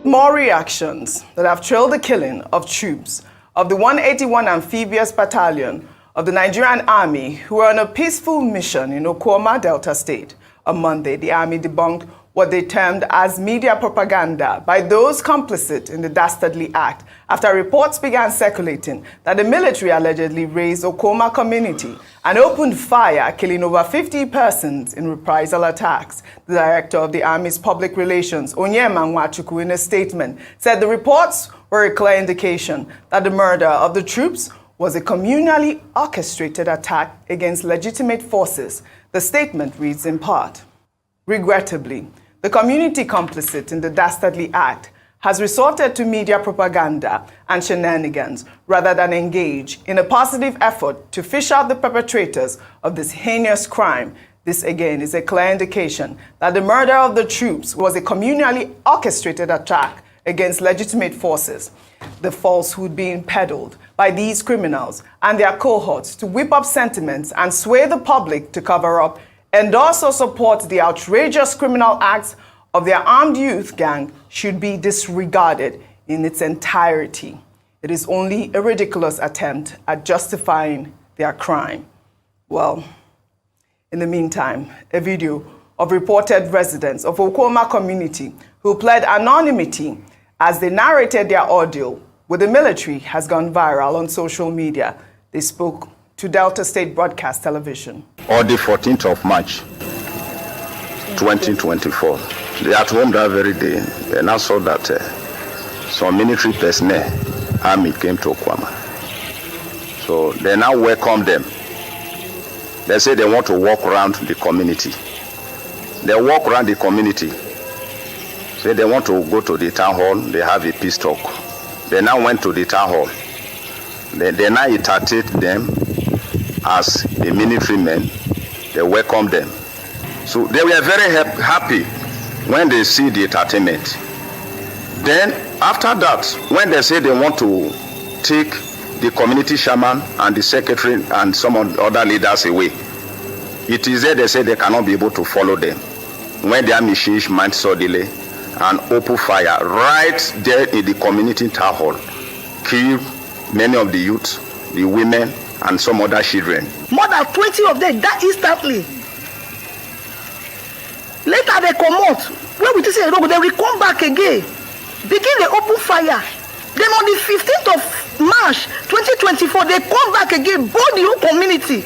More reactions that have trailed the killing of troops of the 181 Amphibious Battalion of the Nigerian Army who were on a peaceful mission in Okoma, Delta State. On Monday, the Army debunked what they termed as media propaganda by those complicit in the dastardly act after reports began circulating that the military allegedly raised Okoma community and opened fire, killing over 50 persons in reprisal attacks. The director of the Army's public relations, Onyema Nwachukwu, in a statement, said the reports were a clear indication that the murder of the troops was a communally orchestrated attack against legitimate forces. The statement reads in part, "Regrettably, the community complicit in the dastardly act has resorted to media propaganda and shenanigans rather than engage in a positive effort to fish out the perpetrators of this heinous crime. This again is a clear indication that the murder of the troops was a communally orchestrated attack against legitimate forces. The falsehood being peddled by these criminals and their cohorts to whip up sentiments and sway the public to cover up and also support the outrageous criminal acts of their armed youth gang should be disregarded in its entirety. It is only a ridiculous attempt at justifying their crime." Well, in the meantime, a video of reported residents of Okoma community who pled anonymity as they narrated their ordeal with the military has gone viral on social media. They spoke to Delta State Broadcast Television. On the 14th of March, 2024, they at home that very day, and I saw that some military personnel, army, came to Okoma. So they now welcome them. They say they want to walk around the community. They walk around the community. Say they want to go to the town hall, they have a peace talk. They now went to the town hall. They now entertained them as the military men. They welcomed them. So they were very happy when they see the entertainment. Then after that, when they say they want to take the community shaman and the secretary and some of the other leaders away, it is there they say they cannot be able to follow them. When the army changed mind suddenly and open fire right there in the community town hall, kill many of the youth, the women, and some other children. More than 20 of them died instantly. Later they come out. When we say they will come back again. Begin the open fire. Then on the 15th of March 2024, they come back again, both the whole community.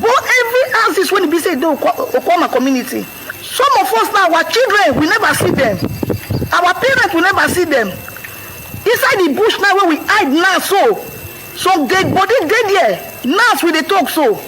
Both every house is when we say the Okoma community. Some of us now, our children, we never see them. Our parents will never see them. Inside the bush now where we hide now, so dead body dead there. Now we they talk so.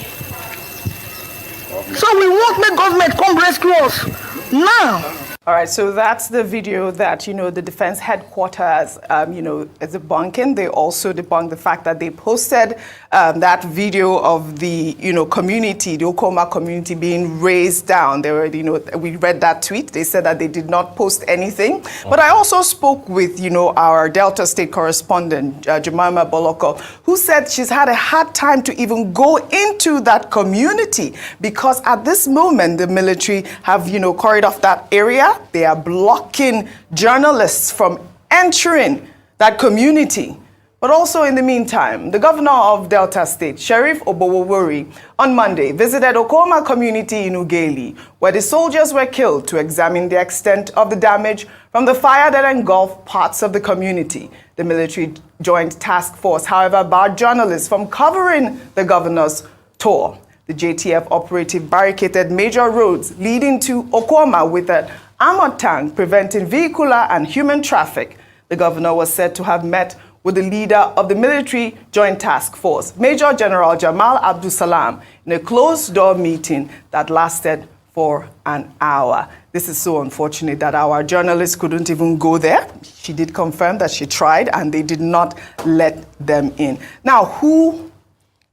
So we won't make government come rescue us now. All right, so that's the video that, the defense headquarters, is debunking. They also debunked the fact that they posted that video of the, community, the Okoma community being razed down. They were, we read that tweet. They said that they did not post anything. But I also spoke with, our Delta State correspondent, Jemima Boloko, who said she's had a hard time to even go into that community because at this moment, the military have, carried off that area. They are blocking journalists from entering that community. But also in the meantime, the governor of Delta State, Sheriff Obowowori, on Monday visited Okoma community in Ugeli, where the soldiers were killed to examine the extent of the damage from the fire that engulfed parts of the community. The military joint task force, however, barred journalists from covering the governor's tour. The JTF operative barricaded major roads leading to Okoma with an armored tank preventing vehicular and human traffic. The governor was said to have met with the leader of the military joint task force, Major General Jamal Abdul Salam, in a closed-door meeting that lasted for an hour. This is so unfortunate that our journalists couldn't even go there. She did confirm that she tried and they did not let them in. Now, who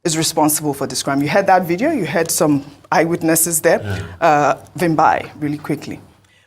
is responsible for this crime? You heard that video, you heard some eyewitnesses there. Vimbai, really quickly.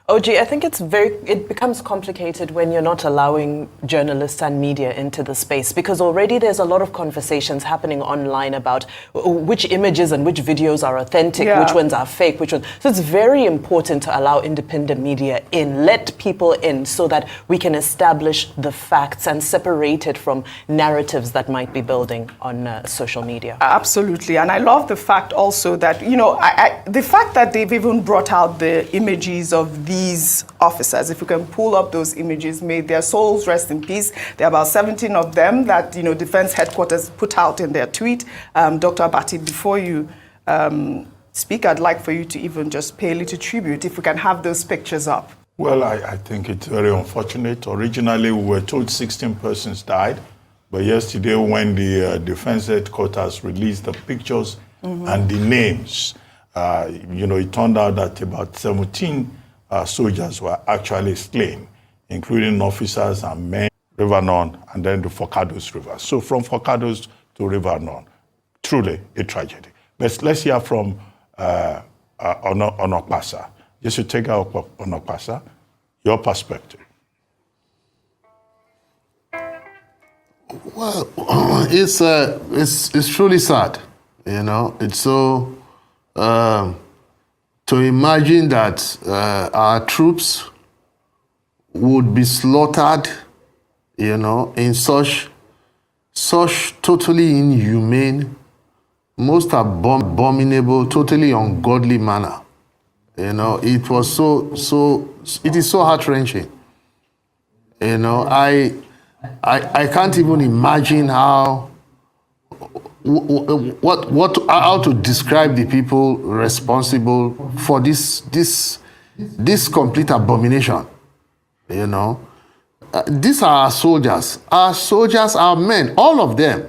OG, I think it becomes complicated when you're not allowing journalists and media into the space, because already there's a lot of conversations happening online about which images and which videos are authentic, which ones are fake, which ones. So it's very important to allow independent media in, let people in, so that we can establish the facts and separate it from narratives that might be building on social media. Absolutely. And I love the fact also that, you know, the fact that they've even brought out the images of these officers, if you can pull up those images, may their souls rest in peace. There are about 17 of them that, you know, Defense Headquarters put out in their tweet. Dr. Abati, before you speak, I'd like for you to even just pay a little tribute, if we can have those pictures up. Well, I think it's very unfortunate. Originally, we were told 16 persons died, but yesterday when the Defense Headquarters released the pictures and the names, you know, it turned out that about 17 soldiers were actually slain, including officers and men, River Nile, and then the Forcados River. So from Forcados to River Nile, truly a tragedy. But let's hear from Onokpasa. Just to take out Onokpasa, your perspective. Well, it's truly sad, you know. It's so to imagine that our troops would be slaughtered, you know, in such totally inhumane, most abominable, totally ungodly manner. You know, it was it is so heart-wrenching. You know, I can't even imagine how to describe the people responsible for this complete abomination. You know, these are our soldiers. Our soldiers, our men, all of them.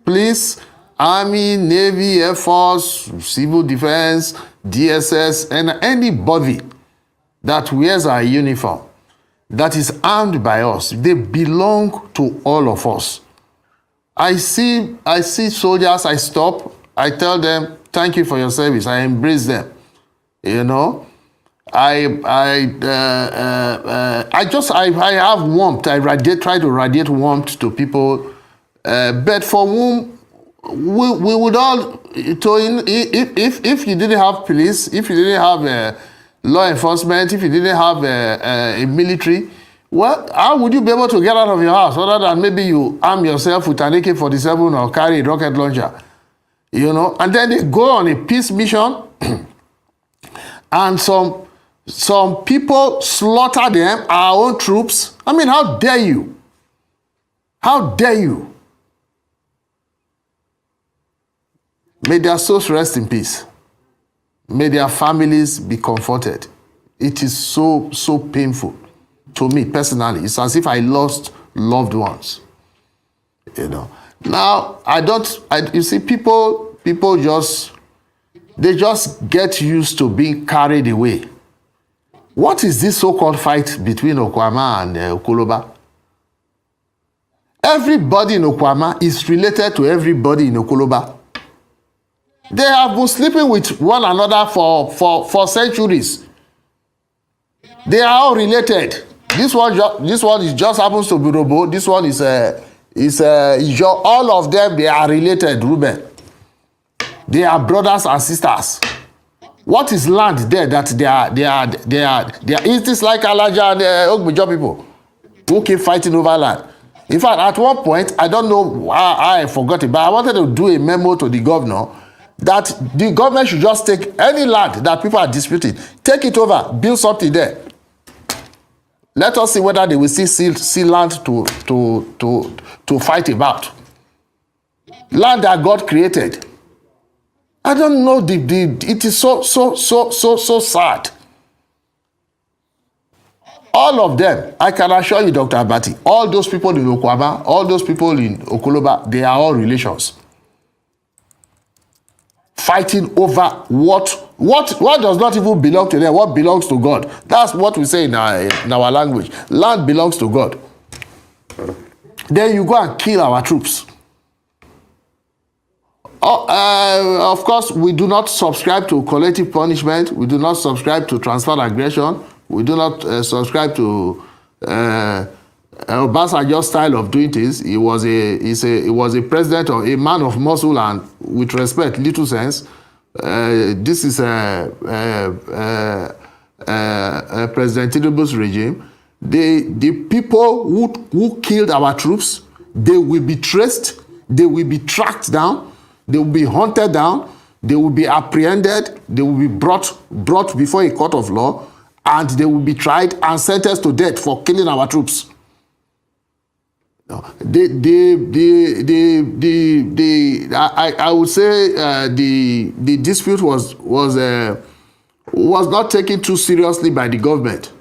Police, Army, Navy, Air Force, Civil Defense, DSS, and anybody that wears our uniform, that is armed by us, they belong to all of us. I see soldiers, I stop, I tell them, thank you for your service, I embrace them. You know, I have warmth, try to radiate warmth to people, but for whom we would all, if you didn't have police, if you didn't have law enforcement, if you didn't have a military, well, how would you be able to get out of your house other than maybe you arm yourself with an AK-47 or carry a rocket launcher, you know? And then they go on a peace mission and some people slaughter them, our own troops. I mean, how dare you? How dare you? May their souls rest in peace. May their families be comforted. It is so painful to me personally. It's as if I lost loved ones. You know. Now you see, people just get used to being carried away. What is this so-called fight between Okwama and Okoloba? Everybody in Okwama is related to everybody in Okoloba. They have been sleeping with one another for centuries. They are all related. This one just happens to be Robo. This one is all of them. They are related, Ruben. They are brothers and sisters. What is land there that they are? Is this like Alaja and Ogbejo people who keep fighting over land? In fact, at one point, I don't know how I forgot it, but I wanted to do a memo to the governor that the government should just take any land that people are disputing, take it over, build something there. Let us see whether they will see land to fight about. Land that God created. I don't know, it is so sad. All of them, I can assure you, Dr. Abati, all those people in Okwama, all those people in Okoloba, they are all relations. Fighting over what does not even belong to them, what belongs to God. That's what we say in our language. Land belongs to God. Then you go and kill our troops. Of course, we do not subscribe to collective punishment. We do not subscribe to transfer aggression. We do not subscribe to Obasanjo's style of doing things. He was a president or a man of muscle and, with respect, little sense. This is President Tinubu's regime. The people who killed our troops, they will be traced, they will be tracked down, they will be hunted down, they will be apprehended, they will be brought before a court of law, and they will be tried and sentenced to death for killing our troops. I would say the dispute was not taken too seriously by the government.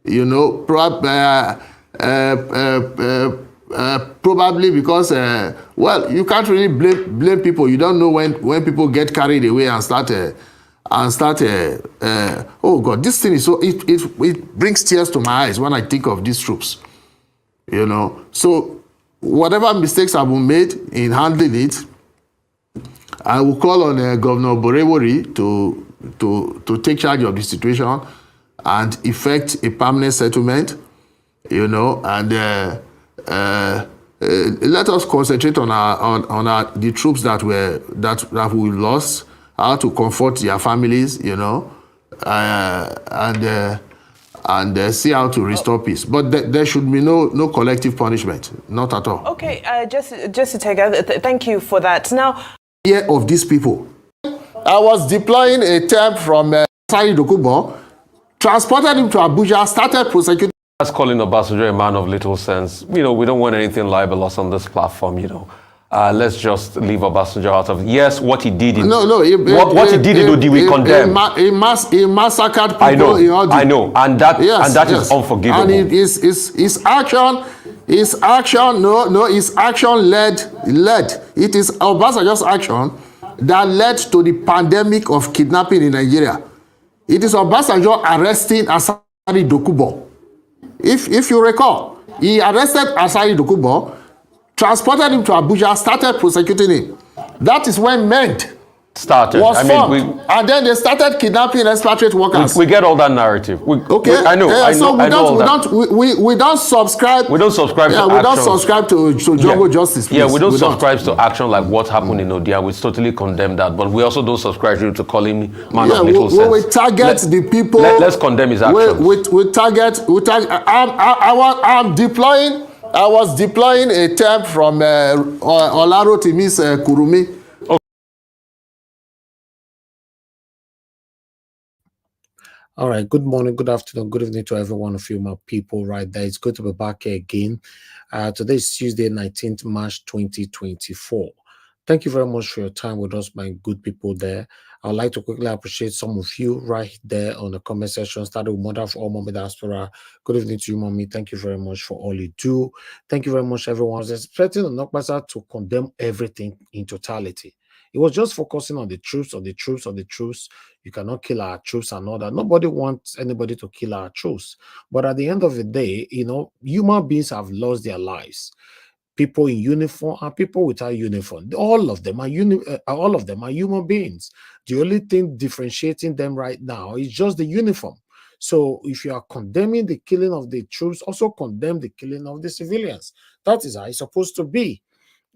You know, probably because well, you can't really blame people. You don't know when people get carried away and start oh God, this thing is so it brings tears to my eyes when I think of these troops. You know, so whatever mistakes have been made in handling it, I will call on Governor Borewori to take charge of the situation and effect a permanent settlement. You know, and let us concentrate on the troops that we lost, how to comfort their families. You know, and see how to restore peace. But there should be no collective punishment, not at all. Okay, just to take thank you for that. Now, of these people, I was deploying a term from Sari Dokubo, transported him to Abuja, started prosecuting. That's calling Obasanjo a man of little sense. You know, we don't want anything libelous on this platform, you know. Let's just leave Obasanjo out of it. Yes, what he did in... No. What he did in Odi, we condemn. He massacred people in Odi. I know. And that is unforgivable. And his action led. It is Obasanjo's action that led to the pandemic of kidnapping in Nigeria. It is Obasanjo arresting Asari Dokubo. If you recall, he arrested Asari Dokubo, transported him to Abuja, started prosecuting him. That is when MEND started. Was formed. And then they started kidnapping expatriate workers. We get all that narrative. I know. We don't subscribe. We don't subscribe to we don't subscribe to jungle justice. Please. Yeah, we don't subscribe to action like what happened in Odia. We totally condemn that. But we also don't subscribe to calling me man of little sense. We target the people. Let's condemn his actions. We target. I was deploying a term from Olaro Timis Kurumi. All right, good morning, good afternoon, good evening to every one of you, my people right there. It's good to be back here again. Today is Tuesday, 19th March 2024. Thank you very much for your time with us, my good people there. I would like to quickly appreciate some of you right there on the comment section. Started with Mother of All Mommy Diaspora. Good evening to you, Mommy. Thank you very much for all you do. Thank you very much, everyone. I was expecting Nnamdi to condemn everything in totality. It was just focusing on the troops. You cannot kill our troops and all that. Nobody wants anybody to kill our troops. But at the end of the day, you know, human beings have lost their lives. People in uniform and people without uniform. All of them are human beings. The only thing differentiating them right now is just the uniform. So if you are condemning the killing of the troops, also condemn the killing of the civilians. That is how it's supposed to be.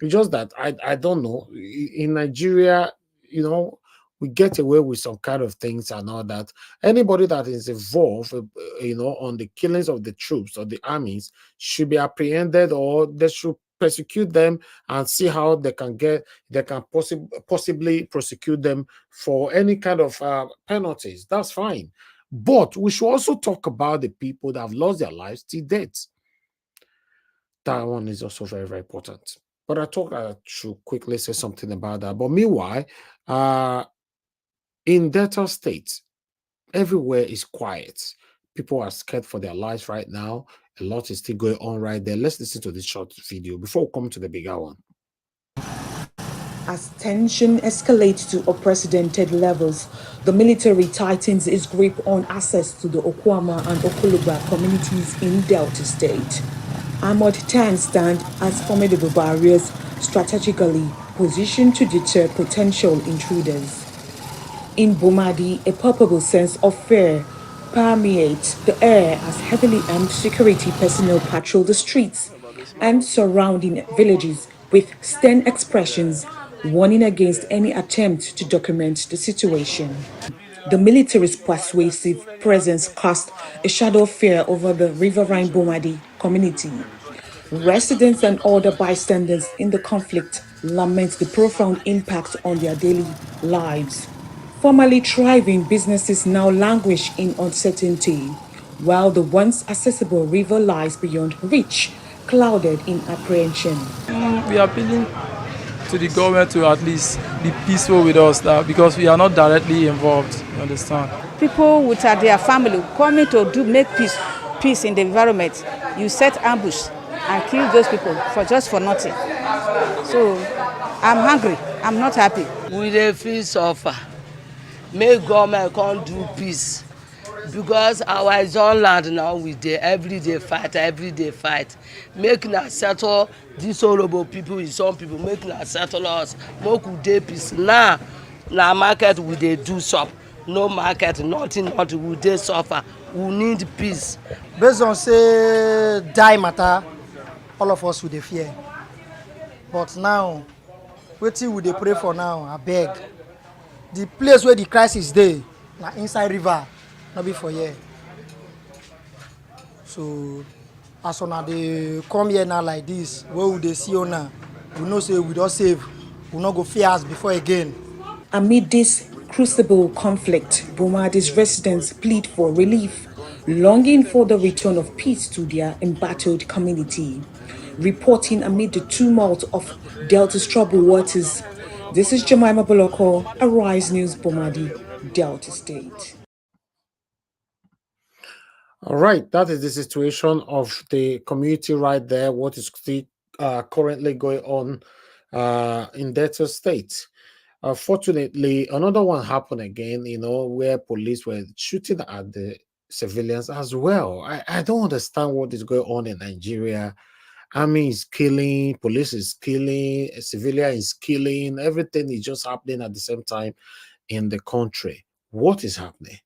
It's just that I don't know. In Nigeria, you know, we get away with some kind of things and all that. Anybody that is involved, you know, on the killings of the troops or the armies should be apprehended, or they should persecute them and see how they can possibly prosecute them for any kind of penalties. That's fine. But we should also talk about the people that have lost their lives to date. That one is also very, very important. But I thought I should quickly say something about that. But meanwhile, in Delta State, everywhere is quiet. People are scared for their lives right now. A lot is still going on right there. Let's listen to this short video before we come to the bigger one. As tension escalates to unprecedented levels, the military tightens its grip on access to the Okwama and Okoloba communities in Delta State. Armored tanks stand as formidable barriers strategically positioned to deter potential intruders. In Bomadi, a palpable sense of fear permeates the air as heavily armed security personnel patrol the streets and surrounding villages with stern expressions warning against any attempt to document the situation. The military's persuasive presence cast a shadow of fear over the riverine Bomadi community. Residents and other bystanders in the conflict lament the profound impact on their daily lives. Formerly thriving businesses now languish in uncertainty, while the once accessible river lies beyond reach, clouded in apprehension. We are appealing to the government to at least be peaceful with us, because we are not directly involved, you understand? People with their family coming to make peace in the environment, you set ambush and kill those people for nothing. So I'm hungry, I'm not happy. We dey feel suffer. Make government come do peace, because our own land now we dey everyday fight. Make na settle these horrible people with some people, make na settle us, make we dey peace. Now na market we dey do shop, no market, nothing we dey suffer. We need peace. Based on say die matter, all of us would dey fear. But now, wetin we dey pray for now, I beg. The place where the crisis dey, na inside river, not be for here. So, as una dey come here now like this, where we dey see una, we know say we don save, we no go fear us before again. Amid this crucible conflict, Bomadi's residents plead for relief, longing for the return of peace to their embattled community. Reporting amid the tumult of Delta's troubled waters, this is Jemima Boloko, Arise News, Bomadi, Delta State. All right, that is the situation of the community right there. What is still currently going on in Delta State? Fortunately, another one happened again, where police were shooting at the civilians as well. I don't understand what is going on in Nigeria. Army is killing, police is killing, a civilian is killing, everything is just happening at the same time in the country. What is happening?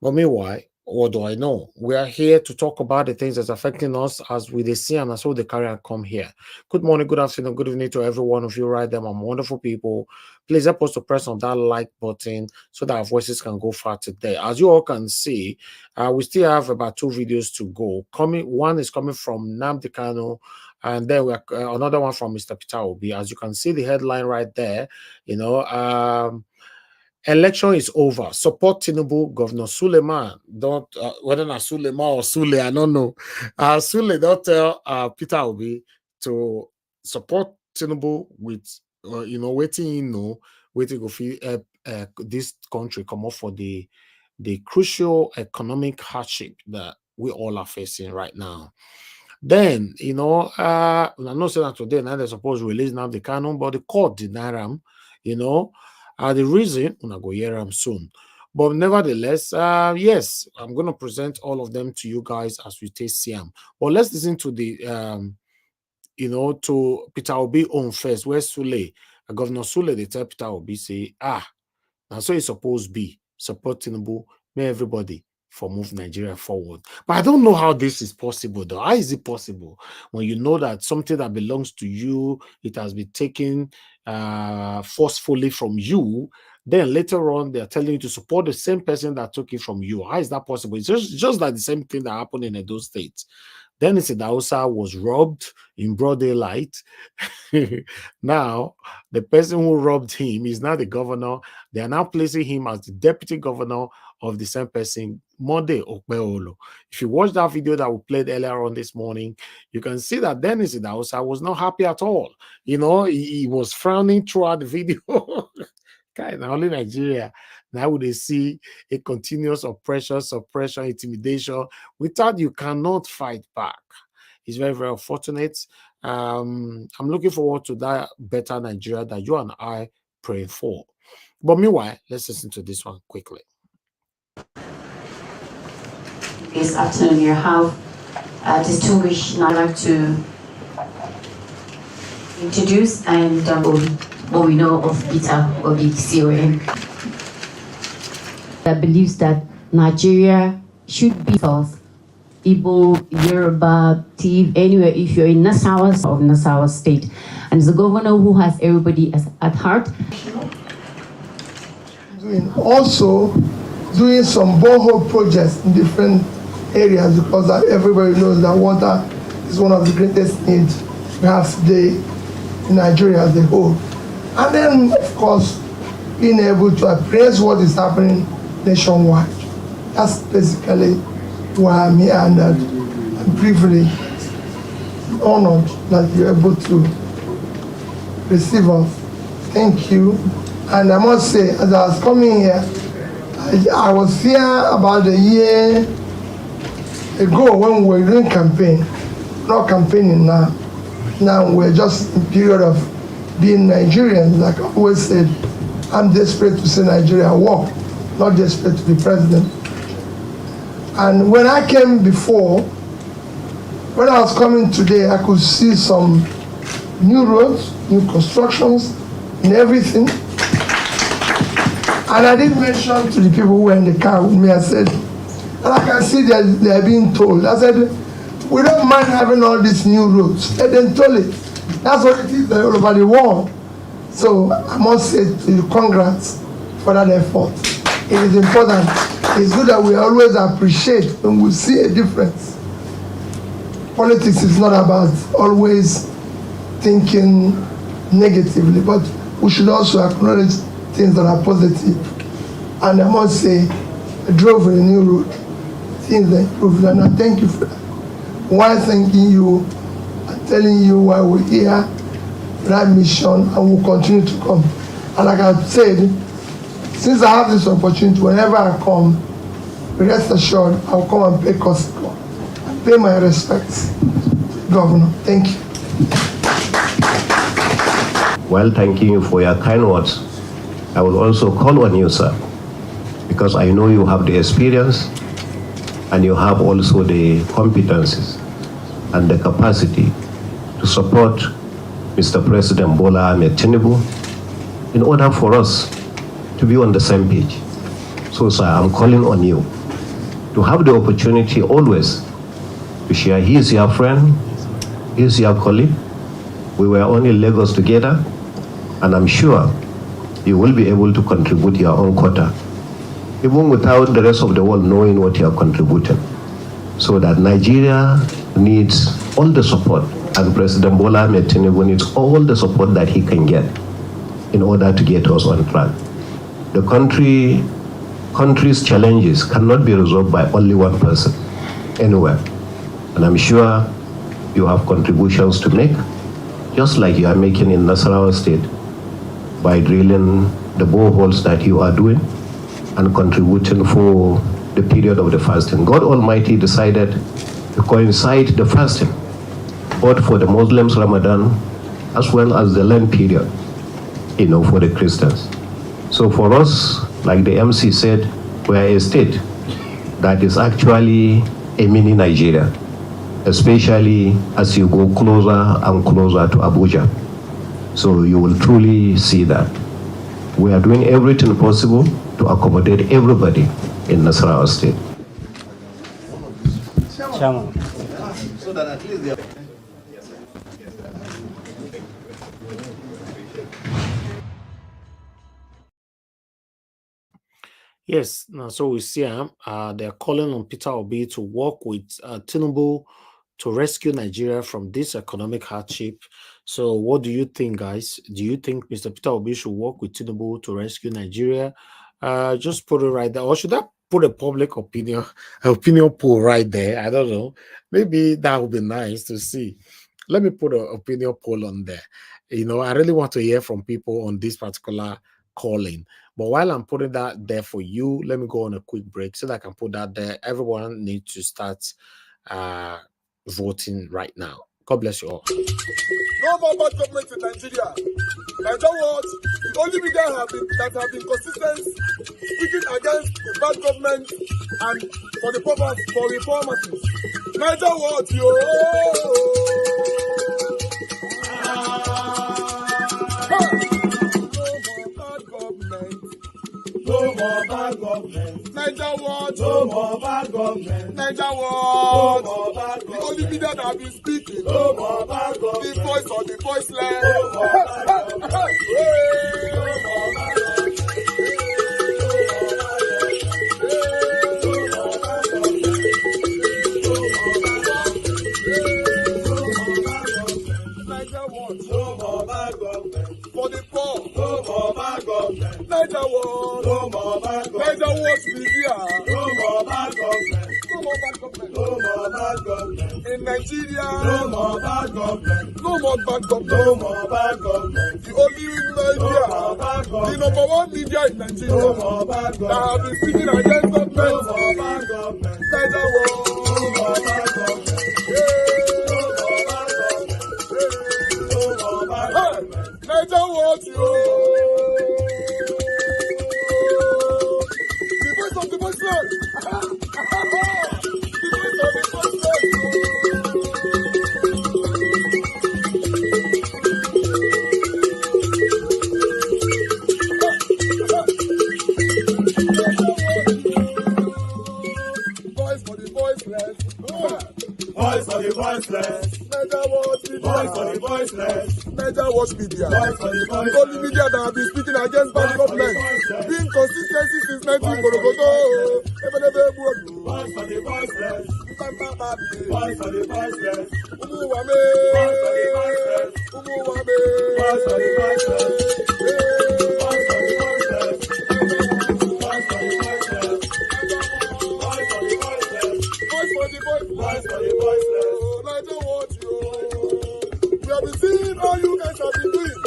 But meanwhile, what do I know? We are here to talk about the things that's affecting us as we see and as they carry and come here. Good morning, good afternoon, good evening to every one of you right there, my wonderful people. Please help us to press on that like button so that our voices can go far today. As you all can see, we still have about 2 videos to go. One is coming from Nnamdi Kanu, and then we are, another one from Mr. Peter Obi. As you can see the headline right there, election is over. Support Tinubu. Governor Suleiman, whether not Suleiman or Sule, I don't know. Sule don't tell Peter Obi to support Tinubu with, waiting go feel this country come off for the crucial economic hardship that we all are facing right now. Then, I'm not saying that today, now they're supposed to release Nnamdi Kanu, but the court denied them, the reason, I'm going to go hear them soon. But nevertheless, yes, I'm going to present all of them to you guys as we take CM. But let's listen to the, to Peter Obi on first, where Sule, Governor Sule, they tell Peter Obi, say, now so it's supposed to be, support Tinubu, may everybody for move Nigeria forward. But I don't know how this is possible, though. How is it possible when you know that something that belongs to you, it has been taken forcefully from you, then later on they're telling you to support the same person that took it from you? How is that possible? It's just like the same thing that happened in Edo State. Dennis Idahosa was robbed in broad daylight. Now, the person who robbed him is now the governor. They are now placing him as the deputy governor of the same person, Monday Okpeolo. If you watch that video that we played earlier on this morning, you can see that Dennis Idahosa was not happy at all. He was frowning throughout the video. Kind of only Nigeria. Now they see a continuous oppression, suppression, intimidation. Without you cannot fight back. It's very, very unfortunate. I'm looking forward to that better Nigeria that you and I pray for. But meanwhile, let's listen to this one quickly. This afternoon, you have distinguished, and I'd like to introduce and what we know of Peter Obi CON. That believes that Nigeria should be South, Igbo, Yoruba, Tiv, anywhere. If you're in Nasarawa State, and it's a governor who has everybody at heart. Also doing some borehole projects in different areas, because everybody knows that water is one of the greatest needs we have today in Nigeria as a whole. And then, of course, being able to appraise what is happening nationwide. That's basically why I'm here, and that I'm privileged, honored that you're able to receive us. Thank you. And I must say, as I was coming here, I was here about a year ago when we were doing campaign. Not campaigning now. Now we're just in period of being Nigerians. Like I always said, I'm desperate to see Nigeria walk, not desperate to be president. And when I came before, when I was coming today, I could see some new roads, new constructions, and everything. And I did mention to the people who were in the car with me, I said, and I can see they're being told. I said, we don't mind having all these new roads. And then told it. That's what it is all over the world. So I must say to you, congrats for that effort. It is important. It's good that we always appreciate when we see a difference. Politics is not about always thinking negatively, but we should also acknowledge things that are positive. And I must say, I drove a new road. Things are improved, and I thank you for that. While thanking you and telling you why we're here, that mission, and will continue to come. And like I said, since I have this opportunity, whenever I come, rest assured, I'll come and pay Costco and pay my respects. Governor, thank you. While thanking you for your kind words, I will also call on you, sir, because I know you have the experience and you have also the competencies and the capacity to support Mr. President Bola Ahmed Tinubu in order for us to be on the same page. So, sir, I'm calling on you to have the opportunity always to share. He is your friend, he is your colleague. We were only in Lagos together, and I'm sure you will be able to contribute your own quota, even without the rest of the world knowing what you are contributing. So that Nigeria needs all the support, and President Bola Ahmed Tinubu needs all the support that he can get in order to get us on track. The country's challenges cannot be resolved by only one person anywhere. And I'm sure you have contributions to make, just like you are making in Nasarawa State by drilling the boreholes that you are doing and contributing for the period of the fasting. God Almighty decided to coincide the fasting, both for the Muslims Ramadan as well as the Lent period, for the Christians. So for us, like the MC said, we are a state that is actually a mini Nigeria, especially as you go closer and closer to Abuja. So you will truly see that. We are doing everything possible to accommodate everybody in Nasarawa State. Chairman. So that at least they are... Yes, now so we see they're calling on Peter Obi to work with Tinubu to rescue Nigeria from this economic hardship. So what do you think, guys? Do you think Mr. Peter Obi should work with Tinubu to rescue Nigeria? Just put it right there. Or should I put a public opinion poll right there? I don't know. Maybe that would be nice to see. Let me put an opinion poll on there. I really want to hear from people on this particular calling. But while I'm putting that there for you, let me go on a quick break so that I can put that there. Everyone needs to start voting right now. God bless you all. No more bad government in Nigeria. Nigeria what? The only media that have been consistent speaking against the bad government and for the purpose for reformers. Nigeria what? Yo! No more bad government. No more bad government. Niger what? No more bad government. Niger what? No more bad government. The only media that have been speaking. No more bad government. The voice of the voiceless. No more bad government. No more bad government. For the poor, no more bad government. Niger what? No more bad government. Niger what be here? No more bad government. No more bad government. No more bad government. In Nigeria, no more bad government. No more bad government. No more bad government. The only media, the number one media in Nigeria, no more bad government. That have been speaking against government. No more bad government. Niger what? No more bad government. Niger what you? The voice of the voiceless. The voice of the voiceless. Voice for the voiceless. Voice for the voiceless. Niger what? Voice for the voiceless. Niger watch media. The only media that have been speaking against bad government. Being consistency since 1944. Voice for the voiceless. Voice for the voiceless. Umuwame. Voice for the voiceless. Umuwame. Voice for the voiceless. Voice for the voiceless. Voice for the voiceless. Voice for the voiceless. Voice for the voiceless. Voice for the voiceless. Niger watch you. We have been seeing all you guys have been doing,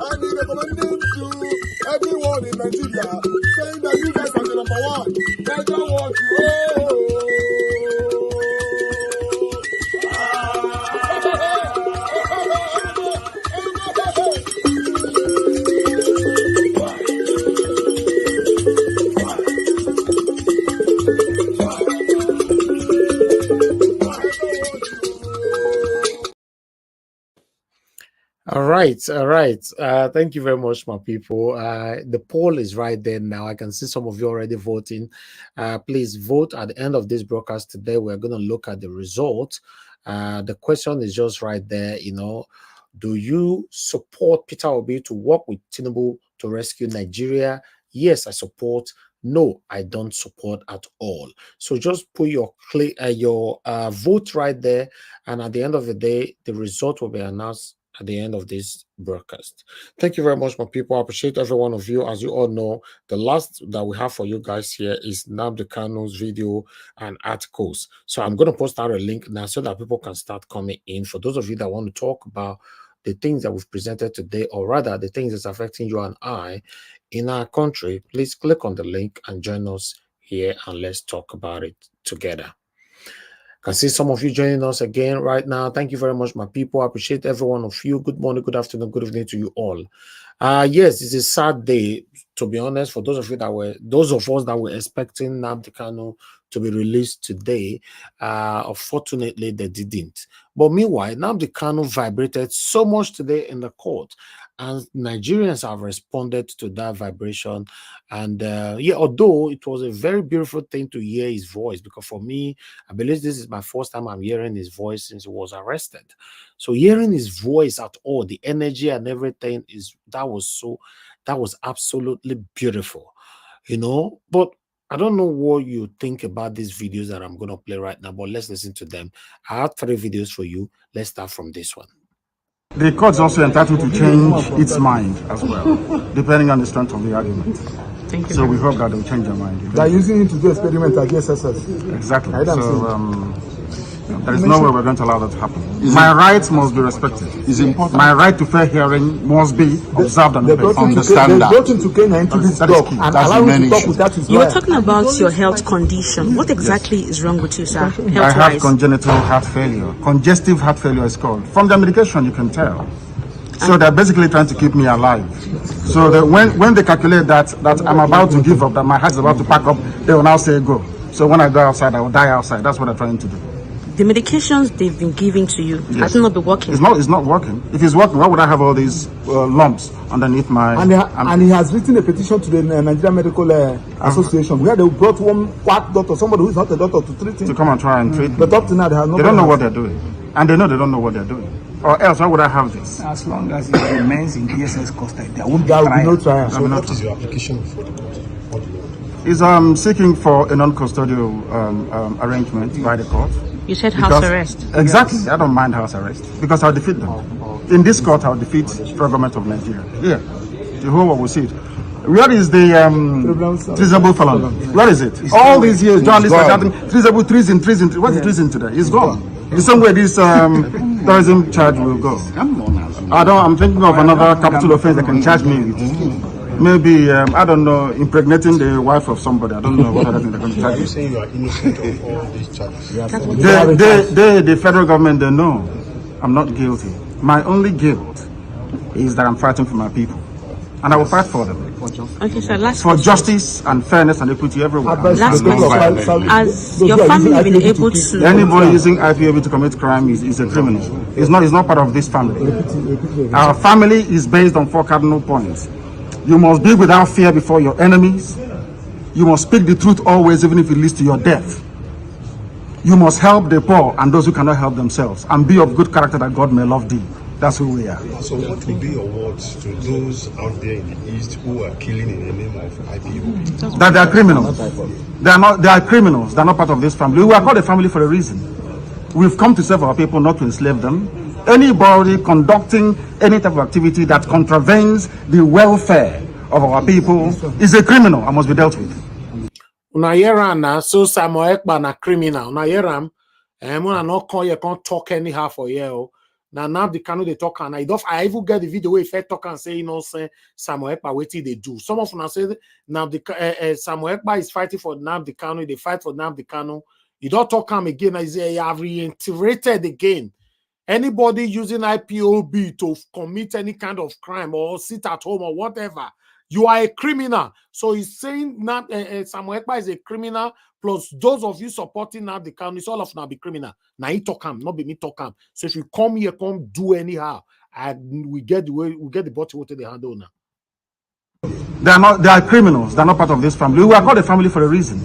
and we recommending to everyone in Nigeria, saying that you guys are the number one. Niger what you. All right, all right. Thank you very much, my people. The poll is right there now. I can see some of you already voting. Please vote at the end of this broadcast today. We're going to look at the result. The question is just right there. You know, do you support Peter Obi to work with Tinubu to rescue Nigeria? Yes, I support. No, I don't support at all. So just put your vote right there, and at the end of the day, the result will be announced at the end of this broadcast. Thank you very much, my people. I appreciate every one of you. As you all know, the last that we have for you guys here is Nnamdi Kanu's video and articles. So I'm going to post out a link now so that people can start coming in. For those of you that want to talk about the things that we've presented today, or rather the things that's affecting you and I in our country, please click on the link and join us here and let's talk about it together. I can see some of you joining us again right now. Thank you very much, my people. I appreciate every one of you. Good morning, good afternoon, good evening to you all. Yes, it's a sad day, to be honest, for those of us that were expecting Nnamdi Kanu to be released today. Unfortunately, they didn't. But meanwhile, Nnamdi Kanu vibrated so much today in the court, and Nigerians have responded to that vibration. And yeah, although it was a very beautiful thing to hear his voice, because for me, I believe this is my first time I'm hearing his voice since he was arrested. So hearing his voice at all, the energy and everything, that was absolutely beautiful, you know. But I don't know what you think about these videos that I'm going to play right now, but let's listen to them. I have 3 videos for you. Let's start from this one. The court is also entitled to change its mind as well, depending on the strength of the argument. Thank you. So we hope that they'll change their mind. They're using it to do experiment against us. Exactly. So there is no way we're going to allow that to happen. My rights must be respected. It's important. My right to fair hearing must be observed and obeyed. Understand that. They brought him to Kenya into this talk and allow him to talk with that. You were talking about your health condition. What exactly is wrong with you, sir? I have congenital heart failure. Congestive heart failure is called. From the medication, you can tell. So they're basically trying to keep me alive. So that when they calculate that I'm about to give up, that my heart is about to pack up, they will now say go. So when I go outside, I will die outside. That's what they're trying to do. The medications they've been giving to you has not been working. It's not working. If it's working, why would I have all these lumps underneath my? And he has written a petition to the Nigerian Medical Association where they brought one quack doctor, somebody who is not a doctor, to treat him. To come and try and treat me. But up to now, they have no. They don't know what they're doing, and they know they don't know what they're doing. Or else, why would I have this? As long as it remains in DSS custody, there won't be no trial. So what is your application for? Is seeking for a non-custodial arrangement by the court. You said house arrest. Exactly. Yes. I don't mind house arrest because I'll defeat them. In this court, I'll defeat the government of Nigeria. Here, the whole world will see it. Where is the treasonable felon? Where is it? All these years, journalists are shouting treasonable, treason. What's the treason today? It's gone. The same way this terrorism charge will go. I'm thinking of another capital offense that can charge me with. Maybe, I don't know, impregnating the wife of somebody. I don't know what other thing they're going to charge. Are you saying you are innocent of all these charges? The federal government, they know I'm not guilty. My only guilt is that I'm fighting for my people. And I will fight for them. Okay, sir, last for justice and fairness and equity everywhere. Last question. Has your family been able to... Anybody using IPOB to commit crime is a criminal. It's not part of this family. Our family is based on 4 cardinal points. You must be without fear before your enemies. You must speak the truth always, even if it leads to your death. You must help the poor and those who cannot help themselves, and be of good character that God may love thee. That's who we are. So what will be your words to those out there in the East who are killing in the name of IPOB? That they are criminals. They are criminals. They are not part of this family. We are called a family for a reason. We've come to serve our people, not to enslave them. Anybody conducting any type of activity that contravenes the welfare of our people is a criminal and must be dealt with. Una so Samuel Ekpa na criminal. Una yeram, no you can't talk anyhow for you. Now Nnamdi Kanu they talk and I even get the video where if I talk and say say Samuel Ekpa what they do. Some of them say Samuel Ekpa is fighting for Nnamdi Kanu. They fight for Nnamdi Kanu. You don't talk him again. I say you have reiterated again. Anybody using IPOB to commit any kind of crime or sit at home or whatever, you are a criminal. So he's saying that Samuel Ekpa is a criminal, plus those of you supporting Nnamdi Kanu, it's all of now be criminal. Now he talk him, not be me talk him. So if you come here, come do anyhow, and we get the bottle water they handle now. They are criminals. They're not part of this family. We are called a family for a reason.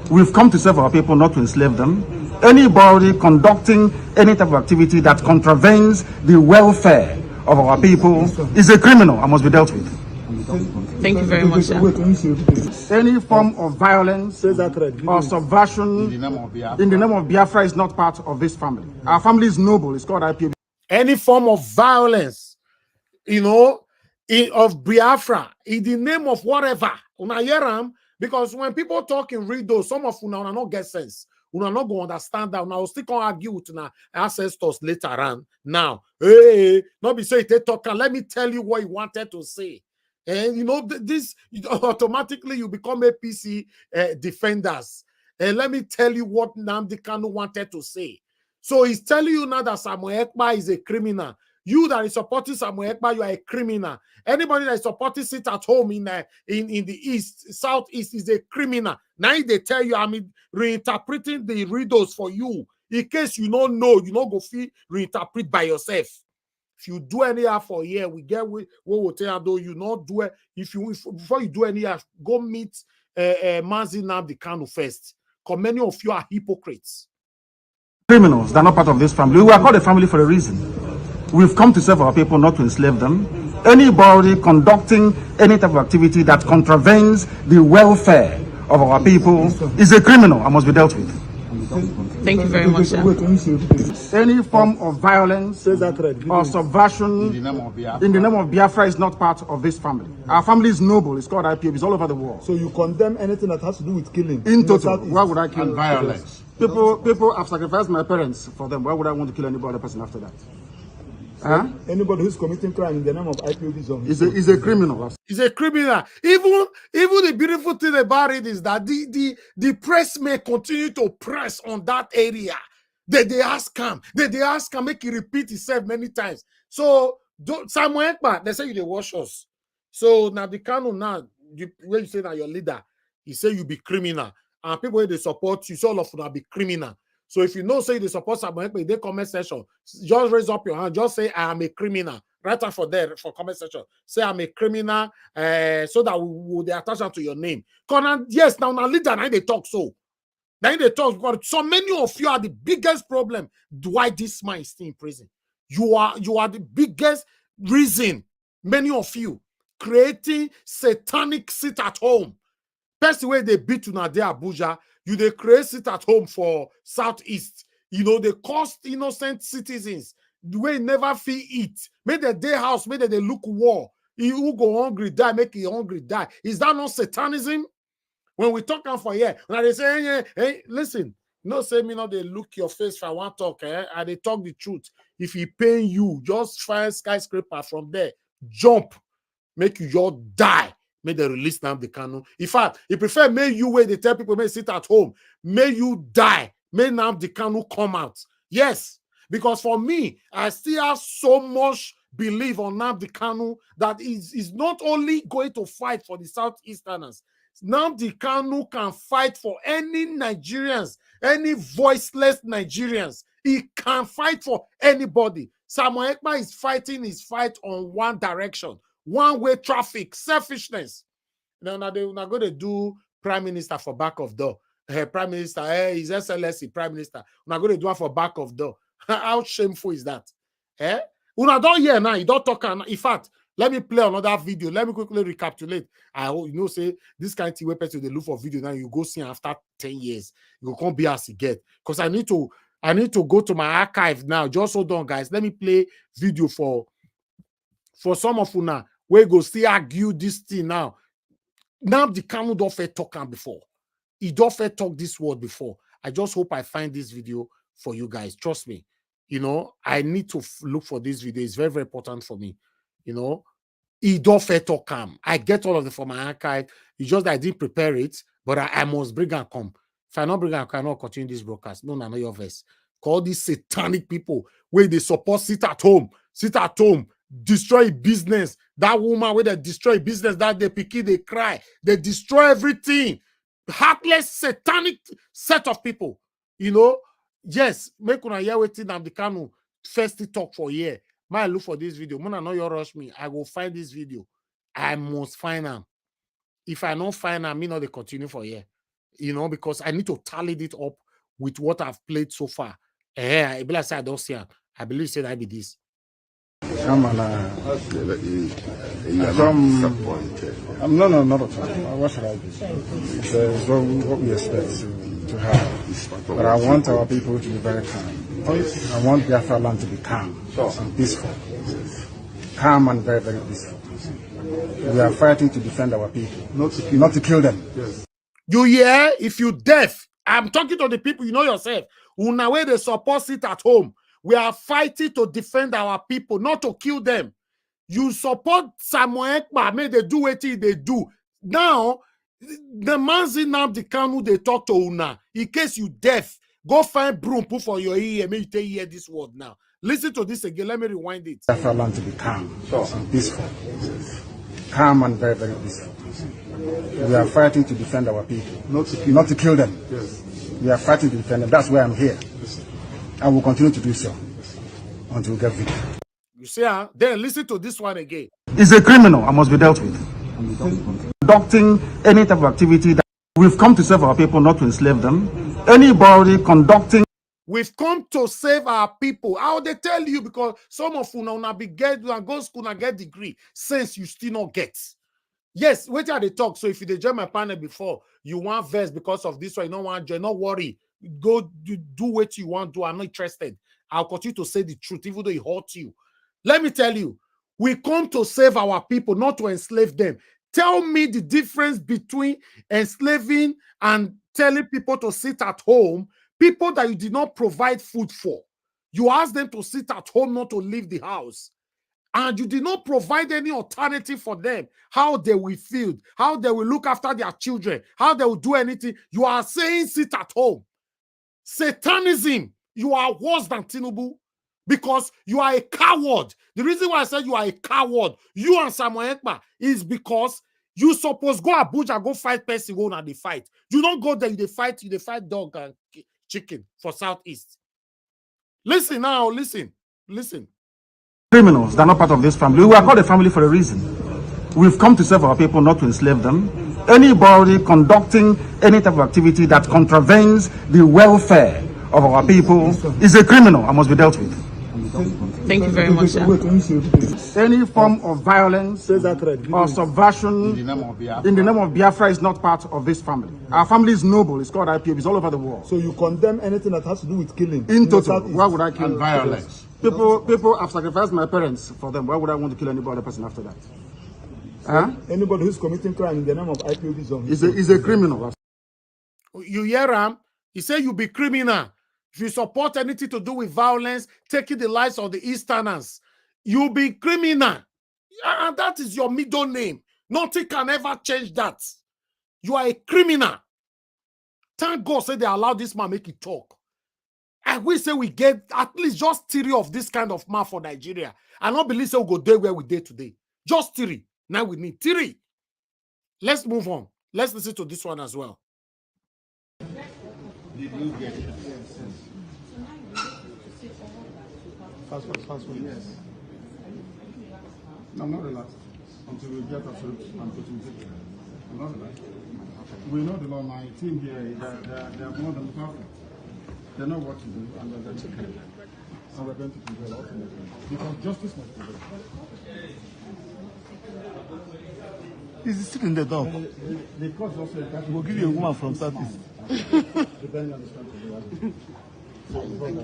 We've come to serve our people, not to enslave them. Anybody conducting any type of activity that contravenes the welfare of our people is a criminal and must be dealt with. Thank you very much, sir. Any form of violence or subversion in the name of Biafra is not part of this family. Our family is noble. It's called IPOB. Any form of violence, of Biafra, in the name of whatever, because when people talk in riddles, some of you now not get sense. We are not going to understand that. Now, still going to argue with our ancestors later on. Now, hey, not be say they talk. Let me tell you what he wanted to say. And this automatically you become APC defenders. And let me tell you what Nnamdi Kanu wanted to say. So he's telling you now that Samuel Ekpa is a criminal. You that is supporting Samuel Ekpa, you are a criminal. Anybody that is supporting sit at home in the east, southeast is a criminal. Now they tell you, reinterpreting the riddles for you. In case you don't know, you don't go feel reinterpret by yourself. If you do anyhow for a year, we get what we'll tell you, though you not do it. Before you do anyhow, go meet Mazi Nnamdi Kanu first. Because many of you are hypocrites. Criminals, they're not part of this family. We are called a family for a reason. We've come to serve our people, not to enslave them. Anybody conducting any type of activity that contravenes the welfare of our people is a criminal and must be dealt with. Thank you very much, sir. Any form of violence or subversion in the name of Biafra is not part of this family. Our family is noble. It's called IPOB. It's all over the world. So you condemn anything that has to do with killing? In total, why would I kill? And violence. People have sacrificed my parents for them. Why would I want to kill any other person after that? So anybody who's committing crime in the name of IPOB is a criminal. He's a criminal. Even the beautiful thing about it is that the press may continue to press on that area. They ask him, make he repeat himself many times. So Samuel Ekpa, they say you wash us. So now the Kanu now, when you say that your leader, he say you be criminal. And people they support you, so all of them be criminal. So if you know, say they support Samuel Ekpa in the comment section, just raise up your hand. Just say, I am a criminal. Right up for there, for comment section. Say, I'm a criminal, so that we they attach to your name. Yes, now leader, now they talk so. Now they talk, because so many of you are the biggest problem why this man is still in prison. You are the biggest reason, many of you, creating satanic sit at home. That's the way they beat you now there, Abuja. You they create sit at home for Southeast. You know, they cost innocent citizens the way never feel eat. Make the day house, make they look war. You who go hungry die, make you hungry die. Is that not satanism? When we talk for here, now they say, hey, listen, no say me not they look your face if I want to talk, and they talk the truth. If he pay you, just find skyscraper from there, jump, make you just die. May they release Nnamdi Kanu. In fact, he prefer may you wait, they tell people may sit at home, may you die, may Nnamdi Kanu come out. Yes, because for me, I still have so much belief on Nnamdi Kanu that is not only going to fight for the Southeasterners. Nnamdi Kanu can fight for any Nigerians, any voiceless Nigerians. He can fight for anybody. Samuel Ekpa is fighting his fight on one direction. One-way traffic, selfishness. Now they're not going to do prime minister for back of door. Prime minister, His Excellency, prime minister. We're not going to do one for back of door. How shameful is that? Una don't hear now. You don't talk. In fact, let me play another video. Let me quickly recapitulate. I hope you know, say this kind of thing where person they look for video now. You go see after 10 years. You can't be as you get. Because I need to go to my archive now. Just hold on, guys. Let me play video for some of you now. We go still argue this thing now. Nnamdi Kanu don't fair talk before. He don't fair talk this word before. I just hope I find this video for you guys. Trust me. You know, I need to look for this video. It's very, very important for me. You know, he don't fair talk. I get all of them from my archive. It's just that I didn't prepare it, but I must bring and come. If I not bring and I cannot continue this broadcast. No, no, your verse. Call these satanic people where they support sit at home, destroy business. That woman where they destroy business, that they picky, they cry, they destroy everything. Heartless, satanic set of people. You know, yes, make una hear waiting Nnamdi Kanu first talk for a year. May I look for this video? Mona know you rush me. I will find this video. I must find them. If I don't find them, me not they continue for a year. You know, because I need to tally it up with what I've played so far. I believe I don't see. I believe say that be this. I'm not at all. What should I do? It's what we expect to have. But I want our people to be very calm. I want Biafra land to be calm and peaceful. Calm and very, very peaceful. We are fighting to defend our people, not to kill them. Yes. You hear? If you deaf, I'm talking to the people, you know yourself. Una way they support sit at home. We are fighting to defend our people, not to kill them. You support Samuel Ekpa, may they do what they do. Now, the man's in Nnamdi Kanu, they talk to Una. In case you deaf, go find broom, put for your ear, maybe you hear this word now. Listen to this again. Let me rewind it. Biafra land to be calm and peaceful. Calm and very, very peaceful. We are fighting to defend our people, not to kill them. Yes. We are fighting to defend them. That's why I'm here. Yes. I will continue to do so until we get victory. You see, then listen to this one again. He's a criminal and must be dealt with. Conducting any type of activity that we've come to serve our people, not to enslave them. Anybody conducting. We've come to save our people. How they tell you, because some of you now be get and go school and get degree, since you still not get. Yes, wait till they talk. So if you join my panel before, you want verse because of this one, you don't want to join, not worry. Go do what you want to do. I'm not interested. I'll continue to say the truth, even though it hurts you. Let me tell you, we come to save our people, not to enslave them. Tell me the difference between enslaving and telling people to sit at home, people that you did not provide food for. You ask them to sit at home, not to leave the house. And you did not provide any alternative for them, how they will feel, how they will look after their children, how they will do anything. You are saying sit at home. Satanism, you are worse than Tinubu because you are a coward. The reason why I said you are a coward, you and Samuel Ekpa, is because you suppose go Abuja, go fight person, go and they fight. You don't go there, they fight dog and chicken for Southeast. Listen now, listen. Criminals, they're not part of this family. We are called a family for a reason. We've come to serve our people, not to enslave them. Anybody conducting any type of activity that contravenes the welfare of our people is a criminal and must be dealt with. Thank you very much, sir. Any form of violence or subversion in the name of Biafra is not part of this family. Our family is noble. It's called IPOB. It's all over the world. So you condemn anything that has to do with killing? In total, why would I kill? And violence. People have sacrificed my parents for them. Why would I want to kill any other person after that? Huh? Anybody who's committing crime in the name of IPOB is a criminal. You hear him? He said you be criminal. If you support anything to do with violence, taking the lives of the Easterners, you be criminal. And that is your middle name. Nothing can ever change that. You are a criminal. Thank God say they allow this man make it talk. And we say we get at least just 3 of this kind of man for Nigeria. I don't believe so we'll go there where we did today. Just 3. Now we need 3. Let's move on. Let's listen to this one as well. Did you get it? Fast one. Yes. No, I'm not relaxed until we get absolute and total victory. I'm not relaxed. We know the law. My team here, they're more than perfect. They know what to do, and they're okay. And we're going to prevail ultimately. Because justice must prevail. He's still in the dark. The court also... We'll give you a woman from Southeast. Depending on the strength of the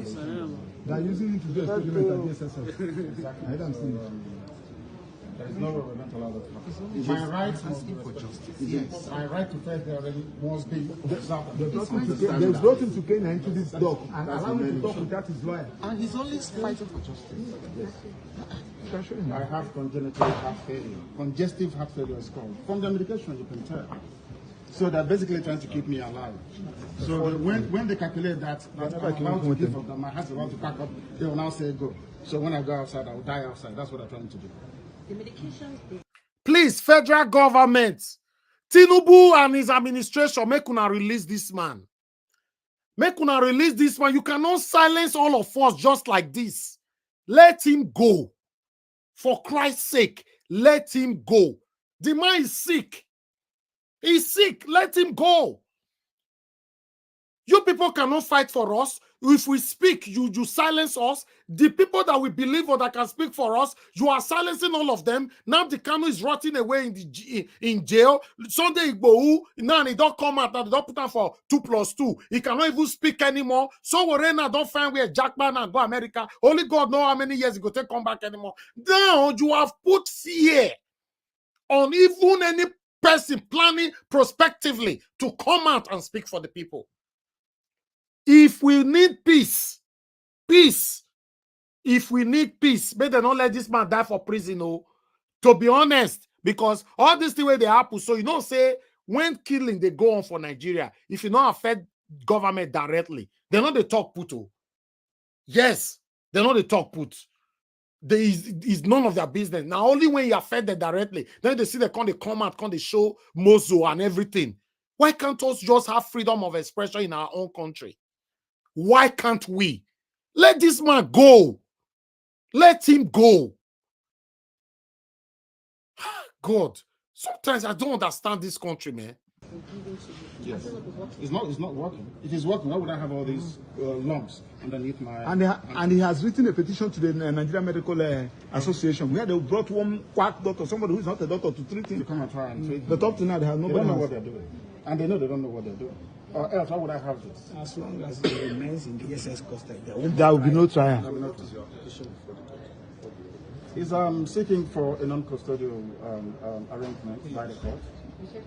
They're using it to do experiment at DSSF. Exactly. I don't see There is no way we're going to allow that to happen. My right must be respected. Yes. My right to fair hearing must be observed. There's nothing to gain into this dog and allow him to talk without his lawyer. And he's only fighting for justice. Yes. I have congenital heart failure. Congestive heart failure is called. From the medication, you can tell. So they're basically trying to keep me alive. So when they calculate that I'm about to give up, that my heart is about to pack up, they will now say go. So when I go outside, I will die outside. That's what they're trying to do. The medication. Please, federal government, Tinubu and his administration, make una release this man. Make una release this man. You cannot silence all of us just like this. Let him go. For Christ's sake, let him go. The man is sick. He's sick. Let him go. You people cannot fight for us. If we speak, you silence us. The people that we believe or that can speak for us, you are silencing all of them. Nnamdi Kanu is rotting away in jail. Sunday Igbohu, now he don't come out. Now they don't put him for 2+2. He cannot even speak anymore. So Warena don't find where Jackman and go America. Only God knows how many years he go take come back anymore. Now you have put fear on even any person planning prospectively to come out and speak for the people. If we need peace, if we need peace, may they not let this man die for prison, oh. To be honest, because all this the way they happen, so you know, say, when killing, they go on for Nigeria, if you not affect government directly, they know they talk put, oh. Yes, they know they talk put. Is none of their business. Now, only when you affect them directly, then they see they come out, they show mozo and everything. Why can't us just have freedom of expression in our own country? Why can't we? Let this man go. Let him go. God, sometimes I don't understand this country, man. Yes. It's not working. If it's working, why would I have all these lumps underneath my... And he has written a petition to the Nigerian Medical Association where they brought one quack doctor, somebody who is not a doctor, to treat him. To come and try and treat him. But up to now, they have nobody. They don't know what they're doing. And they know they don't know what they're doing. Or else, why would I have this? As long as it remains in the SS custody, there will be no trial. He's seeking for a non-custodial arrangement by the court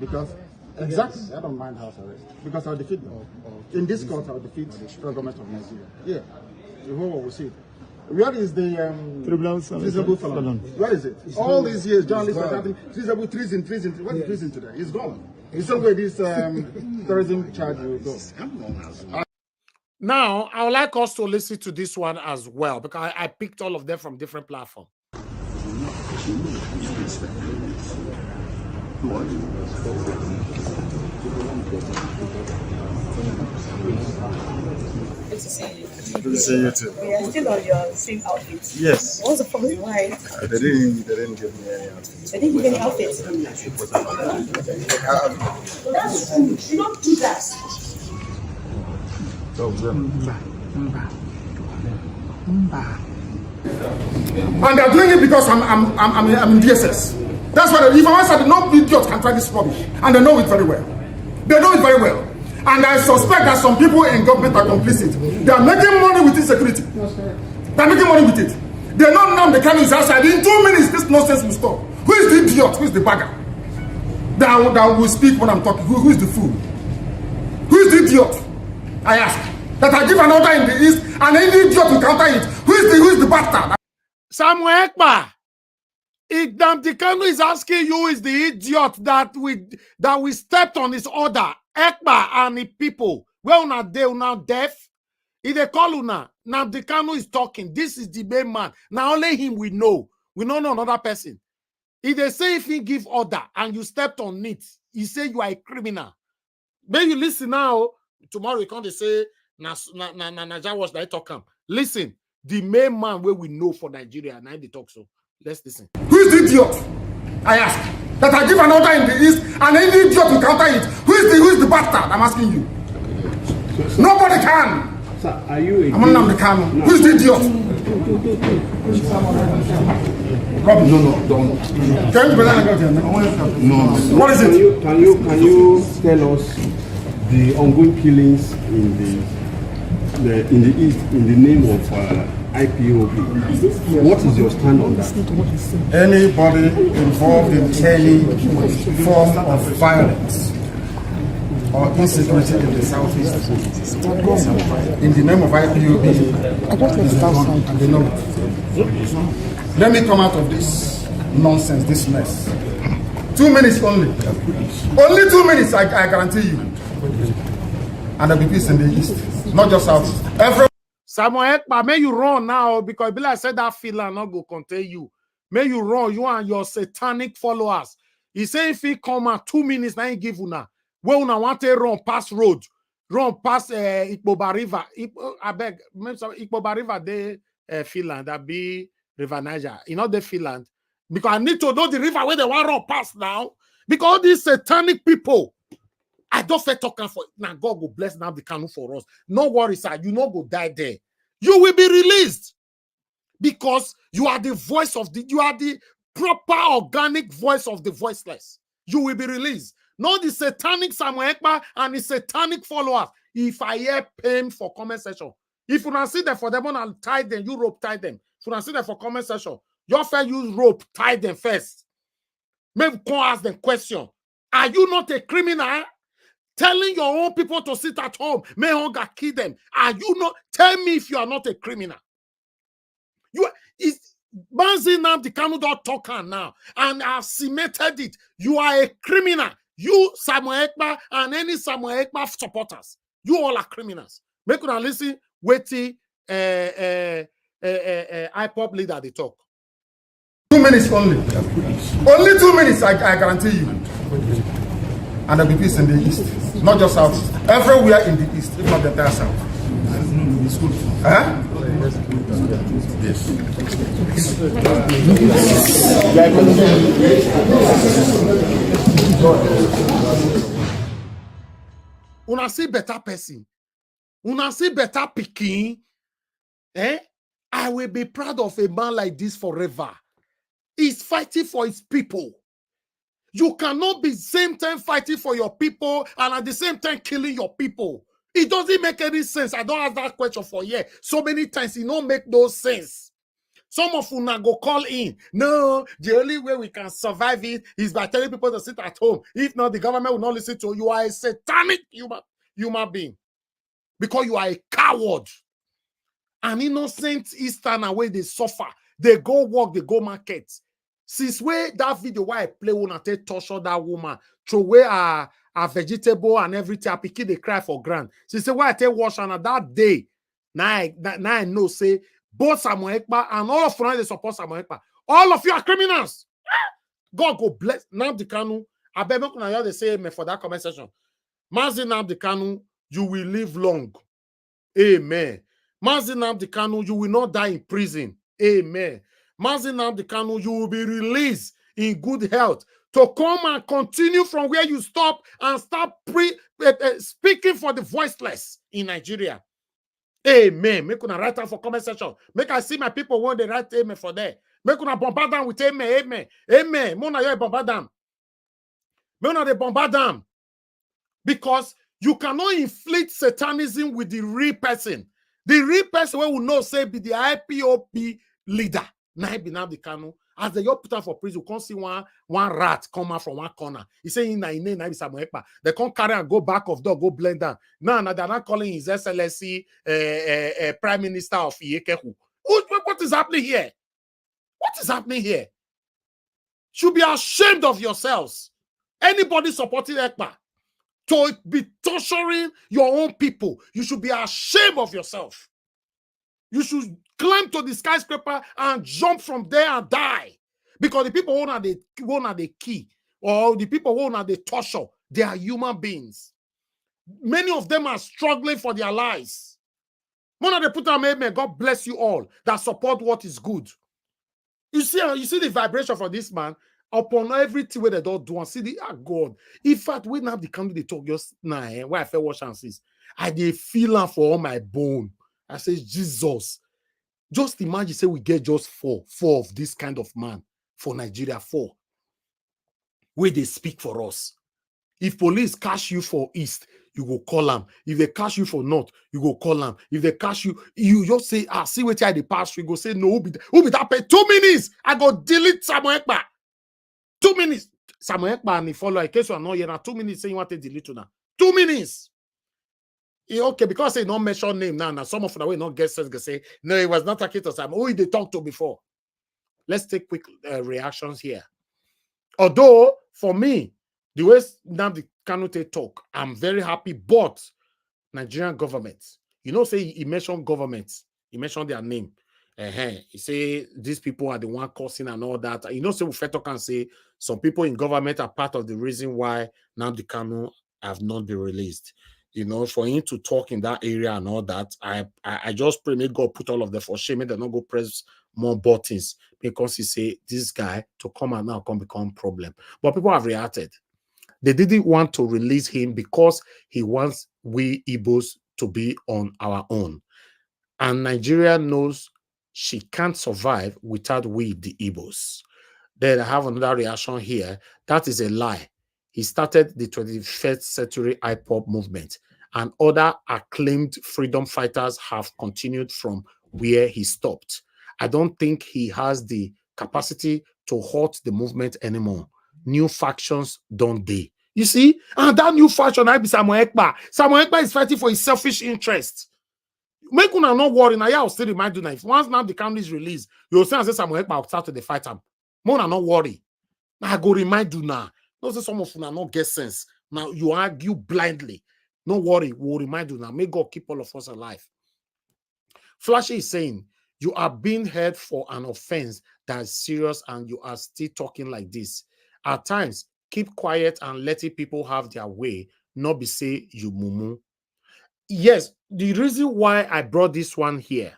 because exactly, I don't mind house arrest because I'll defeat them. In this court, I'll defeat the government of Nigeria. Yeah, the whole world will see it. Where is the feasible felon? Where is it? All these years, journalists are having feasible treason. What is treason today? It's gone. It's the way this terrorism charge will go. Now, I would like us to listen to this one as well because I picked all of them from different platforms. Good to see you. Good to see you too. We are still on your same outfit. Yes. What's the problem? Why? They didn't give me any outfit. They didn't give any outfit. That's rude. You don't do that. And they're doing it because I'm in DSS. That's why if I said no idiot can try this rubbish, and they know it very well. They know it very well. And I suspect that some people in government are complicit. They are making money with insecurity. They are making money with it. They know Nnamdi Kanu is outside. In 2 minutes, this nonsense will stop. Who is the idiot? Who is the bagger? That will speak when I'm talking. Who is the fool? Who is the idiot? I ask. That I give an order in the east, and any idiot will counter it. Who is the bastard? Samuel Ekpa, Nnamdi Kanu is asking you, is the idiot that we stepped on his order. Ekpa and the people, where una deaf. If they call una, Nnamdi Kanu is talking. This is the main man. Now only him we know. We don't know another person. If they say if he give order and you stepped on it, he say you are a criminal. When you listen now, tomorrow you can't say Naija was that talk him. Listen, the main man where we know for Nigeria, now they talk so. Let's listen. Who is the idiot? I ask. That I give an order in the east, and any idiot will counter it. Who is the bastard? I'm asking you. Nobody can. Sir, are you I'm Nnamdi Kanu. Who is the idiot? No, don't. Can you present No. What is it? Can you tell us the ongoing killings in the east in the name of IPOB? What is your stand on that? Anybody involved in any form of violence or insecurity in the southeast in the name of IPOB is gone, and they know it. Let me come out of this nonsense, this mess. 2 minutes only. Only 2 minutes, I guarantee you. And there'll be peace in the east, not just south. Samuel Ekpa, may you run now because Bila said that feeling not go contain you. May you run, you and your satanic followers. He say if he come at 2 minutes, now he give una. Where una want to run past road, run past Ikpoba River. I beg, Ikpoba River, they Finland, that be River Niger. You know the Finland. Because I need to know the river where they want to run past now. Because these satanic people, I don't feel talking for now. God will bless Nnamdi Kanu for us. No worries, sir. You not go die there. You will be released because you are the voice of you are the proper organic voice of the voiceless. You will be released. Not the satanic Samuel Ekpa and the satanic followers. If I hear pain for comment section, if you don't see them for them, I'll tie them. You rope tie them. If you don't see them for comment section, your fair use rope tie them first. Maybe come ask them question. Are you not a criminal? Telling your own people to sit at home, may hunger kill them. Are you not? Tell me if you are not a criminal. You is Nnamdi Kanu don't talk now, and I've cemented it. You are a criminal. You Samuel Ekpa and any Samuel Ekpa supporters, you all are criminals. Make una listen. Waiting, IPOP leader they talk. 2 minutes only. Only 2 minutes, I guarantee you. And there'll be peace in the east, not just south. Everywhere in the east, if not the entire south. Huh? Yes. Una see better person. Una see better picking. I will be proud of a man like this forever. He's fighting for his people. You cannot be same time fighting for your people and at the same time killing your people. It doesn't make any sense. I don't ask that question for years. So many times it don't make no sense. Some of you now go call in. No, the only way we can survive it is by telling people to sit at home. If not, the government will not listen to you. You are a satanic human being because you are a coward. An innocent Easterner where they suffer. They go work, they go market. Since where that video where I play when I take torture that woman, throw away a vegetable and everything, I pick they cry for grand. Since where I take wash and that day, now I know say both Samuel Ekpa and all of you they support Samuel Ekpa. All of you are criminals. God go bless Nnamdi Kanu. I bet not they say amen for that comment section. Mazi Nnamdi Kanu you will live long. Amen. Mazi Nnamdi Kanu, you will not die in prison. Amen. Mazi Nnamdi Kanu, you will be released in good health to come and continue from where you stop and start speaking for the voiceless in Nigeria. Amen. Make una write down for comment section. Make I see my people when they write amen for there. Make una bombard them with amen, amen, amen. Mona you bombard them. Mona they bombard them. Because you cannot inflict satanism with the real person. The real person will know say be the IPOP leader. Now be Nnamdi Kanu. As they put out for prison, you can't see one rat come out from one corner. He say in Ekpa. They can't carry and go back of door, go blend down. No, they're not calling his SLSC Prime Minister of Iyekehu. What is happening here? What is happening here? Should be ashamed of yourselves. Anybody supporting Ekpa to be torturing your own people, you should be ashamed of yourself. You should climb to the skyscraper and jump from there and die. Because the people who are the key, or the people who are the torture, they are human beings. Many of them are struggling for their lives. Mona they put on amen. God bless you all that support what is good. You see the vibration for this man upon everything where they don't do and see the God. In fact, when Nnamdi Kanu they talk just now, where I felt what chances, I they feel for all my bone. I say, Jesus, just imagine, say we get just four of this kind of man for Nigeria, 4. Where they speak for us. If police catch you for East, you go call them. If they catch you for North, you go call them. If they catch you, you just say, see what I pass. You go say, no, who be that pay 2 minutes? I go delete Samuel Ekpa. 2 minutes. Samuel Ekpa and he follow. In case you are not here now, 2 minutes say you want to delete you now. 2 minutes. Okay, because they don't mention name now. Some of the way not get sense, say, no, it was not talking to Samuel. Who they talked to before? Let's take quick reactions here. Although, for me, the way Nnamdi Kanu talk, I'm very happy, but Nigerian government, you know, say he mentioned government, he mentioned their name. He say these people are the one causing and all that. You know, say Ufeto can say some people in government are part of the reason why Nnamdi Kanu have not been released. You know, for him to talk in that area and all that, I just pray may God put all of them for shame, may they not go press more buttons, because he say this guy to come and now come become problem. But people have reacted. They didn't want to release him because he wants we Igbos to be on our own. And Nigeria knows she can't survive without we, the Igbos. Then I have another reaction here. That is a lie. He started the 21st century hip-hop movement, and other acclaimed freedom fighters have continued from where he stopped. I don't think he has the capacity to halt the movement anymore. New factions don't they? You see? And that new faction, I be Samuel Ekpa. Samuel Ekpa is fighting for his selfish interest. Make una not worry. Now, I'll still remind you now. If once now the Kanu is released, you'll say Samuel Ekpa will start to the fight him. Mona not worry. Now I go remind you now. No say some of you not get sense. Now you argue blindly. No worry, we'll remind you now. May God keep all of us alive. Flashy is saying, you are being held for an offense that is serious and you are still talking like this. At times, keep quiet and letting people have their way, not be say you mumu. Yes, the reason why I brought this one here,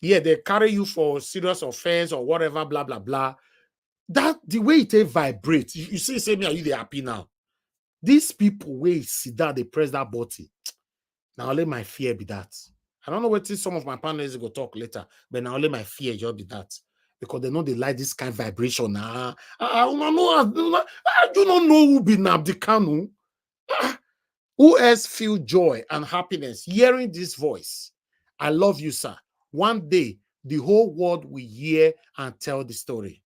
they carry you for serious offense or whatever, blah, blah, blah. That the way it vibrates, you see, say me, are you happy now? These people where sit down, they press that button. Now let my fear be that. I don't know what some of my panelists go talk later, but now let my fear just be that. Because they know they like this kind of vibration. I do not know who be Nnamdi Kanu. Who else feel joy and happiness hearing this voice? I love you, sir. One day, the whole world will hear and tell the story.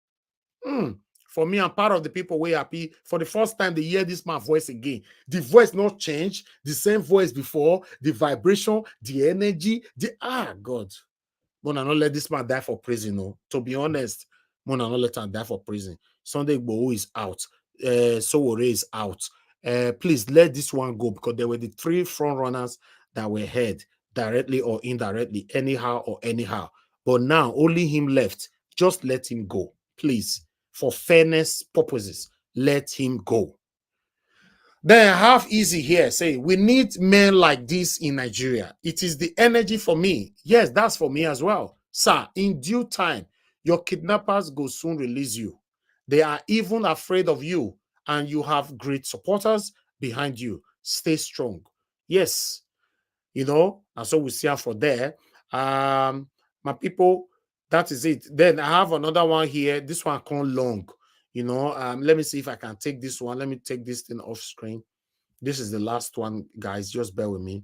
For me, I'm part of the people who are happy. For the first time, they hear this man's voice again. The voice not changed. The same voice before. The vibration, the energy. God. Mona not let this man die for prison. No. To be honest, Mona not let him die for prison. Sunday Igboho is out. Sowore is out. Please let this one go, because there were the 3 front runners that were heard directly or indirectly, anyhow or anyhow. But now only him left. Just let him go, please. For fairness purposes, let him go. Then half easy here say we need men like this in Nigeria. It is the energy for me. Yes, that's for me as well. Sir, in due time, your kidnappers go soon release you. They are even afraid of you, and you have great supporters behind you. Stay strong. Yes, and so we see her for there. My people, that is it. Then I have another one here. This one can't long. Let me see if I can take this one. Let me take this thing off screen. This is the last one, guys. Just bear with me.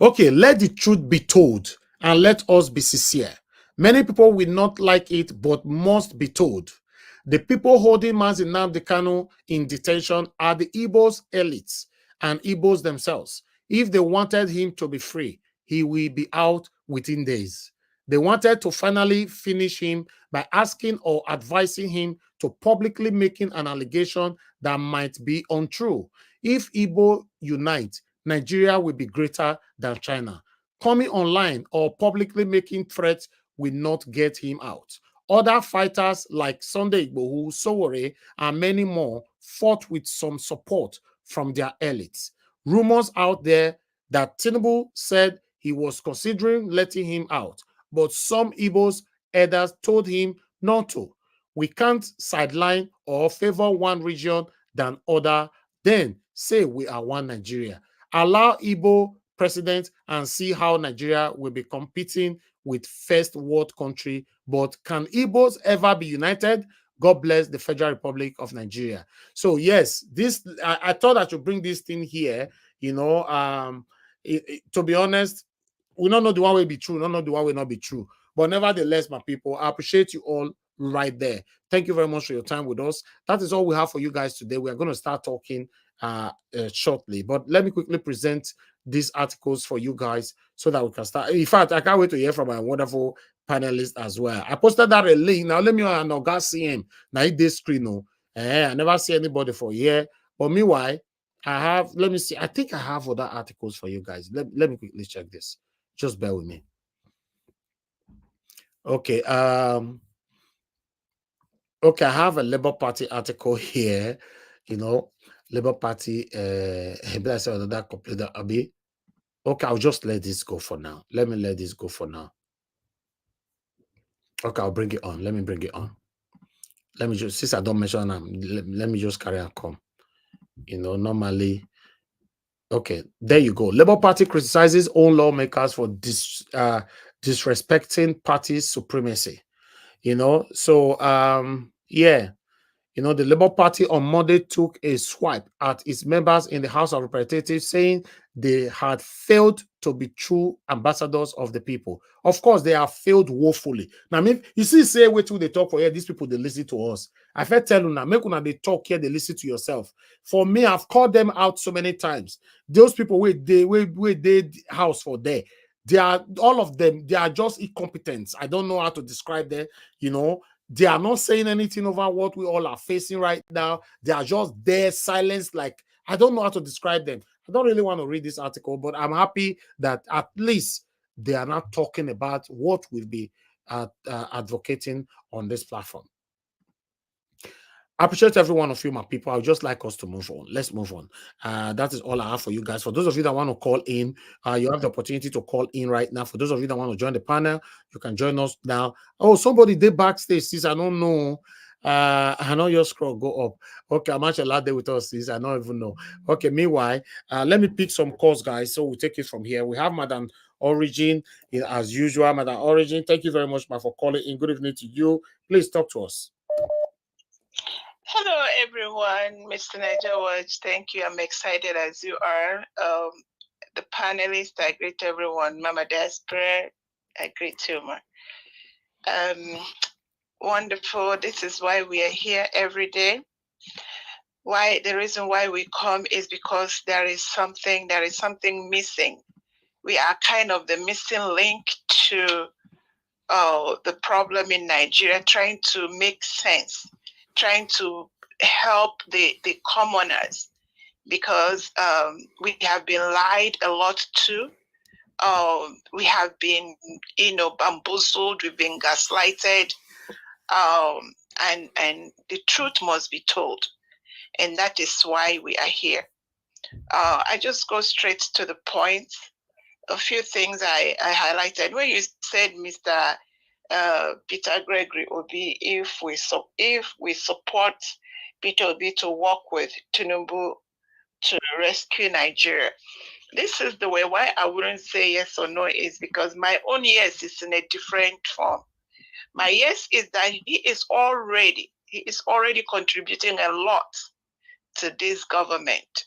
Okay, let the truth be told and let us be sincere. Many people will not like it, but must be told. The people holding Nnamdi Kanu in detention are the Igbos elites and Igbos themselves. If they wanted him to be free, he will be out within days. They wanted to finally finish him by asking or advising him to publicly making an allegation that might be untrue. If Igbo unite, Nigeria will be greater than China. Coming online or publicly making threats will not get him out. Other fighters like Sunday Igbohu, Sowore, and many more fought with some support from their elites. Rumors out there that Tinubu said he was considering letting him out, but some Igbos elders told him not to. We can't sideline or favor one region than other, then say we are one Nigeria. Allow Igbo president and see how Nigeria will be competing with first world country. But can Igbos ever be united? God bless the Federal Republic of Nigeria. So yes, I thought I should bring this thing here. To be honest, we don't know the one will be true, don't know the one will not be true. But nevertheless, my people, I appreciate you all right there. Thank you very much for your time with us. That is all we have for you guys today. We are going to start talking shortly, but let me quickly present these articles for you guys so that we can start. In fact, I can't wait to hear from my wonderful panelists as well. I posted that a link. Now let me know see him. Now hit this screen. I never see anybody for here. But meanwhile, I have, let me see. I think I have other articles for you guys. Let me quickly check this. Just bear with me. Okay. Okay, I have a Labour Party article here. Labour Party, that complete Abi. Okay, I'll just let this go for now. Let me let this go for now. Okay, I'll bring it on. Let me bring it on. Let me just, since I don't mention them, let me just carry on come. Normally. Okay, there you go. Labour Party criticizes own lawmakers for disrespecting party supremacy. Yeah. The Labour Party on Monday took a swipe at its members in the House of Representatives, saying they had failed to be true ambassadors of the people. Of course, they have failed woefully. Now, you see, say wait till they talk for here, these people, they listen to us. I felt tell you now, make una they talk here, they listen to yourself. For me, I've called them out so many times. Those people where they house for there. They are, all of them, they are just incompetent. I don't know how to describe them, They are not saying anything over what we all are facing right now. They are just there, silenced, like, I don't know how to describe them. I don't really want to read this article, but I'm happy that at least they are not talking about what we'll be advocating on this platform. I appreciate every one of you, my people. I would just like us to move on. Let's move on. That is all I have for you guys. For those of you that want to call in, you have the opportunity to call in right now. For those of you that want to join the panel, you can join us now. Oh, somebody did backstage, sis. I don't know. I know your scroll go up. Okay, I'm actually allowed there with us, sis. I don't even know. Okay, meanwhile, let me pick some calls, guys. So we'll take it from here. We have Madam Origin, as usual. Madam Origin, thank you very much, for calling in. Good evening to you. Please talk to us. Hello, everyone. Mr. Niger Watch, thank you. I'm excited as you are. The panelists, I greet everyone. Mama Desperate, I greet you, ma. Wonderful. This is why we are here every day. Why the reason why we come is because there is something missing. We are kind of the missing link to the problem in Nigeria, trying to make sense, trying to help the commoners, because we have been lied a lot to. We have been, bamboozled, we've been gaslighted, and the truth must be told. and that is why we are here. I just go straight to the point. A few things I highlighted when you said, Mr. Peter Gregory Obi, if we support Peter Obi to work with Tinubu to rescue Nigeria. This is the way why I wouldn't say yes or no is because my own yes is in a different form. My yes is that he is already contributing a lot to this government,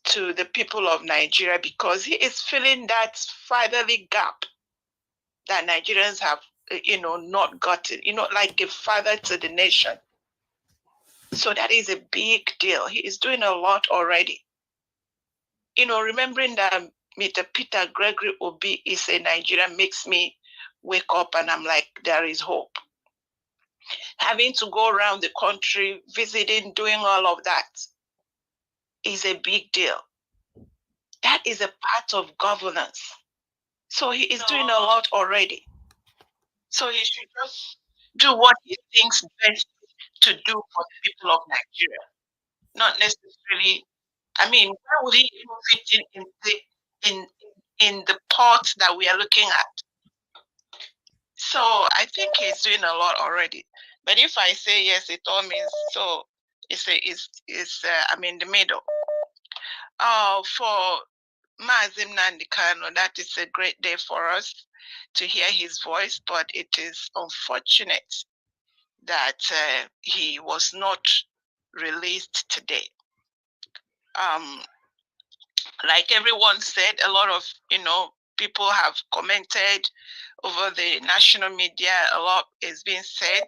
to the people of Nigeria, because he is filling that fatherly gap that Nigerians have, not gotten, like a father to the nation. So that is a big deal. He is doing a lot already. Remembering that Mr. Peter Gregory Obi is a Nigerian makes me wake up and I'm like, there is hope. Having to go around the country, visiting, doing all of that is a big deal. That is a part of governance. So he is doing a lot already. So he should just do what he thinks best to do for the people of Nigeria. Not necessarily, where would he even fit in the pot that we are looking at? So I think he's doing a lot already. But if I say yes, it all means so. I'm in the middle. For Nnamdi Kanu, that is a great day for us to hear his voice, but it is unfortunate that he was not released today. Like everyone said, a lot of people have commented over the national media. A lot is being said,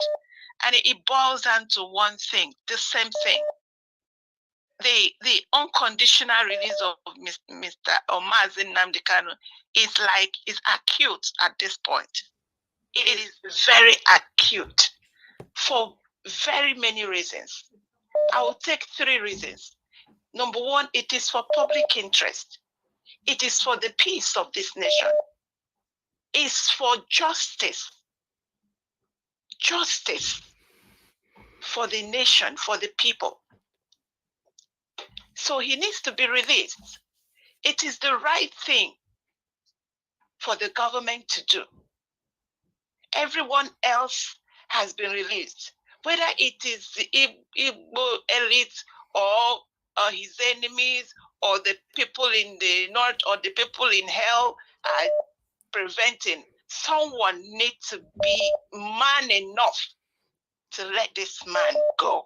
and it boils down to one thing: the same thing. The unconditional release of Mr. Nnamdi Kanu is acute at this point. It is very acute for very many reasons. I will take 3 reasons. Number 1, it is for public interest. It is for the peace of this nation. It's for justice. Justice for the nation, for the people. So he needs to be released. It is the right thing for the government to do. Everyone else has been released, whether it is the Igbo elite or his enemies or the people in the north or the people in hell are preventing. Someone needs to be man enough to let this man go.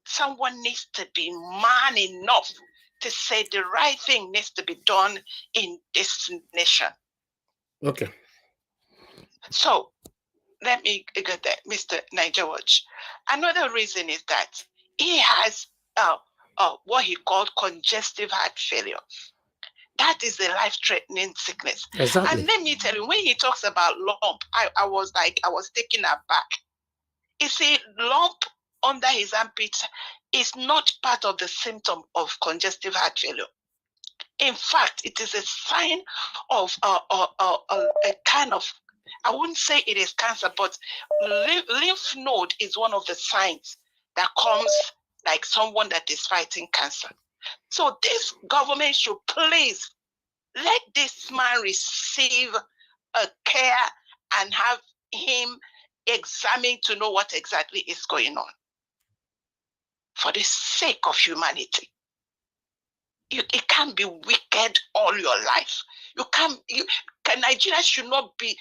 Someone needs to be man enough to say the right thing needs to be done in this nation. Okay. So let me get that, Mr. Niger Watch. Another reason is that he has what he called congestive heart failure. That is a life-threatening sickness. Exactly. And let me tell you, when he talks about lump, I was taken aback. You see, lump under his armpit is not part of the symptom of congestive heart failure. In fact, it is a sign of a kind of, I wouldn't say it is cancer, but lymph node is one of the signs that comes like someone that is fighting cancer. So this government should please let this man receive a care and have him examined to know what exactly is going on. For the sake of humanity. It can't be wicked all your life. Nigeria should not be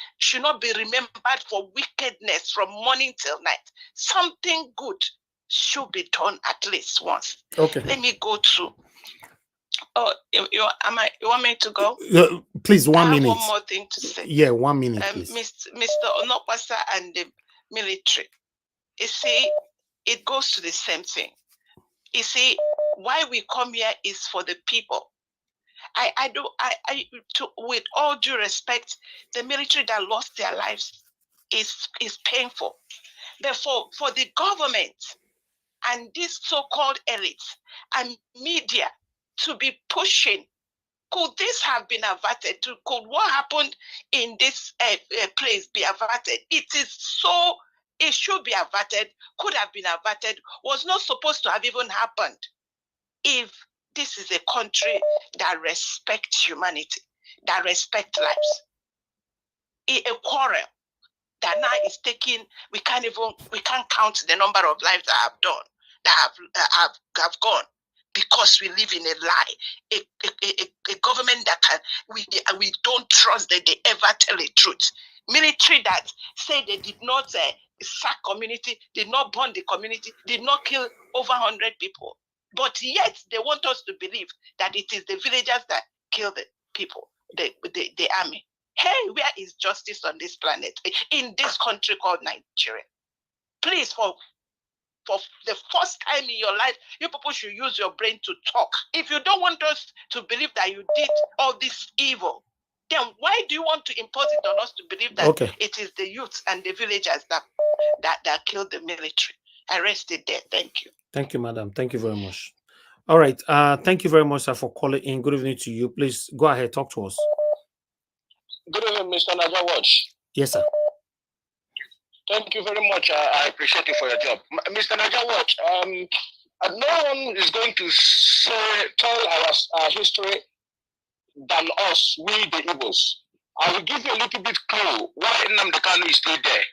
remembered for wickedness from morning till night. Something good should be done at least once. Okay. Let me go to. You want me to go? Please, 1 minute. I have one more thing to say. Yeah, 1 minute, please. Mr. Onokwasa and the military. You see, it goes to the same thing. You see, why we come here is for the people. With all due respect, the military that lost their lives is painful. Therefore, for the government and these so-called elites and media to be pushing, could this have been averted? Could what happened in this place be averted? It is so It should be averted, could have been averted, was not supposed to have even happened if this is a country that respects humanity, that respects lives. A quarrel that now is taking, we can't count the number of lives that have done, that have gone, because we live in a lie, a government that we don't trust that they ever tell the truth. Military that say they did not sack community, did not burn the community, did not kill over 100 people. But yet they want us to believe that it is the villagers that kill the people, the army. Hey, where is justice on this planet? In this country called Nigeria. Please, for the first time in your life, you people should use your brain to talk. If you don't want us to believe that you did all this evil, then why do you want to impose it on us to believe that it is the youths and the villagers that killed the military? I rest it there. Thank you. Thank you, madam. Thank you very much. All right. Thank you very much, sir, for calling in. Good evening to you. Please go ahead, talk to us. Good evening, Mr. Naja Watch. Yes, sir. Thank you very much. I appreciate you for your job. Mr. Naja Watch, no one is going to tell our history than us, we the Igbos. I will give you a little bit clue why Nnamdi Kanu is still there.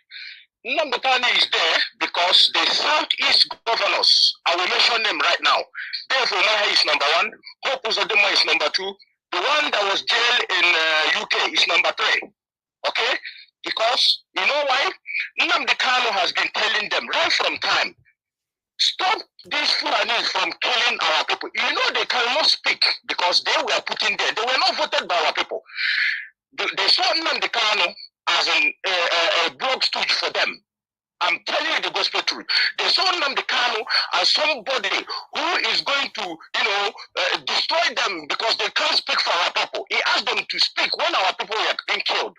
Nnamdi Kanu is there because the Southeast governors, I will mention them right now. Dave Umahi is number 1, Hope Uzodinma is number 2, the one that was jailed in UK is number 3. Okay? Because, you know why? Nnamdi Kanu has been telling them right from time, stop these Fulanis from killing our people. You know they cannot speak because they were put in there. They were not voted by our people. They saw Nnamdi Kanu as a broke stooge for them. I'm telling you the gospel truth. They saw Nnamdi Kanu as somebody who is going to, destroy them because they can't speak for our people. He asked them to speak when our people were being killed.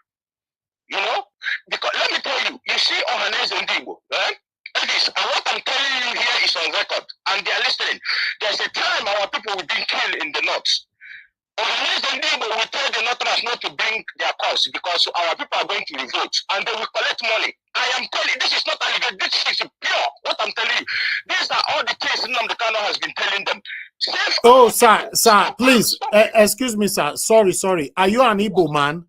You know? Because let me tell you, you see Ohanes and Digo, right? What I'm telling you here is on record, and they are listening. There's a time our people will be killed in the north. Ohanes and Digo will tell the Northerners not to bring their cause because our people are going to revolt, and they will collect money. I am telling you, this is not alleged, this is pure. What I'm telling you, these are all the things Nnamdi Kanu has been telling them. Oh, sir, please, excuse me, sir. Sorry. Are you an Igbo man?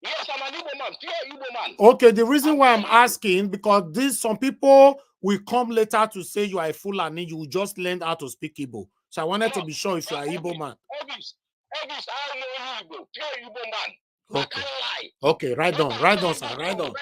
Yes, I'm an Igbo man, pure Igbo man. Okay, the reason why I'm asking, because some people will come later to say you are a Fulani, you just learned how to speak Igbo. So I wanted to be sure if you are an Igbo man. Elvis, I know Igbo, pure Igbo man. Okay, right on, sir, right on.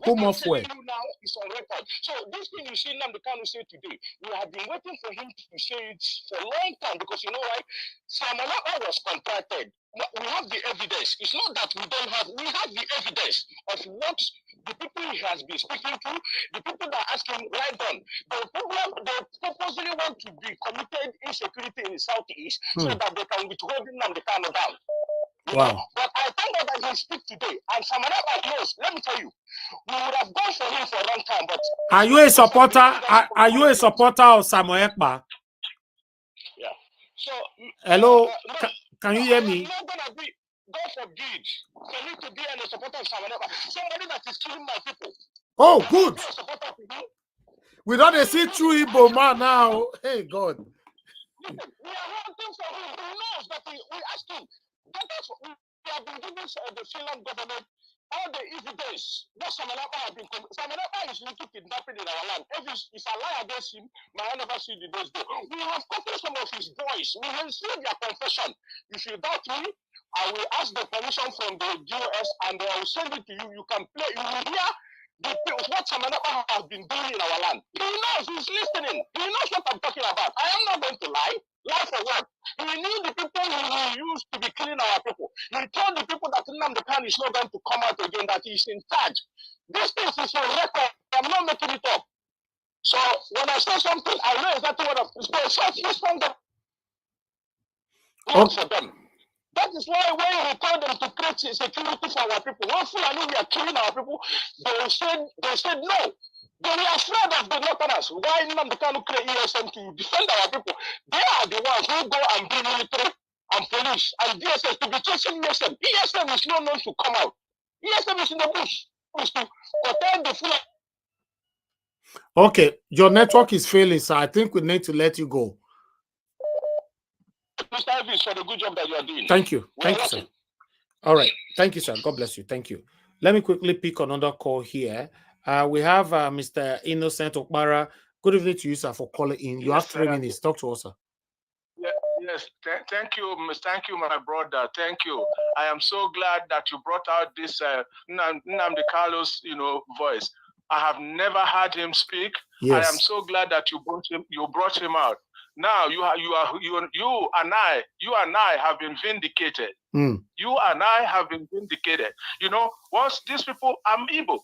Put more fuel. Now it's on record. So this thing you see Nnamdi Kanu say today, we have been waiting for him to say it for a long time because you know why? Simon Ekpa was contracted. We have the evidence. It's not that we don't have. We have the evidence of what the people he has been speaking to, the people that ask him right on. The problem, they purposely want to be committed insecurity in the southeast so that they can withhold Nnamdi Kanu down. Wow. But I thank God that he speaks today. And Simon Ekpa knows, let me tell you, we would have gone for him for a long time. But are you a supporter? Are you a supporter of Samuel Ekpa? Yeah. So hello, can you hear me? I'm not gonna be, God forbid, for me to be a supporter of Simon Ekpa. Somebody that is killing my people. Oh, good. We don't see true Igbo man now. Hey, God. We are hunting for him. He knows that we asked him. We have been giving the Finland government all the evidence that Simon Ekpa has been. Simon Ekpa is into kidnapping in our land. If I lie against him, may I never see the days go. We have copied some of his boys. We have seen their confession. If you doubt me, I will ask the permission from the US and I will send it to you. You can play. You will hear what Simon Ekpa has been doing in our land. He knows. He's listening. He knows what I'm talking about. I am not going to lie. Lie for what? He knew the people who used to be killing our people. He told the people that Nnamdi Kanu is not going to come out again, that he's in charge. This thing is on record. I'm not making it up. So when I say something, I know exactly what I'm saying. So he's from the for them. That is why when we told them to create security for our people, when Fulani we are killing our people, they said no. They were afraid of the Northerners. Why Nnamdi Kanu create ESM to defend our people? They are the ones who go and bring military and police and DSS to be chasing ESM. ESM is not known to come out. ESM is in the bush. Okay, your network is failing, sir. I think we need to let you go. Mr. Elvis, for the good job that you are doing. Thank you. We Thank are you, sir. watching. All right. Thank you, sir. God bless you. Thank you. Let me quickly pick another call here. We have Mr. Innocent Okpara. Good evening to you, sir, for calling in. You have 3 minutes. Talk to us, sir. Yes, thank you, thank you, my brother. Thank you. I am so glad that you brought out this Nnamdi Kanu's, voice. I have never heard him speak. Yes. I am so glad that you brought him out. Now you and I have been vindicated. You and I have been vindicated. Once these people, I'm Igbo.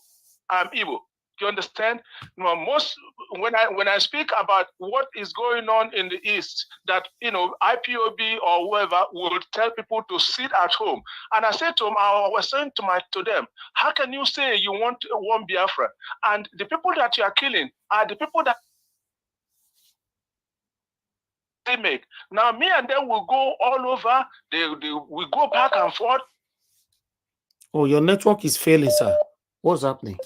You understand? Most when I speak about what is going on in the East, that IPOB or whoever will tell people to sit at home, and I said to them, I was saying to them, how can you say you want one Biafra, and the people that you are killing are the people that they make? Now me and them will go all over. We go back and forth. Oh, your network is failing, sir. What's happening?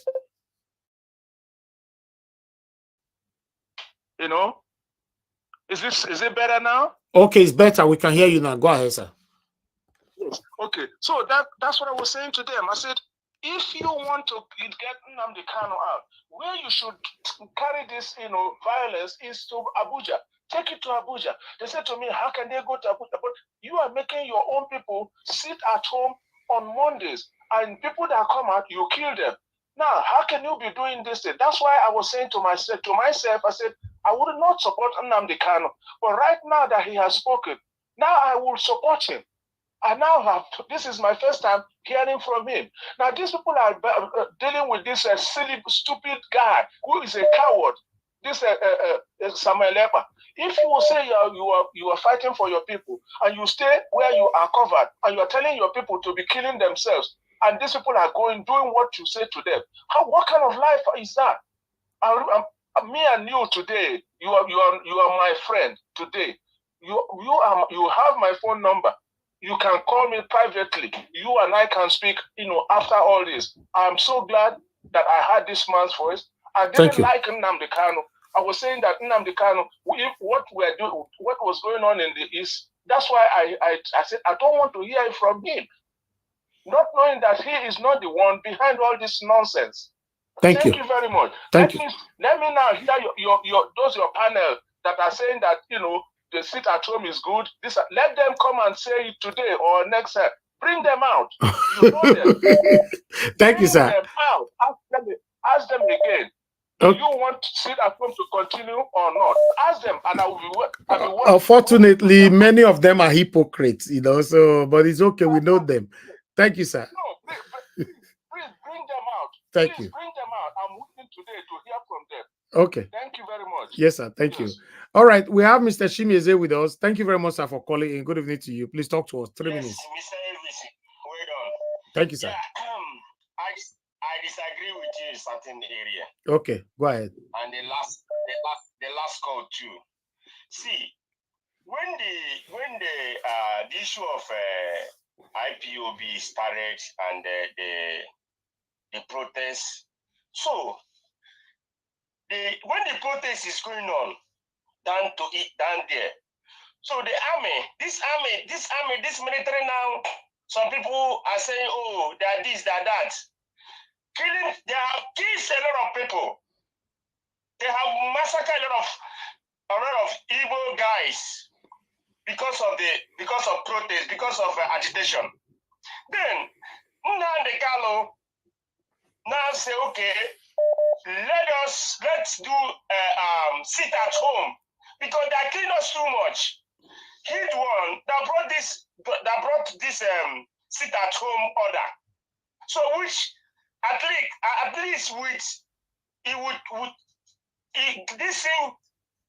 Is it better now? Okay, it's better. We can hear you now. Go ahead, sir. Yes. Okay. So that's what I was saying to them. I said, if you want to get Nnamdi Kanu out, where you should carry this, violence is to Abuja. Take it to Abuja. They said to me, how can they go to Abuja? But you are making your own people sit at home on Mondays, and people that come out, you kill them. Now, how can you be doing this thing? That's why I was saying to myself, I said, I would not support Nnamdi Kanu. But right now that he has spoken, now I will support him. I now this is my first time hearing from him. Now, these people are dealing with this silly, stupid guy who is a coward, this Samuel Ekpa. If you will say you are fighting for your people, and you stay where you are covered, and you are telling your people to be killing themselves, and these people are doing what you say to them, what kind of life is that? Me and you today, you are my friend today. You have my phone number. You can call me privately. You and I can speak, after all this. I'm so glad that I heard this man's voice. I didn't like Nnamdi Kanu. I was saying that Nnamdi Kanu, what was going on in the East, that's why I said I don't want to hear it from him. Not knowing that he is not the one behind all this nonsense. Thank you very much. Let me now hear your panel that are saying that the sit at home is good. Let them come and say it today or next time. Bring them out. You know them. Thank you, sir. Bring them out. Ask them again. Do you want to sit at home to continue or not? Ask them, and I will be Unfortunately, many of them are hypocrites, so, but it's okay. We know them. Thank you, sir. No, please bring them out. Thank Please you. bring them out. I'm waiting today to hear from them. Okay. Thank you very much. Yes, sir. Thank you. All right. We have Mr. Shimieze with us. Thank you very much, sir, for calling in. Good evening to you. Please talk to us. 3 minutes. Mr. Elvis, well done. Thank you, sir. Yeah, I disagree with you in certain area. Okay, go ahead. And the last call too. See, when the issue of IPOB started and the protests, so when the protest is going on down there, so the army, this military now, some people are saying, oh, they are this, they are that. They have killed a lot of people. They have massacred a lot of evil guys because of protest, because of agitation. Then Nnamdi Kanu now say, okay, let's do sit at home because they killing us too much. He the one that brought this sit at home order. So which at least this thing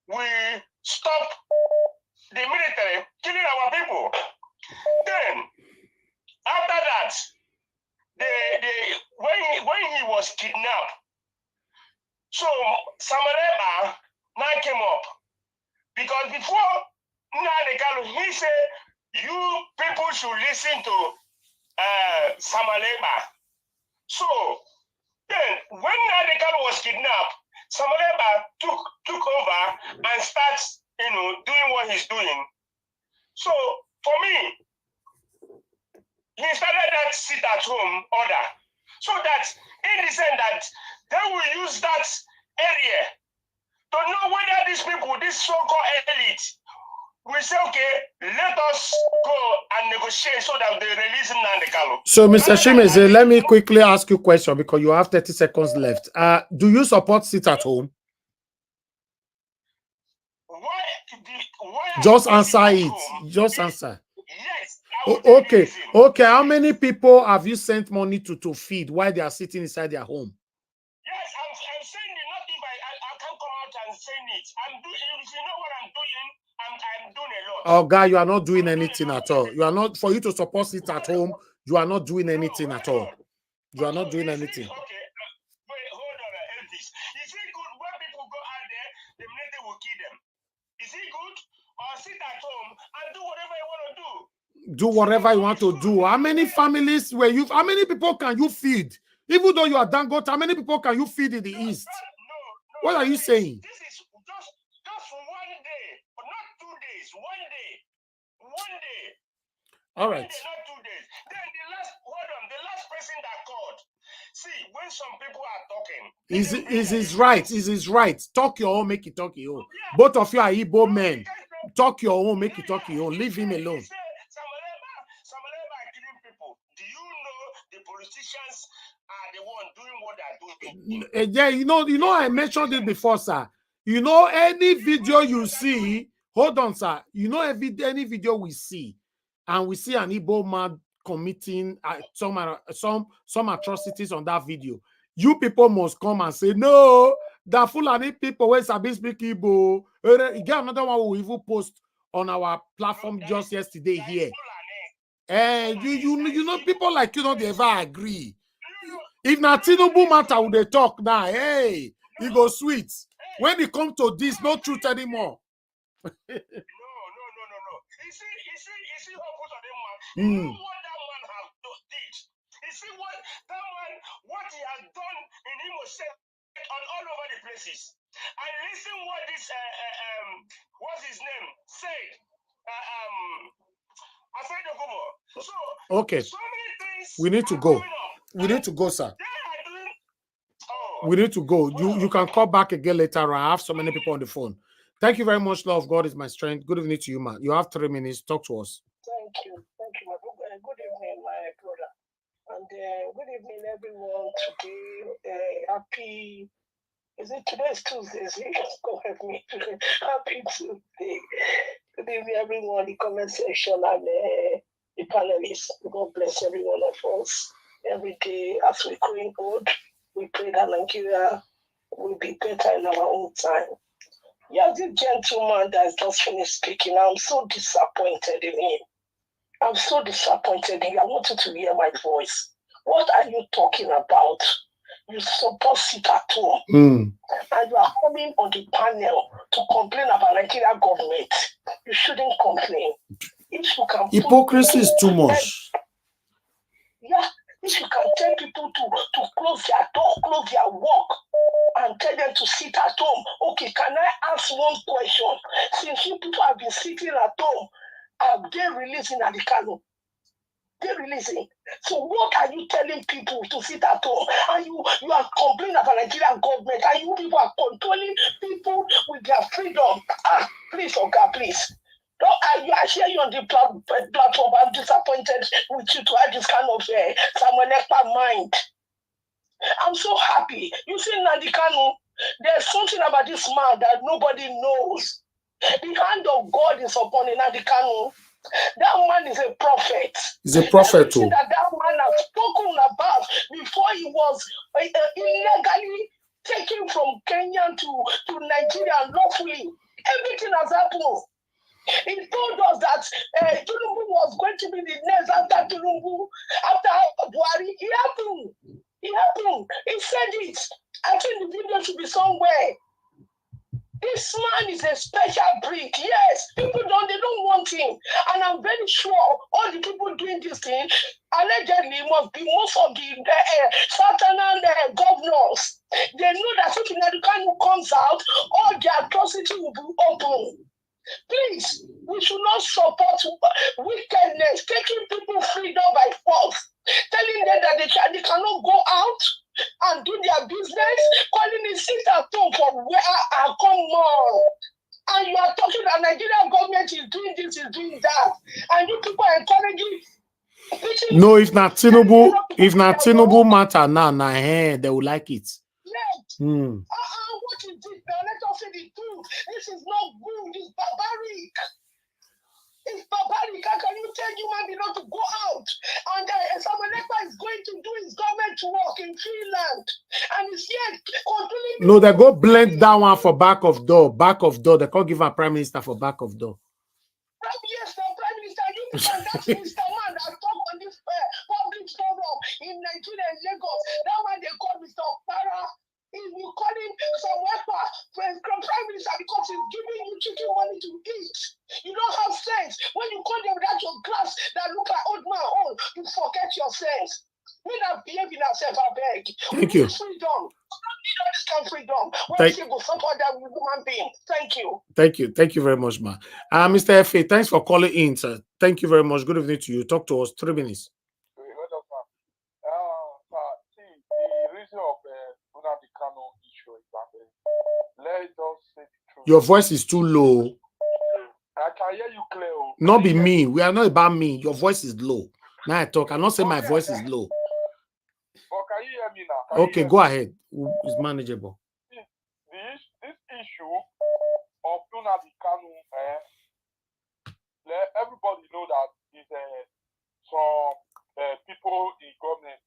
will stop the military killing our people. Then after that, when he was kidnapped, so Samuel Ekpa now came up because before Nnamdi Kanu, he said you people should listen to Samuel Ekpa. So Then, when Nnamdi Kanu was kidnapped, Samaleba took over and starts, doing what he's doing. So, for me, he started that sit-at-home order, so that in the sense that they will use that area to know whether these people, this so-called elite, will say, okay, let us go and negotiate so that they release Nnamdi Kanu. So, Mr. Shimeze, let me quickly ask you a question because you have 30 seconds left. Do you support sit-at-home? Just answer it. Just answer. Yes. Okay. Okay. How many people have you sent money to feed while they are sitting inside their home? Yes, I'm saying it. Not if I can't come out and say it. I'm doing. If you know what I'm doing, I'm doing a lot. Oh, guy, you are not doing anything at all. You are not, for you to support it at home, you are not doing anything at all. You are not doing anything. Okay. Wait, hold on, Elvis. Is it good when people go out there, the military will kill them? Is it good? Or sit at home and do whatever you want to do? Do whatever you want to do. How many families how many people can you feed? Even though you are Dangote, how many people can you feed in the East? What are you saying? This is just 1 day, but not 2 days. 1 day. 1 day. All right. 1 day, not 2 days. Then the last person that called. See, when some people are talking. Is his right? Is his right? Talk your own, make it talk your own. Both of you are Igbo men. Talk your own, make it talk your own. Leave him alone. Samaleba are killing people. Do you know the politicians are the one doing what they're doing? Yeah, you know, I mentioned it before, sir. You know, any video you see, hold on, sir. You know, any video we see, and we see an Igbo man committing some atrocities on that video, you people must come and say, no, the Fulani people where Sabi speak Igbo. You get another one we even post on our platform just yesterday here. And you know, people like you don't ever agree. If na Tinubu matter would they talk now, hey, he go sweet. When it comes to this, no truth anymore. No. You see what put on them one. You know what that man have did. You see what that man, what he has done in Imo State all over the places. And listen what this what's his name said. I said the governor. So okay, so many things we need to go. We need to go, sir. We need to go. You can call back again later. I have so many people on the phone. Thank you very much. Love God is my strength. Good evening to you, man. You have 3 minutes. Talk to us. Thank you, my brother. Good evening, my brother, and good evening, everyone. Today, happy. Is it today? Is Tuesday? So you just go help me. Happy Tuesday. Good evening, everyone. The comment section and the panelists. God bless every one of us. Every day, as we growing old, we pray that Nigeria will be better in our own time. Yeah, the gentleman that has just finished speaking, I'm so disappointed in him. I'm so disappointed in you. I want you to hear my voice. What are you talking about? You support sit at home. And you are coming on the panel to complain about Nigerian government. You shouldn't complain. If you can hypocrisy is too much. Yeah, if you can tell people to close their door, close their work, and tell them to sit at home. Okay, can I ask one question? Since you people have been sitting at home, have they releasing Nnamdi Kanu? They're releasing. So what are you telling people to sit at home? And you are complaining about Nigerian government, and you people are controlling people with their freedom. Please, okay, please. I hear you on the platform. I'm disappointed with you to have this kind of someone Ekpa mind. I'm so happy. You see, Nnamdi Kanu, there's something about this man that nobody knows. The hand of God is upon Nnamdi Kanu. That man is a prophet. He's a prophet too. That man has spoken about before he was illegally taken from Kenya to Nigeria lawfully. Everything has happened. He told us that Tinubu was going to be the next after Tinubu, after Buhari. It happened. It happened. He said it. I think the video should be somewhere. This man is a special breed. Yes, they don't want him. And I'm very sure all the people doing this thing allegedly must be most of the Southern governors. They know that if Nnamdi Kanu comes out, all the atrocity will be open. Please, we should not support wickedness, taking people freedom by force, telling them that they cannot go out and do their business, calling it sit at home for where I come on. And you are talking that Nigerian government is doing this, is doing that, and you people are encouraging. No, if not Tinubu matter now, they will like it. Yes. What is this now? Let us say the truth. This is not good. It's barbaric. It's barbaric. How can you tell human being not to go out? And Samuel Ekpa is going to do his government work in Finland. And he's yet controlling. No, they go blend that one for back of door. Back of door. They can't give a prime minister for back of door. Yes, the prime minister. You can that's Mr. Man that talk on this public forum in Nigeria and Lagos. That one they call Mr. Para. You call him some weapon prime minister because he's giving you chicken money to eat. You don't have sense. When you call them that your glass that look like old man own, you forget your sense. We not behave in ourselves, I beg. Thank you. Freedom. We don't this kind of freedom. We're able to support that human being. Thank you. Thank you. Thank you very much, ma. Mr. F.A., thanks for calling in, sir. Thank you very much. Good evening to you. Talk to us 3 minutes. The reason of Nnamdi Kanu issue is that let us say the truth. Your voice is too low. I can hear you clear. Not be me. We are not about me. Your voice is low. Now I talk. I'm not saying my voice is low. But can you hear me now? Okay, go ahead. It's manageable. This issue of Nnamdi Kanu, let everybody know that it's some people in government.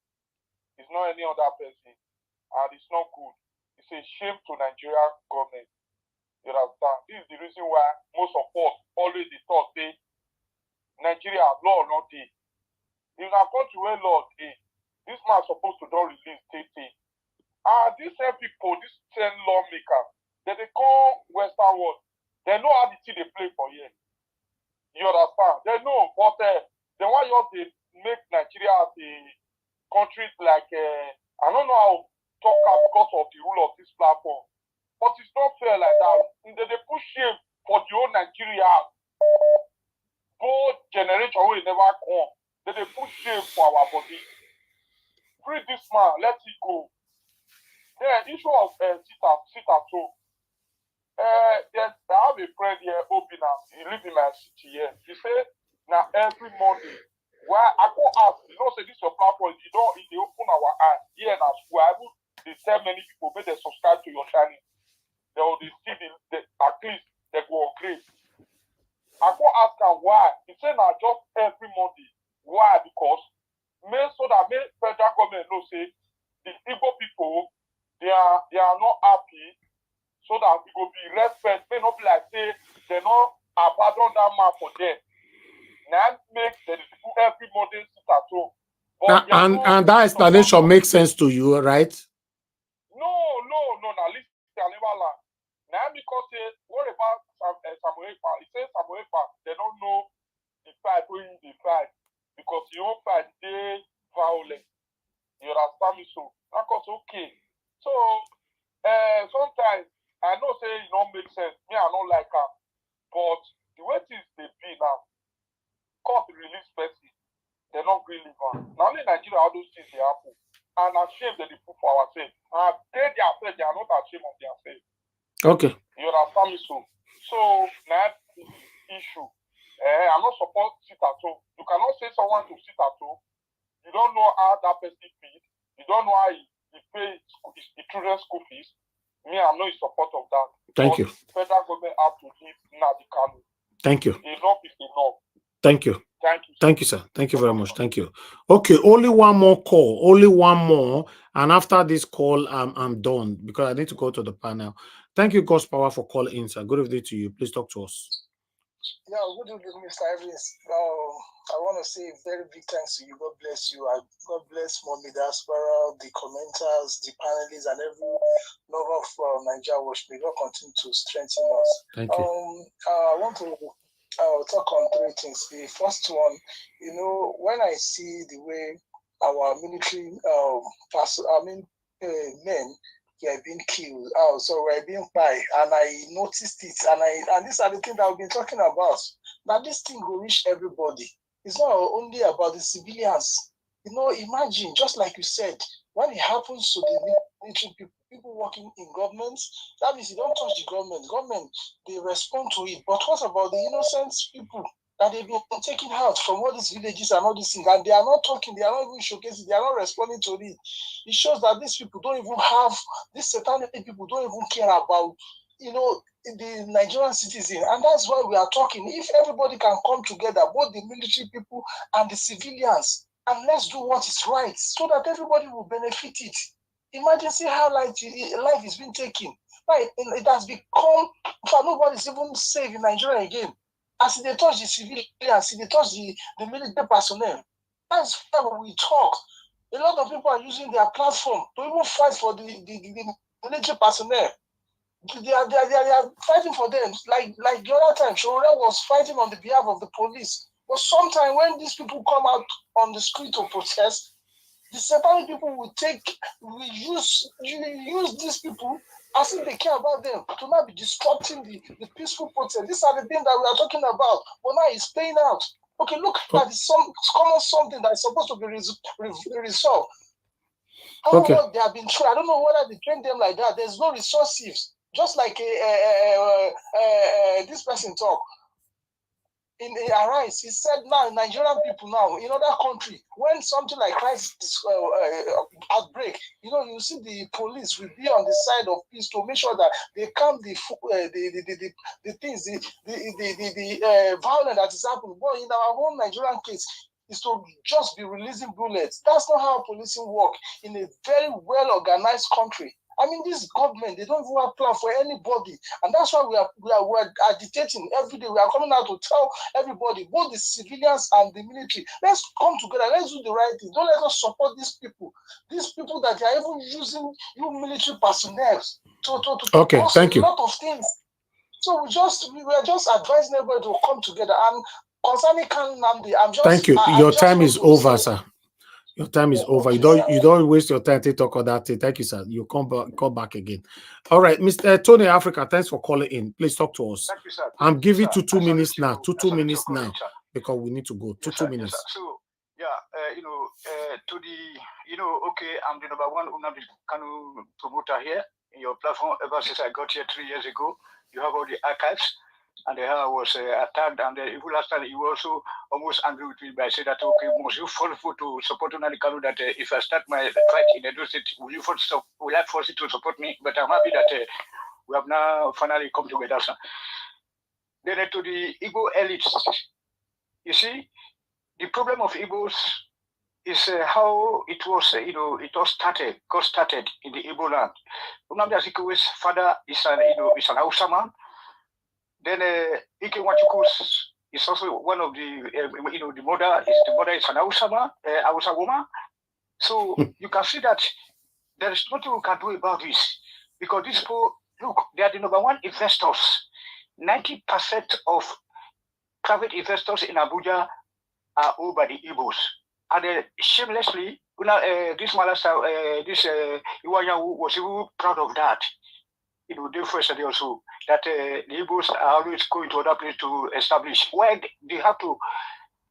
It's not any other person, and it's not good. It's a shame to Nigerian government. You understand? This is the reason why most of us always thought say Nigeria law not day. In our country where law day, this man supposed to don't release state. And these people, these 10 lawmakers, they call Western world. They know how the thing they play for here. You understand? They know, but they want you to make Nigeria the countries like I don't know how to talk about because of the rule of this platform, but it's not fair like that. They push shame for the whole Nigeria. Both generation will never come. They push shame for our body. Free this man, let it go. The issue of sit at home. I have a friend here, Obina. He lives in my city here. He said, now every Monday. Why I go ask, say this your platform, if they open our eyes here in our school, they tell many people, may they subscribe to your channel. They will see at least they go upgrade. I go ask her why. He said now just every Monday. Why? Because so that federal government know say the Igbo people they are not happy, so that we will be respect, may not be like say they not abandon that man for them. Now make the people every Monday sit at home. And that explanation makes sense to you, right? No. Now listen, I never learn. Now because what about Samuel Ekpa? He says Samuel Ekpa, they don't know the fight when they fight because you don't fight they violent. You understand me? So that was okay. So sometimes I know say it don't make sense. Me, I don't like her, but the way things they be now. Court release person, they're not really on. Now in Nigeria, all those things they happen. And I'm ashamed that they put for ourselves. And they themselves, they are not ashamed of themselves. Okay. You understand me? So now issue. I'm not supposed to sit at home. You cannot say someone to sit at home. You don't know how that person feeds. You don't know how he pays his children's school fees. Me, I'm not in support of that. Thank you. Federal government have to leave Nnamdi Kanu. Thank you. Enough is enough. Thank you. Thank you. Thank you, sir. Thank you very much. Thank you. Okay, only one more call. Only one more. And after this call, I'm done because I need to go to the panel. Thank you, God's Power, for calling in, sir. Good evening to you. Please talk to us. Yeah, good evening, Mr. Evans. I want to say very big thanks to you. God bless you. God bless Mommy Diaspora, the commenters, the panelists, and every member of Nigeria Watch. May God continue to strengthen us. Thank you. I want to talk on three things. The first one, when I see the way our military men are being killed, we're being fired, and I noticed it, and these are the things that I've been talking about. Now this thing will reach everybody. It's not only about the civilians. Imagine, just like you said, when it happens to the military people working in governments, that means you don't touch the government. Government, they respond to it. But what about the innocent people that they've been taken out from all these villages and all these things, and they are not talking, they are not even showcasing, they are not responding to it? It shows that these people don't even have, these satanic people don't even care about, the Nigerian citizen. And that's why we are talking. If everybody can come together, both the military people and the civilians, and let's do what is right so that everybody will benefit it. Imagine see how life is being taken. Right, it has become, nobody's even safe in Nigeria again. As they touch the civilians, they touch the military personnel. That's why we talk. A lot of people are using their platform to even fight for the military personnel. They are fighting for them. Like the other time, Shore was fighting on the behalf of the police. But sometimes when these people come out on the street to protest, the satanic people will use these people as if they care about them to not be disrupting the peaceful protest. These are the things that we are talking about. But now it's playing out. Okay, look at something that is supposed to be resolved. I don't know what they have been trained. I don't know whether they train them like that. There's no resources. Just like this person talk. In Arise, he said now Nigerian people now in other country, when something like crisis outbreak, you see the police will be on the side of peace to make sure that they calm the things, the violence that is happening. But in our own Nigerian case, is to just be releasing bullets. That's not how policing work in a very well organized country. I mean, this government, they don't even have a plan for anybody. And that's why we are agitating every day. We are coming out to tell everybody, both the civilians and the military, let's come together. Let's do the right thing. Don't let us support these people. These people that are even using you military personnel to okay, thank you. A lot of things. So we are just advising everybody to come together. And concerning Nnamdi, thank you. Your time is over, sir. Your time is over. You don't waste your time to talk on that thing. Thank you, sir. You come back again. All right, Mr. Tony Africa, thanks for calling in. Please talk to us. Thank you, sir. I'm giving you 2 minutes now. Two minutes now, because we need to go. Yes, 2 minutes. Yes, so okay, I'm the number one Nnamdi Kanu promoter here in your platform ever since I got here 3 years ago. You have all the archives. And I was attacked, and even last time you also almost angry with me by saying that, okay, must you fall to support Nnamdi Kanu, that if I start my fight in Edo State, will I force you to support me? But I'm happy that we have now finally come together. Sir. Then to the Igbo elites, you see, the problem of Igbos is how it was, got started in the Igbo land. Nnamdi Azikwe's father is an Hausa man. Then Ike Nwachukwu is also one of the, the mother is an Hausa woman. So you can see that there is nothing we can do about this, because these people, look, they are the number one investors. 90% of private investors in Abuja are owned by the Igbos. And shamelessly, this Iwanyanwu was even proud of that. It would do first also that the Igbos are always going to other places to establish. Why they have to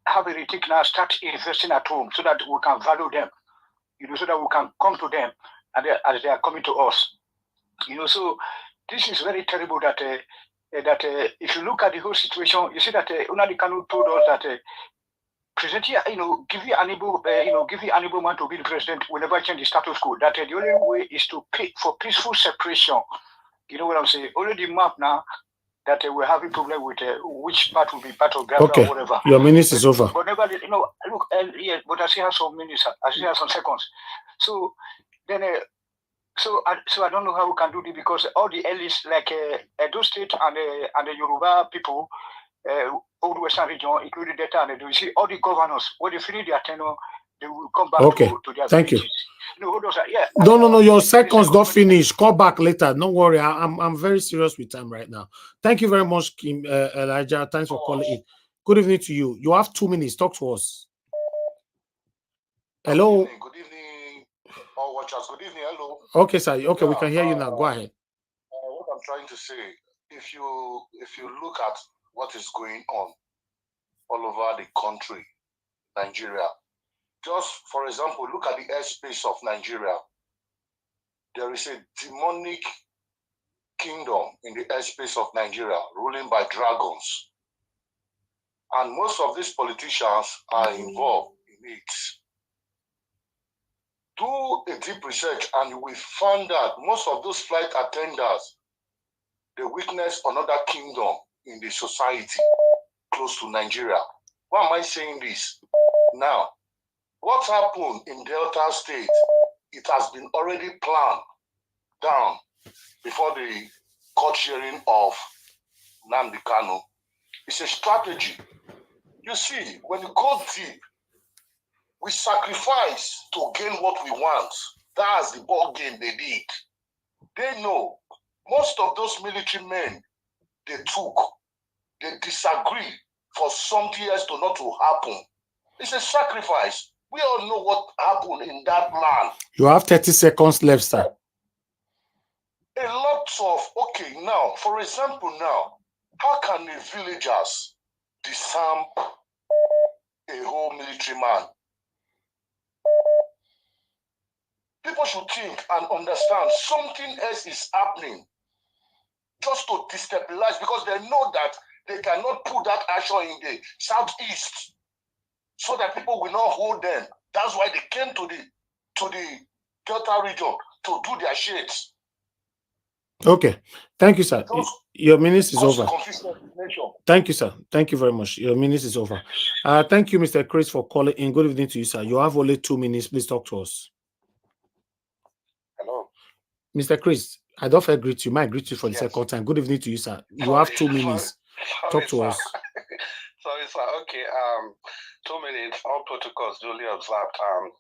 have a retake now, start investing at home so that we can value them, so that we can come to them and as they are coming to us. So this is very terrible that if you look at the whole situation, you see that Nnamdi Kanu told us that present here, give you an able man to be the president will never change the status quo. That the only way is to pay for peaceful separation. You know what I'm saying? Only the map now that we're having problem with which part will be part of Biafra or whatever. Your minutes is over. But never, look, yeah, but I still have some minutes. I still have some seconds. So then, so I don't know how we can do this, because all the elites like Edo State and the Yoruba people, Old Western region, including Delta and Edo. You see, all the governors, when they finish their tenure, they will come back to their Thank villages. you. No, hold on, sir. Yeah. No. Your seconds don't finish. Call back later. Don't worry. I'm very serious with time right now. Thank you very much, Kim, Elijah. Thanks for calling in. Good evening to you. You have 2 minutes. Talk to us. Hello. Good evening, all watchers. Good evening. Hello. Okay, sir. Okay, we can hear you now. Go ahead. What I'm trying to say, if you look at what is going on all over the country, Nigeria, just for example, look at the airspace of Nigeria. There is a demonic kingdom in the airspace of Nigeria, ruling by dragons. And most of these politicians are involved in it. Do a deep research and we found that most of those flight attendants, they witness another kingdom in the society close to Nigeria. Why am I saying this? Now, what happened in Delta State, it has been already planned down before the court hearing of Nnamdi Kanu. It's a strategy. You see, when you go deep, we sacrifice to gain what we want. That's the ball game they did. They know most of those military men they disagree for something else to not to happen. It's a sacrifice. We all know what happened in that land. You have 30 seconds left, sir. A lot of, okay, now, for example, now, how can the villagers disarm a whole military man? People should think and understand something else is happening just to destabilize, because they know that they cannot put that action in the southeast so that people will not hold them. That's why they came to the Delta region to do their shades. Okay. Thank you, sir. Your minute is over. Thank you, sir. Thank you very much. Your minute is over. Thank you, Mr. Chris, for calling in. Good evening to you, sir. You have only 2 minutes. Please talk to us. Hello. Mr. Chris, I don't agree to you. I greet you for the second time. Good evening to you, sir. You have 2 minutes. Talk to us. Sorry, sir. Okay. 2 minutes. All protocols duly observed.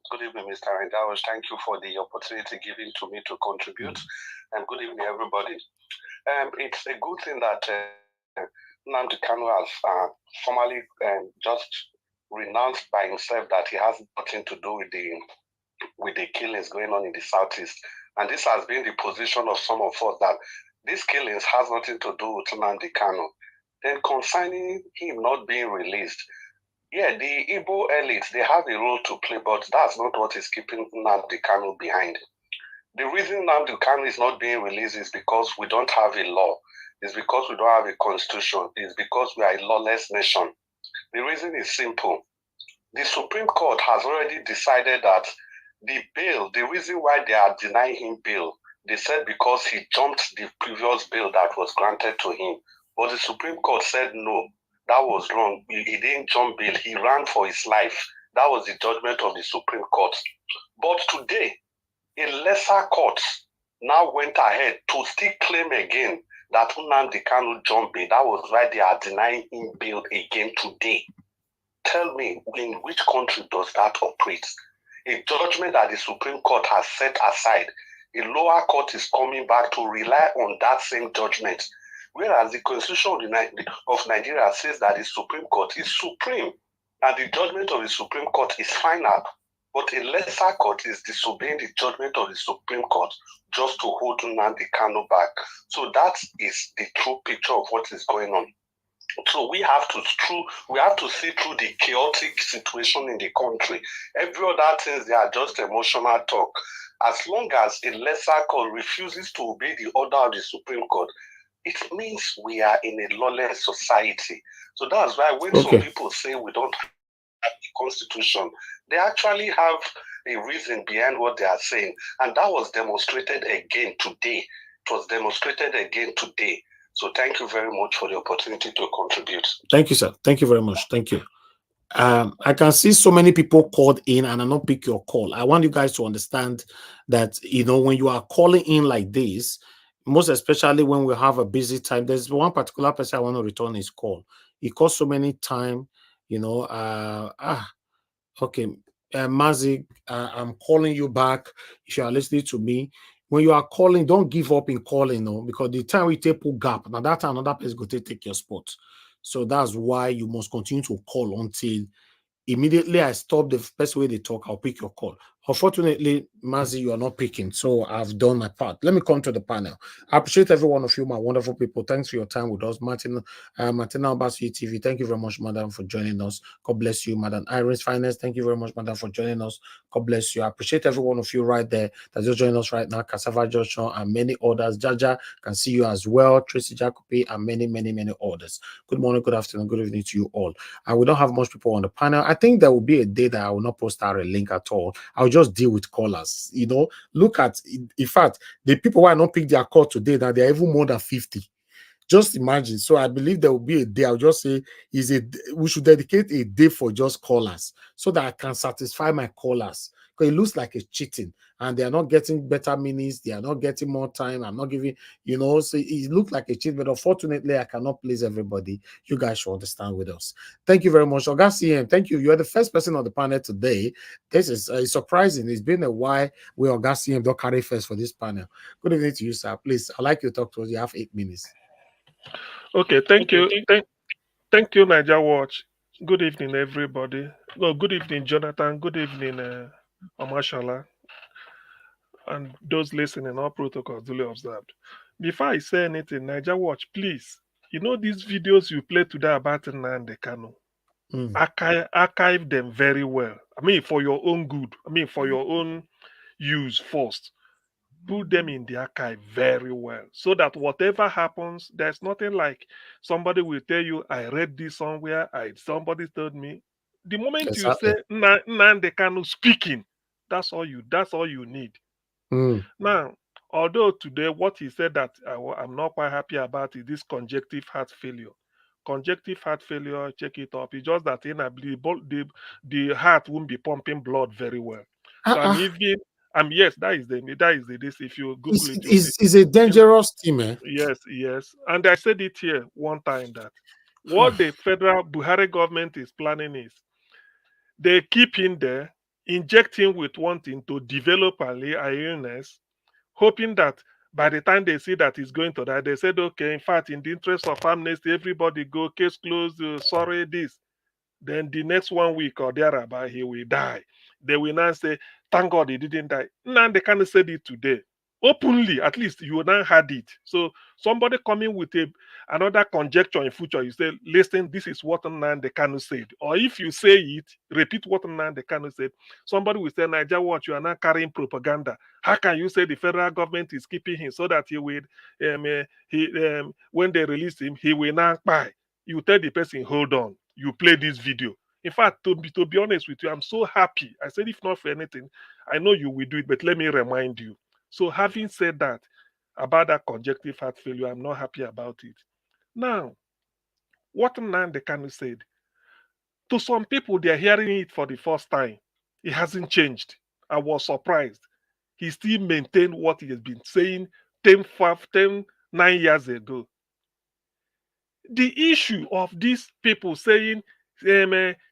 Good evening, Mr. Rendawish. Thank you for the opportunity given to me to contribute. And good evening, everybody. It's a good thing that Nnamdi Kanu has formally just renounced by himself that he has nothing to do with the killings going on in the southeast. And this has been the position of some of us, that these killings has nothing to do with Nnamdi Kanu. Then concerning him not being released, yeah, the Igbo elites, they have a role to play, but that's not what is keeping Nnamdi Kanu behind. The reason Nnamdi Kanu is not being released is because we don't have a law. It's because we don't have a constitution. It's because we are a lawless nation. The reason is simple. The Supreme Court has already decided that the bail, the reason why they are denying him bail, they said because he jumped the previous bail that was granted to him. But the Supreme Court said no, that was wrong. He didn't jump bail. He ran for his life. That was the judgment of the Supreme Court. But today, a lesser court now went ahead to still claim again that Nnamdi Kanu jumped bail. That was why they are denying him bail again today. Tell me, in which country does that operate? A judgment that the Supreme Court has set aside, a lower court is coming back to rely on that same judgment. Whereas the Constitution of Nigeria says that the Supreme Court is supreme and the judgment of the Supreme Court is final. But a lesser court is disobeying the judgment of the Supreme Court just to hold Nnamdi Kanu back. So that is the true picture of what is going on. So we have to see through the chaotic situation in the country. Every other things, they are just emotional talk. As long as a lesser court refuses to obey the order of the Supreme Court, it means we are in a lawless society. So that's why when some people say we don't have the Constitution, they actually have a reason behind what they are saying. And that was demonstrated again today. It was demonstrated again today. So thank you very much for the opportunity to contribute. Thank you, sir. Thank you very much. Thank you. I can see so many people called in and I not pick your call. I want you guys to understand that, you know, when you are calling in like this, most especially when we have a busy time, there's one particular person I want to return his call. it costs so many time, okay. Mazi, I'm calling you back. If you are listening to me, when you are calling, don't give up in calling, no, because the time we take pull gap, now that another person go to take your spot. So that's why you must continue to call until immediately I stop the best way they talk, I'll pick your call. Unfortunately, Mazi, you are not picking, so I've done my part. Let me come to the panel. I appreciate every one of you, my wonderful people. Thanks for your time with us. Martina Albasi TV, thank you very much, madam, for joining us. God bless you, Madam Iris Finance. Thank you very much, madam, for joining us. God bless you. I appreciate every one of you right there that's just joining us right now. Cassava Joshua and many others. Jaja can see you as well. Tracy Jacobi and many, many, many others. Good morning, good afternoon, good evening to you all. We don't have much people on the panel. I think there will be a day that I will not post out a link at all. I'll just deal with callers. Look at, in fact, the people who are not pick their call today, now they're even more than 50. Just imagine. So I believe there will be a day. I'll just say we should dedicate a day for just callers so that I can satisfy my callers. Because it looks like it's cheating and they are not getting better minutes. They are not getting more time. I'm not giving, so it looks like a cheat. But unfortunately, I cannot please everybody. You guys should understand with us. Thank you very much. Oga CM, thank you. You are the first person on the panel today. This is surprising. It's been a while where Oga CM don't carry first for this panel. Good evening to you, sir. Please, I'd like you to talk to us. You have 8 minutes. Okay, thank you. Thank you, Niger Watch. Good evening, everybody. No, good evening, Jonathan. Good evening, Amashala. And those listening, all protocols duly observed. Before I say anything, Niger Watch, please, these videos you played today about Nnamdi Kanu, archive them very well. I mean, for your own good. I mean, for your own use first. Put them in the archive very well so that whatever happens, there's nothing like somebody will tell you, I read this somewhere, somebody told me. The moment you say Nnamdi Kanu speaking, that's all you need. Now, although today what he said that I'm not quite happy about is this congestive heart failure. Congestive heart failure, check it up. It's just that the heart won't be pumping blood very well. So yes, that is this. If you Google it, it's a dangerous thing, man. Yes. And I said it here one time that what the federal Buhari government is planning is they keep him there, inject him with wanting to develop an illness, hoping that by the time they see that he's going to die, they said, okay, in fact, in the interest of amnesty, everybody go, case closed, sorry, this. Then the next 1 week or thereabout, he will die. They will now say, thank God he didn't die. Now they can't say it today. Openly, at least you now had it. So somebody coming with another conjecture in future, you say, listen, this is what Nnamdi Kanu said. Or if you say it, repeat what Nnamdi Kanu said. Somebody will say, Niger Watch, you are now carrying propaganda. How can you say the federal government is keeping him so that he will, when they release him, he will now buy? You tell the person, hold on, you play this video. In fact, to be honest with you, I'm so happy. I said, if not for anything, I know you will do it, but let me remind you. So having said that, about that congestive heart failure, I'm not happy about it. Now, what Nnamdi Kanu said, to some people, they're hearing it for the first time. It hasn't changed. I was surprised. He still maintained what he has been saying 9 years ago. The issue of these people saying,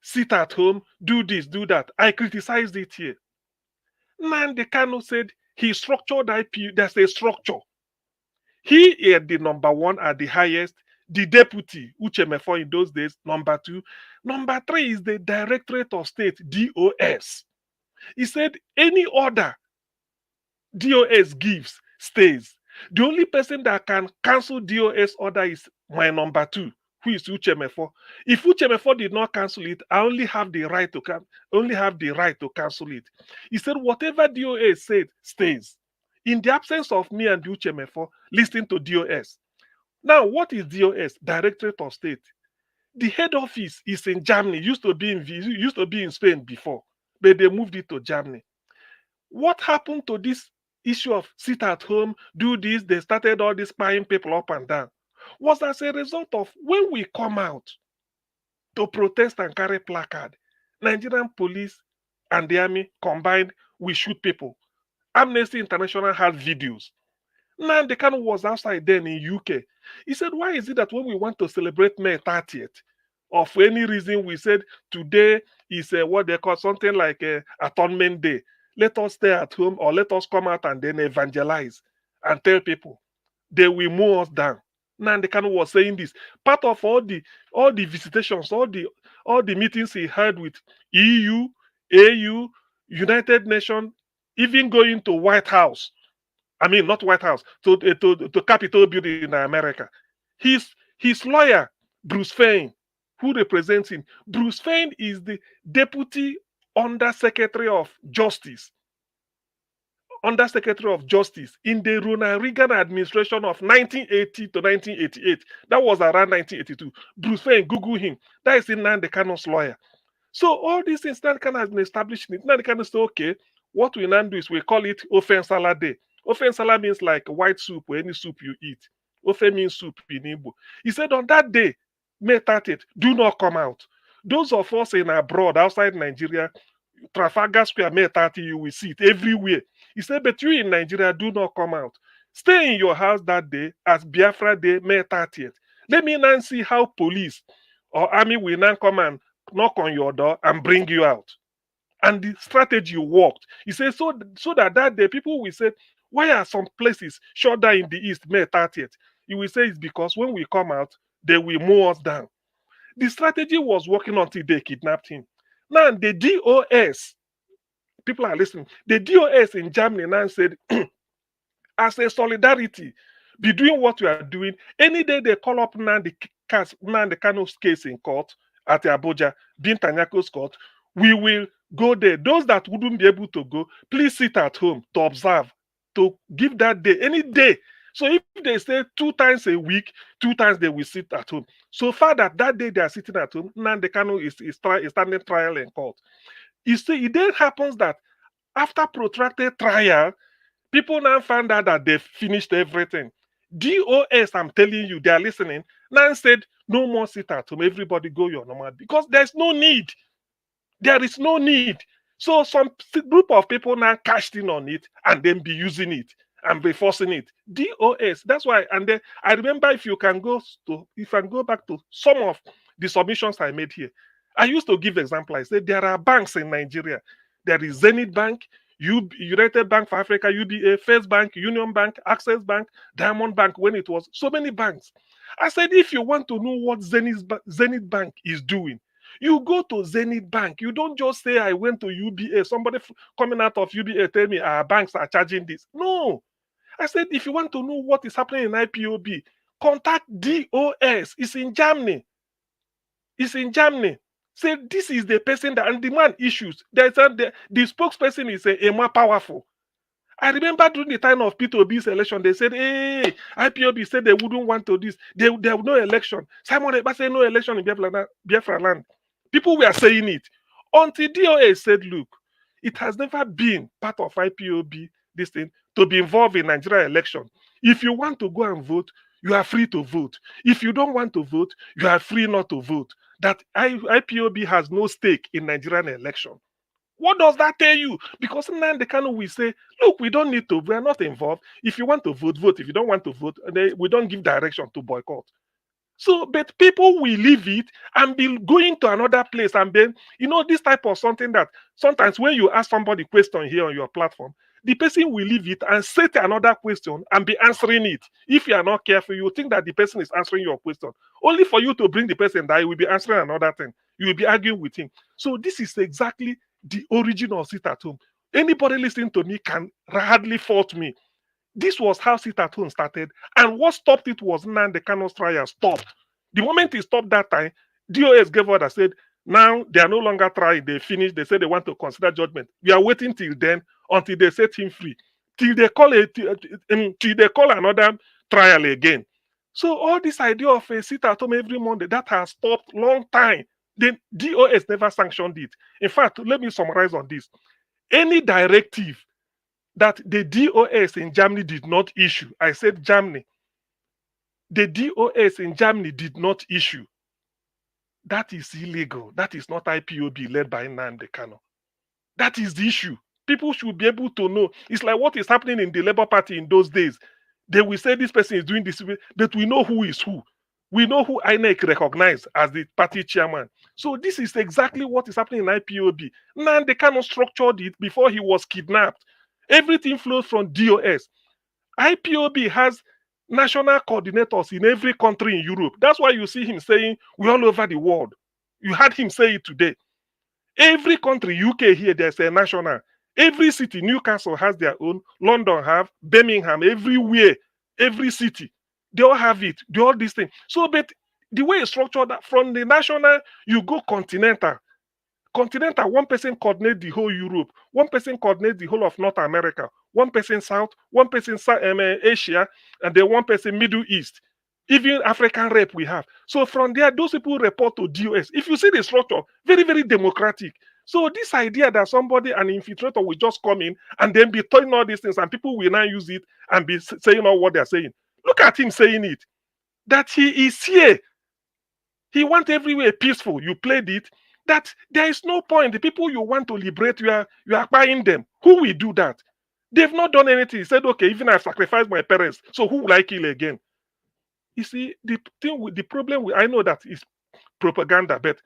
sit at home, do this, do that, I criticized it here. Nnamdi Kanu said he structured IP, there's a structure. He is the number one at the highest, the deputy, Uchemefo in those days, number two. Number three is the Directorate of State, DOS. He said any order DOS gives stays. The only person that can cancel DOS order is my number two, who is Uchemefo. If Uchemefo did not cancel it, I only have the right to cancel it. He said whatever DOS said stays. In the absence of me and Uchemefo, listen to DOS. Now, what is DOS? Directorate of State. The head office is in Germany. Used to be in Spain before, but they moved it to Germany. What happened to this issue of sit at home, do this? They started all this spying people up and down. Was as a result of when we come out to protest and carry placard, Nigerian police and the army combined, we shoot people. Amnesty International had videos. Nnamdi Kanu was outside then in UK. He said, why is it that when we want to celebrate May 30th, or for any reason we said today is what they call something like atonement day, let us stay at home or let us come out and then evangelize and tell people, they will mow us down. Nnamdi Kanu was saying this. Part of all the visitations, all the meetings he had with EU, AU, United Nations, even going to White House. I mean, not White House, to Capitol building in America. His lawyer, Bruce Fein, who represents him. Bruce Fein is the Deputy Undersecretary of Justice. Undersecretary of Justice in the Ronald Reagan administration of 1980 to 1988. That was around 1982. Bruce Fein, Google him. That is Nnamdi Kanu's lawyer. So all these things Nnamdi Kanu has been established. Nnamdi Kanu said, okay, what we now do is we call it Ofe Nsala Day. Ofe Nsala means like white soup or any soup you eat. Ofe means soup in Igbo. He said on that day, May 30th, do not come out. Those of us in abroad, outside Nigeria, Trafalgar Square, May 30, you will see it everywhere. He said, but you in Nigeria, do not come out. Stay in your house that day as Biafra Day, May 30th. Let me now see how police or army will now come and knock on your door and bring you out. And the strategy worked. He said, so that day people will say, why are some places shut down in the east, May 30th? You will say it's because when we come out, they will mow us down. The strategy was working until they kidnapped him. Now, the DOS, people are listening, the DOS in Germany now said, as a solidarity, be doing what you are doing. Any day they call up Nnamdi Kanu's case in court at Abuja, Bintanyako's court, we will go there. Those that wouldn't be able to go, please sit at home to observe, to give that day, any day. So if they say 2 times a week, 2 times they will sit at home. So far that day they are sitting at home, Nnamdi Kanu is standing trial in court. You see, it then happens that after protracted trial, people now found out that they finished everything. DOS, I'm telling you, they are listening. Now said, no more sit at home. Everybody go your normal. Because there's no need. There is no need. So some group of people now cashed in on it and then be using it and be forcing it. DOS, that's why. And then I remember if I can go back to some of the submissions I made here, I used to give example. I said there are banks in Nigeria. There is Zenith Bank, United Bank for Africa, UBA, First Bank, Union Bank, Access Bank, Diamond Bank, when it was so many banks. I said, if you want to know what Zenith Bank is doing, you go to Zenith Bank. You don't just say, I went to UBA. Somebody coming out of UBA tell me our banks are charging this. No. I said, if you want to know what is happening in IPOB, contact DOS. It's in Germany. It's in Germany. Say, this is the person that, and the man issues. The spokesperson is a more powerful. I remember during the time of Peter Obi's election, they said, hey, IPOB said they wouldn't want to this. There was no election. Simon Ekpa said no election in Biafra land. People were saying it. Until DOA said, look, it has never been part of IPOB, this thing, to be involved in Nigeria election. If you want to go and vote, you are free to vote. If you don't want to vote, you are free not to vote. That IPOB has no stake in Nigerian election. What does that tell you? Because Nnamdi Kanu will say, look, we don't need to, we are not involved. If you want to vote, vote. If you don't want to vote, we don't give direction to boycott. So, but people will leave it and be going to another place. And then, this type of something that sometimes when you ask somebody question here on your platform, the person will leave it and set another question and be answering it. If you are not careful, you think that the person is answering your question. Only for you to bring the person that he will be answering another thing. You will be arguing with him. So this is exactly the origin of sit at home. Anybody listening to me can hardly fault me. This was how sit at home started, and what stopped it was Nnamdi Kanu's trial stopped. The moment it stopped that time, DOS gave order, said, now they are no longer trying, they finished, they said they want to consider judgment. We are waiting till then, until they set him free, till they call another trial again. So all this idea of a sit at home every Monday, that has stopped long time. The DOS never sanctioned it. In fact, let me summarize on this. Any directive that the DOS in Germany did not issue, I said Germany, the DOS in Germany did not issue, that is illegal. That is not IPOB led by Nnamdi Kanu. That is the issue. People should be able to know. It's like what is happening in the Labour Party in those days. They will say this person is doing this, but we know who is who. We know who INEC recognized as the party chairman. So this is exactly what is happening in IPOB. Nnamdi Kanu structured it before he was kidnapped. Everything flows from DOS. IPOB has national coordinators in every country in Europe. That's why you see him saying, we're all over the world. You heard him say it today. Every country, UK here, there's a national. Every city, Newcastle has their own, London have, Birmingham, everywhere, every city. They all have it. They all this thing. So, but the way it's structured, from the national, you go continental. Continental, one person coordinates the whole Europe, one person coordinates the whole of North America, one person South, one person Asia, and then one person Middle East. Even African rep we have. So from there, those people report to DOS. If you see the structure, very, very democratic. So this idea that somebody, an infiltrator, will just come in and then be telling all these things and people will now use it and be saying all what they're saying. Look at him saying it. That he is here. He wants everywhere peaceful. You played it. That there is no point. The people you want to liberate, you are buying them. Who will do that? They've not done anything. He said, okay, even I've sacrificed my parents, so who will I kill again? You see, the thing with the problem with, I know that is propaganda, but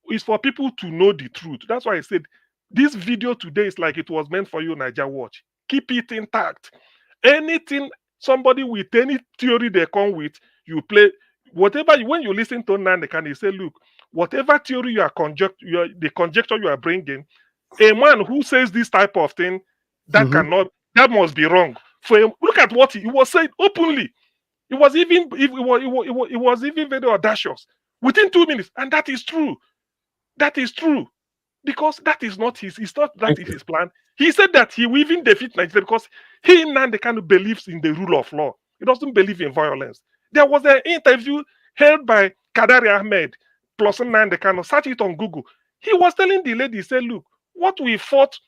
it's for people to know the truth. That's why I said this video today is like it was meant for you, Niger Watch. Keep it intact. Anything, somebody with any theory they come with, you play whatever. When you listen to Nnamdi Kanu, you say, look, whatever theory you are the conjecture you are bringing, a man who says this type of thing, that cannot, that must be wrong. For him, look at what he was saying openly. It was even very audacious within 2 minutes, and that is true. That is true, because that is not his. It's not that is his plan. He said that he will even defeat Nigeria because he, Nnamdi Kanu, believes in the rule of law. He doesn't believe in violence. There was an interview held by Kadari Ahmed plus Nnamdi Kanu. Search it on Google. He was telling the lady, he said, look, what we fought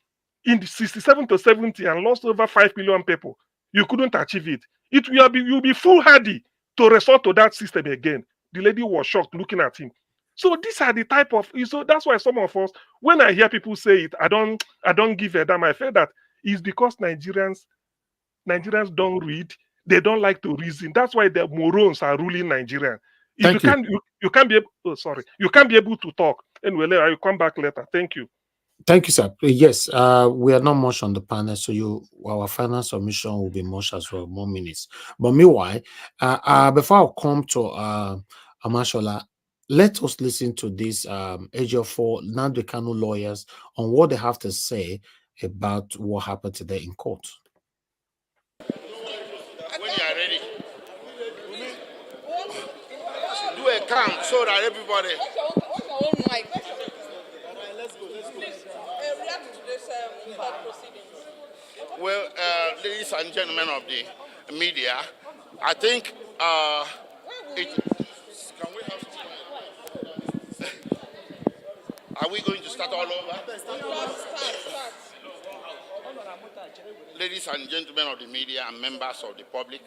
in the 67 to 70 and lost over 5 million people, you couldn't achieve it. You'll be foolhardy to resort to that system again. The lady was shocked looking at him. So these are the type of, so that's why some of us, when I hear people say it, I don't give a damn. I feel that it's because Nigerians don't read, they don't like to reason. That's why the morons are ruling Nigeria. If you can't be able, you can't be able to talk. Anyway, I will come back later. Thank you. Thank you, sir. Yes, we are not much on the panel, so our final submission will be much as well, more minutes. But meanwhile, before I come to Amashola, let us listen to this AJ4 Nnamdi Kanu lawyers on what they have to say about what happened today in court. When you are ready, do a count so that everybody. Well, ladies and gentlemen of the media, I think can we have are we going to start all over? Ladies and gentlemen of the media and members of the public,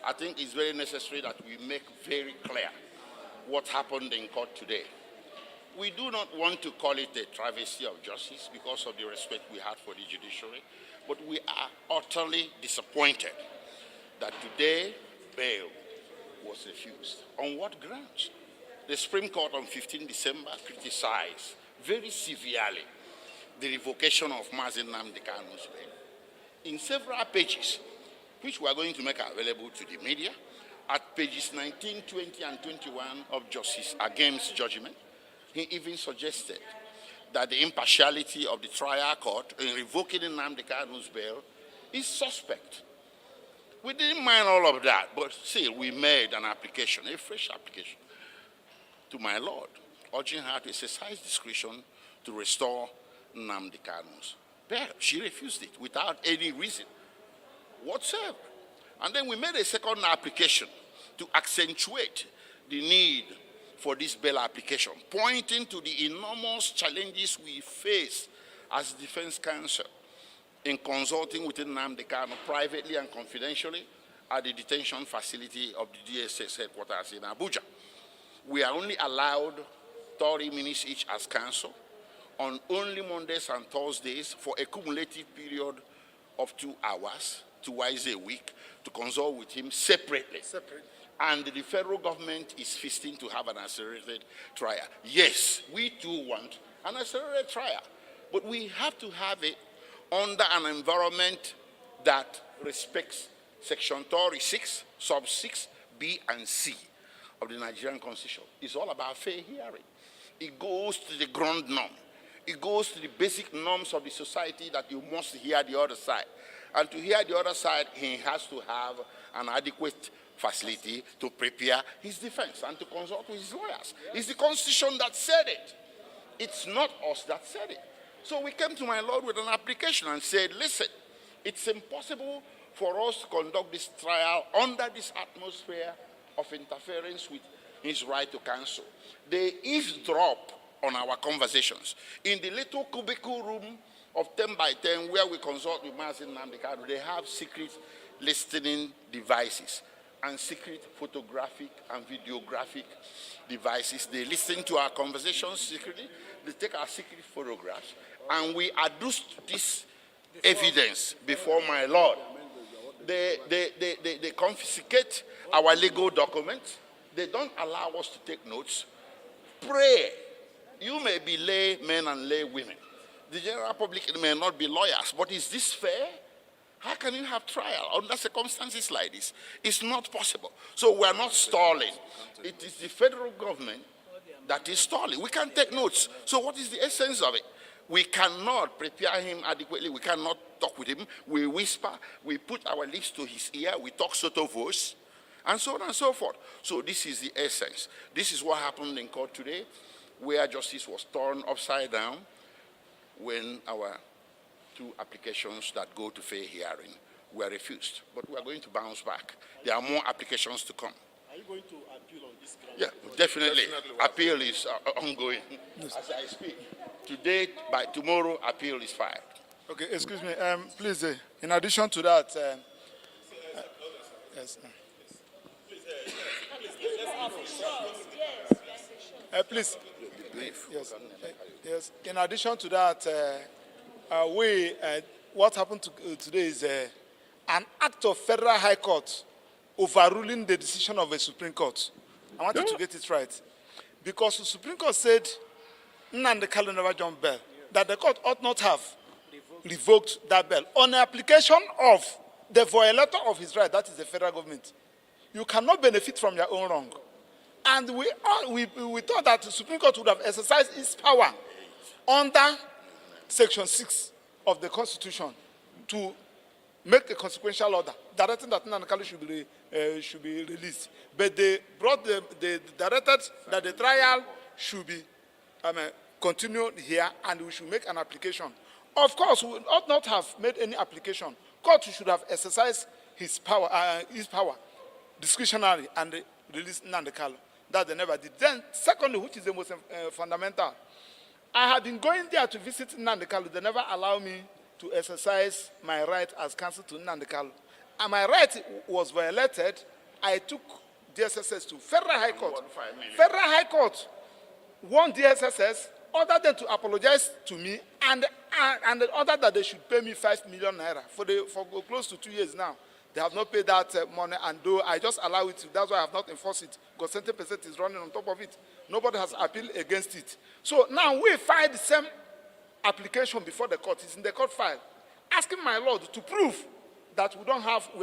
I think it's very necessary that we make very clear what happened in court today. We do not want to call it a travesty of justice because of the respect we had for the judiciary, but we are utterly disappointed that today bail was refused. On what grounds? The Supreme Court on 15 December criticized very severely the revocation of Nnamdi Kanu's bail in several pages, which we are going to make available to the media. At pages 19, 20, and 21 of Justice Agem's judgment, he even suggested that the impartiality of the trial court in revoking Nnamdi Kanu's bail is suspect. We didn't mind all of that, but still we made an application, a fresh application, to my Lord, urging her to exercise discretion to restore Nnamdi Kanu's bail. She refused it without any reason whatsoever. And then we made a second application to accentuate the need for this bail application, pointing to the enormous challenges we face as defense counsel in consulting with Nnamdi Kanu privately and confidentially at the detention facility of the DSS headquarters in Abuja. We are only allowed 30 minutes each as counsel on only Mondays and Thursdays for a cumulative period of 2 hours, twice a week, to consult with him separately. and the federal government is feasting to have an accelerated trial. Yes, we too want an accelerated trial, but we have to have it under an environment that respects Section 36, sub 6, B and C of the Nigerian Constitution. It's all about fair hearing. It goes to the ground norm. It goes to the basic norms of the society that you must hear the other side. And to hear the other side, he has to have an adequate facility to prepare his defense and to consult with his lawyers. It's the Constitution that said it. It's not us that said it. So we came to my Lord with an application and said, listen, it's impossible for us to conduct this trial under this atmosphere of interference with his right to counsel. They eavesdrop on our conversations. In the little cubicle room of 10 by 10 where we consult with Master Nnamdi Kanu, they have secret listening devices and secret photographic and videographic devices. They listen to our conversations secretly, they take our secret photographs, and we adduce this evidence before my Lord. They confiscate our legal documents. They don't allow us to take notes. Pray. You may be lay men and lay women. The general public may not be lawyers, but is this fair? How can you have trial under circumstances like this? It's not possible. So we're not stalling. It is the federal government that is stalling. We can't take notes. So what is the essence of it? We cannot prepare him adequately. We cannot talk with him. We whisper. We put our lips to his ear. We talk sotto voce, and so on and so forth. So this is the essence. This is what happened in court today, where justice was turned upside down when our two applications that go to fair hearing were refused. But we are going to bounce back. There are more applications to come. Are you going to appeal on this ground? Yeah, definitely. Appeal is ongoing as I speak. Today, by tomorrow, appeal is filed. Okay, excuse me. Please, in addition to that, yes. Please. Yes. In addition to that, what happened today is an act of Federal High Court overruling the decision of a Supreme Court. I want you to get it right. Because the Supreme Court said, Nnamdi Kanu never jumped bail, that the court ought not have revoked that bail on the application of the violator of his right, that is the federal government. You cannot benefit from your own wrong. And we thought that the Supreme Court would have exercised its power under Section 6 of the Constitution to make a consequential order directing that Nnamdi Kanu should be released. But they directed that the trial should be continued here, and we should make an application. Of course, we ought not have made any application. Court should have exercised his power discretionary and released Nnamdi Kanu. That they never did. Then, secondly, which is the most fundamental, I have been going there to visit Nnamdi Kanu. They never allow me to exercise my right as counsel to Nnamdi Kanu. And my right was violated. I took DSSS to Federal High Court. Federal High Court warned DSSS, ordered them to apologize to me, and ordered that they should pay me 5 million naira for close to 2 years now. They have not paid that money, and though I just allow it, that's why I have not enforced it, because 70% is running on top of it. Nobody has appealed against it. So now we filed the same application before the court. It's in the court file, asking my Lord to prove that we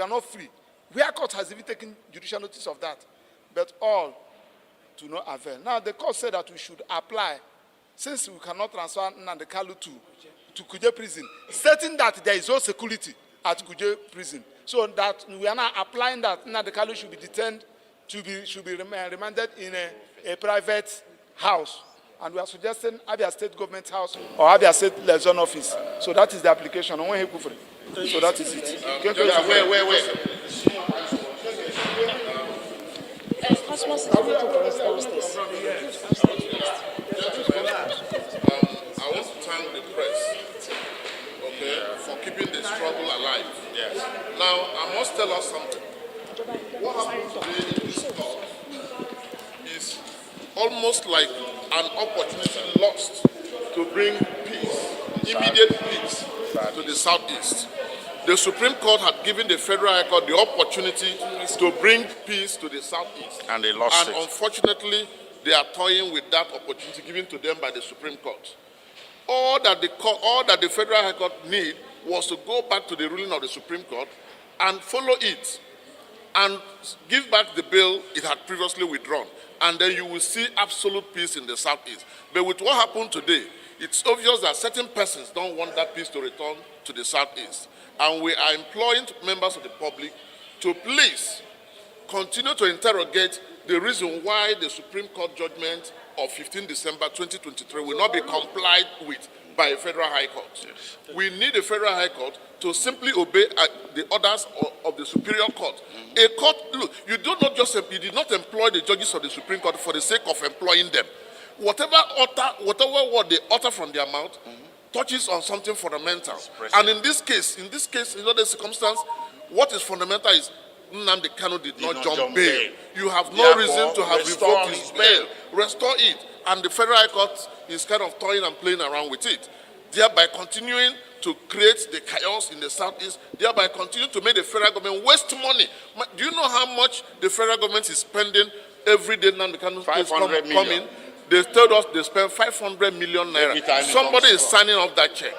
are not free. Where court has even taken judicial notice of that, but all to no avail. Now the court said that we should apply, since we cannot transfer Nnamdi Kanu to Kuje prison, stating that there is no security at Kuje prison. So that we are now applying that Nnamdi Kanu should be detained, should be remanded in a private house. And we are suggesting Abia State Government House or Abia State Liaison Office. So that is the application. So that is it. Wait. I want to thank the press, for keeping the struggle alive. Yes. Now, I must tell us something. What happened today in this court is almost like an opportunity lost to bring peace, immediate peace, to the southeast. The Supreme Court had given the Federal High Court the opportunity to bring peace to the Southeast. And they lost it. Unfortunately, they are toying with that opportunity given to them by the Supreme Court. All that the Federal High Court need was to go back to the ruling of the Supreme Court and follow it and give back the bill it had previously withdrawn. And then you will see absolute peace in the Southeast. But with what happened today, it's obvious that certain persons don't want that peace to return to the Southeast. And we are imploring members of the public to please continue to interrogate the reason why the Supreme Court judgment of 15 December 2023 will not be complied with by a Federal High Court. Yes. We need a Federal High Court to simply obey the orders of the Superior Court. A court, look, you did not employ the judges of the Supreme Court for the sake of employing them. Whatever word they utter from their mouth touches on something fundamental. And in this case, in other circumstance, what is fundamental is Nnamdi Kanu did not jump bail. You have no reason to have revoked his bail. Restore it. And the Federal High Court is kind of toying and playing around with it, thereby continuing to create the chaos in the Southeast, thereby continuing to make the federal government waste money. Do you know how much the federal government is spending every day Nnamdi Kanu is coming? They told us they spend 500 million naira. Somebody is signing off that check.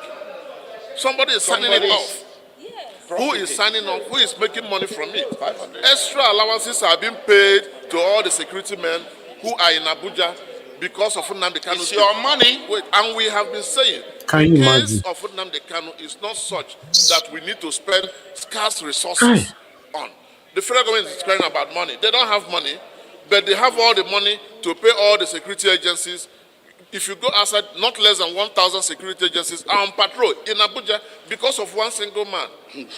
Somebody is signing it off. Who is signing off? Who is making money from it? Extra allowances are being paid to all the security men who are in Abuja because of Nnamdi Kanu. It's your money. Wait, and we have been saying, the case of Nnamdi Kanu is not such that we need to spend scarce resources on. The federal government is crying about money. They don't have money, but they have all the money to pay all the security agencies. If you go outside, not less than 1,000 security agencies are on patrol in Abuja because of one single man.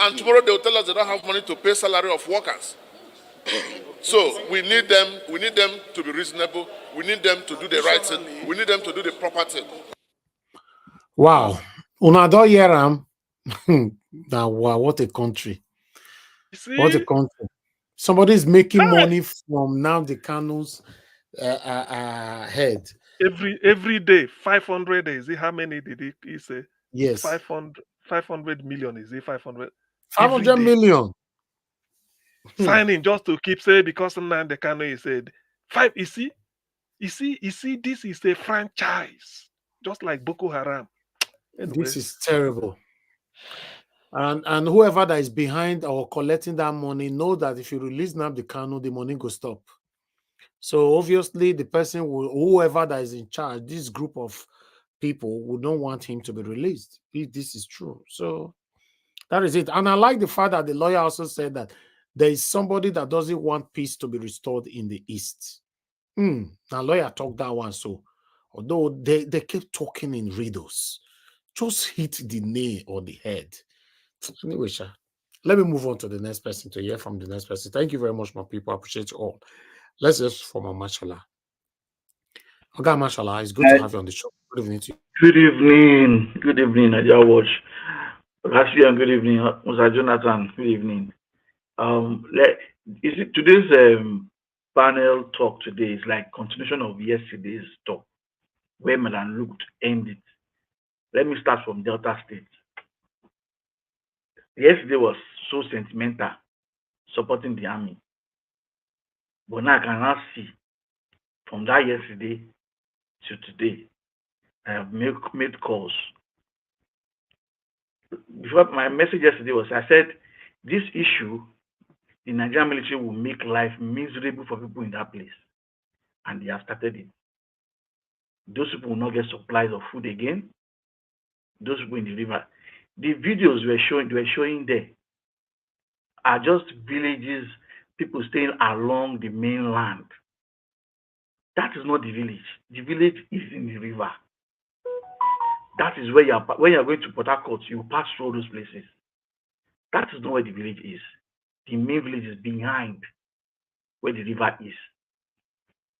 And tomorrow they will tell us they don't have money to pay salary of workers. So we need them to be reasonable. We need them to do the right thing. We need them to do the proper thing. Wow. Una don't hear am. Now, wow, what a country. What a country. Somebody is making money from Nnamdi Kanu's head. Every day, 500 is it? How many did he say? Yes. 500 million is it? 500? 500 million. Signing just to keep saying because Nnamdi Kanu he said you see, this is a franchise, just like Boko Haram. Anyway. This is terrible. And whoever that is behind or collecting that money know that if you release Nnamdi Kanu, the money go stop. So obviously the person whoever that is in charge, this group of people would not want him to be released if this is true. So that is it. And I like the fact that the lawyer also said that there is somebody that doesn't want peace to be restored in the East. Now lawyer talked that one. So although they keep talking in riddles, just hit the nail on the head. Anyway, let me move on to the next person to hear from the next person. Thank you very much, my people. I appreciate you all. Let's just from Mashallah. Okay, Mashallah, it's good to have you on the show. Good evening to you. Good evening. Good evening, Nadia Watch. Rashid, and good evening, Mr. Jonathan. Good evening. Today's panel talk today is like continuation of yesterday's talk, where Madam looked ended. Let me start from Delta State. Yesterday was so sentimental, supporting the army. But now I can now see from that yesterday to today, I have made calls. Before my message yesterday was, I said, this issue, the Nigerian military will make life miserable for people in that place. And they have started it. Those people will not get supplies of food again. Those people in the river. The videos they were showing there are just villages, people staying along the mainland. That is not the village. The village is in the river. That is where when you are going to Port Harcourt, you pass through those places. That is not where the village is. The main village is behind where the river is.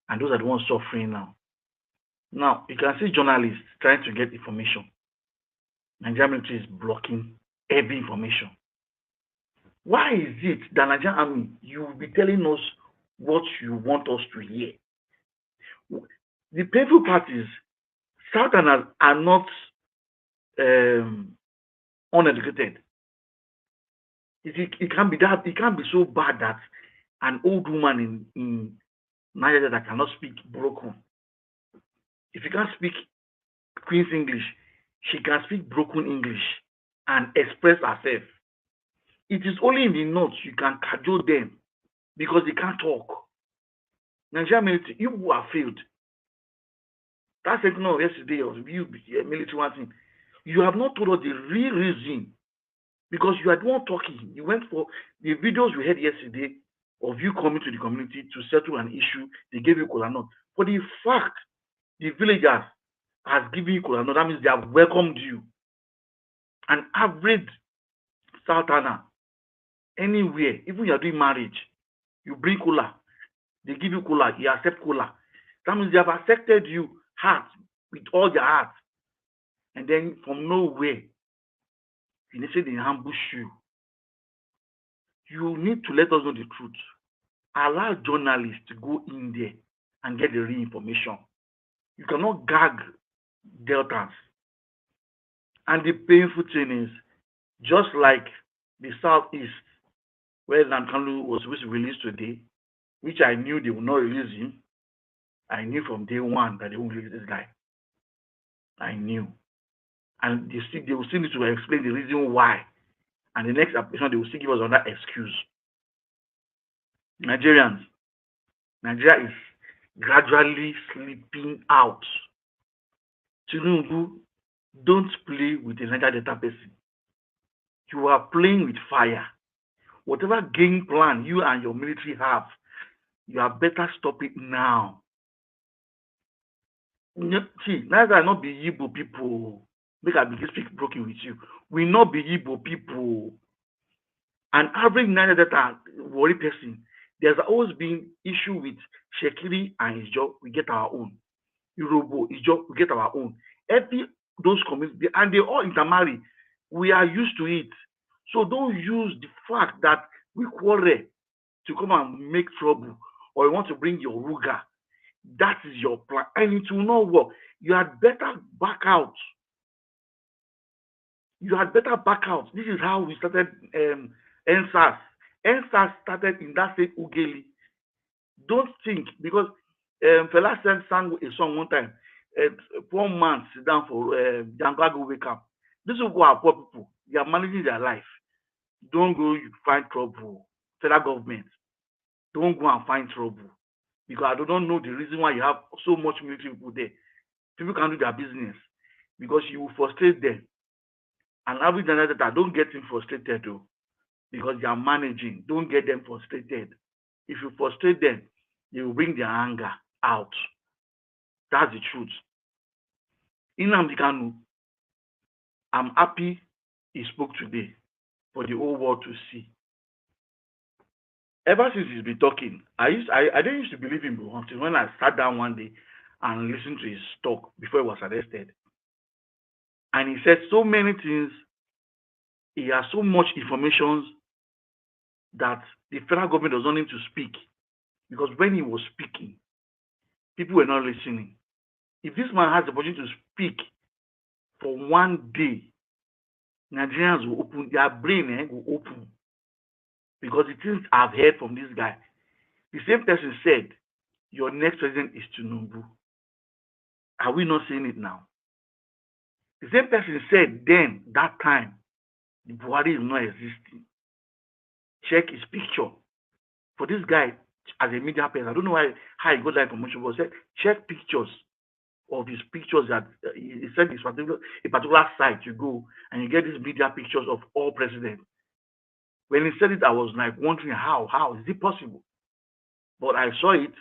And those are the ones suffering now. Now, you can see journalists trying to get information. Nigerian military is blocking every information. Why is it that Nigerian army, you will be telling us what you want us to hear? The painful part is Southerners are not uneducated. It can't be that. It can't be so bad that an old woman in Nigeria that cannot speak broken. If you can't speak Queen's English, she can speak broken English and express herself. It is only in the north you can cajole them because they can't talk. Nigerian military, you who have failed. That's it. No, yesterday of you military one thing. You have not told us the real reason because you are the one talking. You went for the videos we had yesterday of you coming to the community to settle an issue. They gave you kola nut. For the fact the villagers has given you kola nut, that means they have welcomed you. An average Southerner, anywhere, even you are doing marriage, you bring kola, they give you kola, you accept kola. That means they have accepted you heart with all their heart. And then from nowhere, they say they ambush you. You need to let us know the truth. Allow journalists to go in there and get the real information. You cannot gag deltas. And the painful thing is, just like the Southeast, where Nnamdi Kanu was supposed to release today, which I knew they would not release him. I knew from day one that they won't release this guy. I knew. And they will still need to explain the reason why. And the next application, they will still give us another excuse. Nigerians, Nigeria is gradually slipping out. Tinubu, don't play with a Niger Delta person. You are playing with fire. Whatever game plan you and your military have, you are better stop it now. See, neither not be Igbo people. Make I begin speak broken with you. We not be Igbo people. An average Niger Delta worry person, there's always been issue with Shekiri and his job. We get our own. Yorubo, his job, we get our own. Every those communities, and they all intermarry. We are used to it. So don't use the fact that we quarrel to come and make trouble, or you want to bring your Ruga. That is your plan, and it will not work. You had better back out. You had better back out. This is how we started NSAS. NSAS started in that state Ugeli. Don't think, because Fela sang a song one time. Poor man sit down for Jangago wake up. These people are poor people. They are managing their life. Don't go find trouble. Federal government. Don't go and find trouble. Because I don't know the reason why you have so much military people there. People can do their business. Because you will frustrate them. And average data, don't get them frustrated though. Because they are managing. Don't get them frustrated. If you frustrate them, they will bring their anger out. That's the truth. Nnamdi Kanu, I'm happy he spoke today for the whole world to see. Ever since he's been talking, I didn't used to believe him until when I sat down one day and listened to his talk before he was arrested. And he said so many things. He has so much information that the federal government does not need to speak. Because when he was speaking, people were not listening. If this man has the opportunity to speak for one day, Nigerians will open, their brain will open. Because the things I've heard from this guy, the same person said, your next president is Tinubu. Are we not saying it now? The same person said then, that time, the Buhari is not existing. Check his picture. For this guy, as a media person, I don't know how he got that information, but said, check pictures of his pictures that he said this a particular site you go and you get these media pictures of all presidents. When he said it, I was like wondering how is it possible? But I saw it,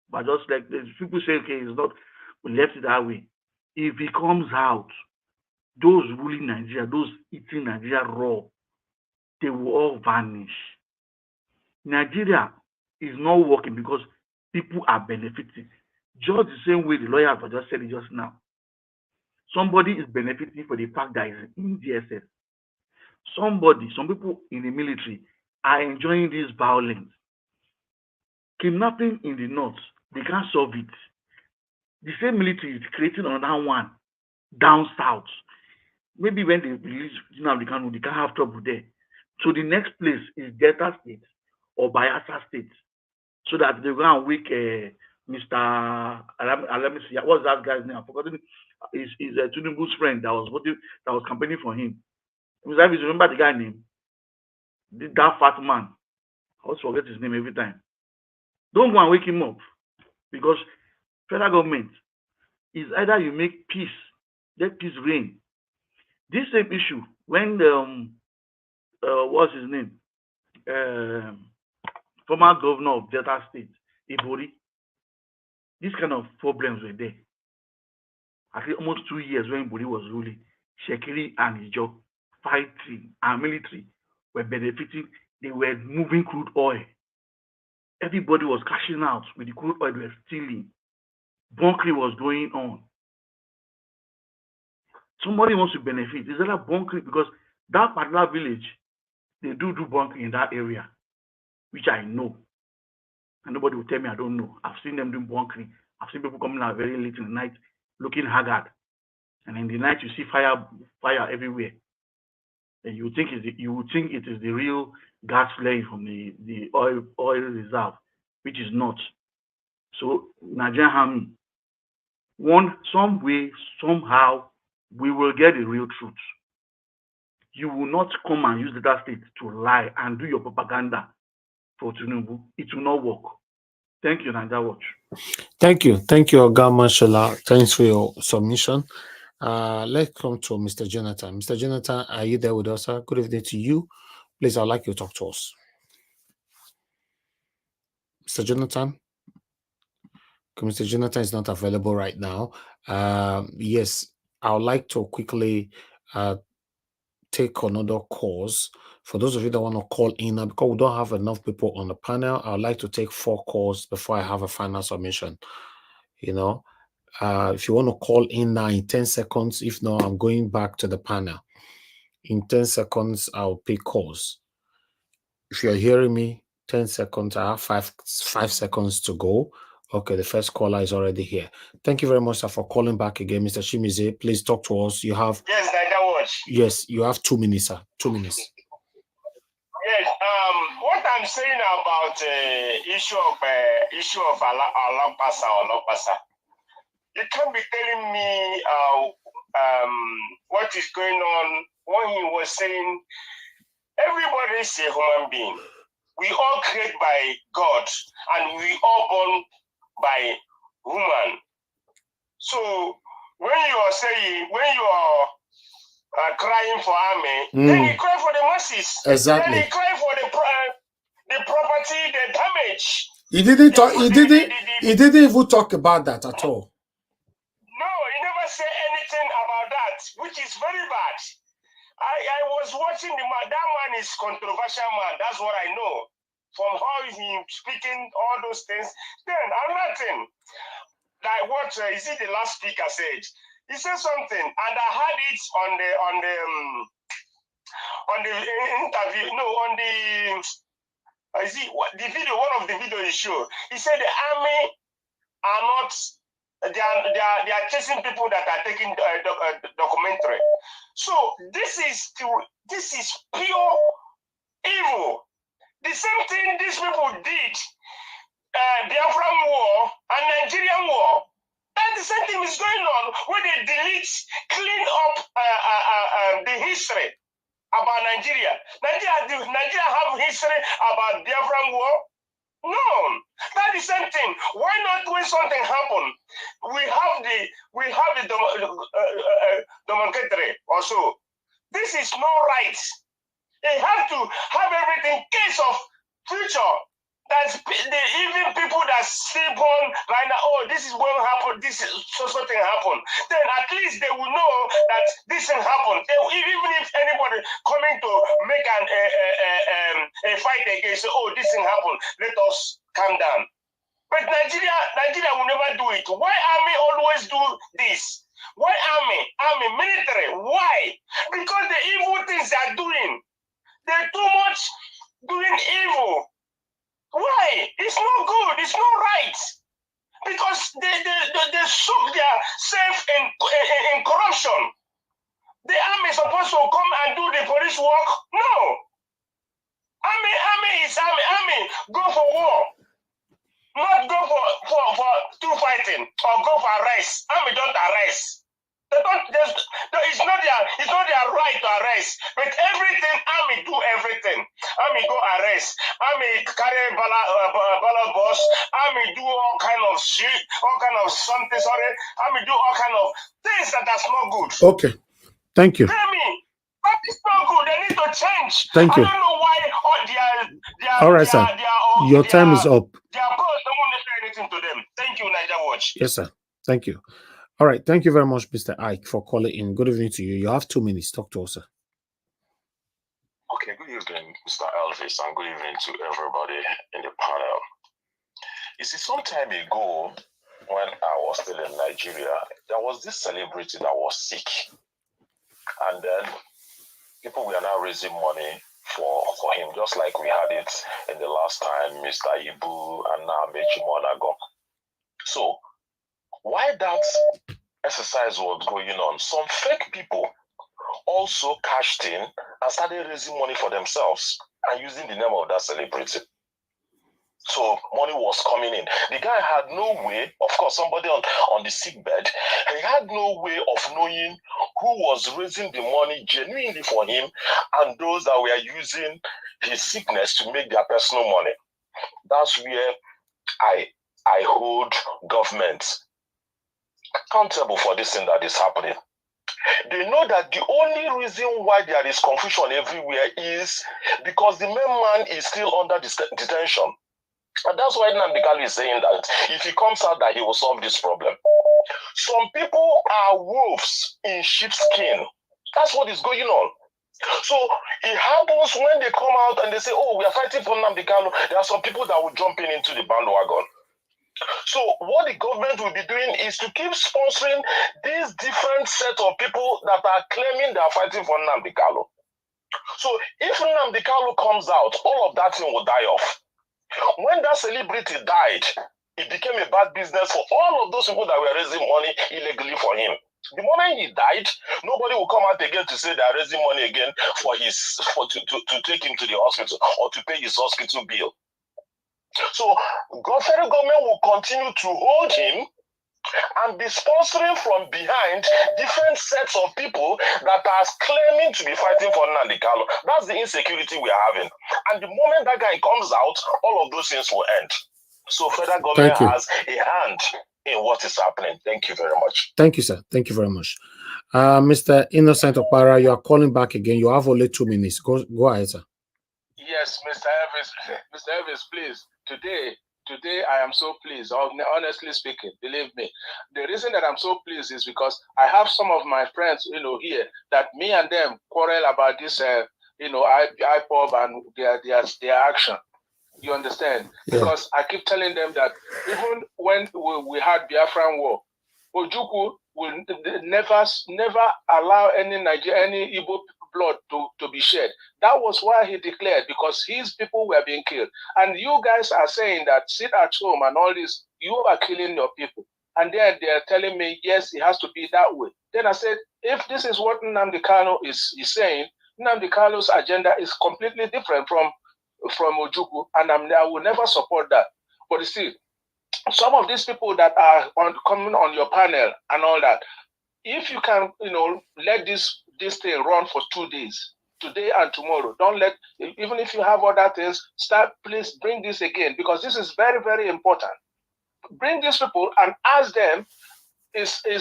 but just like people say, okay, it's not, we left it that way. If he comes out, those ruling Nigeria, those eating Nigeria raw, they will all vanish. Nigeria is not working because people are benefiting. Just the same way the lawyers were just said it just now. Somebody is benefiting for the fact that he's in DSS. Some people in the military are enjoying this violence. Kidnapping in the north, they can't solve it. The same military is creating another one down south. Maybe when they release Nnamdi Kanu, they can't have trouble there. So the next place is Delta State or Bayelsa State, so that they go and wake Mr. Let me see, what's that guy's name? I've forgotten. Is Tinubu's friend that was campaigning for him. Mr. Davis, remember the guy name? That fat man. I always forget his name every time. Don't go and wake him up, because federal government is either you make peace, let peace reign. This same issue, when what's his name? Former governor of Delta State, Ibori, these kind of problems were there. I think almost 2 years when Ibori was ruling, Shekiri and Ijo fighting and military were benefiting. They were moving crude oil. Everybody was cashing out with the crude oil they were stealing. Bunkering was going on. Somebody wants to benefit. Is that a bunkering? Because that particular village, they do bunkering in that area, which I know. And nobody will tell me I don't know. I've seen them doing bunkering. I've seen people coming out very late in the night looking haggard. And in the night you see fire everywhere. And you would think it is the real gas flaring from the oil reserve, which is not. So Nigerian Army, some way, somehow, we will get the real truth. You will not come and use Delta State to lie and do your propaganda for Tinubu. It will not work. Thank you, Nigeria Watch. Thank you, Oga Mashallah. Thanks for your submission. Let's come to Mr. Jonathan. Mr. Jonathan, are you there with us, sir? Good evening to you. Please, I'd like you to talk to us. Mr. Jonathan? Mr. Jonathan is not available right now. Yes, I would like to quickly take another calls. For those of you that want to call in, because we don't have enough people on the panel, I would like to take 4 calls before I have a final submission. You know, if you want to call in now in 10 seconds, if not, I'm going back to the panel. In 10 seconds, I'll pick calls. If you're hearing me, 10 seconds, I have 5 seconds to go. Okay, the first caller is already here. Thank you very much, sir, for calling back again. Mr. Shimize, please talk to us. You have... Yes, Nigeria Watch. Yes, you have 2 minutes, sir. 2 minutes. Yes, what I'm saying about issue of Alapasa, you can't be telling me what is going on when he was saying everybody is a human being. We all created by God and we all born by woman. So when you are saying, when you are crying for army, then you cry for the masses. Exactly. Then you cry for the property, the damage. He didn't talk. He didn't even talk about that at all. No, he never said anything about that, which is very bad. I was watching the man. That man is controversial man. That's what I know from how he speaking all those things. Then another thing, like what is it? The last speaker said. He said something, and I heard it on the interview. No, on the the video. One of the video he showed. He said the army are not. They are chasing people that are taking documentary. So this is pure evil. The same thing these people did, Biafran war and Nigerian war. And the same thing is going on where they clean up the history about Nigeria. Nigeria have history about Biafran war. No, that's the same thing. Why not when something happen? We have the documentary also. This is not right. They have to have everything case of future. That's even people that sleep on right now. Oh, this is what happened. This is something happened. Then at least they will know that this thing happened. Even if anybody coming to make a fight against, oh, this thing happened, let us calm down. But Nigeria will never do it. Why army always do this? Why army, military? Why? Because the evil things they are doing, they're too much doing evil. Why? It's not good. It's not right. Because they soak themselves in corruption. The army is supposed to come and do the police work? No. go for war. Not go for two fighting or go for arrest. Army don't arrest. They don't. It's not their right to arrest. But everything army do everything. Army go arrest. Army carry ballot boss. Army do all kind of shit, all kind of something. Sorry, army do all kind of things that's not good. Okay, thank you. Tell me, that is not good. They need to change. Thank you. I don't know why All right, sir. Your time is up. Their boss don't want to say anything to them. Thank you, Niger Watch. Yes, sir. Thank you. All right. Thank you very much, Mr. Ike, for calling in. Good evening to you. You have 2 minutes. Talk to us, sir. Okay, good evening, Mr. Elvis, and good evening to everybody in the panel. You see, some time ago, when I was still in Nigeria, there was this celebrity that was sick. And then people were now raising money for him, just like we had it in the last time, Mr. Ibu and now Mechi Monago. So, while that exercise was going on, some fake people also cashed in and started raising money for themselves and using the name of that celebrity. So money was coming in. The guy had no way, of course, somebody on the sick bed, he had no way of knowing who was raising the money genuinely for him and those that were using his sickness to make their personal money. That's where I hold government accountable for this thing that is happening. They know that the only reason why there is confusion everywhere is because the main man is still under detention. And that's why Nnamdi Kanu is saying that if he comes out, that he will solve this problem. Some people are wolves in sheep's skin. That's what is going on. So it happens when they come out and they say, oh, we are fighting for Nnamdi Kanu. There are some people that will jump into the bandwagon. So what the government will be doing is to keep sponsoring these different set of people that are claiming they are fighting for Nnamdi Kanu. So if Nnamdi Kanu comes out, all of that thing will die off. When that celebrity died, it became a bad business for all of those people that were raising money illegally for him. The moment he died, nobody will come out again to say they are raising money again to take him to the hospital or to pay his hospital bill. So federal government will continue to hold him and be sponsoring from behind different sets of people that are claiming to be fighting for Nnamdi Kanu. That's the insecurity we are having. And the moment that guy comes out, all of those things will end. So federal government has a hand in what is happening. Thank you very much. Thank you, sir. Thank you very much. Mr. Innocent Opara, you are calling back again. You have only 2 minutes. Go ahead, sir. Yes, Mr. Elvis, please. Today I am so pleased, honestly speaking, believe me. The reason that I'm so pleased is because I have some of my friends, here, that me and them quarrel about this, IPOB and their action. You understand? Yeah. Because I keep telling them that even when we had Biafran War, Ojukwu will never allow any Igbo blood to be shed. That was why he declared, because his people were being killed. And you guys are saying that sit at home and all this, you are killing your people. And then they're telling me, yes, it has to be that way. Then I said, if this is what Nnamdi Kanu is saying, Nnamdi Kanu's agenda is completely different from Ojukwu, and I will never support that. But you see, some of these people that are coming on your panel and all that, if you can, let this thing run for 2 days, today and tomorrow. Don't let, even if you have other things, please bring this again, because this is very, very important. Bring these people and ask them, say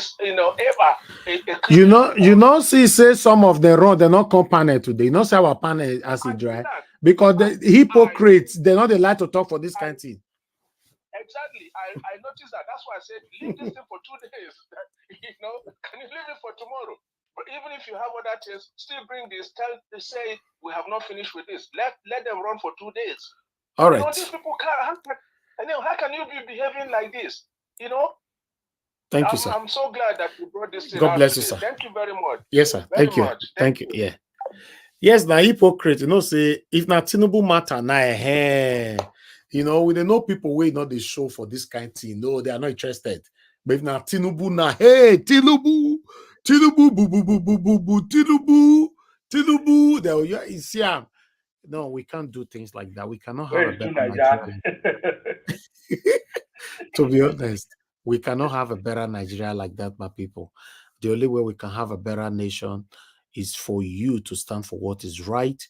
some of them run, they're not come panel today. Not say our panel as it dry. Because the hypocrites, they're not allowed to talk for this kind of thing. Exactly. I noticed that. That's why I said, leave this thing for 2 days. Can you leave it for tomorrow? But even if you have other things, still bring this. They say we have not finished with this. Let them run for 2 days. All right. These people can't. How can you be behaving like this? Thank you, sir. I'm so glad that you brought this thing. God bless you, sir. Thank you very much. Yes, sir. Thank you. Thank you. Yeah. Yes, now hypocrite. Say if not Tinubu matter now, we don't know people wait not the show for this kind of thing. No, they are not interested. But if not Tinubu now, hey, Tinubu, boo, boo, boo, boo, boo, boo, Tinubu, there you see him. No, we can't do things like that. We cannot have Where a is better Nigeria? Nigeria. To be honest, we cannot have a better Nigeria like that, my people. The only way we can have a better nation is for you to stand for what is right,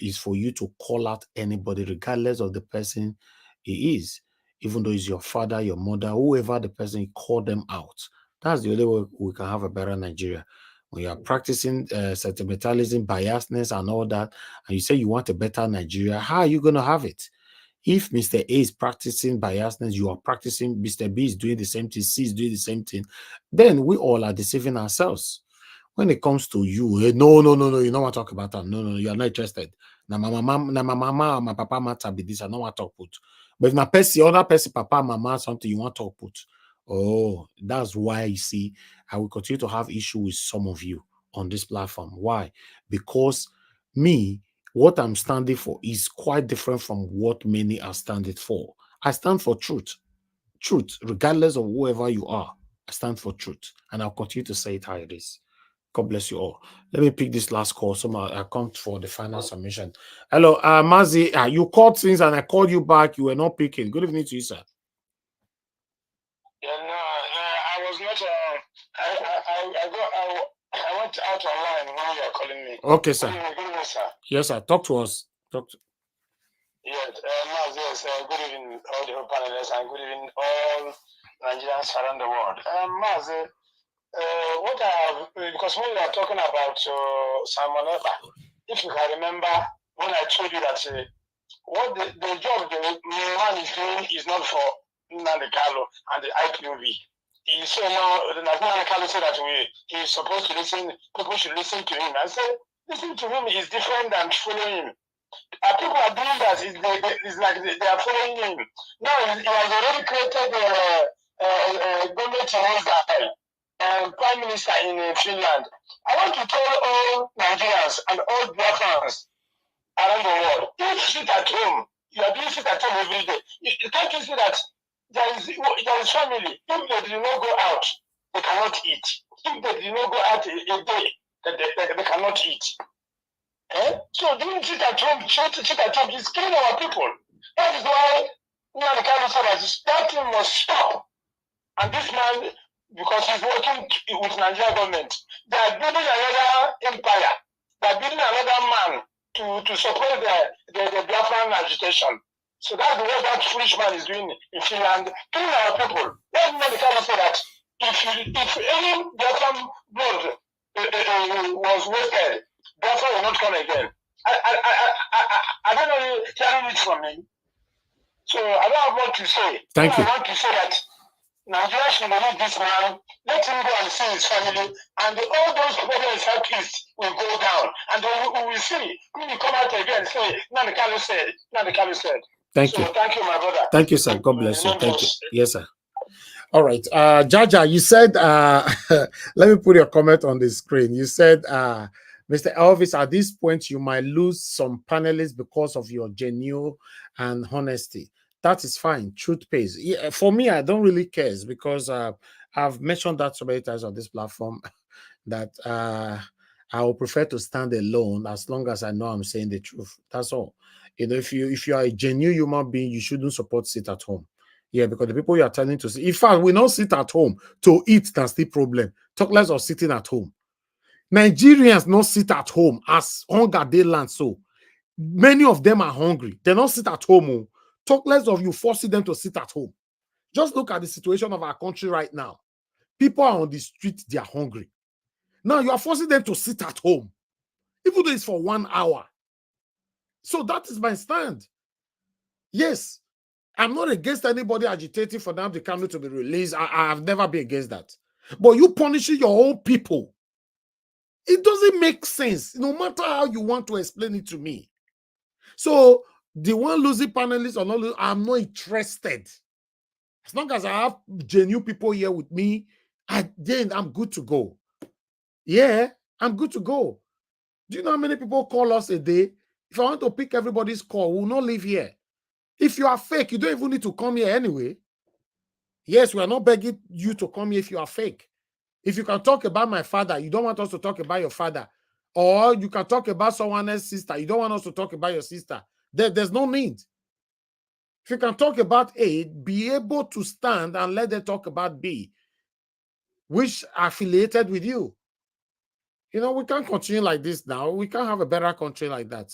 is for you to call out anybody, regardless of the person he is. Even though it's your father, your mother, whoever the person, you call them out. That's the only way we can have a better Nigeria. When you are practicing sentimentalism, biasness, and all that, and you say you want a better Nigeria, how are you going to have it? If Mr. A is practicing biasness, you are practicing, Mr. B is doing the same thing, C is doing the same thing, then we all are deceiving ourselves. When it comes to you, no, you don't want to talk about that. No, you are not interested. Now my mama, my papa matter be this, I don't want to talk put. But if my person, other person, papa, mama, something you want to talk put. Oh, that's why you see, I will continue to have issue with some of you on this platform. Why? Because me, what I'm standing for is quite different from what many are standing for. I stand for truth. Truth, regardless of whoever you are, I stand for truth. And I'll continue to say it how it is. God bless you all. Let me pick this last call. So I come for the final submission. Hello, Mazi. You called things and I called you back. You were not picking. Good evening to you, sir. Yeah, no, I was not. I went out online when you are calling me. Okay, sir. Good evening, sir. Yes, sir. Talk to us. Yes, Maz, yes, good evening, all the panelists, and good evening, all Nigerians around the world. Maz, what I have, because when we are talking about Simon Ekpa, if you can remember, when I told you that what the job the man is doing is not for Nnamdi Kanu and the IPOB. He said, no, the Nnamdi Kanu said that he's supposed to listen, people should listen to him. I said, listening to him is different than following him. People are doing that. It's like they are following him. Now, he has already created a government in Israel and prime minister in Finland. I want to tell all Nigerians and all Biafrans around the world, if you sit at home, you are doing sit at home every day. You can't see that there is family. If they do not go out, they cannot eat. If they do not go out a day, they cannot eat. So doing sit at home, sit at home is killing our people. That is why Nnamdi Kanu said that thing must stop. And this man, because he's working with Nigerian government, they are building another empire. They are building another man to support the Biafran agitation. So that's what that foolish man is doing in Finland, killing our people. Let Nnamdi Kanu say that if any Biafran blood was wasted, Biafra will not come again. I don't know you hearing it from me. So I don't have what to say. Thank you. I want to say that Nigeria should believe this man, let him go and see his family, and all those problems Southeast will go down. And then we will see. When you come out again and say, Nnamdi Kanu said. Thank you. Thank you, my brother. Thank you, sir. God bless you. Thank you. Yes, sir. All right. Jaja, you said, let me put your comment on the screen. You said, Mr. Elvis, at this point, you might lose some panelists because of your genuine and honesty. That is fine. Truth pays. Yeah, for me, I don't really care because I've mentioned that so many times on this platform that I will prefer to stand alone as long as I know I'm saying the truth. That's all. You know, if you are a genuine human being, you shouldn't support sit at home. Yeah, because the people you are telling to see, in fact, we don't sit at home to eat. That's the problem. Talk less of sitting at home. Nigerians not sit at home as hunger they land. So many of them are hungry. They don't sit at home. Talk less of you forcing them to sit at home. Just look at the situation of our country right now. People are on the street, they are hungry. Now you are forcing them to sit at home, even though it's for 1 hour. So that is my stand. Yes, I'm not against anybody agitating for Nnamdi Kanu to be released. I have never been against that. But you punishing your own people, it doesn't make sense, no matter how you want to explain it to me. So the one losing panelists or not losing, I'm not interested. As long as I have genuine people here with me, then I'm good to go. Yeah, I'm good to go. Do you know how many people call us a day? If I want to pick everybody's call, we'll not live here. If you are fake, you don't even need to come here anyway. Yes, we are not begging you to come here if you are fake. If you can talk about my father, you don't want us to talk about your father. or you can talk about someone else's sister. You don't want us to talk about your sister. There's no need. If you can talk about A, be able to stand and let them talk about B, which are affiliated with you. You know, we can't continue like this now. We can't have a better country like that.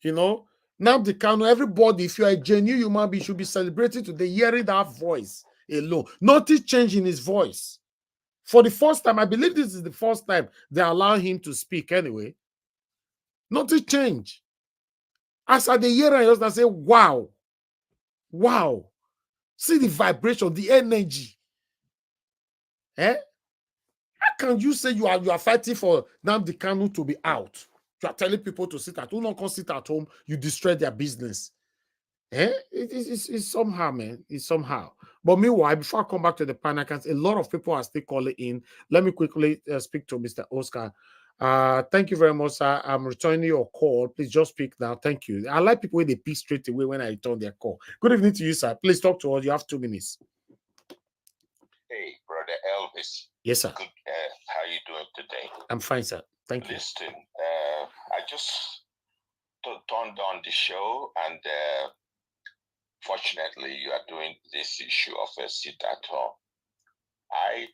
You know, Nnamdi Kanu, everybody, if you're a genuine human being, should be celebrating today, hearing that voice alone. Nothing changed in his voice. For the first time, I believe this is the first time they allow him to speak anyway. Nothing changed. As I hear it, I say, wow. Wow. See the vibration, the energy. Eh? How can you say you are fighting for Nnamdi Kanu to be out? You are telling people to sit at home. Don't come sit at home. You destroy their business. Eh? It's somehow, man. It's somehow. But meanwhile, before I come back to the panel, a lot of people are still calling in. Let me quickly speak to Mr. Oscar. Thank you very much, sir. I'm returning your call. Please just speak now. Thank you. I like people when they pick straight away when I return their call. Good evening to you, sir. Please talk to us. You have 2 minutes. Hey, Brother Elvis. Yes, sir. Good, how you doing today? I'm fine, sir. Thank you. Listen, I just turned on the show, and fortunately, you are doing this issue of a sit at home. I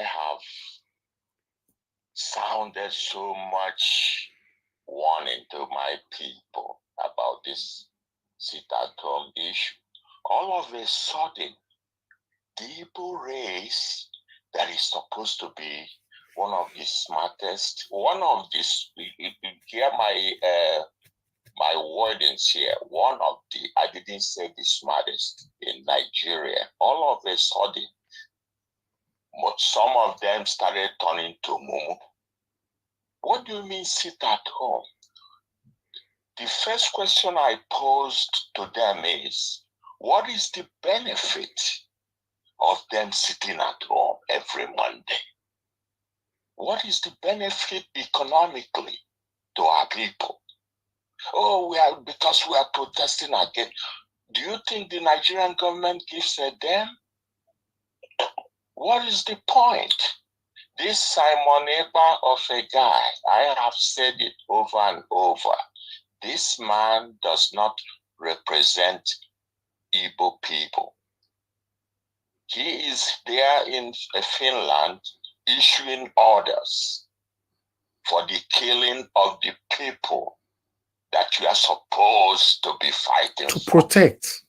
have sounded so much warning to my people about this sit at home issue. All of a sudden, the Igbo race that is supposed to be one of the smartest, one of this, you hear my wordings here, one of the, I didn't say the smartest in Nigeria. All of a sudden, some of them started turning to Mumu. What do you mean sit at home? The first question I posed to them is, what is the benefit of them sitting at home every Monday? What is the benefit economically to our people? Oh, because we are protesting again. Do you think the Nigerian government gives a damn? What is the point? This Simon Ekpa of a guy, I have said it over and over. This man does not represent Igbo people. He is there in Finland issuing orders for the killing of the people that you are supposed to be fighting to protect.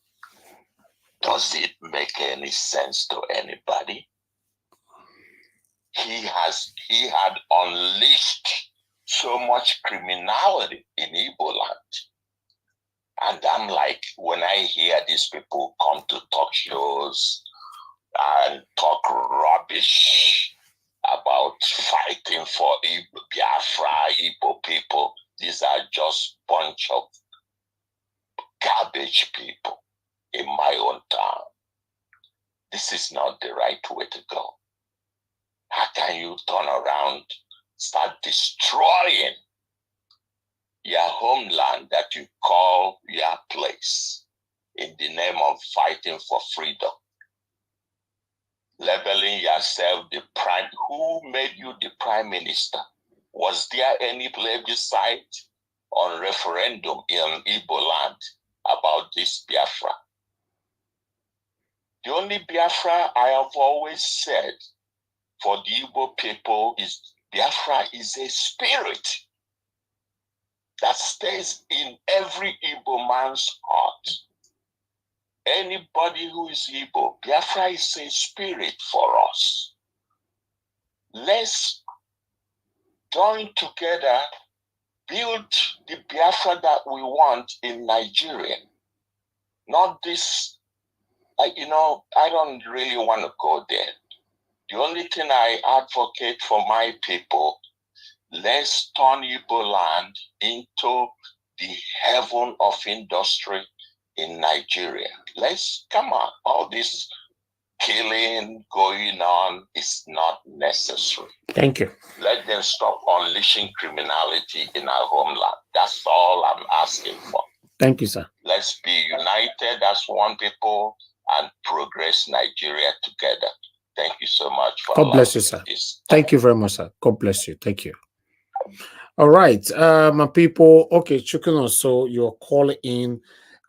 Does it make any sense to anybody? He had unleashed so much criminality in Igbo land. And I'm like, when I hear these people come to talk shows and talk rubbish about fighting for Biafra, Igbo people, these are just bunch of garbage people in my own town. This is not the right way to go. How can you turn around, start destroying your homeland that you call your place in the name of fighting for freedom? Labeling yourself the prime, who made you the prime minister? Was there any plebiscite on referendum in Igbo land about this Biafra? The only Biafra I have always said for the Igbo people is Biafra is a spirit that stays in every Igbo man's heart. Anybody who is Igbo, Biafra is a spirit for us. Let's join together, build the Biafra that we want in Nigeria. Not this, I don't really want to go there. The only thing I advocate for my people, let's turn Igbo land into the heaven of industry in Nigeria. Come on, all this killing going on is not necessary. Thank you. Let them stop unleashing criminality in our homeland. That's all I'm asking for. Thank you, sir. Let's be united as one people and progress Nigeria together. Thank you so much for God bless you, sir. this. Thank you very much, sir. God bless you. Thank you. All right, my people. Okay, Chukuno, so you're calling in.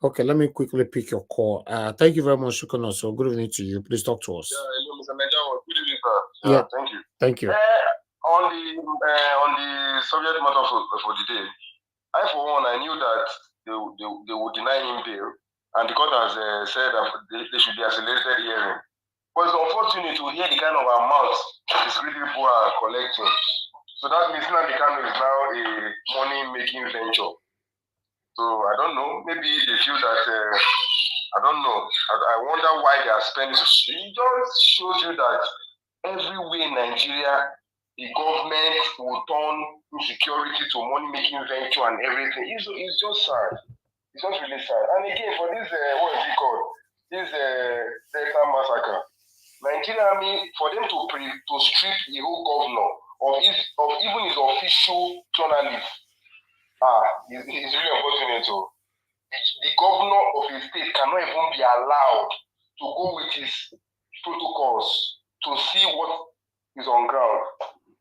Okay, let me quickly pick your call. Thank you very much, Chukuno. So good evening to you. Please talk to us. Yeah, hello, Mr. Nigeria. Good evening, sir. Yeah, Thank you. thank you. On the subject matter for the day, I for one, I knew that they would deny him bail, and the court has said that they should be accelerated hearing. But it's unfortunate to hear the kind of amount these really people are collecting. So that means Nnamdi Kanu is now a money-making venture. So I don't know. Maybe they feel that I don't know. I wonder why they are spending. It just shows you that everywhere in Nigeria, the government will turn insecurity to money-making venture and everything. It's just sad. It's just really sad. And again, for this, what is it called? This Delta massacre. Nigeria Army, for them to strip the whole governor of even his official journalist, it's really unfortunate. So the governor of a state cannot even be allowed to go with his protocols to see what is on ground.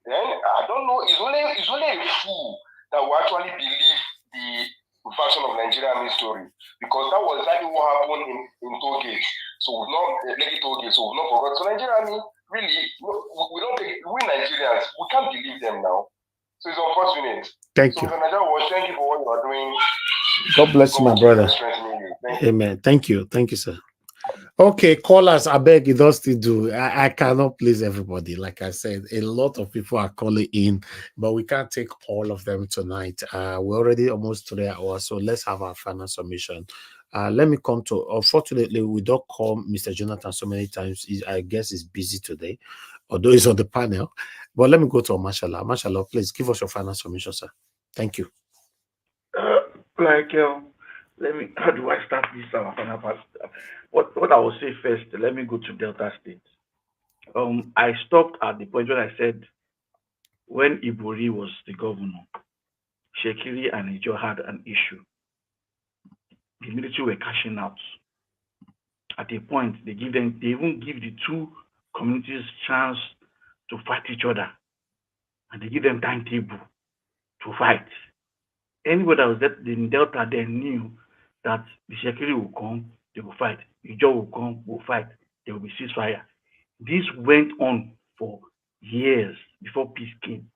Then I don't know. It's only a fool that will actually believe the version of Nigeria Army story, because that was exactly what happened in toll gates. So we've not Lady toll gates. So we've not forgot. So Nigeria Army really, we don't take, we Nigerians, we can't believe them now. So it's unfortunate. Thank you. So thank you for what you are doing. God bless you, my brother. Amen. Thank you. Thank you, sir. Okay, callers, I beg you, don't still do. I cannot please everybody. Like I said, a lot of people are calling in, but we can't take all of them tonight. We're already almost 3 hours, so let's have our final submission. Let me come to, unfortunately, we don't call Mr. Jonathan so many times. I guess he's busy today, although he's on the panel. But let me go to Mashallah. Mashallah, please give us your final submission, sir. Thank you. Let me, how do I start this final part? What I will say first, let me go to Delta State. I stopped at the point where I said when Ibori was the governor, Shekiri and Ijo had an issue. The military were cashing out. At a point, they even give the two communities chance to fight each other, and they give them timetable to fight. Anybody that was in Delta then knew that the Shekiri will come, they will fight. Ijo will come, will fight. There will be ceasefire. This went on for years before peace came.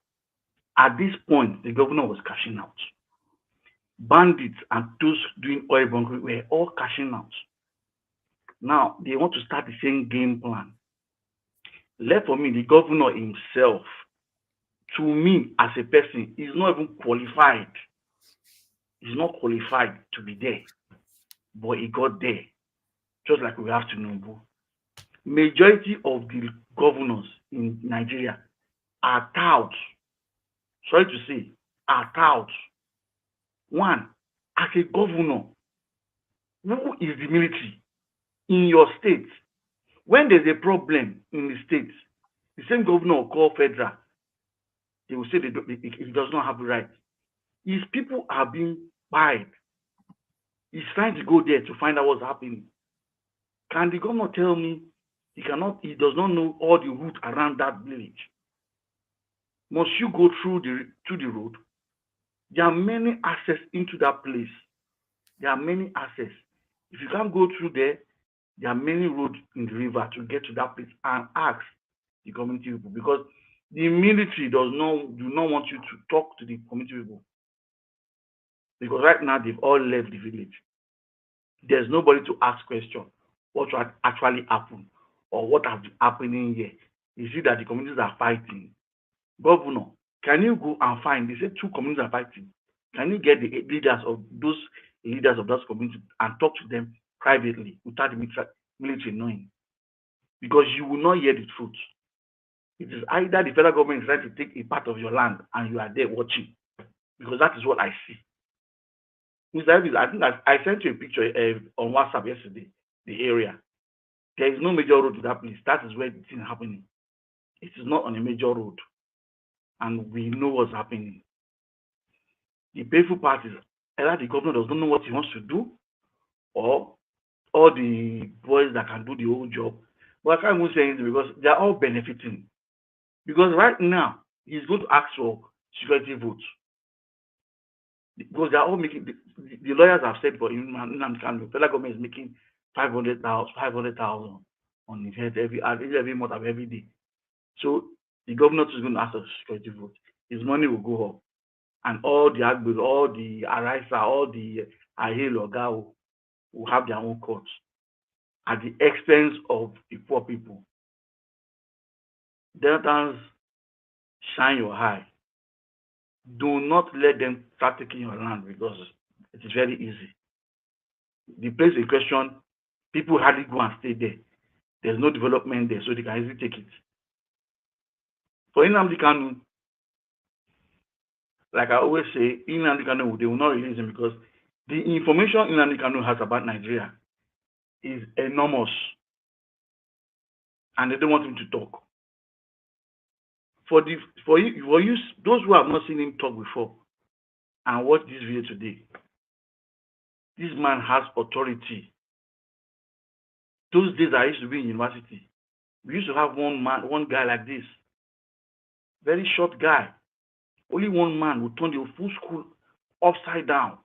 At this point, the governor was cashing out. Bandits and those doing oil bunkering were all cashing out. Now, they want to start the same game plan. Left for me, the governor himself, to me as a person, is not even qualified. He's not qualified to be there. But he got there, just like we have Tinubu. Majority of the governors in Nigeria are touts. Sorry to say, are touts. One, as a governor, who is the military in your state? When there's a problem in the state, the same governor will call federal. They will say he does not have the right. His people are being fired. He's trying to go there to find out what's happening. Can the governor tell me he does not know all the route around that village? Must you go through the road? There are many access into that place. There are many access. If you can't go through there are many roads in the river to get to that place and ask the community people, because the military do not want you to talk to the community people. Because right now they've all left the village. There's nobody to ask questions. What actually happened or what has been happening here? You see that the communities are fighting. Governor, can you go and find? They say two communities are fighting. Can you get the leaders of those communities and talk to them privately without the military knowing? Because you will not hear the truth. It is either the federal government is trying to take a part of your land and you are there watching, because that is what I see. Mr. Evans, I think I sent you a picture on WhatsApp yesterday, the area. There is no major road to that place. That is where the thing is happening. It is not on a major road. And we know what's happening. The painful part is either the governor does not know what he wants to do, or all the boys that can do the whole job. But I can't even say anything because they are all benefiting. Because right now, he's going to ask for security votes. Because they are all making, the lawyers have said for Nnamdi Kanu, federal government is making 500,000 on his head every month of every day. So the governor is going to ask for security vote. His money will go up. And all the Agbero, all the Araisa, all the Ahel Oga will have their own courts at the expense of the poor people. Deltans, shine your eye. Do not let them start taking your land because it is very easy. The place in question, people hardly go and stay there. There's no development there, so they can easily take it. For Nnamdi Kanu, like I always say, Nnamdi Kanu, they will not release him because the information Nnamdi Kanu has about Nigeria is enormous, and they don't want him to talk. For you, those who have not seen him talk before and watch this video today, this man has authority. Those days I used to be in university, we used to have one guy like this, very short guy. Only one man would turn the full school upside down.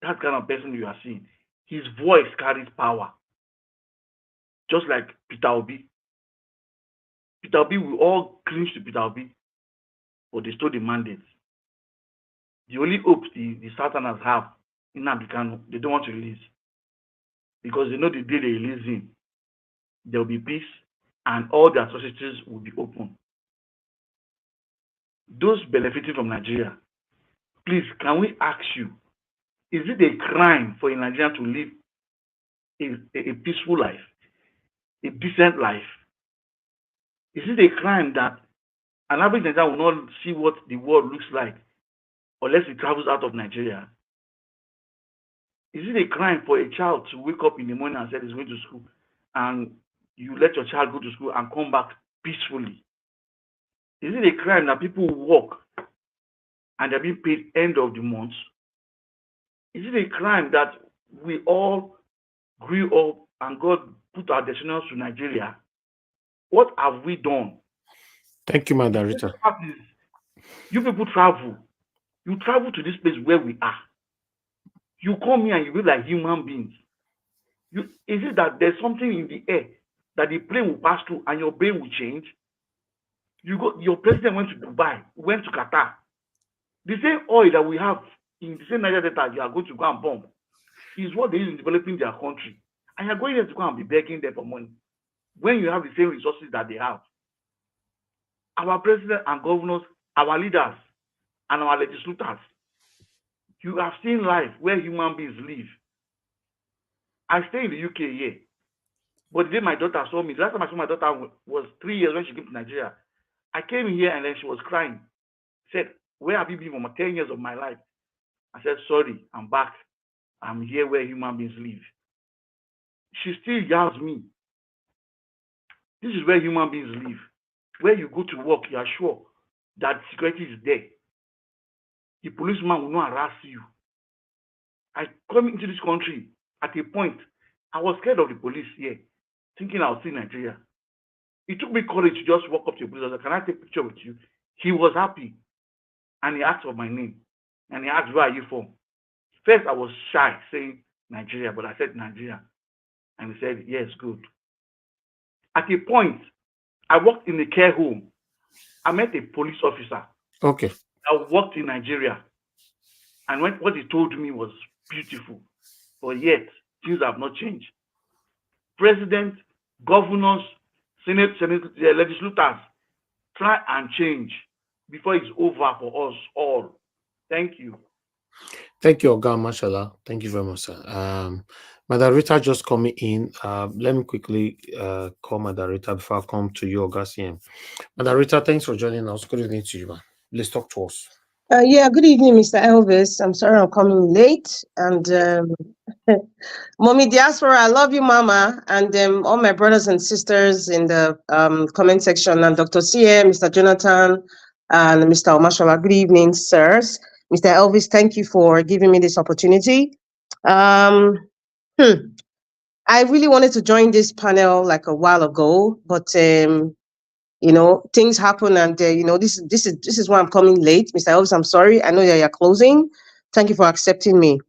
That kind of person you are seeing. His voice carries power. Just like Peter Obi. Peter Obi, we all cringe to Peter Obi, but they stole the mandate. The only hope the Southerners have in Nnamdi Kanu, they don't want to release. Because they know the day they release him, there will be peace and all the atrocities will be open. Those benefiting from Nigeria, please, can we ask you, is it a crime for a Nigerian to live a peaceful life, a decent life? Is it a crime that an average Nigerian will not see what the world looks like unless he travels out of Nigeria? Is it a crime for a child to wake up in the morning and say he's going to school and you let your child go to school and come back peacefully? Is it a crime that people work and they're being paid end of the month? Is it a crime that we all grew up and God put our descendants to Nigeria? What have we done? Thank you, Madam Rita. You people travel. You travel to this place where we are. You come here and you live like human beings. Is it that there's something in the air that the plane will pass through and your brain will change? Your president went to Dubai, went to Qatar. The same oil that we have in the same Niger Delta you are going to go and bomb is what they use in developing their country. And you're going there to go and be begging them for money when you have the same resources that they have. Our president and governors, our leaders, and our legislators, you have seen life where human beings live. I stay in the UK here, but the day my daughter saw me, the last time I saw my daughter was 3 years when she came to Nigeria. I came here and then she was crying. Said, where have you been for 10 years of my life? I said, sorry, I'm back. I'm here where human beings live. She still yells me. This is where human beings live. Where you go to work, you are sure that security is there. The policeman will not harass you. I come into this country at a point, I was scared of the police here, thinking I was in Nigeria. It took me courage to just walk up to the police and say, can I take a picture with you? He was happy. And he asked for my name. And he asked, where are you from? First, I was shy saying Nigeria, but I said Nigeria. And he said, yes, good. At a point, I worked in a care home. I met a police officer. Okay. I worked in Nigeria. And what he told me was beautiful. But yet, things have not changed. President, governors, Senate, legislators, try and change before it's over for us all. Thank you. Thank you, Oga Mashallah. Thank you very much, sir. Madam Rita just coming in. Let me quickly call Madam Rita before I come to you, Oga CM. Madam Rita, thanks for joining us. Good evening to you, man. Please talk to us. Yeah, good evening, Mr. Elvis. I'm sorry I'm coming late. And Mommy Diaspora, I love you, Mama. And all my brothers and sisters in the comment section, and Dr. CM, Mr. Jonathan, and Mr. Omashola. Good evening, sirs. Mr. Elvis, thank you for giving me this opportunity. I really wanted to join this panel like a while ago, but You know, things happen, and you know, this is why I'm coming late, Mr. Elvis. I'm sorry. I know that you're closing. Thank you for accepting me.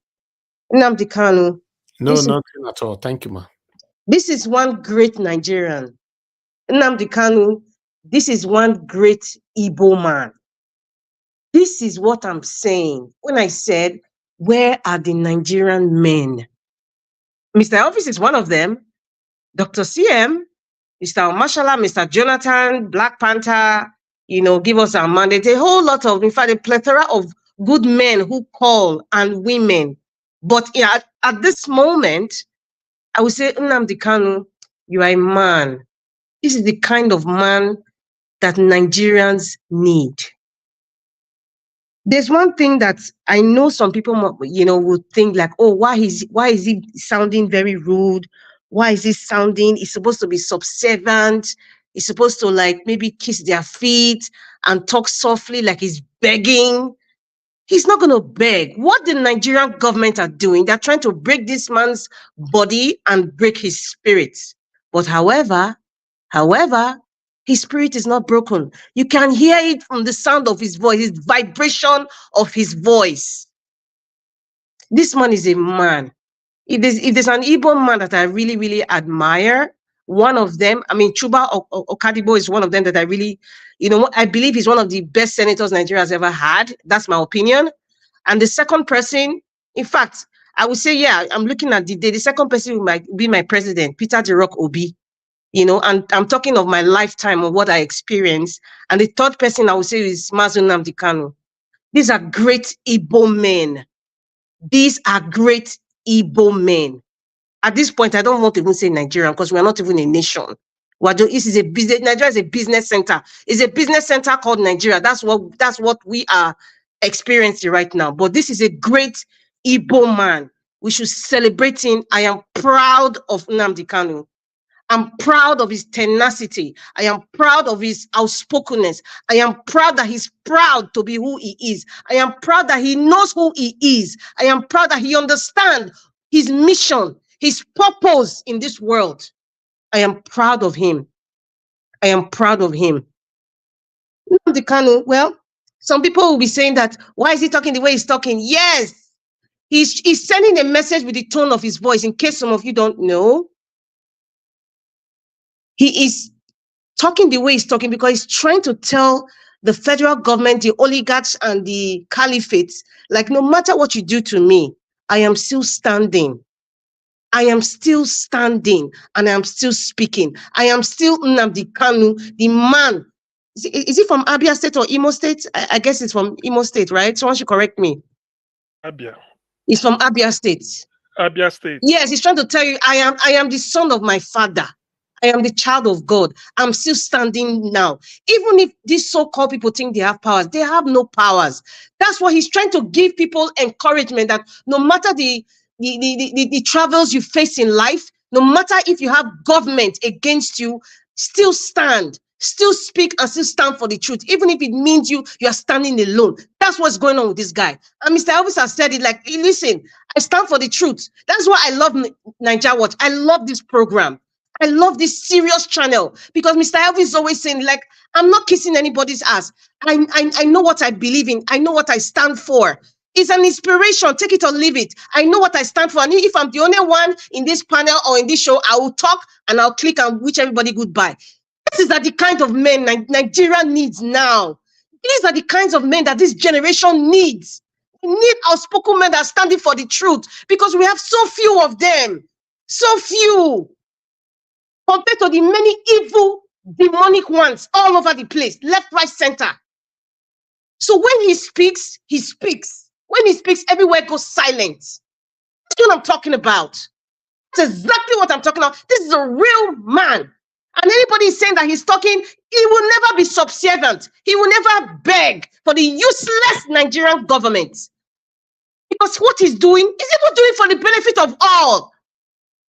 Nnamdi Kanu. No, nothing at all. Thank you, ma. This is one great Nigerian. Nnamdi Kanu. This is one great Igbo man. This is what I'm saying when I said, where are the Nigerian men? Mr. Elvis is one of them. Dr. CM, Mr. Mashallah, Mr. Jonathan, Black Panther, you know, give us our mandate. A whole lot of, in fact, a plethora of good men who call and women. But yeah, at this moment, I would say, Nnamdi Kanu, you are a man. This is the kind of man that Nigerians need. There's one thing that I know some people, you know, would think like, oh, why is he sounding very rude? Why is he sounding? He's supposed to be subservient. He's supposed to like maybe kiss their feet and talk softly like he's begging. He's not going to beg. What the Nigerian government are doing, they're trying to break this man's body and break his spirit. But however, his spirit is not broken. You can hear it from the sound of his voice, his vibration of his voice. This man is a man. If there's an Igbo man that I really, really admire, one of them, I mean, Chuba Okadibo is one of them that I really, you know, I believe he's one of the best senators Nigeria has ever had. That's my opinion. And the second person, in fact, I would say, yeah, I'm looking at the second person might be my president, Peter the Rock Obi. You know, and I'm talking of my lifetime of what I experienced. And the third person I would say is Mazi Nnamdi Kanu. These are great Igbo men. These are great Igbo men. At this point, I don't want to even say Nigerian because we're not even a nation. This is a business. Nigeria is a business center. It's a business center called Nigeria. That's what we are experiencing right now. But this is a great Igbo man. We should celebrate him. I am proud of Nnamdi Kanu. I'm proud of his tenacity. I am proud of his outspokenness. I am proud that he's proud to be who he is. I am proud that he knows who he is. I am proud that he understands his mission, his purpose in this world. I am proud of him. I am proud of him. Nnamdi Kanu, well, some people will be saying that, why is he talking the way he's talking? Yes, he's sending a message with the tone of his voice. In case some of you don't know, he is talking the way he's talking because he's trying to tell the federal government, the oligarchs and the caliphates, like, no matter what you do to me, I am still standing. I am still standing and I am still speaking. I am still Nnamdi Kanu, the man. Is he from Abia State or Imo State? I guess it's from Imo State, right? Someone should correct me. Abia. He's from Abia State. Abia State. Yes, he's trying to tell you, I am the son of my father. I am the child of God. I'm still standing now. Even if these so-called people think they have powers, they have no powers. That's why he's trying to give people encouragement that no matter the travels you face in life, no matter if you have government against you, still stand, still speak and still stand for the truth, even if it means you are standing alone. That's what's going on with this guy. And Mr. Elvis has said it like, listen, I stand for the truth. That's why I love Niger Watch. I love this program. I love this serious channel because Mr. Elvis is always saying, like, I'm not kissing anybody's ass. I know what I believe in. I know what I stand for. It's an inspiration. Take it or leave it. I know what I stand for. And if I'm the only one in this panel or in this show, I will talk and I'll click and wish everybody goodbye. These are the kind of men Nigeria needs now. These are the kinds of men that this generation needs. We need outspoken men that are standing for the truth because we have so few of them. So few. Compared to the many evil, demonic ones all over the place, left, right, center. So when he speaks, he speaks. When he speaks, everywhere goes silent. That's what I'm talking about. That's exactly what I'm talking about. This is a real man. And anybody saying that he's talking, he will never be subservient. He will never beg for the useless Nigerian government. Because what he's doing, is even doing for the benefit of all.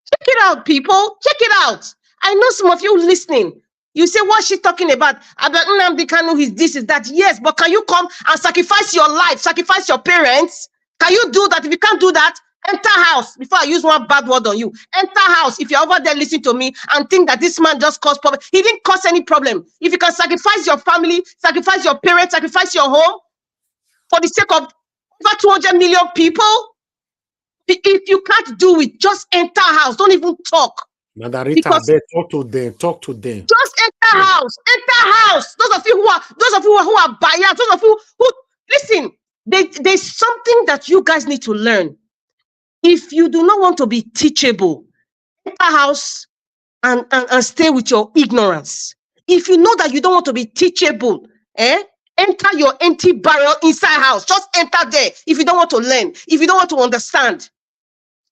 Check it out, people. Check it out. I know some of you listening. You say, what's she talking about? About Nnamdi Kanu, his this, is that. Yes, but can you come and sacrifice your life, sacrifice your parents? Can you do that? If you can't do that, Enter house before I use one bad word on you. Enter house if you're over there listening to me and think that this man just caused problem. He didn't cause any problem. If you can sacrifice your family, sacrifice your parents, sacrifice your home for the sake of over 200 million people, if you can't do it, just enter house. Don't even talk. Margarita, talk to them. Talk to them. Just enter house. Enter house. Those of you who are biased, those of you who listen. There's something that you guys need to learn. If you do not want to be teachable, enter house and stay with your ignorance. If you know that you don't want to be teachable, enter your empty barrel inside house. Just enter there. If you don't want to learn, if you don't want to understand,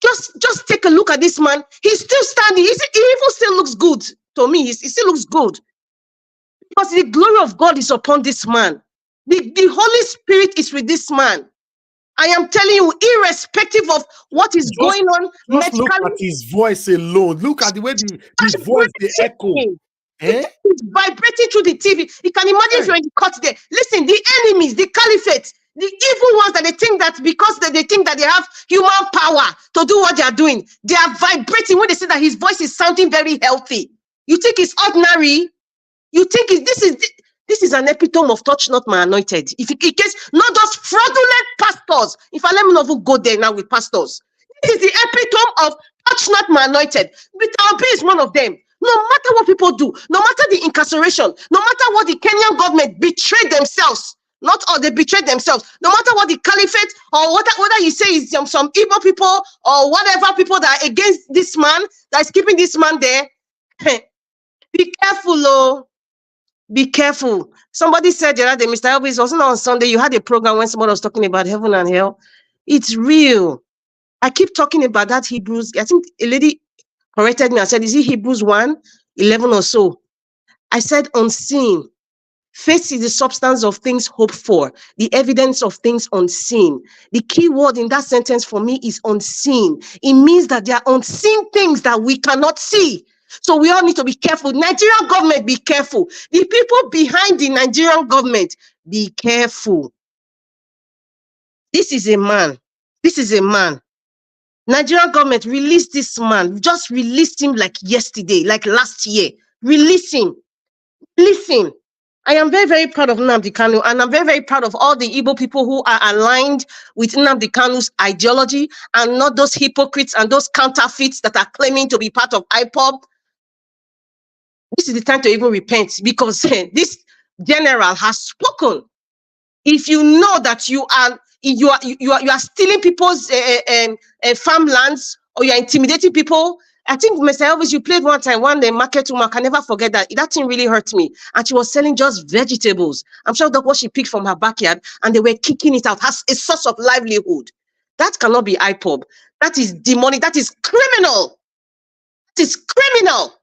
just take a look at this man. He's still standing. He even still looks good to me. He still looks good because the glory of God is upon this man. The Holy Spirit is with this man. I am telling you, irrespective of what is going on, just look at his voice alone. Look at the way the voice, the echo. It's vibrating through the TV. You can imagine if you're in the court there. Listen, the enemies, the caliphate, the evil ones that they think that because they think that they have human power to do what they are doing, they are vibrating when they say that his voice is sounding very healthy. You think it's ordinary? You think this is an epitome of touch not my anointed. If in case not just fraudulent pastors. If I let me not go there now with pastors. This is the epitome of touch not my anointed. Peter Obi is one of them. No matter what people do, no matter the incarceration, no matter what the Kenyan government betrayed themselves, not all they betrayed themselves, no matter what the caliphate or whether you say is some Igbo people or whatever people that are against this man, that is keeping this man there, be careful, oh. Be careful. Somebody said the other day, Mr. Elvis, wasn't on Sunday, you had a program when somebody was talking about heaven and hell. It's real. I keep talking about that Hebrews. I think a lady corrected me and said, is it Hebrews 1:11 or so? I said unseen. Faith is the substance of things hoped for, the evidence of things unseen. The key word in that sentence for me is unseen. It means that there are unseen things that we cannot see. So we all need to be careful. Nigerian government, be careful. The people behind the Nigerian government, be careful. This is a man. This is a man. Nigerian government, release this man. Just released him like yesterday, like last year. Release him. Listen, I am very, very proud of Nnamdi Kanu, and I'm very, very proud of all the Igbo people who are aligned with Nnamdi Kanu's ideology and not those hypocrites and those counterfeits that are claiming to be part of IPOB. This is the time to even repent because this general has spoken. If you know that you are stealing people's farmlands or you are intimidating people, I think Mr. Elvis, you played one time, one day market woman, I can never forget that. That thing really hurt me. And she was selling just vegetables. I'm sure that's what she picked from her backyard and they were kicking it out as a source of livelihood. That cannot be IPOB. That is demonic. That is criminal. That is criminal.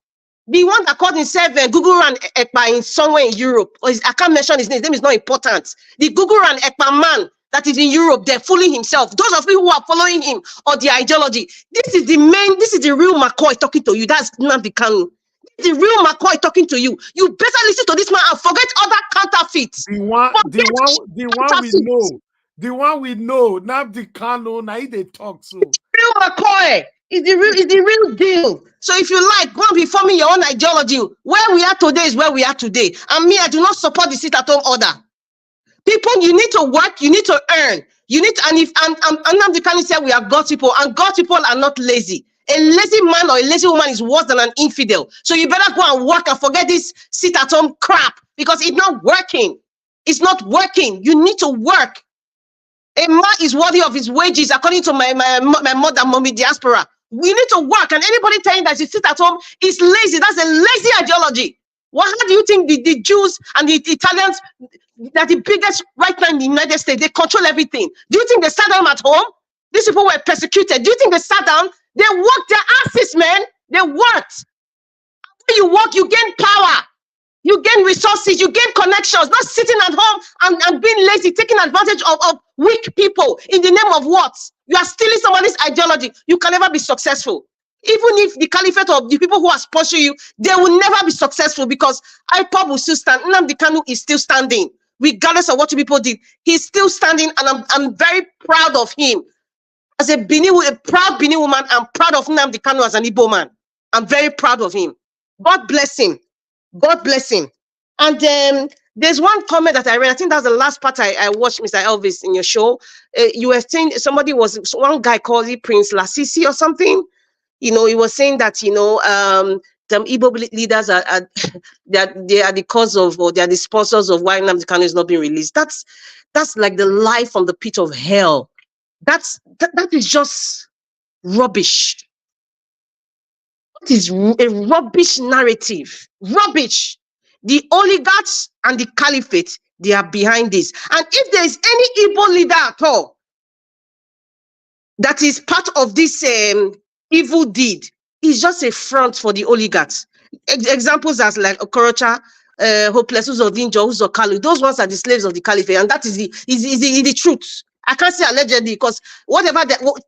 The one that called himself Google and Ekpa in somewhere in Europe, I can't mention his name is not important. The Google and Ekpa man that is in Europe, they're fooling himself. Those of you who are following him or the ideology, this is the real McCoy talking to you. That's Nnamdi Kanu. This is the real McCoy talking to you. You better listen to this man and forget other counterfeits. The one we know, Nnamdi Kanu, now they talk so. Real McCoy is the real deal. So if you like, go and be forming your own ideology. Where we are today is where we are today. And me, I do not support the sit-at-home order. People, you need to work, you need to earn. You need to, and Nnamdi Kanu said we are God's people, and God's people are not lazy. A lazy man or a lazy woman is worse than an infidel. So you better go and work and forget this sit-at-home crap because it's not working. It's not working. You need to work. A man is worthy of his wages, according to my mother, mommy diaspora. We need to work, and anybody telling that you sit at home is lazy. That's a lazy ideology. How do you think the Jews and the Italians, that the biggest right now in the United States, they control everything? Do you think they sat down at home? These people were persecuted. Do you think they sat down? They worked their asses, man. They worked. When you work, you gain power. You gain resources, you gain connections, not sitting at home and being lazy, taking advantage of weak people in the name of what? You are stealing somebody's ideology. You can never be successful. Even if the caliphate of the people who are sponsoring you, they will never be successful because IPOB will still stand. Nnamdi Kanu is still standing, regardless of what you people did. He's still standing, and I'm very proud of him. As a proud Bini woman, I'm proud of Nnamdi Kanu as an Igbo man. I'm very proud of him. God bless him. God bless him. And there's one comment that I read. I think that's the last part I watched, Mr. Elvis, in your show. You were saying one guy called it Prince Lasisi or something. You know, he was saying that, the Igbo leaders are they are the cause of, or they are the sponsors of why Nnamdi Kanu is not being released. That's like the lie from the pit of hell. That is just rubbish. That is a rubbish narrative. Rubbish. The oligarchs and the caliphate, they are behind this. And if there is any Igbo leader at all that is part of this evil deed, it's just a front for the oligarchs. Examples as like Okorocha, Hopeless, Uzodinjo, Uzokalu, those ones are the slaves of the caliphate, and that is the truth. I can't say allegedly, because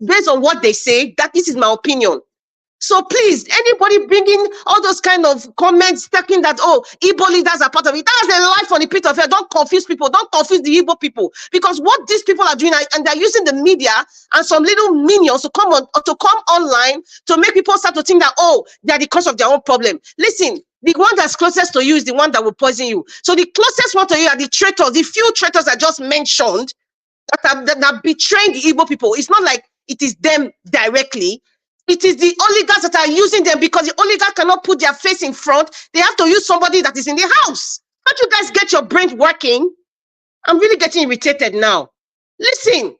based on what they say, this is my opinion. So please, anybody bringing all those kind of comments, talking that, oh, Igbo leaders are part of it, that's a lie from the pit of hell. Don't confuse people. Don't confuse the Igbo people. Because what these people are doing, and they're using the media and some little minions to come online to make people start to think that, oh, they're the cause of their own problem. Listen, the one that's closest to you is the one that will poison you. So the closest one to you are the traitors, the few traitors I just mentioned that are betraying the Igbo people. It's not like it is them directly. It is the oligarchs that are using them, because the oligarchs cannot put their face in front. They have to use somebody that is in the house. Don't you guys get your brain working? I'm really getting irritated now. Listen,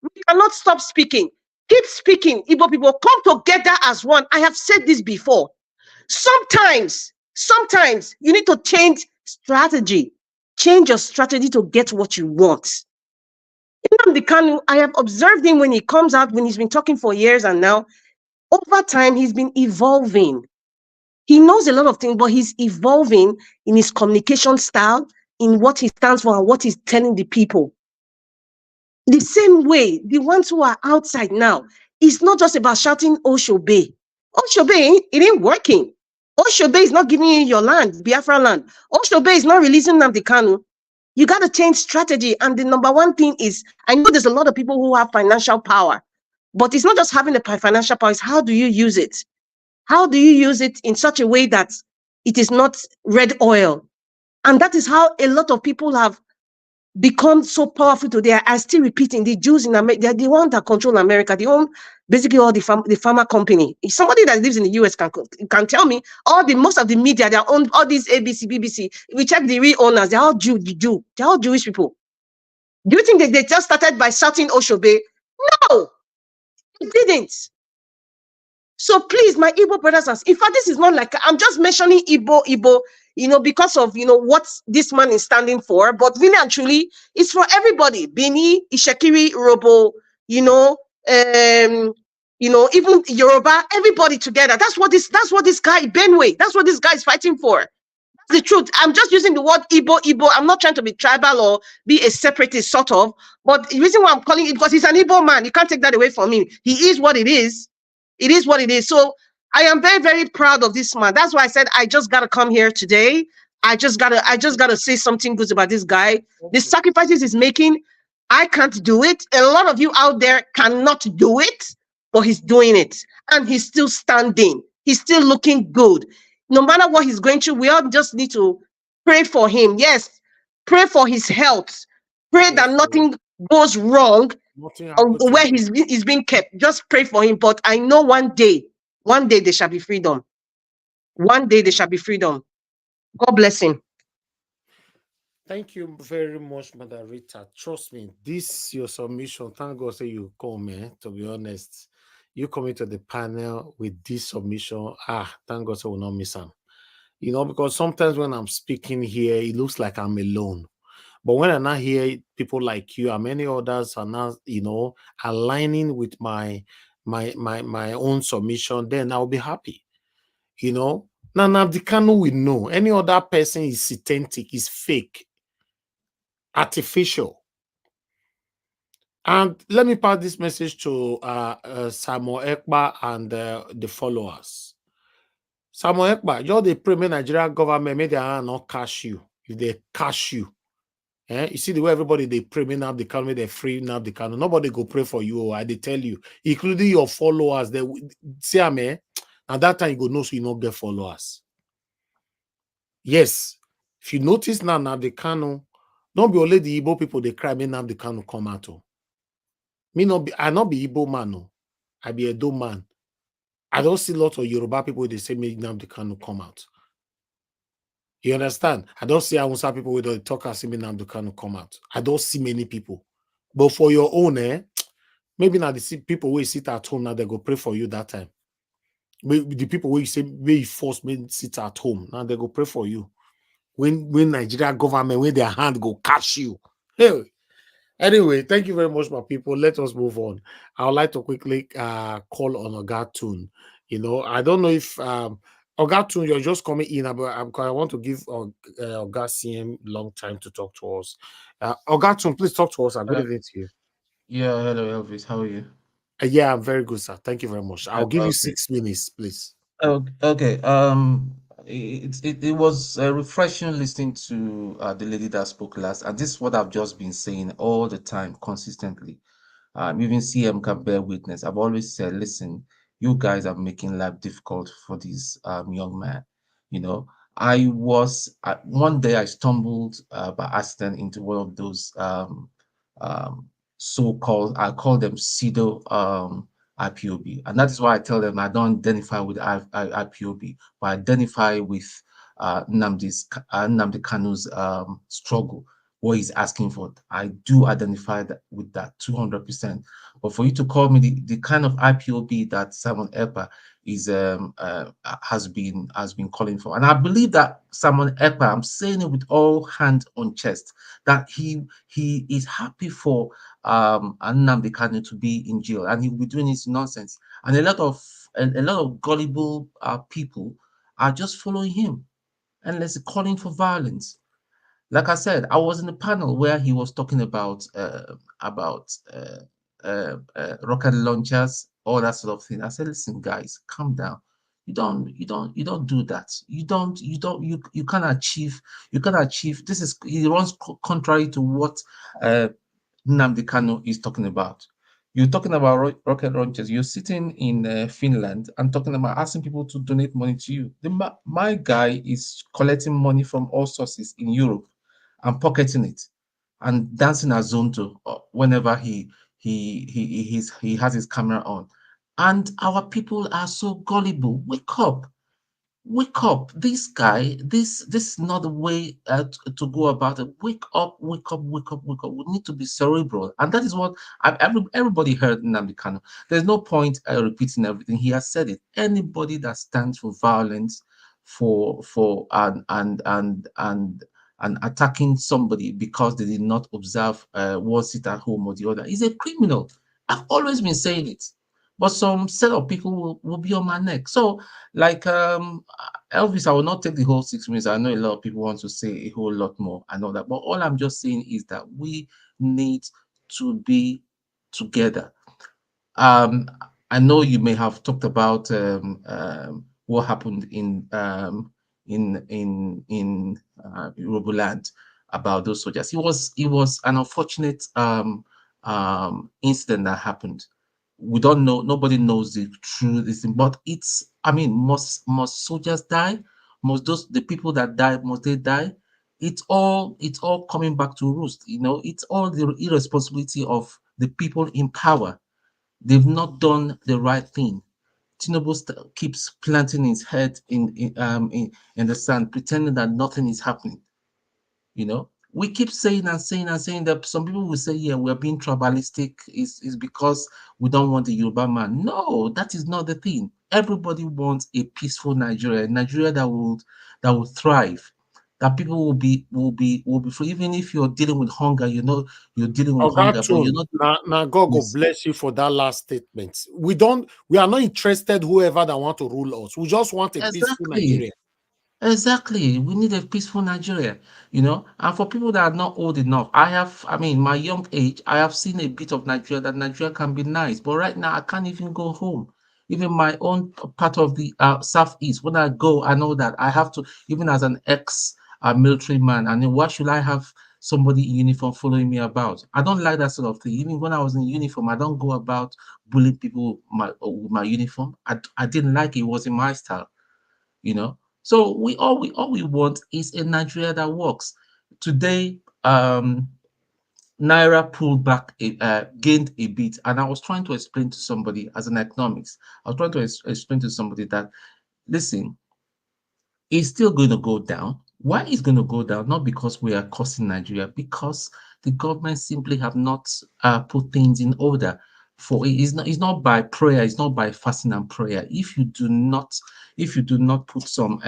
we cannot stop speaking. Keep speaking. Igbo people, come together as one. I have said this before. Sometimes you need to change strategy. Change your strategy to get what you want. Nnamdi Kanu, I have observed him when he comes out, when he's been talking for years, and now, over time, he's been evolving. He knows a lot of things, but he's evolving in his communication style, in what he stands for, and what he's telling the people. The same way, the ones who are outside now, it's not just about shouting Oshobe. Oshobe, it ain't working. Oshobe is not giving you your land, Biafra land. Oshobe is not releasing Nnamdi Kanu. You got to change strategy. And the number one thing is, I know there's a lot of people who have financial power, but it's not just having the financial power, it's how do you use it? How do you use it in such a way that it is not red oil? And that is how a lot of people have become so powerful today. I still repeating, the Jews in America, they're the ones that control America. They own basically all the pharma company. If somebody that lives in the US can tell me, most of the media, they own all these ABC, BBC. We check the real owners, they're all they're all Jewish people. Do you think that they just started by shouting Oshobe? No, it didn't. So please, my Igbo brothers, in fact, this is not like, I'm just mentioning Igbo, because of, what this man is standing for, but really and truly, it's for everybody. Bini, Ishekiri, Robo, even Yoruba, everybody together. That's what this guy, Benway, that's what this guy is fighting for. That's the truth. I'm just using the word Igbo. I'm not trying to be tribal or be a separatist sort of, but the reason why I'm calling it, because he's an Igbo man. You can't take that away from him. He is what it is. It is what it is. So I am very, very proud of this man. That's why I said I just gotta come here today. I just gotta say something good about this guy. The sacrifices he's making, I can't do it. A lot of you out there cannot do it, but he's doing it. And he's still standing. He's still looking good. No matter what he's going through, we all just need to pray for him. Yes, pray for his health. Pray that nothing goes wrong where he's being kept. Just pray for him. But I know one day there shall be freedom. One day there shall be freedom. God bless him. Thank you very much, Madam Rita. Trust me, this your submission. Thank God say you come, man. To be honest, you come into the panel with this submission. Thank God say we'll not miss him. Because sometimes when I'm speaking here, it looks like I'm alone. But when I now hear people like you and many others are now, aligning with my own submission, then I'll be happy. Now Nnamdi Kanu will know. Any other person is authentic, is fake, artificial. And let me pass this message to Samuel Ekpa and the followers. Samuel Ekpa, you're the premier Nigerian government, maybe they are not cash you. If they cash you, You see the way everybody they pray, me now the Kanu, they free now the Kanu. Nobody go pray for you. I they tell you, including your followers. They see me. At that time you go know so you not get followers. Yes, if you notice now the Kanu, don't be only the Igbo people they cry. Me now the Kanu come out. Me not be I not be Igbo man. No. I be a Edo man. I don't see a lot of Yoruba people they say me now the Kanu come out. You understand? I don't see Hausa people with the talk as me Nnamdi Kanu come out. I don't see many people. But for your own, maybe now the people will sit at home now, they go pray for you that time. The people will say, may force me sit at home. Now they go pray for you. When Nigeria government, when their hand go catch you. Hey. Anyway, thank you very much, my people. Let us move on. I would like to quickly call on Ogatun. You know, I don't know if Ogatun, you're just coming in, but I want to give Oga CM long time to talk to us. Ogatun, please talk to us. Good evening to you. Yeah, hello Elvis. How are you? Yeah, I'm very good, sir. Thank you very much. I'll give you Okay. 6 minutes, please. Okay. It was refreshing listening to the lady that spoke last, and this is what I've just been saying all the time, consistently. Even CM can bear witness. I've always said, listen, you guys are making life difficult for this young man. You know, one day I stumbled by accident into one of those um, so-called, I call them pseudo IPOB, and that is why I tell them I don't identify with IPOB, but I identify with Nnamdi Kanu's struggle, what he's asking for. I do identify with that 200%. But for you to call me the kind of IPOB that Simon Ekpa is has been calling for, and I believe that Simon Ekpa, I'm saying it with all hands on chest, that he is happy for Nnamdi Kanu to be in jail, and he'll be doing his nonsense. And a lot of gullible people are just following him, and let's calling for violence. Like I said, I was in a panel where he was talking about rocket launchers, all that sort of thing. I said, listen, guys, calm down. You don't do that. You can't achieve. You can achieve. This is it runs contrary to what Nnamdi Kanu is talking about. You're talking about rocket launchers. You're sitting in Finland and talking about asking people to donate money to you. My guy is collecting money from all sources in Europe and pocketing it and dancing a zonto whenever he has his camera on. And our people are so gullible. Wake up. Wake up. This guy, this is not the way to go about it. Wake up, wake up, wake up, wake up. We need to be cerebral. And that is what everybody heard Nnamdi Kanu. There's no point repeating everything. He has said it. Anybody that stands for violence, and attacking somebody because they did not observe one sit at home or the other is a criminal. I've always been saying it. But some set of people will be on my neck. So, like Elvis, I will not take the whole 6 minutes. I know a lot of people want to say a whole lot more. I know that. But all I'm just saying is that we need to be together. I know you may have talked about what happened in Robuland about those soldiers. It was an unfortunate incident that happened. We don't know. Nobody knows the true reason, but it's. I mean, must soldiers die? Must the people that die must they die? It's all coming back to roost. You know, it's all the irresponsibility of the people in power. They've not done the right thing. Tinubu keeps planting his head in the sand, pretending that nothing is happening. You know, we keep saying and saying and saying that some people will say, yeah, we're being tribalistic. Is because we don't want the Yoruba man. No, that is not the thing. Everybody wants a peaceful Nigeria, Nigeria that will thrive, that people will be free. Even if you're dealing with hunger, you know you're dealing with hunger, but you're not. Now God will bless you for that last statement. We are not interested whoever that want to rule us. We just want a peaceful Nigeria. Exactly. We need a peaceful Nigeria, you know. And for people that are not old enough, I mean, my young age, I have seen a bit of Nigeria that Nigeria can be nice. But right now, I can't even go home. Even my own part of the southeast, when I go, I know that I have to, even as an ex military man, and then why should I have somebody in uniform following me about. I don't like that sort of thing. Even when I was in uniform, I don't go about bullying people with my uniform. I didn't like it. It wasn't my style, you know. So all we want is a Nigeria that works. Today, Naira pulled back, gained a bit, and I was trying to explain to somebody as an economics. I was trying to explain to somebody that, listen, it's still going to go down. Why is going to go down? Not because we are costing Nigeria, because the government simply have not put things in order. For it's not by prayer, it's not by fasting and prayer. If you do not put some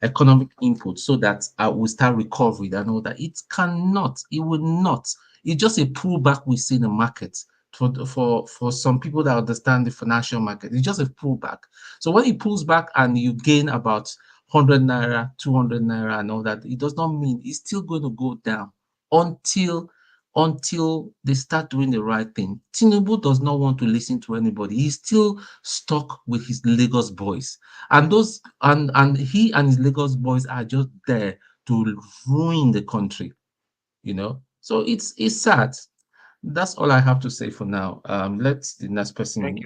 economic input so that we start recovery and all that, it will not. It's just a pullback we see in the market. For some people that understand the financial market, it's just a pullback. So when it pulls back and you gain about 100 naira, 200 naira, and all that, it does not mean it's still going to go down until they start doing the right thing. Tinubu does not want to listen to anybody. He's still stuck with his Lagos boys, and he and his Lagos boys are just there to ruin the country. So it's sad. That's all I have to say for now. Let the next person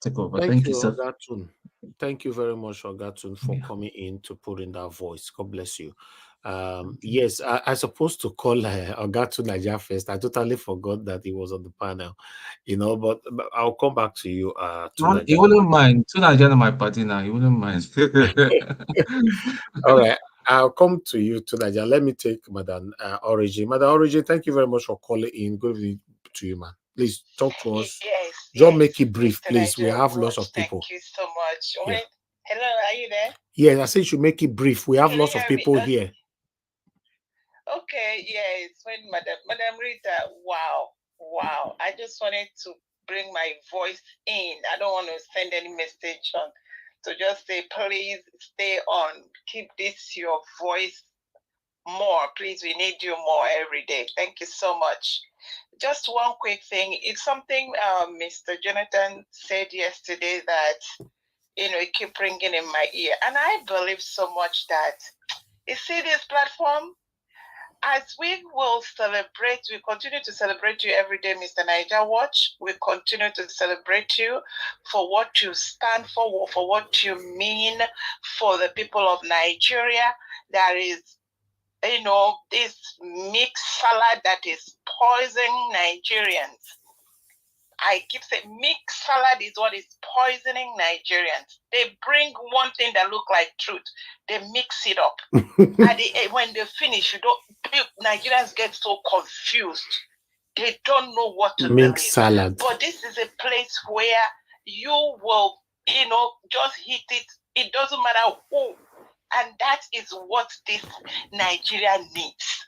take over. Thank you, sir. Ogatun. Thank you very much, Ogatun, for coming in to put in that voice. God bless you. Yes, I supposed to call Ogatun Nigeria first. I totally forgot that he was on the panel, but I'll come back to you. He wouldn't mind. To Nigeria, my party now. He wouldn't mind. All right. I'll come to you to Nigeria. Let me take Madam Origin. Madam Origin, thank you very much for calling in. Good evening to you, man. Please talk to us. Yes. Just make it brief, Mr. please. We Nigeria have lots of people. Thank you so much. Yeah. Wait, hello, are you there? Yes, I said you should make it brief. We have Can lots you of hear me? people here. Okay, yes. When Madam Rita, wow. I just wanted to bring my voice in. I don't want to send any message on. So just say, please stay on. Keep this your voice more. Please, we need you more every day. Thank you so much. Just one quick thing. It's something Mr. Jonathan said yesterday that, it keep ringing in my ear. And I believe so much that, you see this platform, as we will celebrate, we continue to celebrate you every day, Mr. Niger Watch. We continue to celebrate you for what you stand for what you mean for the people of Nigeria. There is, this mixed salad that is poisoning Nigerians. I keep saying mixed salad is what is poisoning Nigerians. They bring one thing that look like truth. They mix it up. When they finish, Nigerians get so confused. They don't know what to believe. Salad. But this is a place where you will, just hit it. It doesn't matter who. And that is what this Nigeria needs.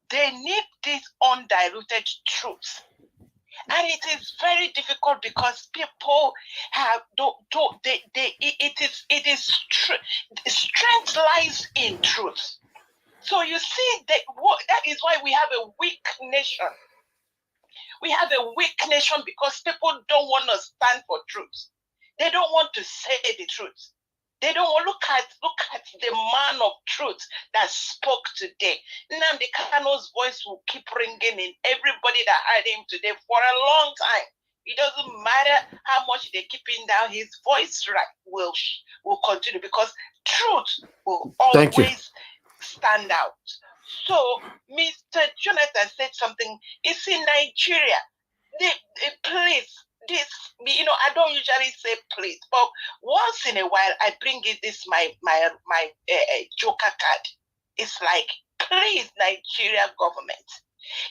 They need this undiluted truth. And it is very difficult because people have strength lies in truth. So you see that is why we have a weak nation. We have a weak nation because people don't want to stand for truth. They don't want to say the truth. They don't want look at the man of truth that spoke today. Nnamdi Kanu's voice will keep ringing in everybody that heard him today for a long time. It doesn't matter how much they keep in down, his voice will continue because truth will always stand out. So Mr. Jonathan said something. It's in Nigeria. The place. I don't usually say please, but once in a while I bring it my joker card. It's like, please, Nigeria government.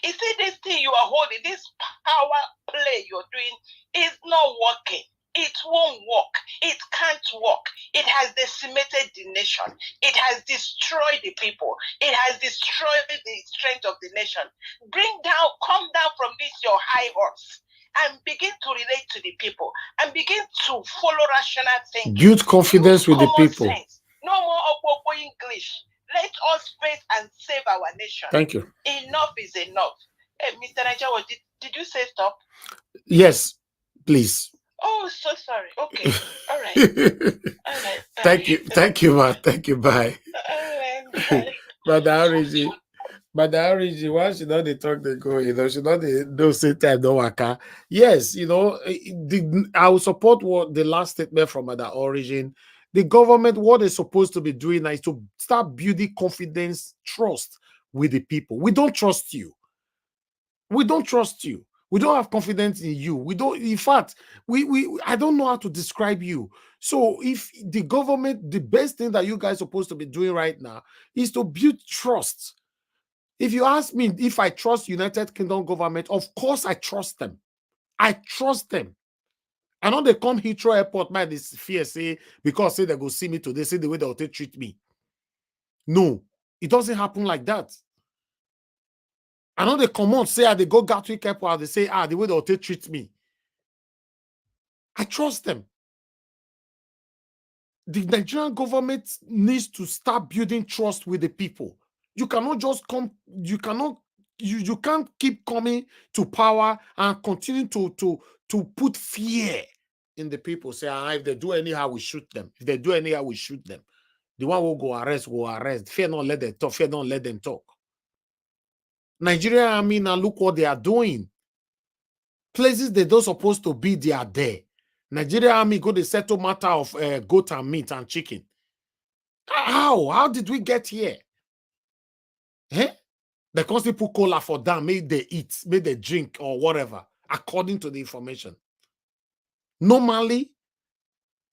You see, this thing you are holding, this power play you're doing is not working. It won't work. It can't work. It has decimated the nation. It has destroyed the people. It has destroyed the strength of the nation. Come down from this your high horse and begin to relate to the people and begin to follow rational thinking. Build confidence with the people. Sense. No more Okpoko English. Let us face and save our nation. Thank you. Enough is enough. Hey, Mr. Nigeria, did you say stop? Yes, please. Oh, so sorry. Okay. All right. All right. Thank you. Thank you, ma. Thank you. Bye. All right. Bye. Brother Origi. But the origin, why should not they talk they go, should not they don't say time, don't waka. Yes, I will support what the last statement from the origin. The government, what they're supposed to be doing now is to start building confidence, trust with the people. We don't trust you. We don't trust you. We don't have confidence in you. We don't, in fact, I don't know how to describe you. So if the government, the best thing that you guys are supposed to be doing right now is to build trust. If you ask me if I trust United Kingdom government, of course I trust them. I trust them. I know they come Heathrow Airport, man, this fear say, because say they go see me today, say the way they'll treat me. No, it doesn't happen like that. I know they come on, say, they go Gatwick Airport, they say, the way they'll treat me. I trust them. The Nigerian government needs to start building trust with the people. You cannot just come, you can't keep coming to power and continue to put fear in the people. Say, if they do anyhow, we shoot them. If they do anyhow, we shoot them. The one will go arrest, Fear not let them talk. Fear not let them talk. Nigerian army, now look what they are doing. Places they don't supposed to be, they are there. Nigerian army go to settle matter of goat and meat and chicken. How did we get here? They constantly put cola for them, make they eat, make they drink or whatever, according to the information. Normally,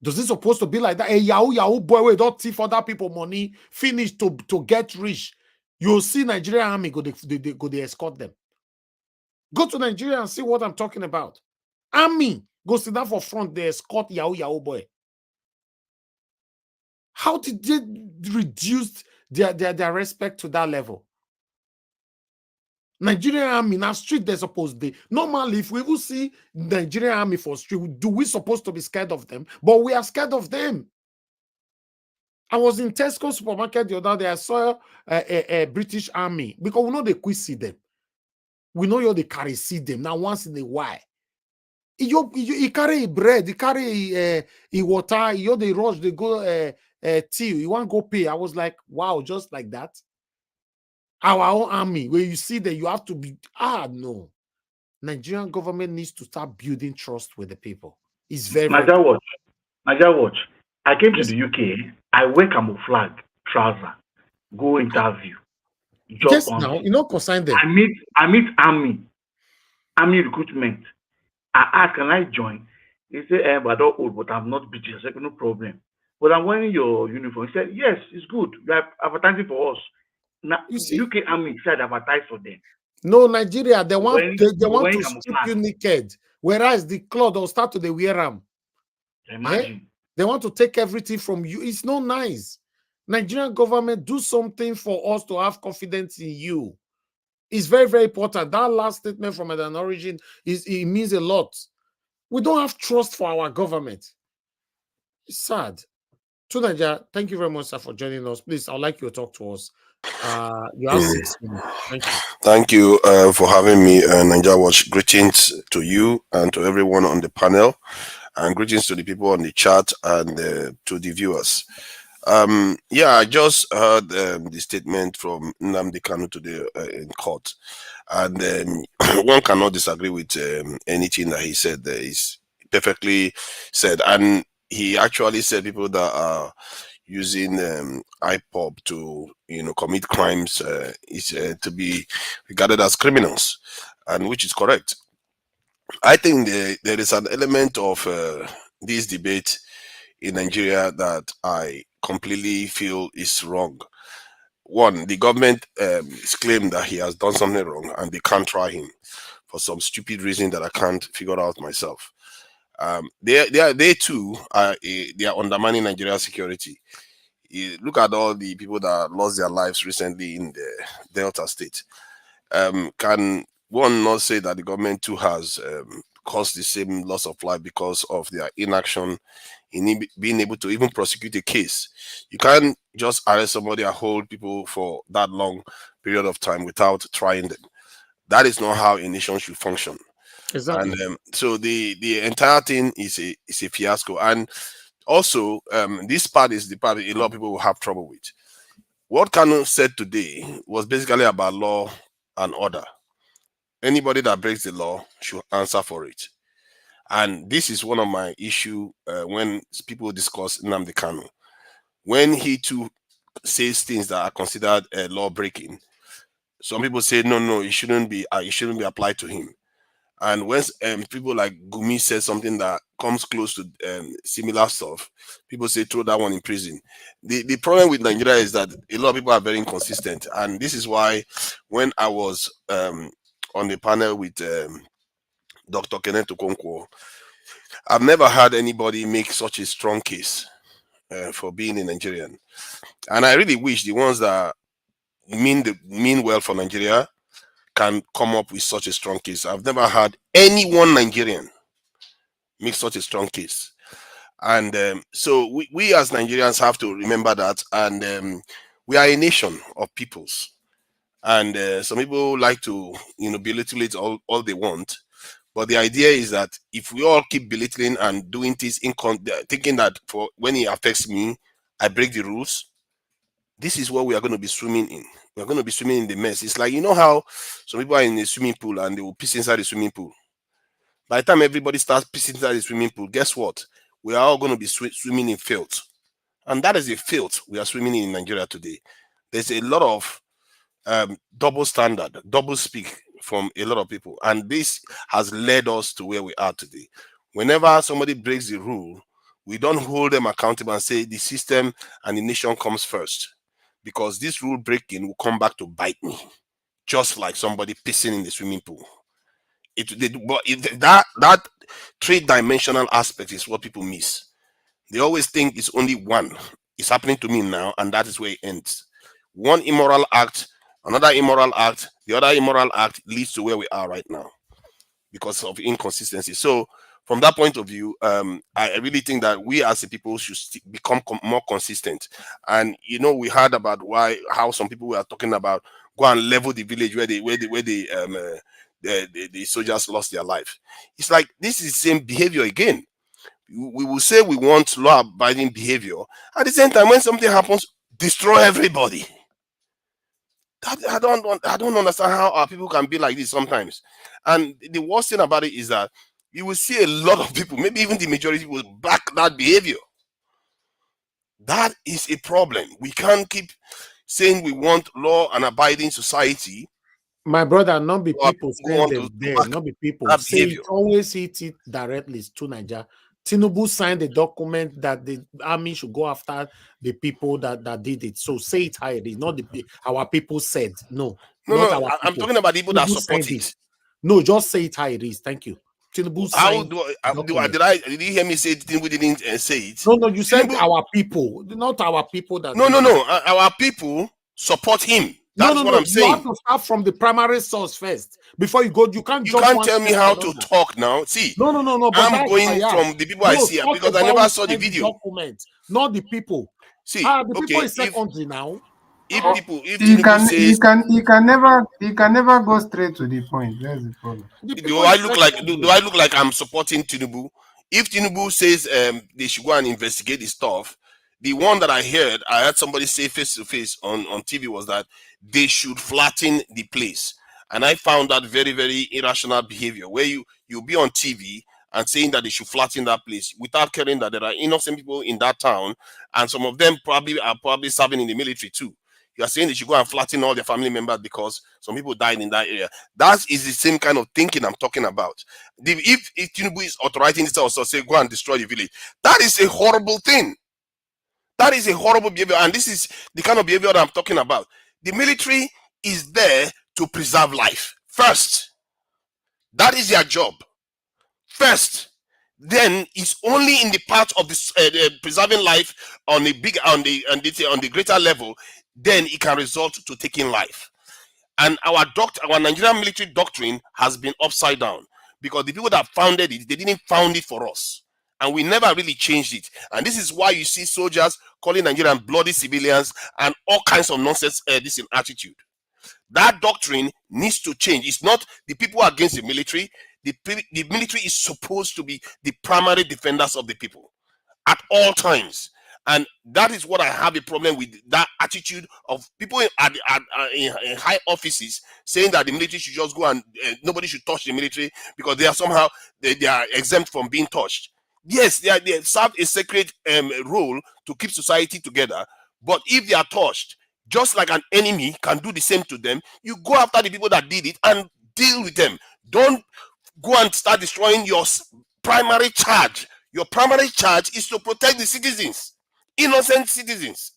does it supposed to be like that? A Yahoo boy, we don't thief other people money, finish to get rich. You'll see Nigerian army go they escort them. Go to Nigeria and see what I'm talking about. Army go sit down for front, they escort Yahoo boy. How did they reduce their respect to that level? Nigerian army now street they're supposed to. Normally, if we will see Nigerian army for street, do we supposed to be scared of them? But we are scared of them. I was in Tesco supermarket the other day. I saw a British army because we know they quick see them. We know they carry see them now once in a while. He carry bread, he carry water, they rush, they go tea. You want to go pay? I was like, wow, just like that. Our own army, where you see that you have to be, no. Nigerian government needs to start building trust with the people. It's very, very watch. I came to the UK, I wear camouflage trouser, go interview. Just now, you know, consign them. I meet army recruitment. I ask, can I join? He said, but I don't old, but I'm not British. I said, no problem. But I'm wearing your uniform. He said, yes, it's good. You are advertising for us. Now, you see, UK army said advertise for them. No, Nigeria, they want to strip you naked. Whereas the cloth will start to wear them. Imagine. They want to take everything from you. It's not nice. Nigerian government, do something for us to have confidence in you. It's very, very important. That last statement from an origin it means a lot. We don't have trust for our government. It's sad. To Nigeria, thank you very much, sir, for joining us. Please, I'd like you to talk to us. You have 6 minutes. Thank you. Thank you for having me, Nigeria Watch. Greetings to you and to everyone on the panel, and greetings to the people on the chat and to the viewers. I just heard the statement from Nnamdi Kanu today in court, and one cannot disagree with anything that he said. There is perfectly said, and he actually said people that are using IPOB to commit crimes is to be regarded as criminals, and which is correct. I think there is an element of this debate in Nigeria that I completely feel is wrong. One, the government claimed that he has done something wrong and they can't try him for some stupid reason that I can't figure out myself. They too are undermining Nigeria's security. Look at all the people that lost their lives recently in the Delta State. Can one not say that the government too has caused the same loss of life because of their inaction in being able to even prosecute a case? You can't just arrest somebody and hold people for that long period of time without trying them. That is not how a nation should function. Exactly. And so the entire thing is a fiasco. And also, this part is the part a lot of people will have trouble with. What Kanu said today was basically about law and order. Anybody that breaks the law should answer for it. And this is one of my issue when people discuss Nnamdi Kanu. When he too says things that are considered law breaking, some people say no, it shouldn't be applied to him. And when people like Gumi says something that comes close to similar stuff, people say throw that one in prison. The problem with Nigeria is that a lot of people are very inconsistent, and this is why when I was on the panel with Dr. Kenneth Okonkwo, I've never had anybody make such a strong case for being a Nigerian, and I really wish the ones that mean well for Nigeria can come up with such a strong case. I've never had any one Nigerian make such a strong case. And so we as Nigerians have to remember that. And we are a nation of peoples. And some people like to, belittle it all they want. But the idea is that if we all keep belittling and doing things, thinking that for when it affects me, I break the rules, this is what we are going to be swimming in. We are going to be swimming in the mess. It's like, how some people are in a swimming pool and they will piss inside the swimming pool. By the time everybody starts pissing inside the swimming pool, guess what? We are all going to be swimming in filth. And that is a filth we are swimming in Nigeria today. There's a lot of double standard, double speak from a lot of people. And this has led us to where we are today. Whenever somebody breaks the rule, we don't hold them accountable and say the system and the nation comes first. Because this rule breaking will come back to bite me, just like somebody pissing in the swimming pool. That three-dimensional aspect is what people miss. They always think it's only one. It's happening to me now, and that is where it ends. One immoral act, another immoral act, the other immoral act leads to where we are right now because of inconsistency. So from that point of view, I really think that we as a people should become more consistent. And we heard about how some people were talking about go and level the village where the soldiers lost their life. It's like this is the same behavior again. We will say we want law-abiding behavior. At the same time, when something happens, destroy everybody. I don't understand how our people can be like this sometimes. And the worst thing about it is that you will see a lot of people, maybe even the majority, will back that behavior. That is a problem. We can't keep saying we want law and abiding society. My brother, not be people send them there, not be people say it, always hit it directly to Nigeria. Tinubu signed a document that the army should go after the people that did it. So say it how it is, not our people said. No, I'm talking about the people that support it. No, just say it how it is. Thank you. Tinubu signed. Did you hear me say Tinubu didn't say it? No, you said our people, not our people that. No. Our people support him. That's what I'm saying. You have to start from the primary source first before you go. You can't tell me how to talk now. See, no. But I'm going from the people I see because I never saw the video. Document, not the people. See, the people is secondary now. If Tinubu says he can never go straight to the point. That's the problem. Do I look like I'm supporting Tinubu? If Tinubu says they should go and investigate the stuff, the one that I heard somebody say face to face on TV was that they should flatten the place. And I found that very, very irrational behavior where you'll be on TV and saying that they should flatten that place without caring that there are innocent people in that town and some of them are probably serving in the military too. You are saying they should go and flatten all their family members because some people died in that area. That is the same kind of thinking I'm talking about. If Tinubu is authorizing this also say go and destroy the village, that is a horrible thing. That is a horrible behavior, and this is the kind of behavior that I'm talking about. The military is there to preserve life first. That is their job first. Then it's only in the part of this preserving life on the greater level, then it can result to taking life. And our Nigerian military doctrine has been upside down because the people that founded it, they didn't found it for us. And we never really changed it. And this is why you see soldiers calling Nigerian bloody civilians and all kinds of nonsense this in attitude. That doctrine needs to change. It's not the people against the military. The military is supposed to be the primary defenders of the people at all times. And that is what I have a problem with, that attitude of people in high offices saying that the military should just go and nobody should touch the military because they are somehow they are exempt from being touched. Yes, they serve a sacred role to keep society together. But if they are touched, just like an enemy can do the same to them, you go after the people that did it and deal with them. Don't go and start destroying your primary charge. Your primary charge is to protect the citizens, innocent citizens.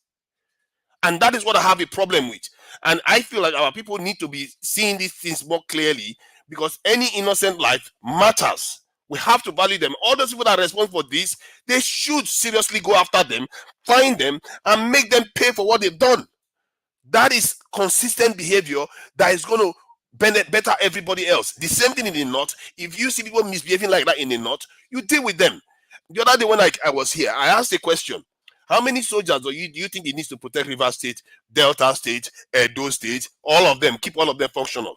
And that is what I have a problem with. And I feel like our people need to be seeing these things more clearly, because any innocent life matters. We have to value them. All those people that are responsible for this, they should seriously go after them, find them, and make them pay for what they've done. That is consistent behavior that is going to better everybody else. The same thing in the north. If you see people misbehaving like that in the north, you deal with them. The other day when I was here, I asked a question. How many soldiers do you think it needs to protect River State, Delta State, Edo State, all of them, keep all of them functional?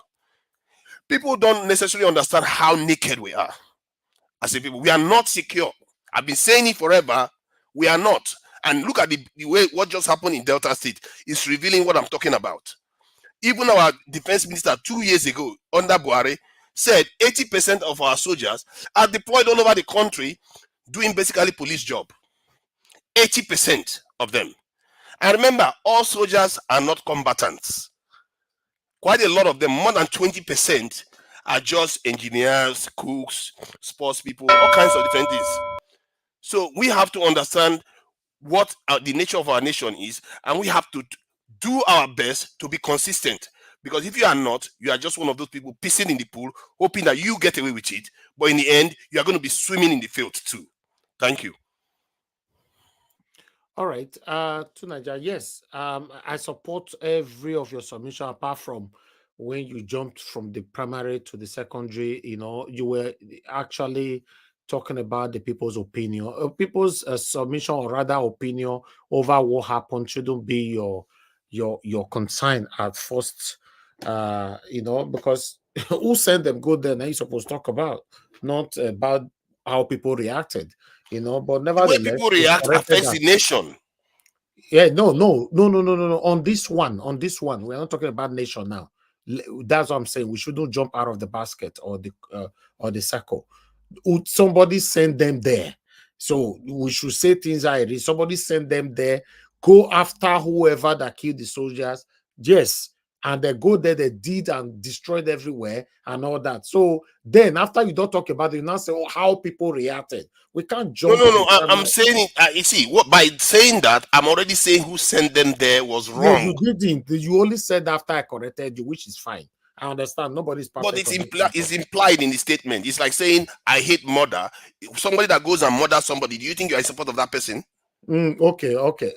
People don't necessarily understand how naked we are as a people. We are not secure. I've been saying it forever. We are not. And look at the way what just happened in Delta State is revealing what I'm talking about. Even our defense minister 2 years ago under Buhari said 80% of our soldiers are deployed all over the country doing basically police job. 80% of them. And remember, all soldiers are not combatants. Quite a lot of them, more than 20%, are just engineers, cooks, sports people, all kinds of different things. So we have to understand what the nature of our nation is, and we have to do our best to be consistent. Because if you are not, you are just one of those people pissing in the pool, hoping that you get away with it. But in the end, you are going to be swimming in the field too. Thank you. All right. To Nigeria, yes. I support every of your submission apart from when you jumped from the primary to the secondary. You were actually talking about the people's opinion. People's submission, or rather opinion, over what happened shouldn't be your concern at first. Because who sent them go there? Now you're supposed to talk about, not about how people reacted. But nevertheless, the way people react affects the nation. Yeah, no. On this one, we're not talking about nation now. That's what I'm saying. We shouldn't jump out of the basket or the circle. Somebody send them there, so we should say things how it is. Somebody send them there. Go after whoever that killed the soldiers. Yes. And they go there, they did and destroyed everywhere and all that. So then, after you don't talk about it, you now say, "Oh, how people reacted." We can't jump. No. I'm saying it. You see, what by saying that, I'm already saying who sent them there was wrong. No, you didn't. You only said after I corrected you, which is fine. I understand. Nobody's perfect. But it's implied in the statement. It's like saying, "I hate murder." Somebody that goes and murders somebody, do you think you're in support of that person? Okay.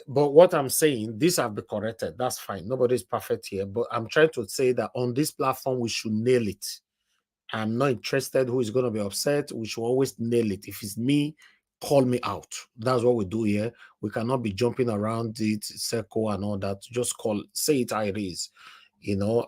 But what I'm saying, these have been corrected. That's fine. Nobody's perfect here. But I'm trying to say that on this platform, we should nail it. I'm not interested who is going to be upset. We should always nail it. If it's me, call me out. That's what we do here. We cannot be jumping around it, circle and all that. Just say it how it is.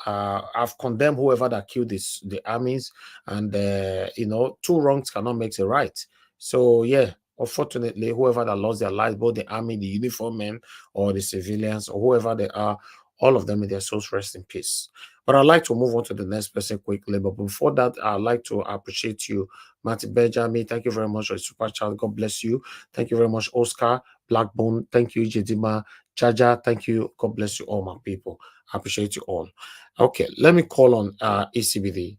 I've condemned whoever that killed the armies, and two wrongs cannot make it right. So yeah, unfortunately, whoever that lost their lives, both the army, the uniform men, or the civilians, or whoever they are, all of them, in their souls rest in peace. But I'd like to move on to the next person quickly. But before that, I'd like to appreciate you, Martin Benjamin. Thank you very much for your super chat. God bless you. Thank you very much, Oscar Blackbone. Thank you, Jedima Jaja. Thank you. God bless you, all my people. I appreciate you all. Okay, let me call on ECBD.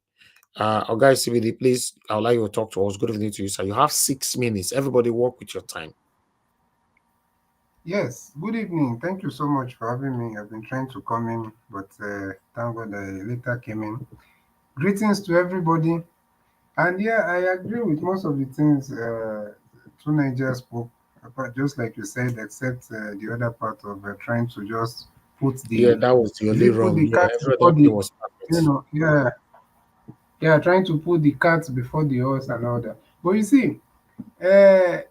Oga ECBD, please, I would like you to talk to us. Good evening to you, sir. You have 6 minutes. Everybody work with your time. Yes, good evening. Thank you so much for having me. I've been trying to come in, but thank God I later came in. Greetings to everybody. And yeah, I agree with most of the things Two Nigeria spoke about, just like you said, except the other part of trying to just put the that was the only wrong. the cat before the trying to put the cat before the horse and all that. But you see, the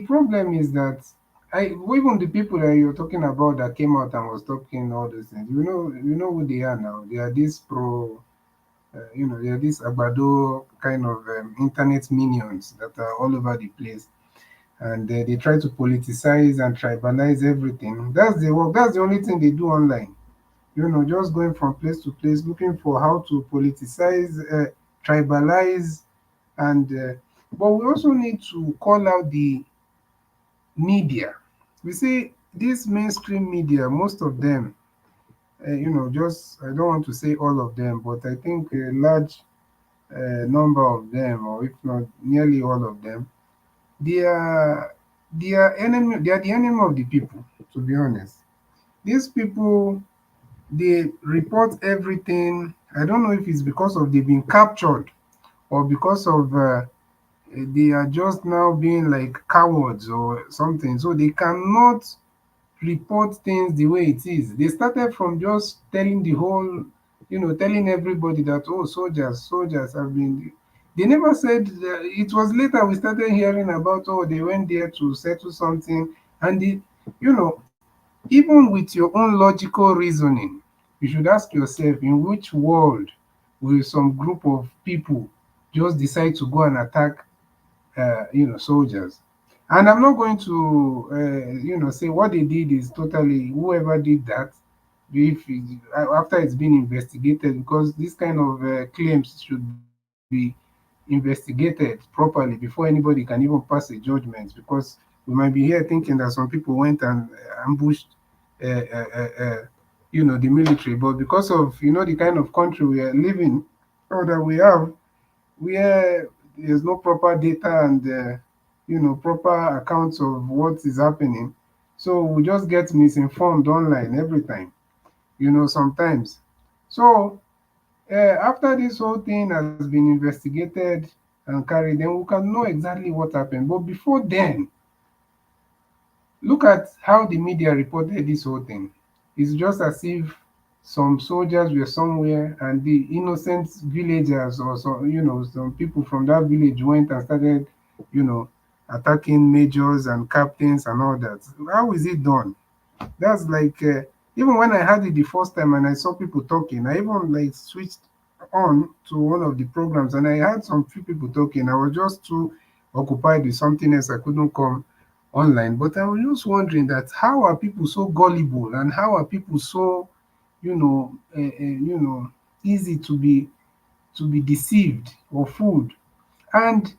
problem is that even the people that you're talking about that came out and was talking all those things, you know who they are now. They are this they are these Agbado kind of internet minions that are all over the place. and they try to politicize and tribalize everything. That's the work. That's the only thing they do online. Just going from place to place, looking for how to politicize, tribalize, and but we also need to call out the media. We see this mainstream media, most of them, just I don't want to say all of them, but I think a large number of them, or if not nearly all of them, they are they are enemy. They are the enemy of the people. To be honest, these people, they report everything. I don't know if it's because of they've been captured or because of they are just now being like cowards or something. So they cannot report things the way it is. They started from just telling the whole, telling everybody that, oh, soldiers have been. They never said that. It was later we started hearing about, oh, they went there to settle something. And, you know, even with your own logical reasoning, you should ask yourself, in which world will some group of people just decide to go and attack soldiers. And I'm not going to, say what they did is totally whoever did that. If after it's been investigated, because this kind of claims should be investigated properly before anybody can even pass a judgment. Because we might be here thinking that some people went and ambushed, uh, uh, uh, uh, the military, but because of the kind of country we are living or that we have, where there's no proper data and proper accounts of what is happening, so we just get misinformed online every time, sometimes. So after this whole thing has been investigated and carried, then we can know exactly what happened. But before then, look at how the media reported this whole thing. It's just as if some soldiers were somewhere and the innocent villagers or some people from that village went and started, you know, attacking majors and captains and all that. How is it done? That's like even when I had it the first time and I saw people talking, I even like switched on to one of the programs and I had some few people talking. I was just too occupied with something else. I couldn't come online. But I was just wondering that how are people so gullible and how are people so, easy to be deceived or fooled? And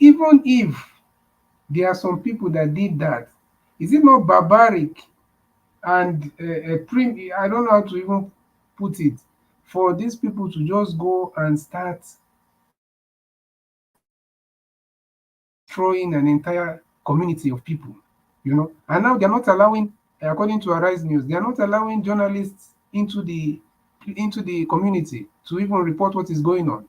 even if there are some people that did that, is it not barbaric and I don't know how to even put it, for these people to just go and start destroying an entire community of people, and now they're not allowing, according to Arise News, they're not allowing journalists into the community to even report what is going on.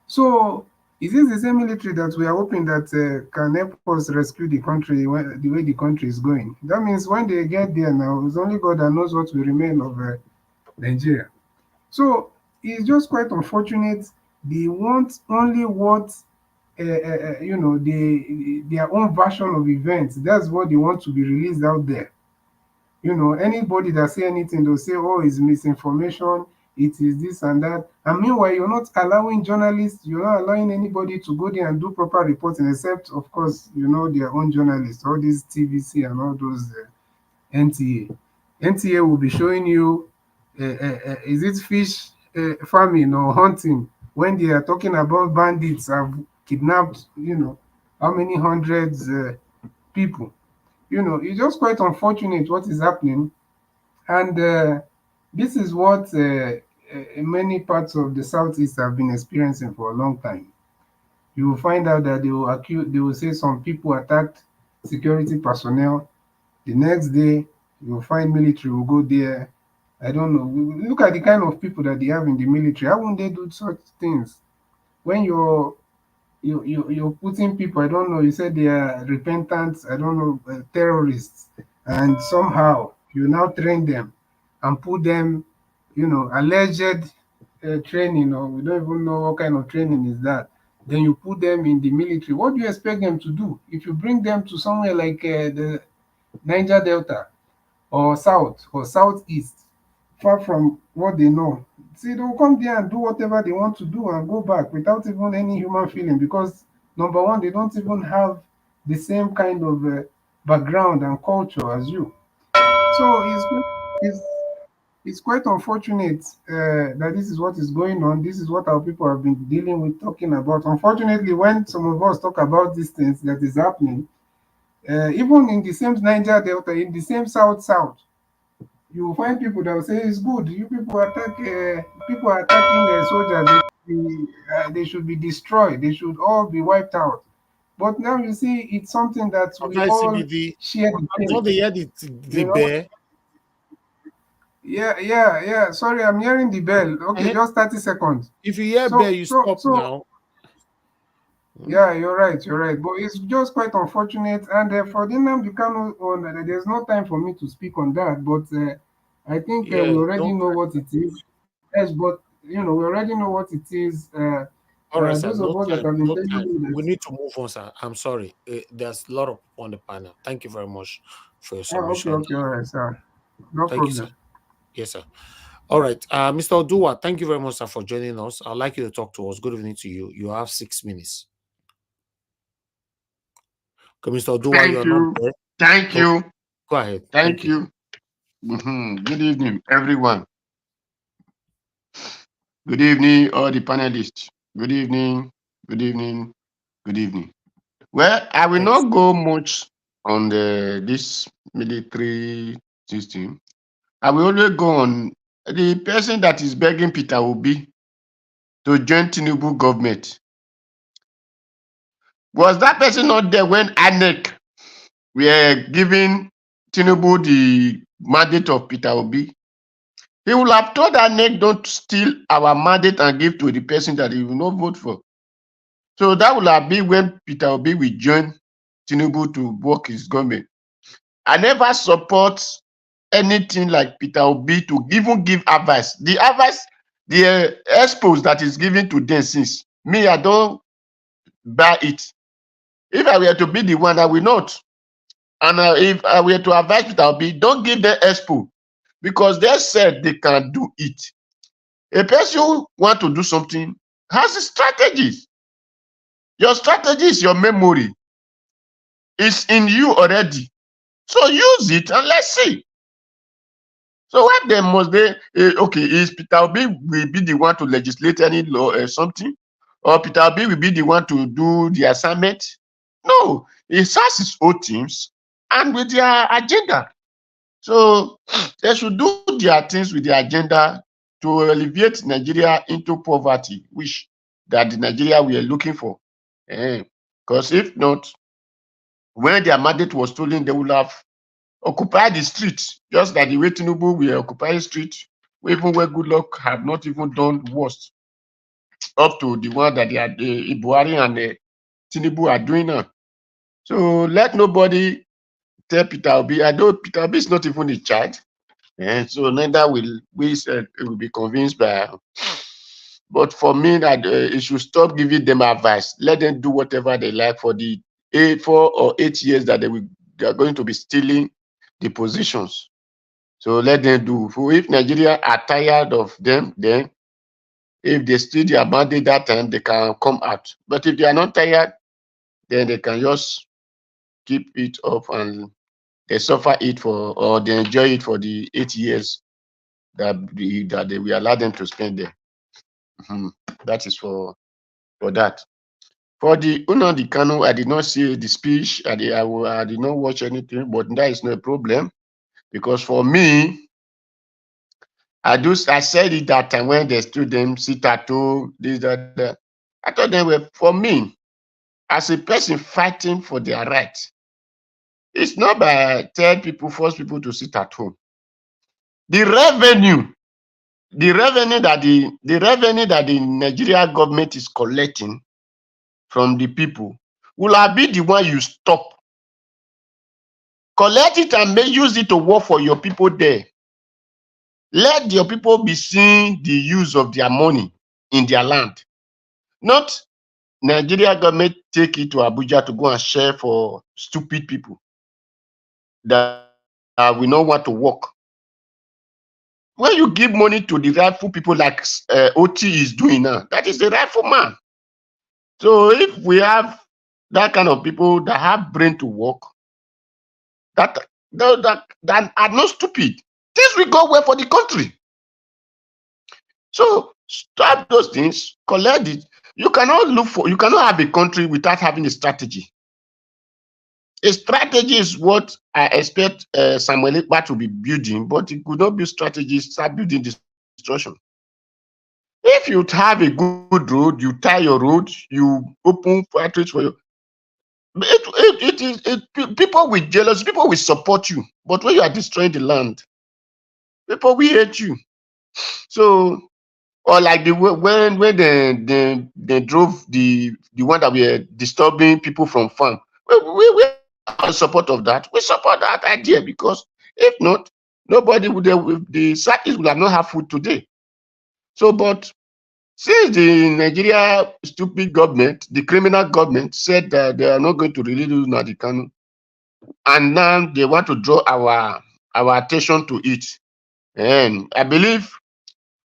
So is this the same military that we are hoping that can help us rescue the country the way the country is going? That means when they get there now, it's only God that knows what will remain of Nigeria. So it's just quite unfortunate. They want only what their own version of events. That's what they want to be released out there. Anybody that say anything, they'll say, oh, it's misinformation, it is this and that. And meanwhile, you're not allowing journalists, you're not allowing anybody to go there and do proper reporting, except, of course, their own journalists, all these TVC and all those NTA. NTA will be showing you, is it fish farming or hunting, when they are talking about bandits have kidnapped, how many hundreds people. It's just quite unfortunate what is happening. And this is what many parts of the Southeast have been experiencing for a long time. You will find out that they will say some people attacked security personnel. The next day, you will find military will go there. I don't know. Look at the kind of people that they have in the military. How won't they do such things? When you're putting people, I don't know, you said they are repentant, I don't know, terrorists, and somehow you now train them and put them, alleged training, or we don't even know what kind of training is that. Then you put them in the military. What do you expect them to do? If you bring them to somewhere like the Niger Delta or South or Southeast, far from what they know. See, they'll come there and do whatever they want to do and go back without even any human feeling, because number one, they don't even have the same kind of background and culture as you. So it's it's quite unfortunate that this is what is going on. This is what our people have been dealing with, talking about. Unfortunately, when some of us talk about these things that is happening, even in the same Niger Delta, in the same South, you will find people that will say it's good. You people are attacking soldiers. They should be destroyed. They should all be wiped out. But now you see, it's something that we Sometimes all CBD, share the before same. they hear the You know? bear, Yeah. Sorry, I'm hearing the bell. Okay, just 30 seconds. if you hear bear, you stop now. Yeah, you're right. But it's just quite unfortunate. And for the Nnamdi Kanu one, there's no time for me to speak on that. But I think we Yeah, already don't. know what it is. Yes, but we already know what it is. All right, sir. Those of No us that time. have been No telling time. you We that. need to move on, sir. I'm sorry. There's a lot of people on the panel. Thank you very much for your Oh, submission. all right, sir. No Thank you, sir. problem. Yes, sir. All right. Mr. Odua, thank you very much, sir, for joining us. I'd like you to talk to us. Good evening to you. You have 6 minutes. Okay, Mr. Odua, Thank you're not you. there. Thank you. Go ahead. Thank you. Good evening, everyone. Good evening, all the panelists. Good evening. Good evening. Good evening. Well, I will not go much on this military system. I will only go on the person that is begging Peter Obi to join Tinubu government. Was that person not there when INEC were giving Tinubu the mandate of Peter Obi? He will have told INEC, don't steal our mandate and give to the person that he will not vote for. So that will have been when Peter Obi will join Tinubu to work his government. I never support anything like Peter Obi to even give advice. The advice, the expose that is given to them since, me, I don't buy it. If I were to be the one, I will not. And if I were to advise Peter Obi, don't give them expo because they said they can do it. A person who want to do something has a strategies. Your strategy is your memory. It's in you already. So use it and let's see. So what they must they okay, is Peter Obi will be the one to legislate any law or something? Or Peter Obi will be the one to do the assignment? No, he has his own teams and with their agenda. So they should do their things with their agenda to alleviate Nigeria into poverty, which that the Nigeria we are looking for. Because if not, when their mandate was stolen, they will have occupied the streets, just like the way Tinubu will occupy the street, even where good luck have not even done worse, up to the one that they are Buhari and Tinubu are doing now. So let nobody tell Peter Obi. I know Peter Obi is not even in charge. So neither will we will be convinced by. But for me, that it should stop giving them advice. Let them do whatever they like for the 4 or 8 years that they are going to be stealing the positions. So let them do. For if Nigeria are tired of them, then if they steal their mandate that time, they can come out. But if they are not tired, then they can just keep it up and they suffer it for, or they enjoy it for the 8 years that they will allow them to spend there. That is for that. For the Nnamdi Kanu, I did not see the speech. I did not watch anything, but that is not a problem because for me, I said it that time when they stood them sit at home, this, that. I thought they were for me as a person fighting for their right. It's not by force people to sit at home. The revenue that the Nigeria government is collecting from the people will have been the one you stop. Collect it and use it to work for your people there. Let your people be seeing the use of their money in their land. Not Nigeria government take it to Abuja to go and share for stupid people that we don't want to work. When you give money to the rightful people like OT is doing now, that is the rightful man. So if we have that kind of people that have brain to work, that are not stupid, things will go well for the country. So stop those things, collect it. You cannot have a country without having a strategy. A strategy is what I expect Samuel Ekpa to be building, but it could not be strategy, start building destruction. If you have a good road, you tie your road, you open factories for you. People with jealousy, people will support you, but when you are destroying the land, people will hate you. So, or like when they drove the one that were disturbing people from farm, we are in support of that. We support that idea, because if not, nobody would, the Southeast would have not have food today. So, but since the Nigeria stupid government, the criminal government, said that they are not going to release Nnamdi Kanu, and now they want to draw our attention to it, and I believe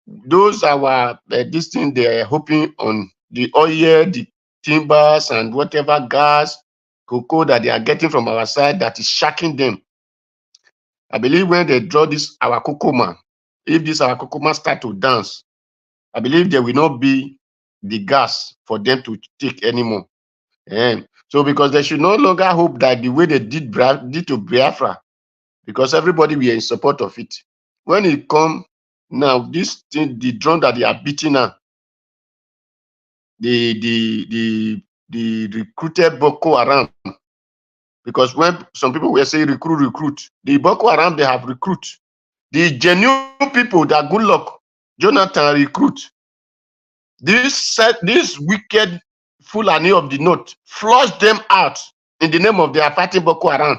those our this thing they are hoping on, the oil, the timbers, and whatever gas, cocoa that they are getting from our side, that is shocking them. I believe when they draw this our cocoa man, if this our cocoa man start to dance, I believe there will not be the gas for them to take anymore. So because they should no longer hope that the way they did to Biafra, because everybody were in support of it. When it come now, this thing, the drum that they are beating now, the recruited Boko Haram, because when some people were saying recruit, the Boko Haram, they have recruit. The genuine people that good luck, Jonathan recruit. This wicked Fulani of the North, flush them out in the name of their fighting Boko Haram.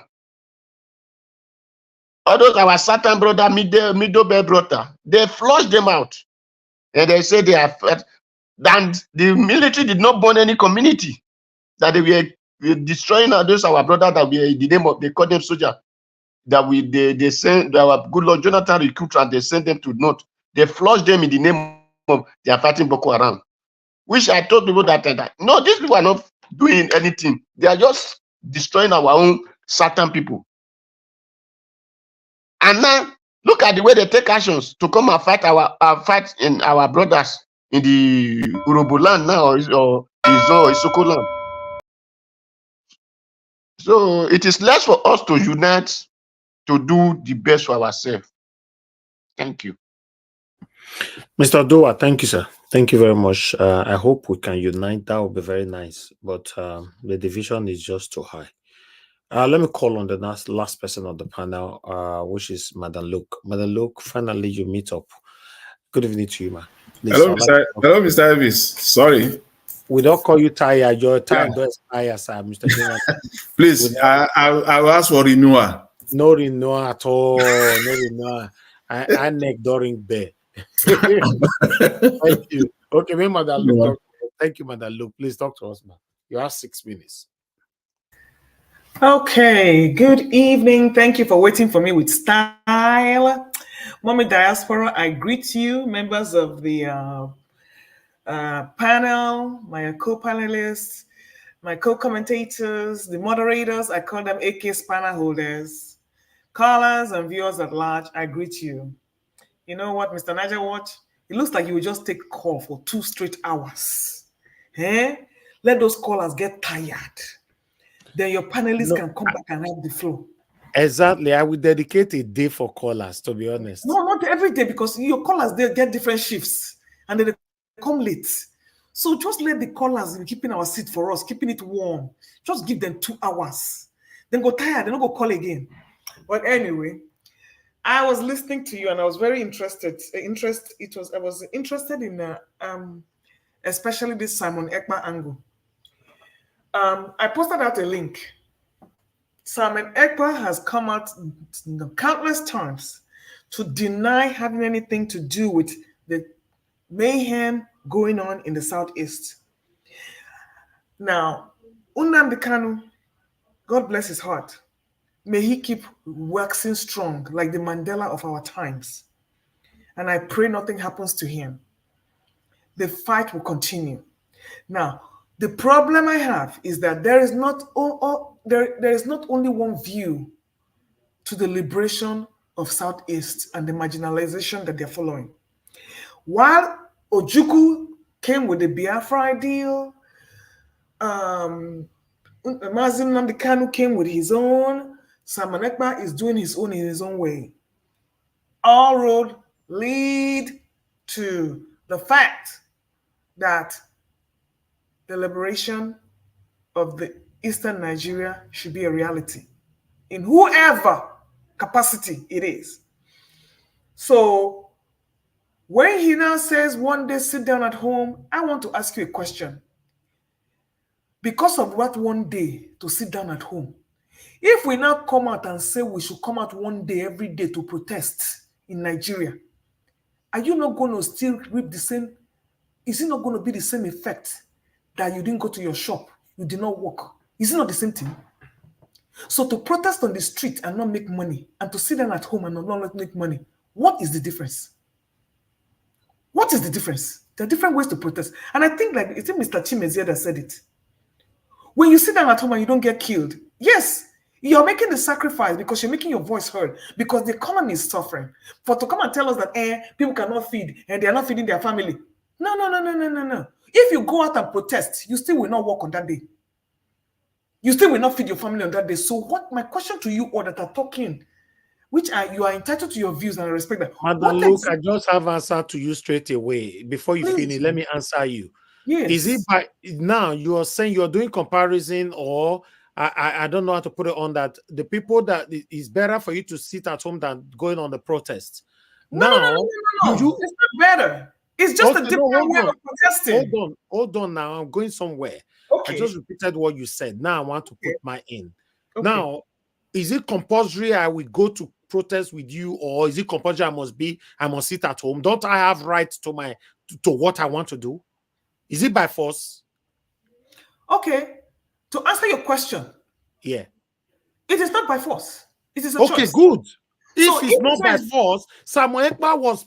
All those our Satan brother, middle brother, they flush them out. And they say they are, and the military did not burn any community, that they were destroying those our brother that we in the name of, they call them soldier, that they send our good Lord Jonathan recruit, and they send them to North. They flush them in the name of they are fighting Boko Haram. Which I told people that no, these people are not doing anything. They are just destroying our own Satan people. And now look at the way they take actions to come and fight fight in our brothers in the Urobo land now, or Isoko land. So it is less for us to unite to do the best for ourselves. Thank you. Mr. Doa, thank you, sir. Thank you very much. I hope we can unite. That would be very nice. But the division is just too high. Let me call on the last person on the panel, which is Madam Luke. Madam Luke, finally you meet up. Good evening to you, ma. Please, hello, Mr. Elvis. Sorry. We don't call you tired. Your time does expire, sir, Mr. Jonathan. Please, I will ask for renewal. No renewal at all. No renewal. I neck during bed. Thank you. Okay, Madam Luke. Thank you, Madam Luke. Please talk to us, man. You have 6 minutes. Okay, good evening. Thank you for waiting for me with style. Mommy Diaspora, I greet you, members of the panel, my co-panelists, my co-commentators, the moderators, I call them AK spanner holders, callers and viewers at large, I greet you. You know what, Mr. Niger Watch? It looks like you will just take a call for 2 straight hours. Let those callers get tired. Then your panelists can come back and have the floor. Exactly. I would dedicate a day for callers, to be honest. No, not every day, because your callers, they get different shifts and they come late. So just let the callers be keeping our seat for us, keeping it warm. Just give them 2 hours. Then go tired, then go call again. But anyway, I was listening to you and I was very interested. I was interested in especially this Simon Ekpa angle. I posted out a link. Simon Ekpa has come out countless times to deny having anything to do with the mayhem going on in the Southeast. Now, Nnamdi Kanu, God bless his heart, may he keep waxing strong like the Mandela of our times. And I pray nothing happens to him. The fight will continue. Now, The problem I have is that there is not there is not only one view to the liberation of Southeast and the marginalization that they're following. While Ojukwu came with the Biafra ideal, Nnamdi Kanu came with his own, Simon Ekpa is doing his own in his own way. All roads lead to the fact that the liberation of the Eastern Nigeria should be a reality in whoever capacity it is. So when he now says one day sit down at home, I want to ask you a question. Because of what one day to sit down at home, if we now come out and say we should come out one day every day to protest in Nigeria, are you not going to still reap the same? Is it not going to be the same effect that you didn't go to your shop, you did not work? Is it not the same thing? So to protest on the street and not make money, and to sit down at home and not make money, what is the difference? What is the difference? There are different ways to protest. And I think, like, it's Mr. Chimezie that said it. When you sit down at home and you don't get killed, yes, you're making the sacrifice because you're making your voice heard, because the economy is suffering. For to come and tell us that people cannot feed and they are not feeding their family. No. If you go out and protest, you still will not work on that day. You still will not feed your family on that day. So what my question to you all that are talking, which are you are entitled to your views and I respect that. Madam Luke, I just have answer to you straight away. Before you finish, let me answer you. Yes. Is it by now you are saying you're doing comparison, or I don't know how to put it on that the people that it's better for you to sit at home than going on the protest? No. It's not better. It's just a different way of protesting. Hold on now. I'm going somewhere. Okay. I just repeated what you said. Now I want to put my in. Okay. Now, is it compulsory I will go to protest with you, or is it compulsory I must sit at home? Don't I have rights to what I want to do? Is it by force? Okay. To answer your question, yeah, it is not by force. It is a okay, choice. Good. So if it's not by force, Samuel Ekpa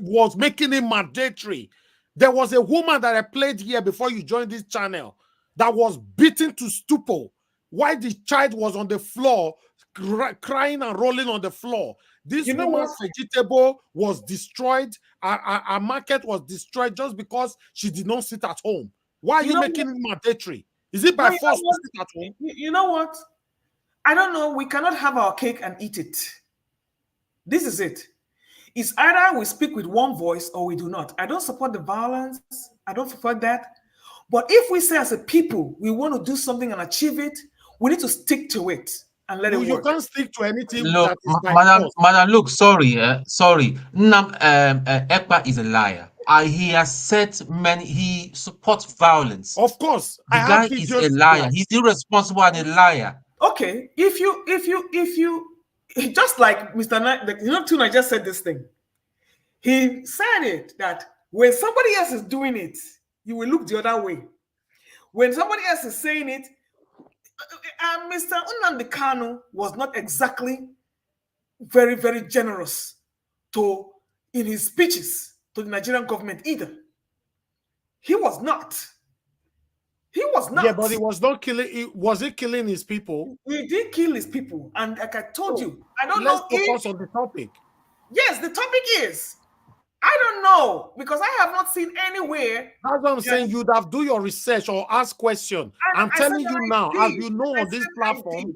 was making it mandatory. There was a woman that I played here before you joined this channel that was beaten to stupor while the child was on the floor, crying and rolling on the floor. This woman's vegetable was destroyed. Our market was destroyed just because she did not sit at home. Why are you making it mandatory? Is it by force to sit at home? You know what? I don't know. We cannot have our cake and eat it. This is it. It's either we speak with one voice or we do not. I don't support the violence. I don't support that. But if we say as a people, we want to do something and achieve it, we need to stick to it and let it work. You can't stick to anything. Look, that is by Madam, look, sorry. Ekpa is a liar. He has said he supports violence. Of course. The guy is a liar. He's irresponsible and a liar. Okay, if you just like Mr. Tuna just said this thing. He said it that when somebody else is doing it, you will look the other way. When somebody else is saying it, Mr. Nnamdi Kanu was not exactly very, very generous in his speeches to the Nigerian government either. He was not. He was not. Yeah, but he was not killing. Was he killing his people? He did kill his people, and like I told you, I don't know. Let's focus on the topic. Yes, the topic is. I don't know, because I have not seen anywhere. That's what I'm saying. You'd have do your research or ask questions. I'm telling you now, as you know on this platform,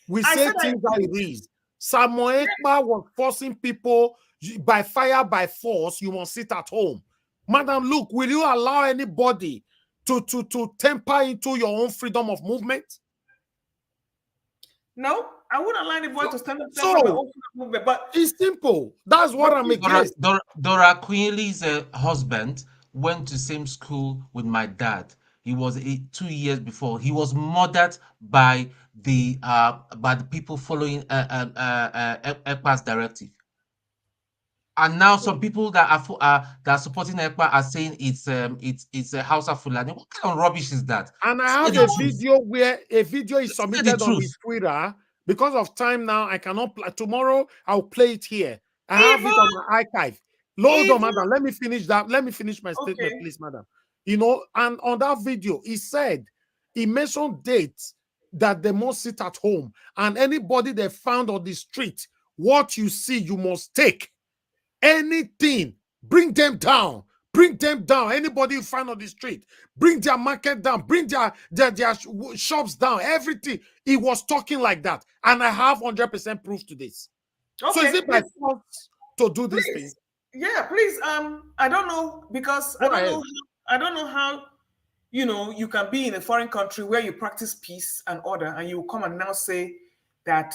we say things that it is. Samuel Ekpa was forcing people by fire, by force. You must sit at home. Madam, look, will you allow anybody to temper into your own freedom of movement? No, I wouldn't allow anybody to stand up my own freedom of movement, but it's simple. That's what I'm against. Dora Queenly's husband went to same school with my dad. He was 2 years before. He was murdered by the people following Ekpa's directive. And now some people that are supporting Ekpa are saying it's a Hausa Fulani. What kind of rubbish is that? And I have a video where a video is submitted on his Twitter. Because of time now, I cannot play. Tomorrow, I'll play it here. I have it on my archive. Hold on, madam. Let me finish that. Let me finish my statement, please, madam. you know, and on that video, he said, he mentioned dates that they must sit at home, and anybody they found on the street, what you see, you must take. Anything, bring them down. Bring them down. Anybody you find on the street, bring their market down, bring their shops down, everything. He was talking like that. And I have 100% proof to this. Okay, so is it my fault to do this thing? Yeah, please. I don't know, because I don't know how, you know, you can be in a foreign country where you practice peace and order, and you come and now say that,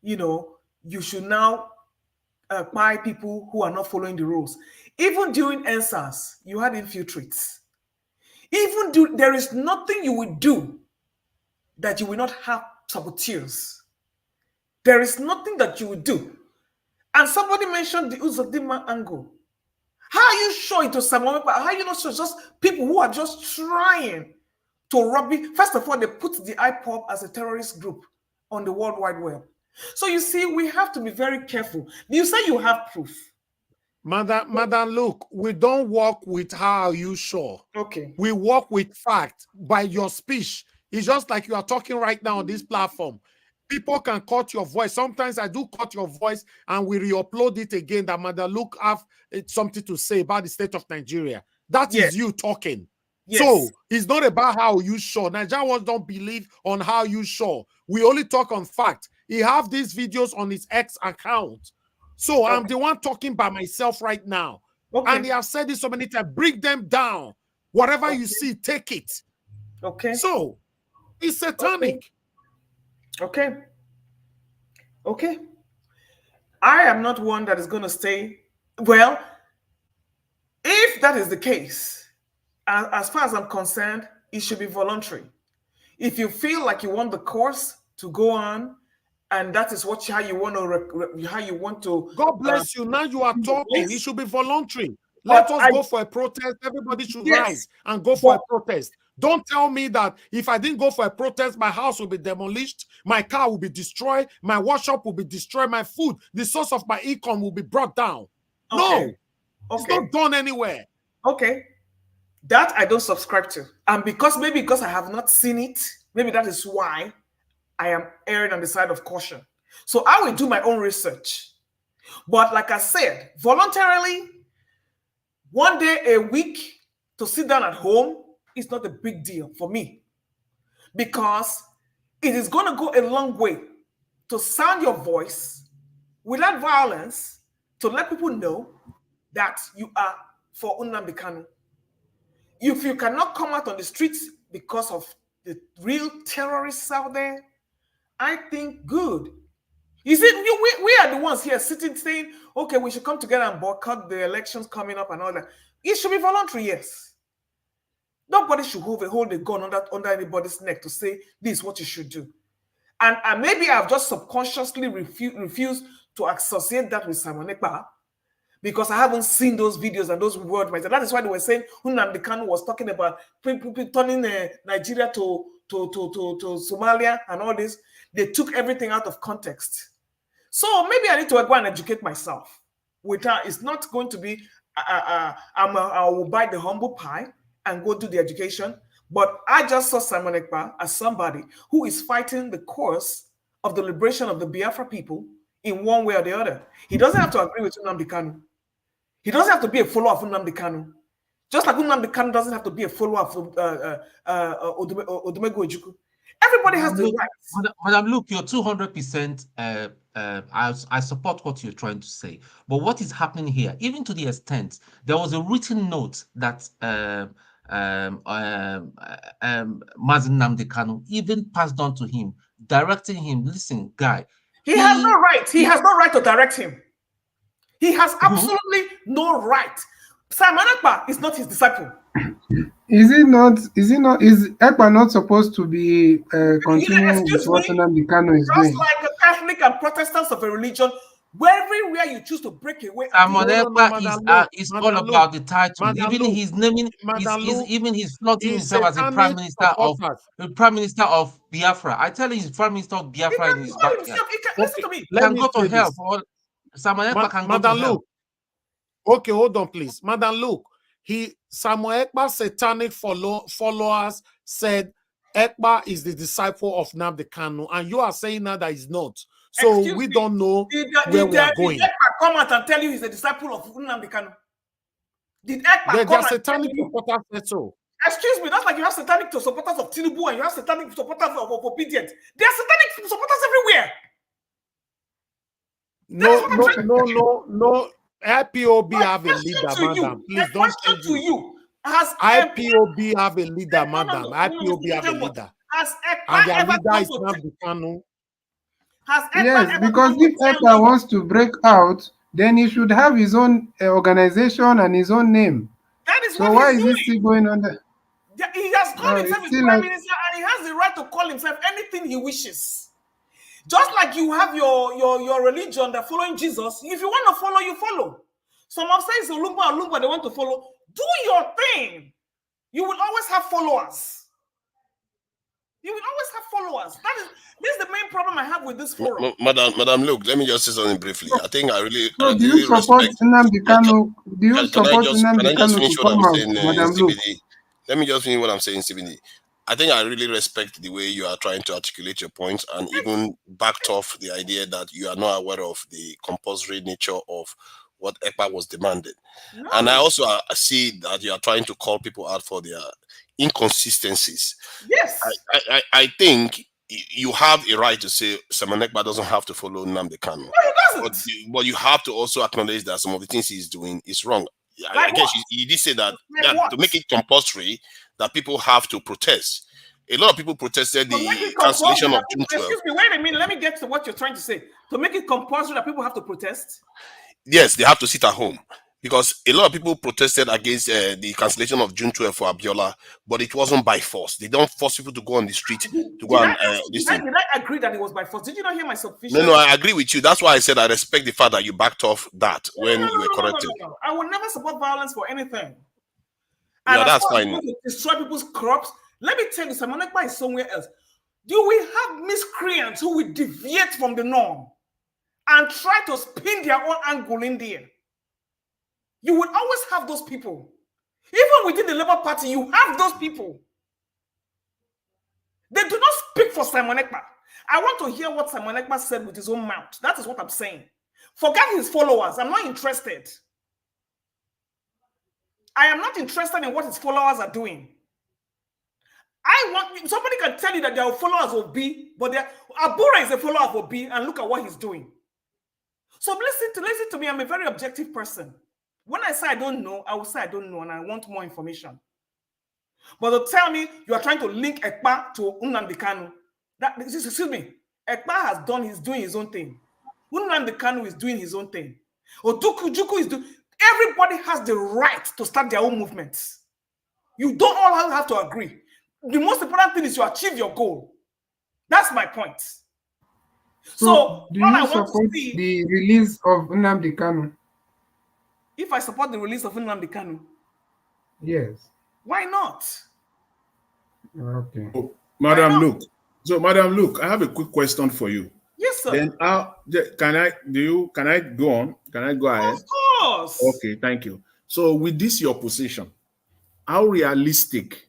you know, you should now buy people who are not following the rules. Even during NSAS, you had infiltrates. There is nothing you will do that you will not have saboteurs. There is nothing that you will do. And somebody mentioned the Uzodinma angle. How are you sure it was someone? How are you not sure? Just people who are just trying to rob it. First of all, they put the IPOB as a terrorist group on the World Wide Web. So you see, we have to be very careful. You say you have proof. Madam, look, we don't work with how you sure. Okay. We work with fact by your speech. It's just like you are talking right now on this platform. People can cut your voice. Sometimes I do cut your voice and we re-upload it again that Madam Luke have something to say about the state of Nigeria. That is you talking. Yes. So it's not about how you sure. Nigerians don't believe on how you sure. We only talk on fact. He have these videos on his X account. So I'm the one talking by myself right now. Okay. And he have said this so many times. Bring them down. Whatever you see, take it. Okay. So it's satanic. Okay. Okay. I am not one that is going to stay. Well, if that is the case, as far as I'm concerned, it should be voluntary. If you feel like you want the course to go on, and that is how you want to. God bless you. Now you are talking. It should be voluntary. Let us go for a protest. Everybody should rise and go for a protest. Don't tell me that if I didn't go for a protest, my house will be demolished, my car will be destroyed, my workshop will be destroyed, my food, the source of my income will be brought down. No, it's not done anywhere. Okay, that I don't subscribe to. And maybe because I have not seen it, maybe that is why I am erring on the side of caution. So I will do my own research. But like I said, voluntarily, one day a week to sit down at home is not a big deal for me, because it is going to go a long way to sound your voice without violence, to let people know that you are for Nnamdi Kanu. If you cannot come out on the streets because of the real terrorists out there, I think good. You see, we are the ones here sitting saying, okay, we should come together and boycott the elections coming up and all that. It should be voluntary, yes. Nobody should hold a gun under anybody's neck to say this is what you should do. And maybe I've just subconsciously refused to associate that with Simon Ekpa, because I haven't seen those videos and those words myself. That is why they were saying Nnamdi Kanu was talking about people turning Nigeria to Somalia and all this. They took everything out of context. So maybe I need to go and educate myself. It's not going to be, I will buy the humble pie and go do the education. But I just saw Simon Ekpa as somebody who is fighting the cause of the liberation of the Biafra people in one way or the other. He doesn't have to agree with Nnamdi Kanu. He doesn't have to be a follower of Nnamdi Kanu. Just like Nnamdi Kanu doesn't have to be a follower of Odumegwu Ojukwu. Everybody has the right. Madam, look, you're 200%. I support what you're trying to say. But what is happening here, even to the extent, there was a written note that Mazen Nnamdi Kanu even passed on to him, directing him, listen, guy. He has no right. He has no right to direct him. He has absolutely no right. Simon Ekpa is not his disciple. Is Ekpa not supposed to be continuing with what Nnamdi Kanu is doing? Just like a Catholic and Protestants of a religion, everywhere you choose to break away. Simon Ekpa is all about the title. Even he's naming, he's floating himself as a prime minister of Biafra. I tell you, he's prime minister of Biafra in his backyard. Listen to me. He can go to hell. Simon Ekpa can go to hell. Okay, hold on, please. Madam Luke, Samuel Ekpa's satanic followers said Ekpa is the disciple of Nnamdi Kanu, and you are saying now that he's not. So Excuse we me, don't know where we are going. Did Ekpa come out and tell you he's a disciple of Nnamdi Kanu? Did Ekpa Their come satanic supporters said so. Excuse me, that's like you have satanic supporters of Tinubu and you have satanic supporters of obedience. There are satanic supporters everywhere. No. IPOB have a leader, madam. Please don't change to you. Has IPOB have a leader, madam. IPOB have a leader. Has And Ekpa their ever leader is come to Nnamdi Kanu. Has Ekpa Yes, ever because come to if tell Ekpa you? wants to break out, then he should have his own organization and his own name. That is So what why he's is doing. it still going on there? He has called No, himself it's his still prime like minister and he has the right to call himself anything he wishes. Just like you have your religion that following Jesus, if you want to follow, you follow. Some have said it's Olumba, they want to follow. Do your thing. You will always have followers. You will always have followers. This is the main problem I have with this forum. Madam, look, let me just say something briefly. I think I really So do you support respect. Nnamdi Kanu? Do you Can I support just Nnamdi Kanu finish to what I'm come out, saying in Madam Luke? CBD? Let me just finish what I'm saying in CBD. I think I really respect the way you are trying to articulate your points and even backed off the idea that you are not aware of the compulsory nature of what ECPA was demanded. No. And I also see that you are trying to call people out for their inconsistencies. Yes. I think you have a right to say Simon Ekpa doesn't have to follow Nnamdi Kanu. No, he doesn't. But you have to also acknowledge that some of the things he's doing is wrong. Like I guess what? you did say that, Like what? to make it compulsory, that people have to protest. A lot of people protested To make the it cancellation compulsory of June 12. Excuse me, wait a minute. Let me get to what you're trying to say. To make it compulsory that people have to protest? Yes, they have to sit at home. Because a lot of people protested against the cancellation of June 12 for Abiola, but it wasn't by force. They don't force people to go on the street to go and listen. Did I agree that it was by force? Did you not hear my sufficient? No, I agree with you. That's why I said I respect the fact that you backed off that when you were corrected. No. I will never support violence for anything. Yeah, and that's as far as fine. to destroy people's crops, let me tell you, Simon Ekpa is somewhere else. Do we have miscreants who will deviate from the norm and try to spin their own angle in there? You will always have those people. Even within the Labour Party, you have those people. They do not speak for Simon Ekpa. I want to hear what Simon Ekpa said with his own mouth. That is what I'm saying. Forget his followers. I'm not interested. I am not interested in what his followers are doing. Somebody can tell you that they are followers of B, but Abura is a follower of B, and look at what he's doing. So listen to me. I'm a very objective person. When I say I don't know, I will say I don't know, and I want more information. But to tell me you are trying to link Ekpa to Nnamdi Kanu, excuse me, Ekpa he's doing his own thing. Nnamdi Kanu is doing his own thing. Juku is doing. Everybody has the right to start their own movements. You don't all have to agree. The most important thing is to achieve your goal. That's my point. So do you support the release of Nnamdi Kanu? If I support the release of Nnamdi Kanu? Yes. Why not? Okay. Oh, Madam Luke. So, Madam Luke, I have a quick question for you. Yes, sir. Then can I go on? Can I go ahead? Of course. Okay, thank you. So with this your position, how realistic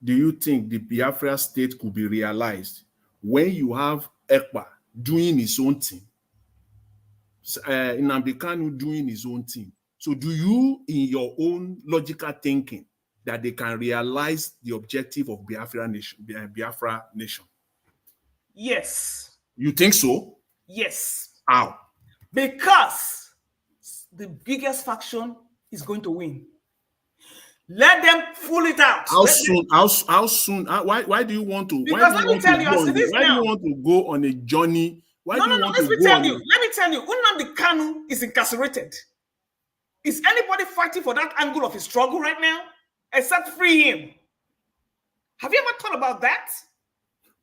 do you think the Biafra state could be realized when you have Ekpa doing his own thing, Nnamdi Kanu doing his own thing? So do you, in your own logical thinking, that they can realize the objective of Biafra nation? Yes. You think so? Yes. How? Because the biggest faction is going to win. Let them fool it out. How soon? Why do you want to? Because let me tell you, I see this now. Why do you want to go on a journey? Let me tell you. Nnamdi Kanu is incarcerated. Is anybody fighting for that angle of his struggle right now? Except free him. Have you ever thought about that?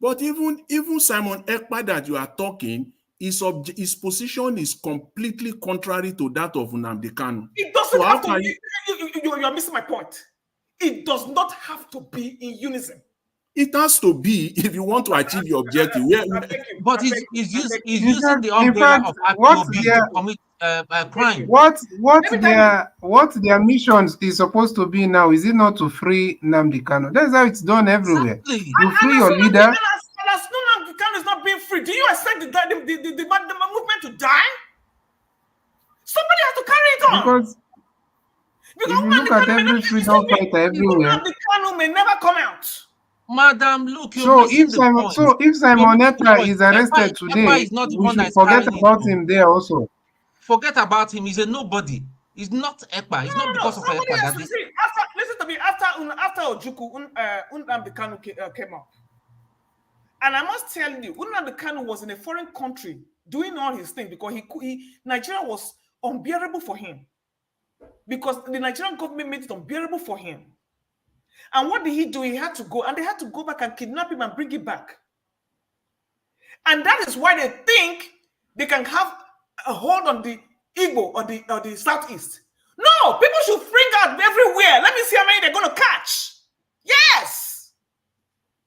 But even Simon Ekpa that you are talking, his position is completely contrary to that of Nnamdi Kanu. It doesn't have to be. You are missing my point. It does not have to be in unison. It has to be if you want to achieve your objective. But he's using the in umbrella fact, of what IPOB their to commit crime. what their missions is supposed to be now, is it not to free Nnamdi Kanu? That's how it's done everywhere. Exactly. You free your leader. And as Nnamdi Kanu is not being free, do you expect the movement to die? Somebody has to carry it on. Because if you look at every freedom fighter everywhere. Nnamdi Kanu may never come out. Madam, look, you're So missing if the point. Simon Ekpa is arrested Ekpa today, is not the we one that should is forget carrying about it. him there also. Forget about him. He's a nobody. He's not Ekpa. It's not because of Somebody Ekpa. has to see. Listen to me. After Ojukwu, Nnamdi Kanu came up, and I must tell you, Nnamdi Kanu was in a foreign country doing all his things because Nigeria was unbearable for him, because the Nigerian government made it unbearable for him. And what did he do? He had to go, and they had to go back and kidnap him and bring him back. And that is why they think they can have a hold on the Igbo or the Southeast. No, people should spring out everywhere. Let me see how many they're going to catch. Yes.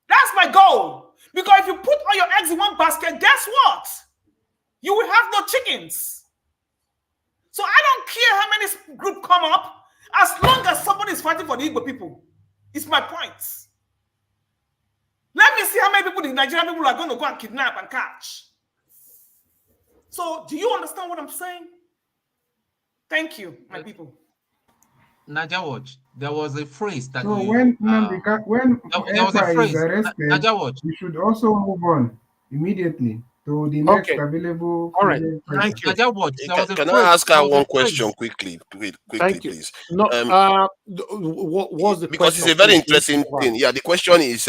That's my goal. Because if you put all your eggs in one basket, guess what? You will have no chickens. So I don't care how many groups come up, as long as somebody is fighting for the Igbo people. It's my point. Let me see how many people the Nigerian people are going to go and kidnap and catch. So do you understand what I'm saying? Thank you, my people. Naja Watch, there was a phrase that So when Ekpa is arrested, we should also move on immediately to the next available. All right. Thank you. Naja Watch, there was a Can phrase, I ask her one question quickly, Thank you. please? No, what was the because question? It's a very interesting thing. Yeah, the question is,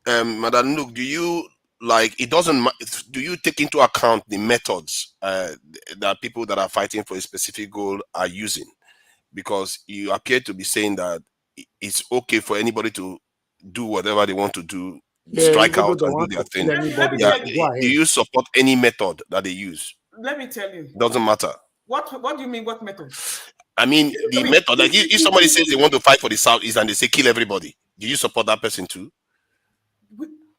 Madam Luke, do you it doesn't? Do you take into account the methods that people that are fighting for a specific goal are using? Because you appear to be saying that it's okay for anybody to do whatever they want to do, strike out and do their thing. Yeah. Do you support any method that they use? Let me tell you. Doesn't matter. What do you mean? What method? I mean, the method. Like if somebody says they want to fight for the Southeast and they say kill everybody, do you support that person too?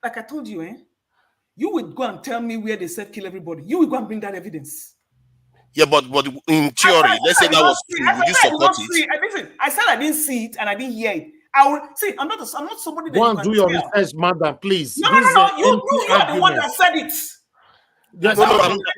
Like I told you, you would go and tell me where they said kill everybody. You will go and bring that evidence. Yeah, but in theory, let's say that was true. Would you support it? Listen, I said I didn't see it and I didn't hear it. I will see. I'm not somebody that go and do your research, madam, please. No. You are the one that said it. Yes,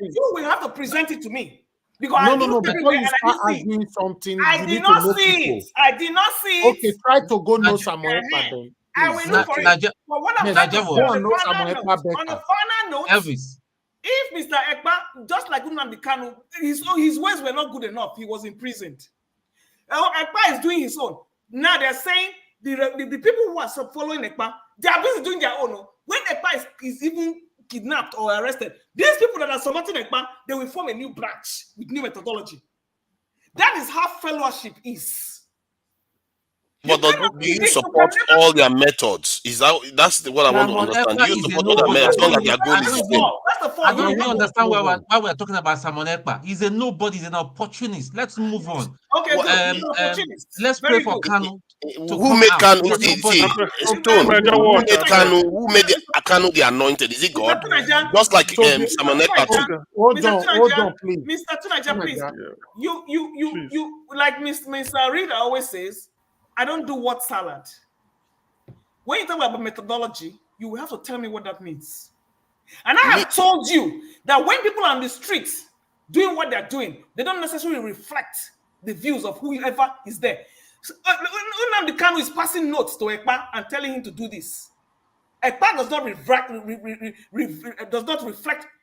you will have to present it to me. Because before you start arguing something, I did not see it. I did not see it. Okay, try to go know Samuel Ekpa then. I will look for it. But what I'm trying to say on the final note, Elvis. If Mr. Ekpa, just like Nnamdi Kanu, his ways were not good enough, he was imprisoned. Ekpa is doing his own. Now they're saying the people who are following Ekpa, they are busy doing their own. When Ekpa is even kidnapped or arrested, these people that are supporting Ekpa, they will form a new branch with new methodology. That is how fellowship is. But do you support all their methods? Is that's what I want to understand? Do you support all their methods as long as their goal is the same? I don't even understand why we're talking about Simon Ekpa. He's a nobody, he's an opportunist. Let's move on. Okay, let's pray for Kanu. Who made Kanu? Who made Kanu? Who made Kanu the anointed? Is it God? Just like Simon Ekpa. Hold on, please. Mr. Tunaja, please. You like Mr. Reader always says, I don't do word salad. When you talk about methodology, you will have to tell me what that means. And I have told you that when people are on the streets doing what they're doing, they don't necessarily reflect the views of whoever is there. So, Nnamdi Kanu is passing notes to Ekpa and telling him to do this. Ekpa does not reflect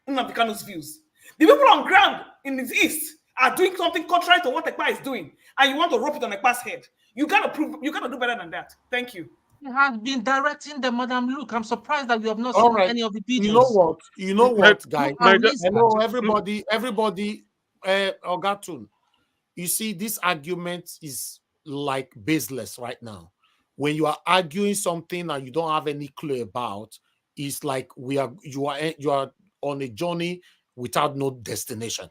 Nnamdi Kanu's views. The people on ground in the east are doing something contrary to what Ekpa is doing, and you want to rope it on Ekpa's head. You gotta do better than that. Thank you. He has been directing the Madam Luke. I'm surprised that you have not seen any of the videos. You know what, guys? Hello, everybody, Ogatun. You see, this argument is like baseless right now. When you are arguing something and you don't have any clue about, it's like you are on a journey without no destination.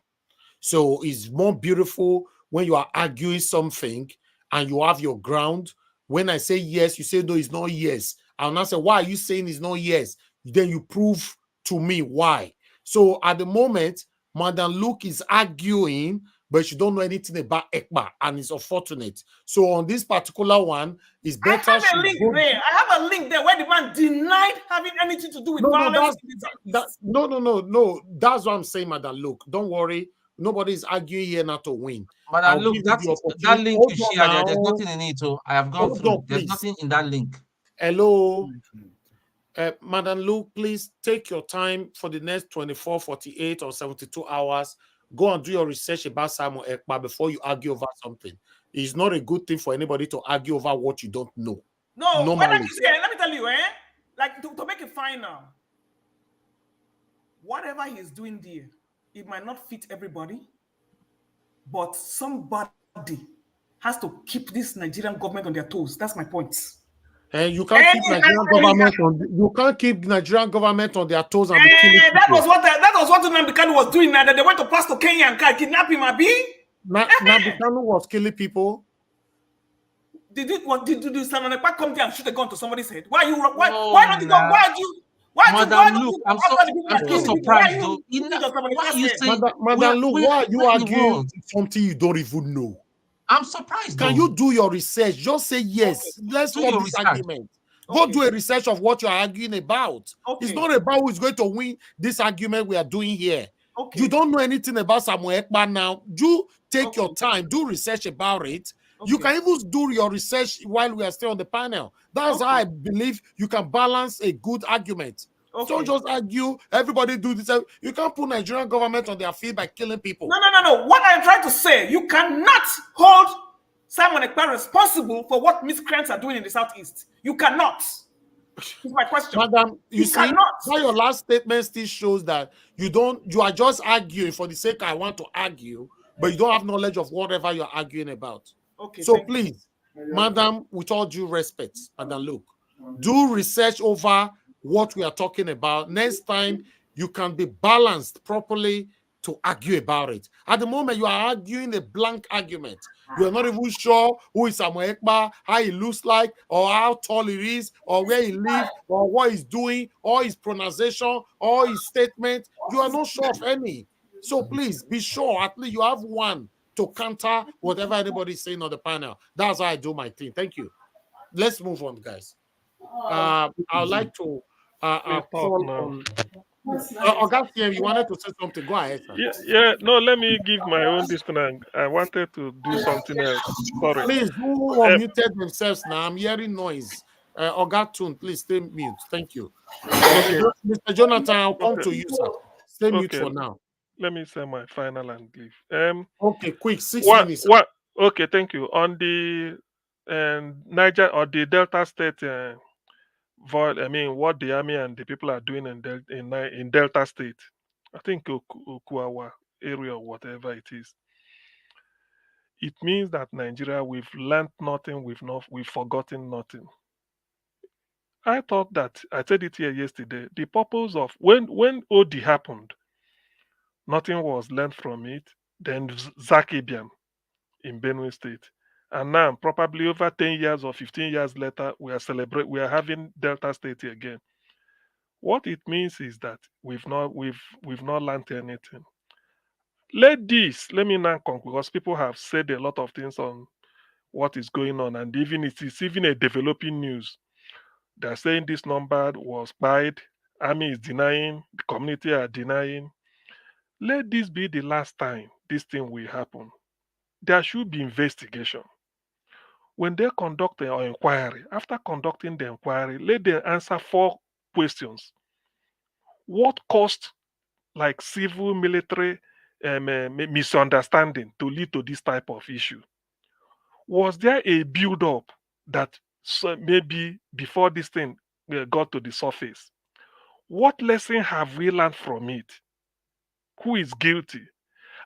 So it's more beautiful when you are arguing something and you have your ground. When I say yes, you say no, it's not yes. I'll now say, why are you saying it's not yes? Then you prove to me why. So at the moment, Madam Luke is arguing, but she don't know anything about Ekpa, and it's unfortunate. So on this particular one, it's better I have she a link go. there. I have a link there where the man denied having anything to do with No, violence. no. That's what I'm saying, Madam Luke. Don't worry. Nobody's arguing here not to win. But I'll look, give you that the that opportunity. link Hold you on share there, now. there's nothing in it. So I have gone Hold through. on, There's please. nothing in that link. Hello. Madam Luke, please take your time for the next 24, 48, or 72 hours. Go and do your research about Simon Ekpa before you argue over something. It's not a good thing for anybody to argue over what you don't know. No, normally. let me tell you, like to make it final, whatever he's doing there, it might not fit everybody, but somebody has to keep this Nigerian government on their toes. That's my point. And you can't keep Nigerian government on their toes and be killing people. That was what Nnamdi Kanu was doing now. That they went to pass to Kenya and kidnap him, Abi. Nnamdi Kanu was killing people. Did Simon Ekpa come there and shoot a gun to somebody's head? Why don't you go? Madam Luke, I'm so surprised though. Why are you saying, Madam Luke, why are you arguing something you don't even know? I'm surprised. Can you do your research? Just say yes. Okay. Let's stop this argument. Go do a research of what you're arguing about. Okay. It's not about who is going to win this argument we are doing here. Okay. You don't know anything about Samuel Ekpa now. Do take your time, do research about it. You can even do your research while we are still on the panel. That's how I believe you can balance a good argument. Don't just argue, everybody do this. You can't put Nigerian government on their feet by killing people. No. What I'm trying to say, you cannot hold Simon Ekpa responsible for what miscreants are doing in the Southeast. You cannot. It's my question. Madam, you see, cannot. Now your last statement still shows that you are just arguing for the sake I want to argue, but you don't have knowledge of whatever you're arguing about. Okay. So please, Madam, with all due respect, Madam Luke, do research over what we are talking about. Next time, you can be balanced properly to argue about it. At the moment, you are arguing a blank argument. You are not even sure who is Samuel Ekpa, how he looks like, or how tall he is, or where he lives, or what he's doing, or his pronunciation, or his statement. You are not sure of any. So please be sure at least you have one to counter whatever anybody is saying on the panel. That's how I do my thing. Thank you. Let's move on, guys. I would like to call on Augustine. You wanted to say something. Go ahead, sir. Yeah. No, let me give my own disconnect. I wanted to do something else. Sorry. Please, who unmuted themselves now? I'm hearing noise. Augustine, please stay mute. Thank you. Mr. Jonathan, I'll come to you, sir. Stay mute for now. Let me say my final and leave. Okay, quick, 6 minutes. Okay, thank you. On the Niger or the Delta State, what the army and the people are doing in Delta State, I think Okuawa area or whatever it is. It means that Nigeria, we've learned nothing, we've forgotten nothing. I thought that I said it here yesterday. The purpose of when OD happened, nothing was learned from it. Then Zakibian in Benue State. And now, probably over 10 years or 15 years later, we are having Delta State again. What it means is that we've not learned anything. Let me now conclude, because people have said a lot of things on what is going on, and it's even a developing news. They're saying this number was spied, army is denying, the community are denying. Let this be the last time this thing will happen. There should be investigation. When they conduct an inquiry, after conducting the inquiry, let them answer 4 questions. What caused like civil military misunderstanding to lead to this type of issue? Was there a build-up that maybe before this thing got to the surface? What lesson have we learned from it? Who is guilty?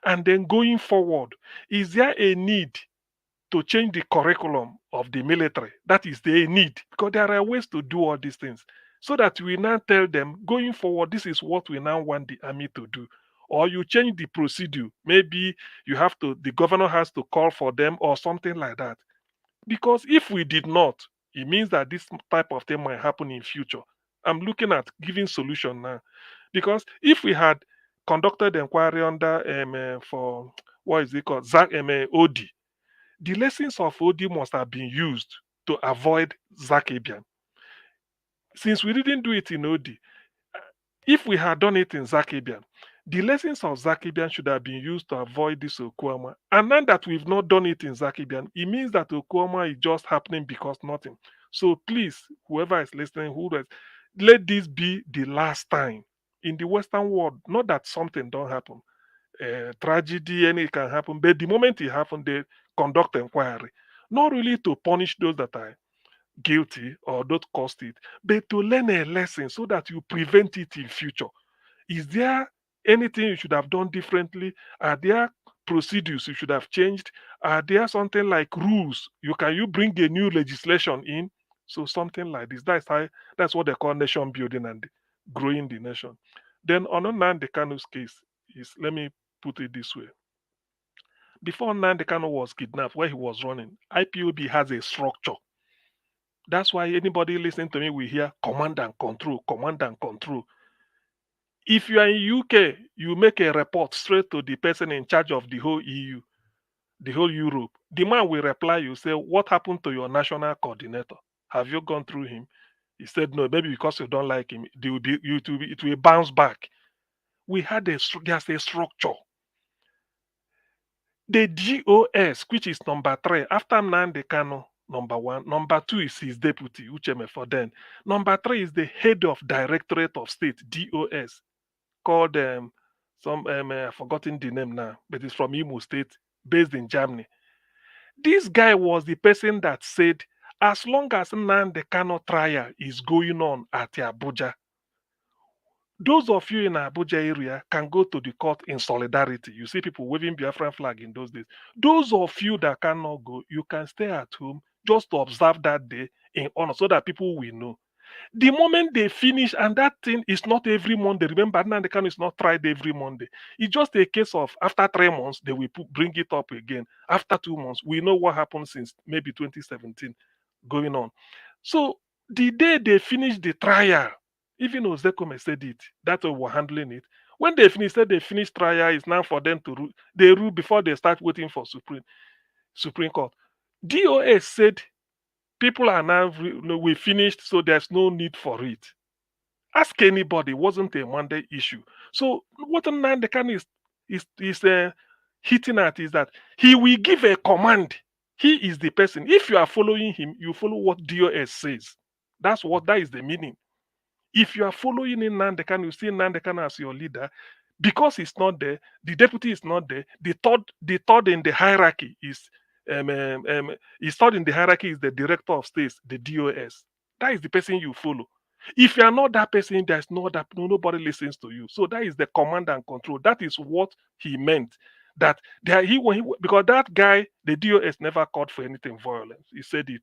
And then going forward, is there a need to change the curriculum of the military? That is the need, because there are ways to do all these things, so that we now tell them going forward, this is what we now want the army to do. Or you change the procedure. Maybe the governor has to call for them or something like that. Because if we did not, it means that this type of thing might happen in future. I'm looking at giving solution now, because if we had conducted inquiry under for what is it called OD, the lessons of OD must have been used to avoid Zakebian. Since we didn't do it in OD, if we had done it in Zakebian, the lessons of Zakebian should have been used to avoid this Okuama. And now that we've not done it in Zakebian, it means that Okuama is just happening because nothing. So please, whoever is listening, let this be the last time in the Western world. Not that something don't happen, tragedy, any can happen, but the moment it happens, they conduct inquiry, not really to punish those that are guilty or don't caused it, but to learn a lesson so that you prevent it in future. Is there anything you should have done differently? Are there procedures you should have changed? Are there something like rules? You bring a new legislation in? So something like this. That's what they call nation building and growing the nation. Then on Nnamdi Kanu's case is, let me put it this way. Before Nnamdi Kanu was kidnapped, where he was running, IPOB has a structure. That's why anybody listening to me will hear command and control, command and control. If you are in UK, you make a report straight to the person in charge of the whole EU, the whole Europe. The man will reply you, say, what happened to your national coordinator? Have you gone through him? He said, no, maybe because you don't like him, it will bounce back. There's a structure. The GOS, which is number 3, after Nnamdi Kanu, number 1. Number 2 is his deputy, Ucheme for then. Number 3 is the head of Directorate of State, DOS, called I've forgotten the name now, but it's from Imo State, based in Germany. This guy was the person that said, as long as Nnamdi Kanu trial is going on at Abuja, those of you in Abuja area can go to the court in solidarity. You see people waving Biafran flag in those days. Those of you that cannot go, you can stay at home just to observe that day in honor so that people will know. The moment they finish, and that thing is not every Monday. Remember, Nnamdi Kanu is not tried every Monday. It's just a case of after 3 months, they will bring it up again. After 2 months, we know what happened since maybe 2017 going on. So the day they finish the trial, even Ozekome said it, that's why we're handling it. When they said they finished trial, it's now for them to rule. They rule before they start waiting for Supreme Court. DOS said people are now, we finished, so there's no need for it. Ask anybody, it wasn't a Monday issue. So what Nnamdi Kanu is hitting at is that he will give a command. He is the person. If you are following him, you follow what DOS says. That is the meaning. If you are following in Nnamdi Kanu, you see Nnamdi Kanu as your leader, because he's not there, the deputy is not there, the third in the hierarchy is third in the hierarchy is the director of states, the DOS. That is the person you follow. If you are not that person, there's nobody listens to you. So that is the command and control. That is what he meant. That because that guy, the DOS never called for anything violent. He said it.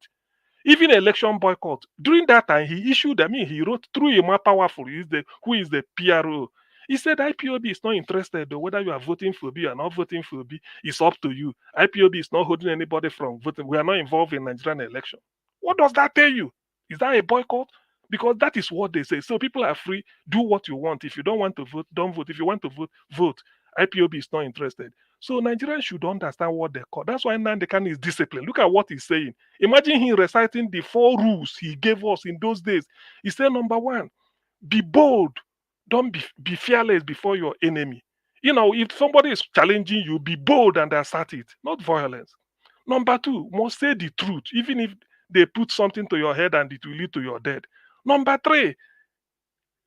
Even election boycott. During that time, he wrote through a more powerful, who is the PRO. He said IPOB is not interested, though, whether you are voting for B or not voting for B, it's up to you. IPOB is not holding anybody from voting. We are not involved in Nigerian election. What does that tell you? Is that a boycott? Because that is what they say. So people are free, do what you want. If you don't want to vote, don't vote. If you want to vote, vote. IPOB is not interested. So Nigerians should understand what they call. That's why Nnamdi Kanu is disciplined. Look at what he's saying. Imagine him reciting the 4 rules he gave us in those days. He said, number 1, be bold. Don't be fearless before your enemy. If somebody is challenging you, be bold and assert it, not violence. Number 2, must say the truth, even if they put something to your head and it will lead to your death. Number 3,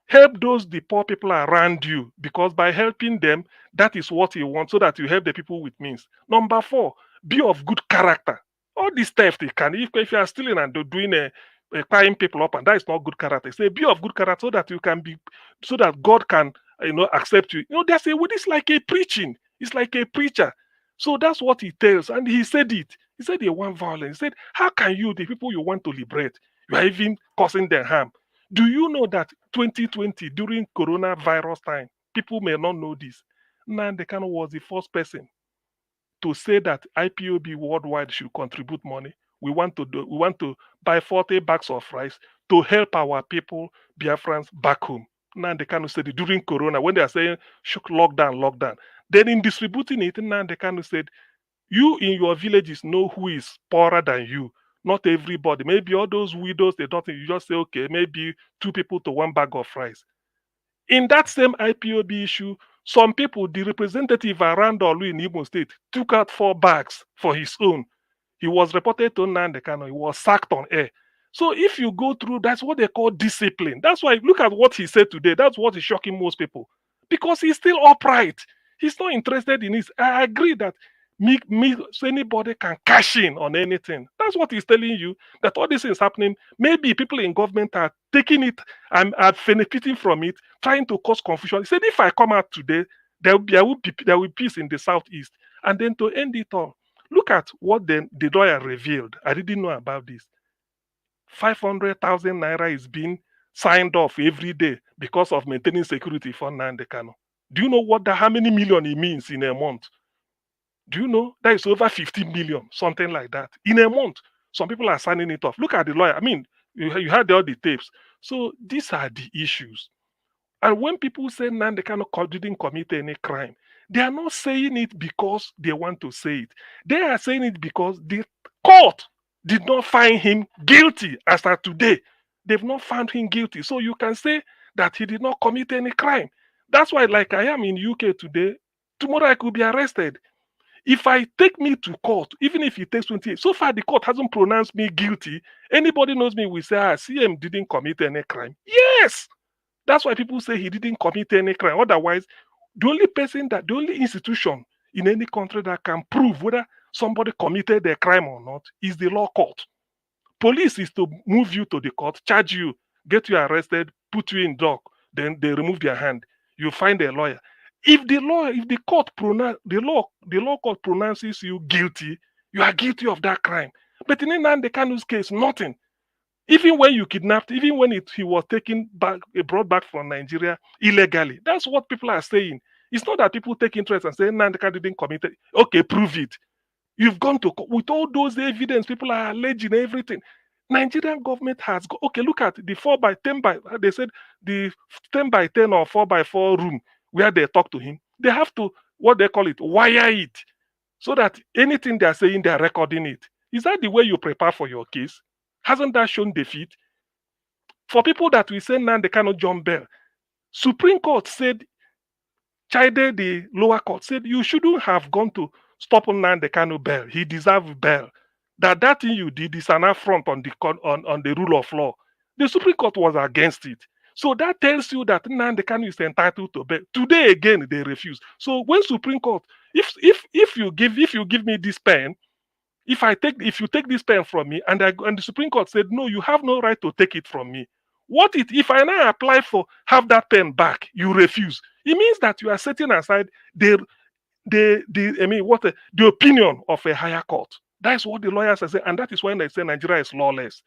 help the poor people around you, because by helping them, that is what you want, so that you help the people with means. Number 4, be of good character. All this theft you can, if you are stealing and doing tying people up, and that is not good character. Say be of good character so that you can be, so that God can accept you. There's a way. It's like a preaching. It's like a preacher. So that's what he tells, and he said it. He said they want violence. He said, how can you, the people you want to liberate, you are even causing them harm? Do you know that 2020, during coronavirus time, people may not know this, Nnamdi Kanu was the first person to say that IPOB worldwide should contribute money. we want to buy 40 bags of rice to help our people, Biafrans, back home. Nnamdi Kanu said it during Corona when they are saying lockdown. Then in distributing it, Nnamdi Kanu said, you in your villages know who is poorer than you. Not everybody. Maybe all those widows, they don't think, you just say, okay, maybe 2 people to 1 bag of rice. In that same IPOB issue, some people, the representative around Olu in Imo State, took out 4 bags for his own. He was reported to Nnamdi Kanu. He was sacked on air. So if you go through, that's what they call discipline. That's why, look at what he said today. That's what is shocking most people. Because he's still upright. He's not interested in this. I agree that so anybody can cash in on anything. That's what he's telling you, that all this is happening. Maybe people in government are taking it and are benefiting from it, trying to cause confusion. He said, if I come out today, there will be peace in the southeast. And then to end it all, look at what the lawyer revealed. I didn't know about this. 500,000 naira is being signed off every day because of maintaining security for Nnamdi Kanu. Do you know how many million it means in a month? Do you know that is over 50 million, something like that, in a month? Some people are signing it off. Look at the lawyer. I mean, you had all the tapes. So these are the issues. And when people say Nnamdi Kanu didn't commit any crime, they are not saying it because they want to say it. They are saying it because the court did not find him guilty as of today. They've not found him guilty. So you can say that he did not commit any crime. That's why, like I am in UK today, tomorrow I could be arrested. If I take me to court, even if it takes 20 years, so far the court hasn't pronounced me guilty. Anybody knows me will say, CM didn't commit any crime. Yes! That's why people say he didn't commit any crime. Otherwise, the only institution in any country that can prove whether somebody committed a crime or not is the law court. Police is to move you to the court, charge you, get you arrested, put you in dock, then they remove their hand. You find a lawyer. If the law court pronounces you guilty, you are guilty of that crime. But in Nnamdi Kanu's case, nothing. Even when you kidnapped, even when he was brought back from Nigeria illegally, that's what people are saying. It's not that people take interest and say Nnamdi Kanu didn't commit it. Okay, prove it. You've gone to court with all those evidence. People are alleging everything. Nigerian government has got, okay, look at the 4x10 they said the 10x10 or 4x4 room where they talk to him. They have to, what they call it, wire it so that anything they're saying, they're recording it. Is that the way you prepare for your case? Hasn't that shown defeat? For people that we say Nnamdi Kanu jump bail, Supreme Court said, chided the lower court, said you shouldn't have gone to stop Nnamdi Kanu bail. He deserved bail. That thing you did is an affront on the rule of law. The Supreme Court was against it. So that tells you that Nnamdi Kanu is entitled to bail. Today again they refuse. So when Supreme Court, if you give me this pen, if you take this pen from me, and the Supreme Court said no, you have no right to take it from me. If I now apply for have that pen back, you refuse? It means that you are setting aside the opinion of a higher court. That's what the lawyers are saying, and that is when they say Nigeria is lawless.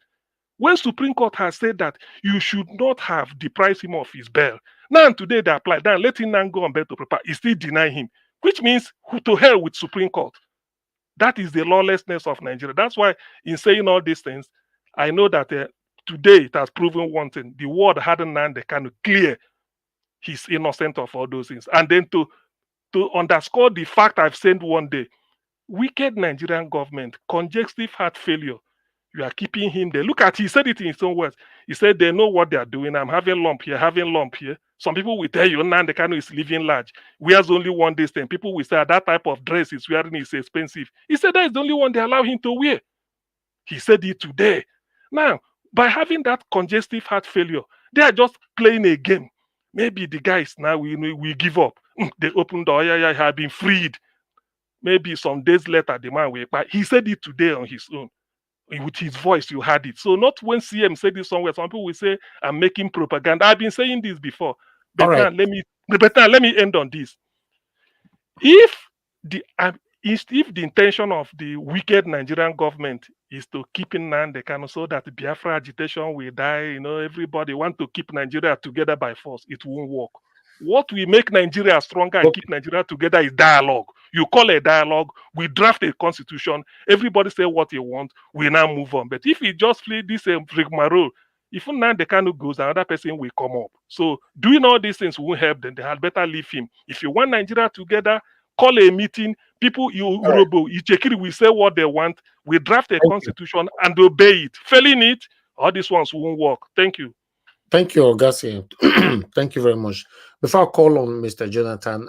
When Supreme Court has said that you should not have deprived him of his bail, now today they apply that, let him now go on bail to prepare, he still deny him, which means to hell with Supreme Court. That is the lawlessness of Nigeria. That's why in saying all these things, I know that today it has proven one thing. The world hadn't Nnamdi Kanu clear he's innocent of all those things. And then to underscore the fact I've said one day, wicked Nigerian government, congestive heart failure, you are keeping him there. Look at, he said it in his own words. He said they know what they are doing. I'm having lump here. Some people will tell you Nnamdi Kanu is living large. Wears only one distance. People will say that type of dress he's wearing is expensive. He said that is the only one they allow him to wear. He said it today. Now, by having that congestive heart failure, they are just playing a game. Maybe the guys now we give up. They opened the door. Yeah, have been freed. Maybe some days later, the man will back. He said it today on his own. With his voice, you heard it. So not when CM said this somewhere, some people will say, I'm making propaganda. I've been saying this before. But now, let me end on this. If the intention of the wicked Nigerian government is to keep Nnamdi Kanu so that the Biafra agitation will die, everybody want to keep Nigeria together by force, it won't work. What will make Nigeria stronger and keep Nigeria together is dialogue. You call a dialogue, we draft a constitution, everybody say what you want, we now move on. But if you just play this rigmarole, if Nnamdi Kanu goes, another person will come up. So doing all these things won't help them. They had better leave him. If you want Nigeria together, call a meeting. People, Urobo, Ichekiri will say what they want. We draft a constitution and obey it. Failing it, all these ones won't work. Thank you. Thank you, Augustine. Thank you very much. Before I call on Mr. Jonathan,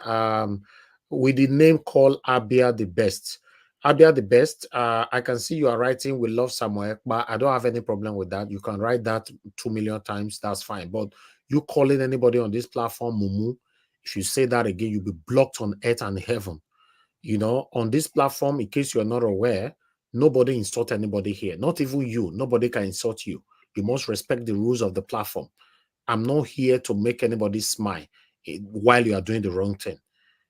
with the name called Abia the Best. Abia the Best, I can see you are writing, we love Samuel, but I don't have any problem with that. You can write that 2 million times, that's fine. But you calling anybody on this platform, Mumu, if you say that again, you'll be blocked on earth and heaven. You know, on this platform, in case you're not aware, nobody insult anybody here. Not even you. Nobody can insult you. You must respect the rules of the platform. I'm not here to make anybody smile while you are doing the wrong thing.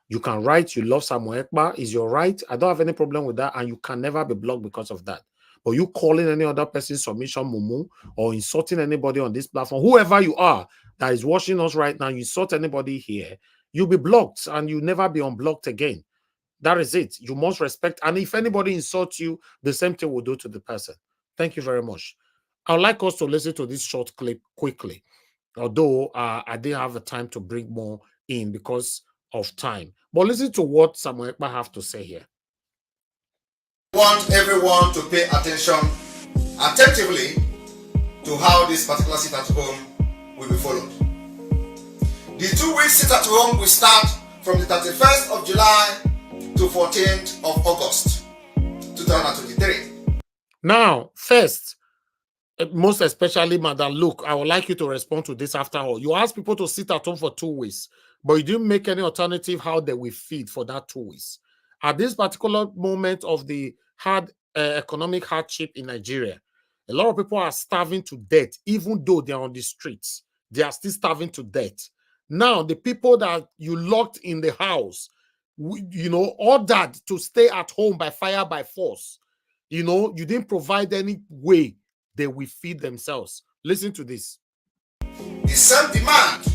You can write, you love Samuel Ekpa, is your right. I don't have any problem with that, and you can never be blocked because of that. But you calling any other person's submission Mumu or insulting anybody on this platform, whoever you are that is watching us right now, you insult anybody here, you'll be blocked and you'll never be unblocked again. That is it. You must respect. And if anybody insults you, the same thing will do to the person. Thank you very much. I would like us to listen to this short clip quickly, although I didn't have the time to bring more in because of time. But listen to what Samuel Ekpa have to say here. I want everyone to pay attention attentively to how this particular sit at home will be followed. The 2-week sit at home will start from the 31st of July to 14th of August 2023. Now, first, most especially, Madam, look, I would like you to respond to this after all. You asked people to sit at home for 2 weeks, but you didn't make any alternative how they will feed for that 2 weeks. At this particular moment of the hard economic hardship in Nigeria, a lot of people are starving to death, even though they are on the streets. They are still starving to death. Now, the people that you locked in the house, you know, ordered to stay at home by fire by force, you know, you didn't provide any way they will feed themselves. Listen to this. The same demand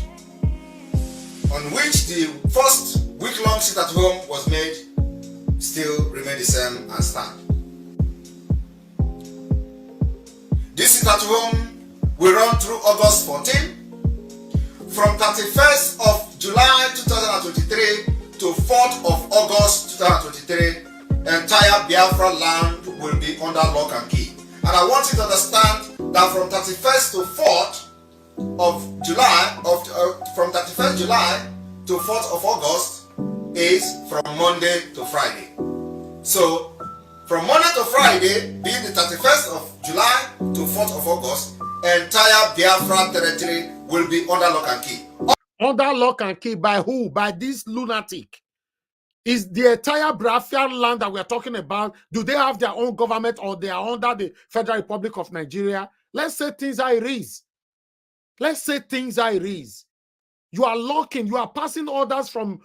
on which the first week-long sit at home was made still remain the same and stand. This sit at home will run through August 14. From 31st of July 2023 to 4th of August 2023, entire Biafra land will be under lock and key. And I want you to understand that from 31st to 4th of July, from 31st July to 4th of August is from Monday to Friday. So, from Monday to Friday, being the 31st of July to 4th of August, entire Biafra territory will be under lock and key. Under lock and key by who? By this lunatic. Is the entire Biafran land that we are talking about, do they have their own government or they are under the Federal Republic of Nigeria? Let's say things are is. Let's say things are is. You are locking, you are passing orders from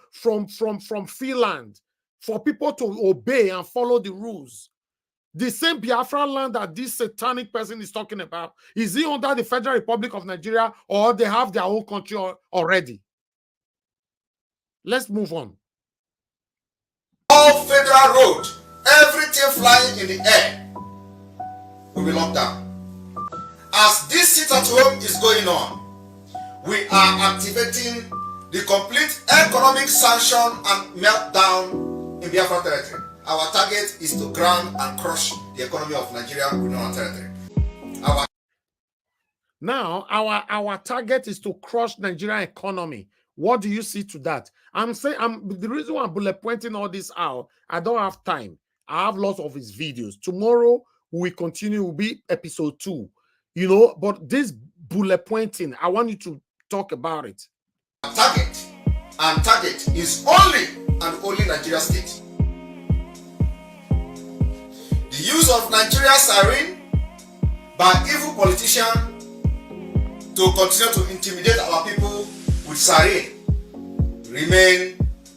Finland for people to obey and follow the rules. The same Biafra land that this satanic person is talking about, is he under the Federal Republic of Nigeria or they have their own country already? Let's move on. All federal road, everything flying in the air will be locked down. As this sit at home is going on, we are activating the complete economic sanction and meltdown in Biafra territory. Our target is to ground and crush the economy of Nigeria within our territory. Now, our target is to crush Nigerian economy. What do you see to that? I'm saying, the reason why I'm bullet pointing all this out, I don't have time. I have lots of his videos. Tomorrow, we continue, will be episode 2. You know, but this bullet pointing, I want you to talk about it. Target is only and only Nigeria state. The use of Nigeria siren by evil politicians to continue to intimidate our people with siren remain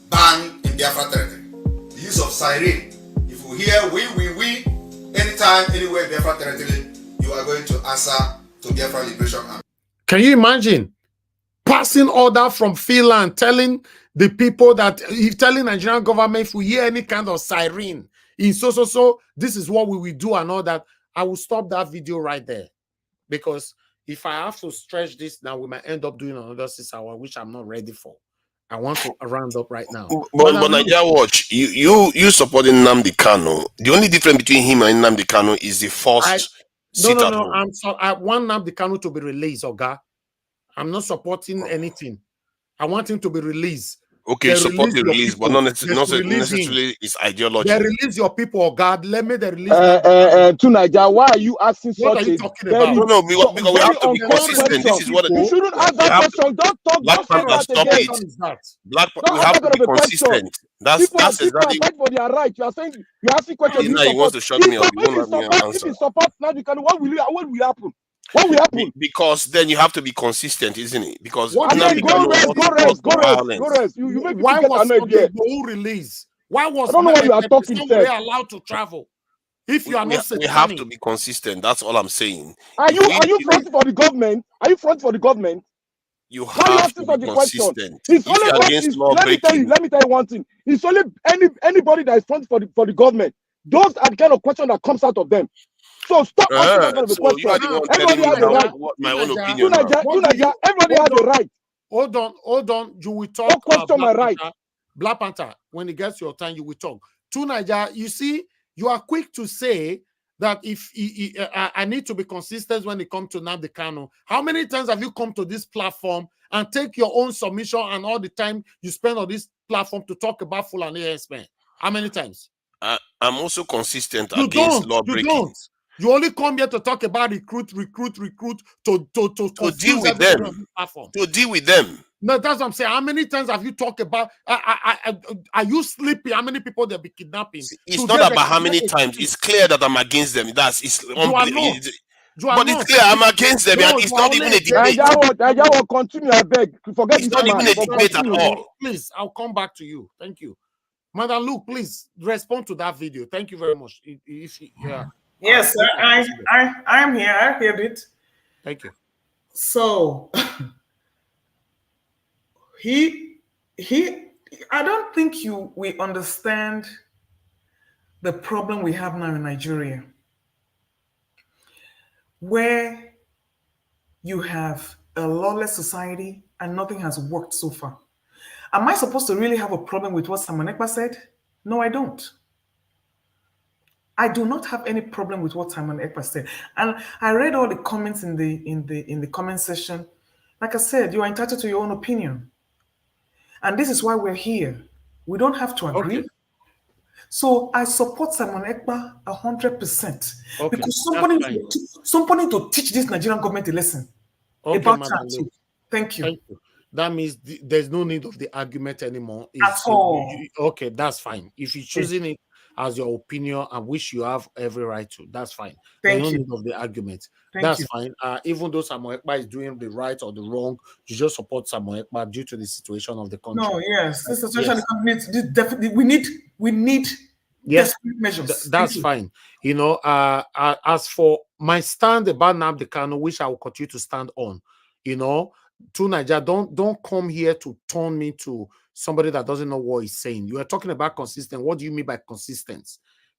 banned in Biafra territory. The use of siren, if you hear we, anytime, anywhere in Biafra territory, you are going to answer to Biafra Liberation Army. Can you imagine? passing order from Finland, telling the people that, telling Nigerian government, if we hear any kind of siren in so, this is what we will do and all that. I will stop that video right there, because if I have to stretch this now, we might end up doing another 6 hours, which I'm not ready for. I want to round up right now. But Nigeria Watch, you supporting Nnamdi Kanu. The only difference between him and Nnamdi Kanu is the first seat at home. I want Nnamdi Kanu to be released, Oga. I'm not supporting anything. I want him to be released. Okay, support the release, but not necessarily his ideology. They release your people, oh God. Let me they release to Nigeria. Why are you asking what such are you talking about? No, because we have to be consistent. This is what you shouldn't ask that question. Don't talk. Black Panther, stop it. Black Panther, we have to be consistent. That's exactly. Fight for their right. You are saying you asking questions. Now you want to shut me up. You won't let me answer. If you support Nnamdi Kanu, what will happen? What will happen? Because then you have to be consistent, isn't it? Because go rest. You make why was Tinubu released? Why was I don't know what you are talking about. Allowed to travel? If you are not, we have to be consistent. That's all I'm saying. Are you fronting for the government? Are you fronting for the government? You have to be consistent. It's only against law breaking. Let me tell you one thing. It's only anybody that is fronting for the government. Those are the kind of questions that comes out of them. So stop asking that kind of a question. You are the one telling me my own opinion. Everybody has the right. Hold on. You will talk. Don't question my right. Black Panther, when it gets your time, you will talk. To Nigeria, you see, you are quick to say that if I need to be consistent when it comes to Nnamdi Kanu. How many times have you come to this platform and take your own submission and all the time you spend on this platform to talk about Fulani herdsmen? How many times? I'm also consistent against law breaking. You only come here to talk about recruit to deal with them. To deal with them. No, that's what I'm saying. How many times have you talked about? Are you sleepy? How many people they'll be kidnapping? It's not about how many times. It's clear that I'm against them. But it's clear I'm against them. It's not even a debate. I will continue. I beg. Forget it's not even a debate at all. Please, I'll come back to you. Thank you, Madam Luke. Please respond to that video. Thank you very much. Yes, sir. I'm here. I heard it. Thank you. So I don't think we understand the problem we have now in Nigeria, where you have a lawless society and nothing has worked so far. Am I supposed to really have a problem with what Simon Ekpa said? No, I don't. I do not have any problem with what Simon Ekpa said. And I read all the comments in the comment section. Like I said, you are entitled to your own opinion. And this is why we're here. We don't have to agree. Okay. So I support Simon Ekpa 100%. Okay. Because somebody to teach this Nigerian government a lesson about that. Thank you. Thank you. That means there's no need of the argument anymore. At all. Okay, that's fine. If you're choosing it as your opinion and which you have every right to, that's fine. Thank There's you. no need of the argument. That's fine. Even though Samuel Ekpa is doing the right or the wrong, you just support Samuel Ekpa due to the situation of the country. No, yes, this situation of the country, definitely we need desperate measures. That's fine. You know, as for my stand about Nnamdi Kanu, which I will continue to stand on, you know, to Nigeria, don't come here to turn me to somebody that doesn't know what he's saying. You are talking about consistent. What do you mean by consistent?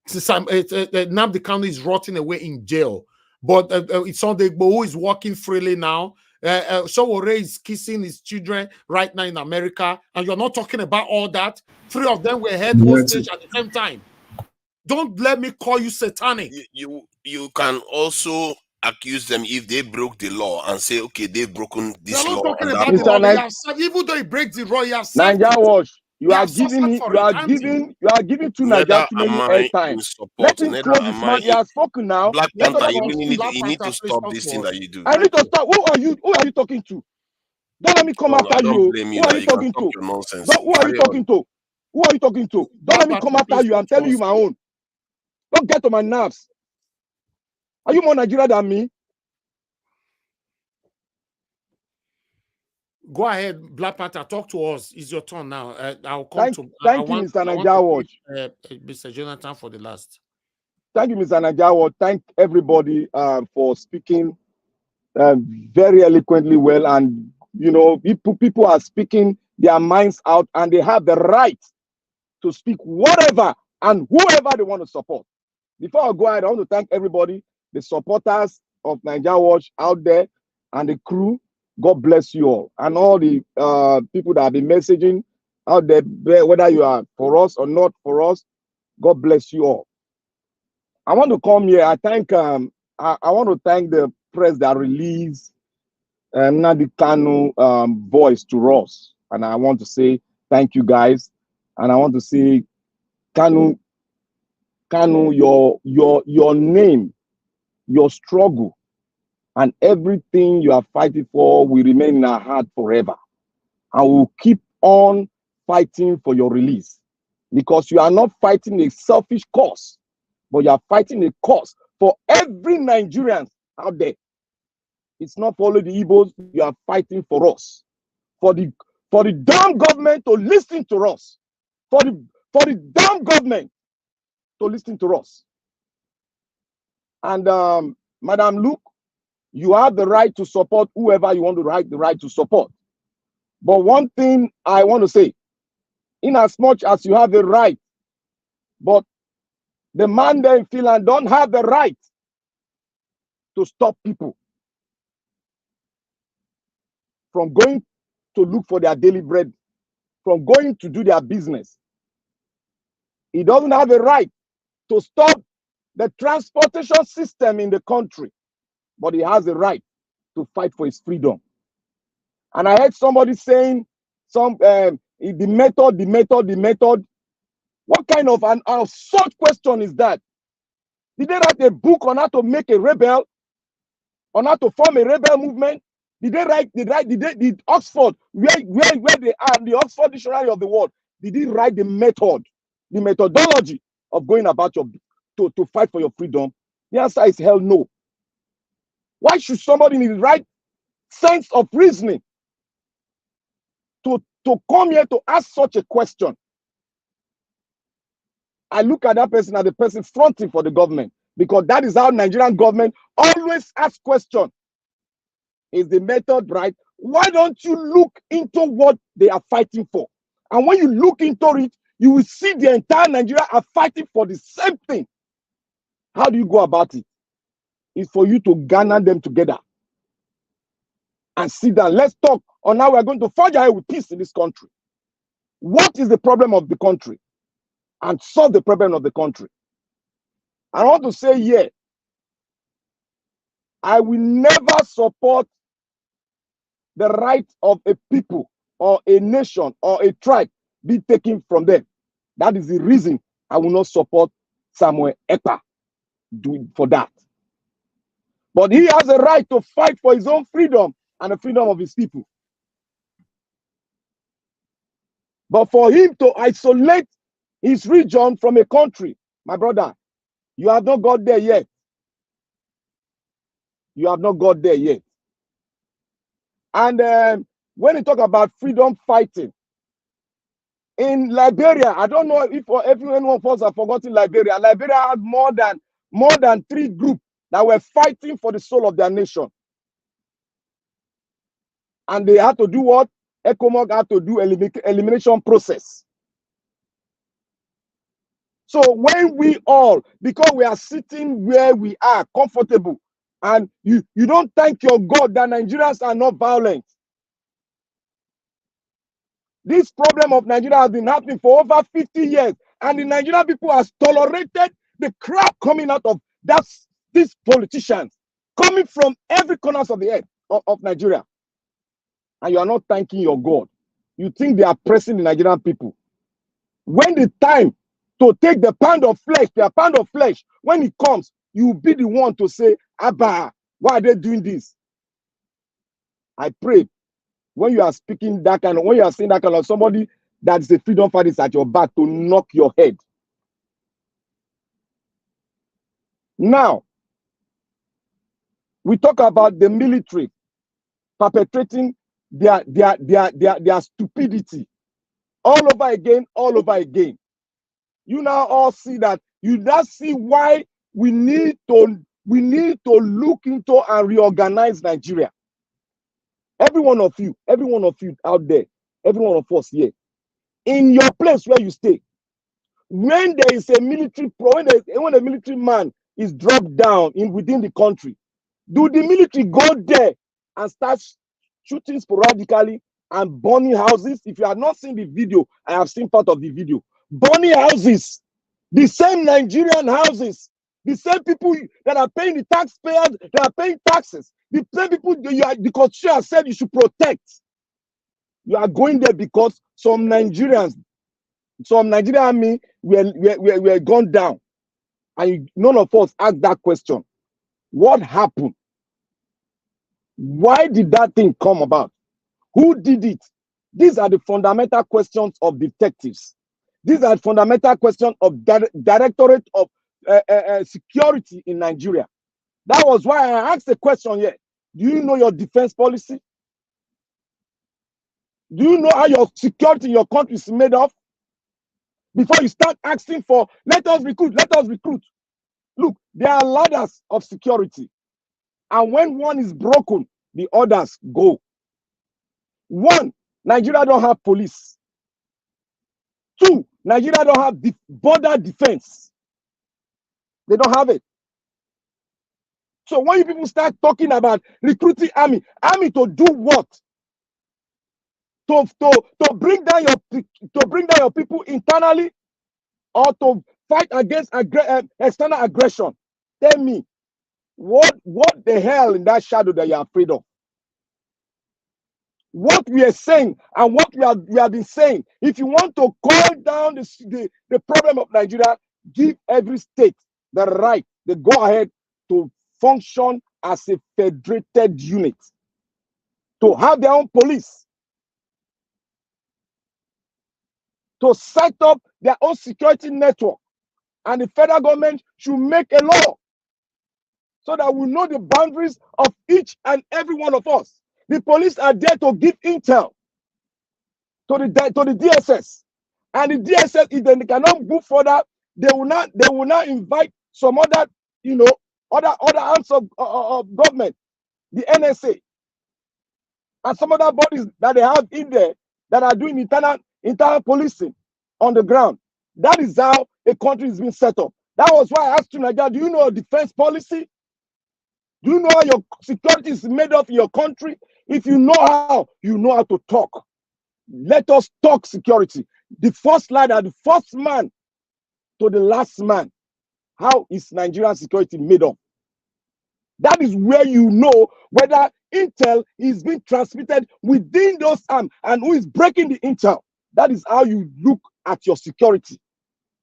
Nnamdi Kanu is rotting away in jail, but it's on the who is walking freely now. Sowore is kissing his children right now in America, and you're not talking about all that. 3 of them were held hostage at the same time. Don't let me call you satanic. You can also accuse them if they broke the law and say, okay, they've broken this law. Talking about the law. Even though he breaks the law, Nigeria Watch. You are giving to Nigeria too many airtime. Let him close his mouth. He has spoken now. Black Panther, you need to stop this thing that you do. I need to stop. Who are you talking to? Don't let me come after you. Who are you talking to? Who are you talking to? Who are you talking to? Don't let me come after you. I'm telling you my own. Don't get on my nerves. Are you more Nigerian than me? Go ahead, Black Panther. Talk to us. It's your turn now. I'll come to. Thank you, Mr. Nigeria Watch. Mr. Jonathan for the last. Thank you, Mr. Nigeria Watch. Thank everybody for speaking very eloquently well and you know, people are speaking their minds out, and they have the right to speak whatever and whoever they want to support. Before I go ahead, I want to thank everybody, the supporters of Nigeria Watch out there and the crew. God bless you all. And all the people that have been messaging out there, whether you are for us or not for us, God bless you all. I want to come here. I want to thank the press that released Nnamdi Kanu voice to us. And I want to say thank you guys. And I want to say, Kanu, your name, your struggle, and everything you are fighting for will remain in our heart forever. And we'll keep on fighting for your release, because you are not fighting a selfish cause, but you are fighting a cause for every Nigerian out there. It's not for only the Igbos. You are fighting for us, for the damn government to listen to us, for the damn government to listen to us. And Madam Luke, you have the right to support whoever you want to the right to support. But one thing I want to say, in as much as you have the right, but the man there in Finland don't have the right to stop people from going to look for their daily bread, from going to do their business. He doesn't have a right to stop the transportation system in the country, but he has a right to fight for his freedom. And I heard somebody saying the method. What kind of an absurd question is that? Did they write a book on how to make a rebel, on how to form a rebel movement? Did Oxford, where they are, the Oxford Dictionary of the World, did he write the methodology of going about to fight for your freedom? The answer is hell no. Why should somebody in his right sense of reasoning to come here to ask such a question? I look at that person as the person fronting for the government, because that is how Nigerian government always asks questions. Is the method right? Why don't you look into what they are fighting for? And when you look into it, you will see the entire Nigeria are fighting for the same thing. How do you go about it? It's for you to gather them together and sit down. Let's talk on how we're going to forge ahead with peace in this country. What is the problem of the country? And solve the problem of the country. I want to say here, I will never support the right of a people or a nation or a tribe be taken from them. That is the reason I will not support Samuel Ekpa for that. But he has a right to fight for his own freedom and the freedom of his people. But for him to isolate his region from a country, my brother, you have not got there yet. You have not got there yet. And when you talk about freedom fighting, in Liberia, I don't know if anyone of us have forgotten Liberia. Liberia had more than 3 groups that were fighting for the soul of their nation. And they had to do what? ECOMOG had to do elimination process. So when we all, because we are sitting where we are, comfortable, and you don't thank your God that Nigerians are not violent. This problem of Nigeria has been happening for over 50 years, and the Nigerian people has tolerated the crap coming out of these politicians, coming from every corner of the earth of Nigeria. And you are not thanking your God. You think they are pressing the Nigerian people. When the time to take the pound of flesh, their pound of flesh, when it comes, you will be the one to say, Abba, why are they doing this? I pray when you are speaking that kind of, when you are saying that kind of somebody that is a freedom fighter is at your back to knock your head. Now, we talk about the military perpetrating their stupidity all over again, all over again. You now all see that. You now see why we need to look into and reorganize Nigeria. every one of you out there, every one of us here, in your place where you stay, when there is a military when a military man is dropped down within the country, do the military go there and start shooting sporadically and burning houses? If you have not seen the video, I have seen part of the video. Burning houses, the same Nigerian houses, the same people that are paying the taxpayers, that are paying taxes, the same people the Constitution has said you should protect. You are going there because some Nigerian army were gone down, and none of us asked that question. What happened? Why did that thing come about? Who did it? These are the fundamental questions of detectives. These are fundamental questions of Directorate of Security in Nigeria. That was why I asked the question here. Do you know your defense policy? Do you know how your security in your country is made of? Before you start asking for, let us recruit, let us recruit. Look, there are ladders of security. And when one is broken, the others go. One, Nigeria don't have police. Two, Nigeria don't have the border defense. They don't have it. So when you people start talking about recruiting army to do what? To bring down your people internally, or to fight against external aggression? Tell me, what the hell in that shadow that you're afraid of? What we are saying and what we have been saying, if you want to call down the problem of Nigeria, give every state the right, the go ahead to function as a federated unit, to have their own police, to set up their own security network, and the federal government should make a law so that we know the boundaries of each and every one of us. The police are there to give intel to the DSS, and the DSS, if they cannot move further, they will not invite some other, other arms of government, the NSA, and some other bodies that they have in there that are doing internal policing on the ground. That is how a country is being set up. That was why I asked you, Nigeria, do you know a defense policy? Do you know how your security is made up in your country? If you know how, you know how to talk. Let us talk security. The first ladder, the first man to the last man. How is Nigerian security made up? That is where you know whether intel is being transmitted within those arms and who is breaking the intel. That is how you look at your security.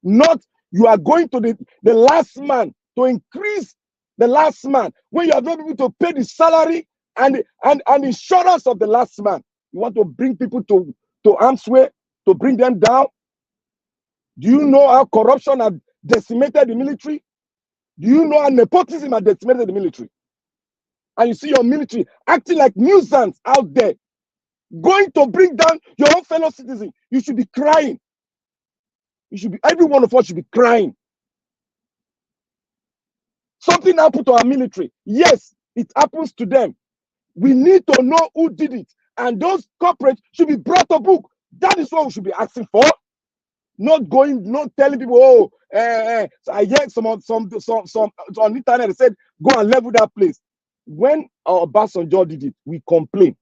Not you are going to the last man to increase the last man when you are not able to pay the salary and insurance of the last man. You want to bring people to arm's way, to bring them down. Do you know how corruption has decimated the military? Do you know how nepotism has decimated the military? And you see your military acting like nuisance out there, going to bring down your own fellow citizens. You should be crying. Every one of us should be crying. Something happened to our military. Yes, it happens to them. We need to know who did it, and those culprits should be brought to book. That is what we should be asking for. Not telling people, So I heard some on the internet, they said, go and level that place. When our Obasanjo did it, we complain.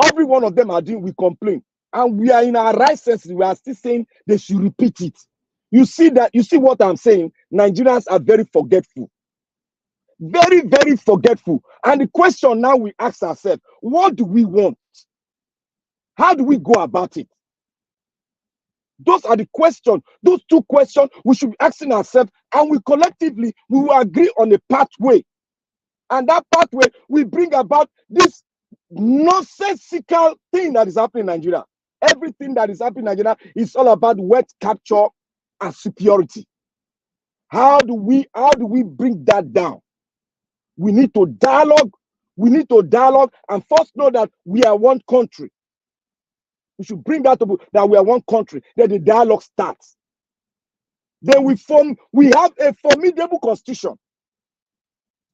Every one of them are doing, we complain. And we are in our right senses, we are still saying they should repeat it. You see what I'm saying? Nigerians are very forgetful. Very, very forgetful. And the question now we ask ourselves, what do we want? How do we go about it? Those are the questions. Those two questions we should be asking ourselves, and we collectively will agree on a pathway. And that pathway will bring about this nonsensical thing that is happening in Nigeria. Everything that is happening in Nigeria is all about wealth capture and superiority. How do we bring that down? We need to dialogue. We need to dialogue and first know that we are one country. We should bring that up, that we are one country. Then the dialogue starts. Then we have a formidable constitution.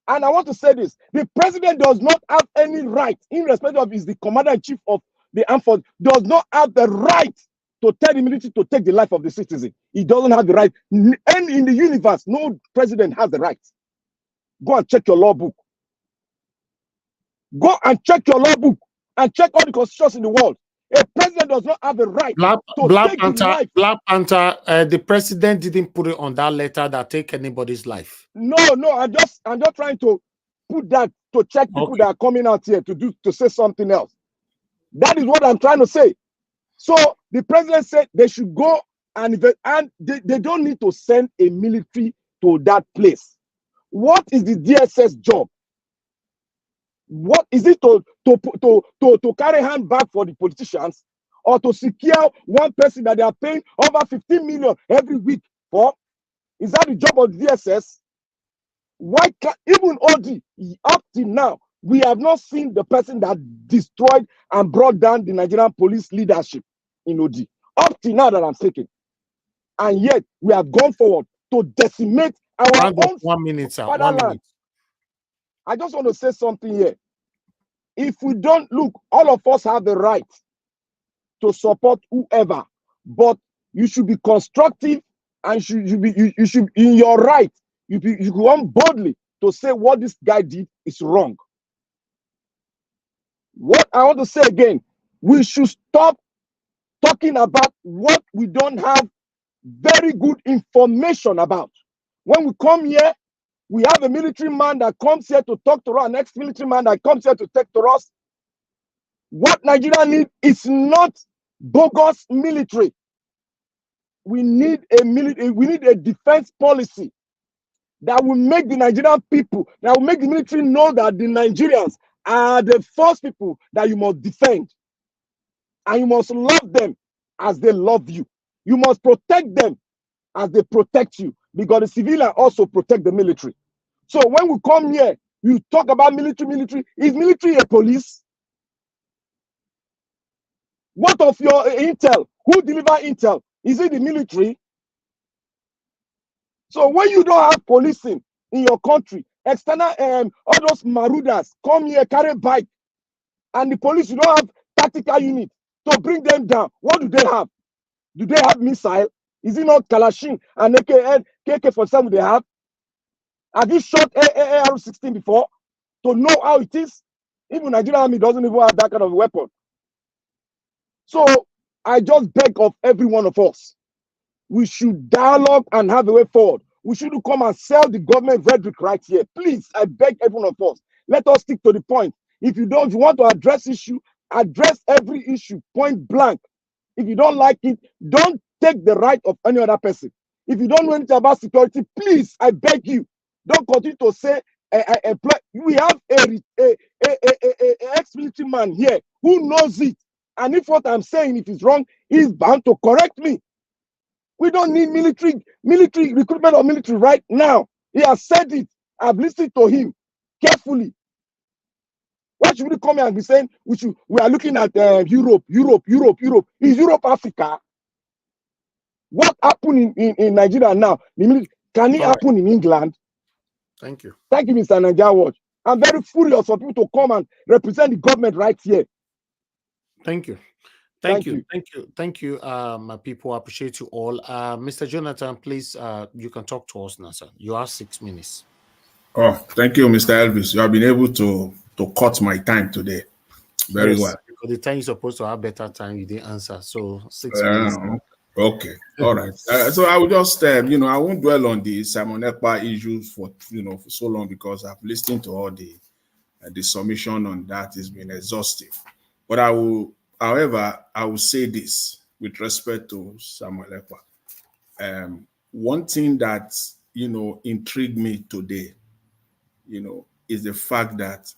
And I want to say this: the president does not have any right, in respect of is the commander-in-chief of the armed forces, does not have the right to tell the military to take the life of the citizen. He doesn't have the right. And in the universe, no president has the right. Go and check your law book. Go and check your law book and check all the constitutions in the world. A president does not have the right to take the life. Black Panther, the president didn't put it on that letter that take anybody's life. No, I'm just trying to put that to check people that are coming out here to say something else. That is what I'm trying to say. So the president said they should go and they don't need to send a military to that place. What is the DSS job? What is it to carry handbag for the politicians, or to secure one person that they are paying over 15 million every week for? Is that the job of the DSS? Why can't even OD up till now we have not seen the person that destroyed and brought down the Nigerian police leadership in OD up till now that I'm speaking, and yet we have gone forward to decimate our own 1 minute, sir. 1 fatherland. minute. I just want to say something here. If we don't look, all of us have the right to support whoever, but you should be constructive and you should in your right. You go on boldly to say what this guy did is wrong. What I want to say again, we should stop talking about what we don't have very good information about. When we come here, we have a military man that comes here to talk to us, an ex-military man that comes here to talk to us. What Nigeria needs is not bogus military. We need a defense policy that will make the Nigerian people, that will make the military know that the Nigerians are the first people that you must defend. And you must love them as they love you. You must protect them as they protect you, because the civilian also protect the military. So when we come here, you talk about military. Is military a police? What of your intel? Who deliver intel? Is it the military? So when you don't have policing in your country, external all those marauders come here, carry bike, and the police, you don't have tactical unit to bring them down. What do they have? Do they have missile? Is it not Kalashin and AK-47 they have? Have you shot AR-16 before to know how it is? Even Nigerian army doesn't even have that kind of weapon. So I just beg of every one of us, we should dialogue and have a way forward. We shouldn't come and sell the government rhetoric right here. Please, I beg every one of us, let us stick to the point. If you want to address issue, address every issue point blank. If you don't like it, don't take the right of any other person. If you don't know anything about security, please, I beg you, don't continue to say, we have a ex-military man here who knows it. And if what I'm saying, if it's wrong, he's bound to correct me. We don't need military recruitment of military right now. He has said it. I've listened to him carefully. Why should we come here and be saying we are looking at Europe? Is Europe Africa? What happened in Nigeria now? Can it happen in England? Thank you. Thank you, Mr. Nigeria Watch. I'm very furious for people to come and represent the government right here. Thank you. Thank you, my people. I appreciate you all. Mr. Jonathan, please, you can talk to us now, sir. You have 6 minutes. Oh, thank you, Mr. Elvis. You have been able to cut my time today. Very well. Because the time you're supposed to have better time, you didn't answer. So 6 minutes. Okay. All right. So I will just, I won't dwell on the Simon Ekpa issues for so long, because I've listened to all the submission on that. Has been exhaustive. But however, I will say this with respect to Samuel Ekpa. One thing that, intrigued me today, is the fact that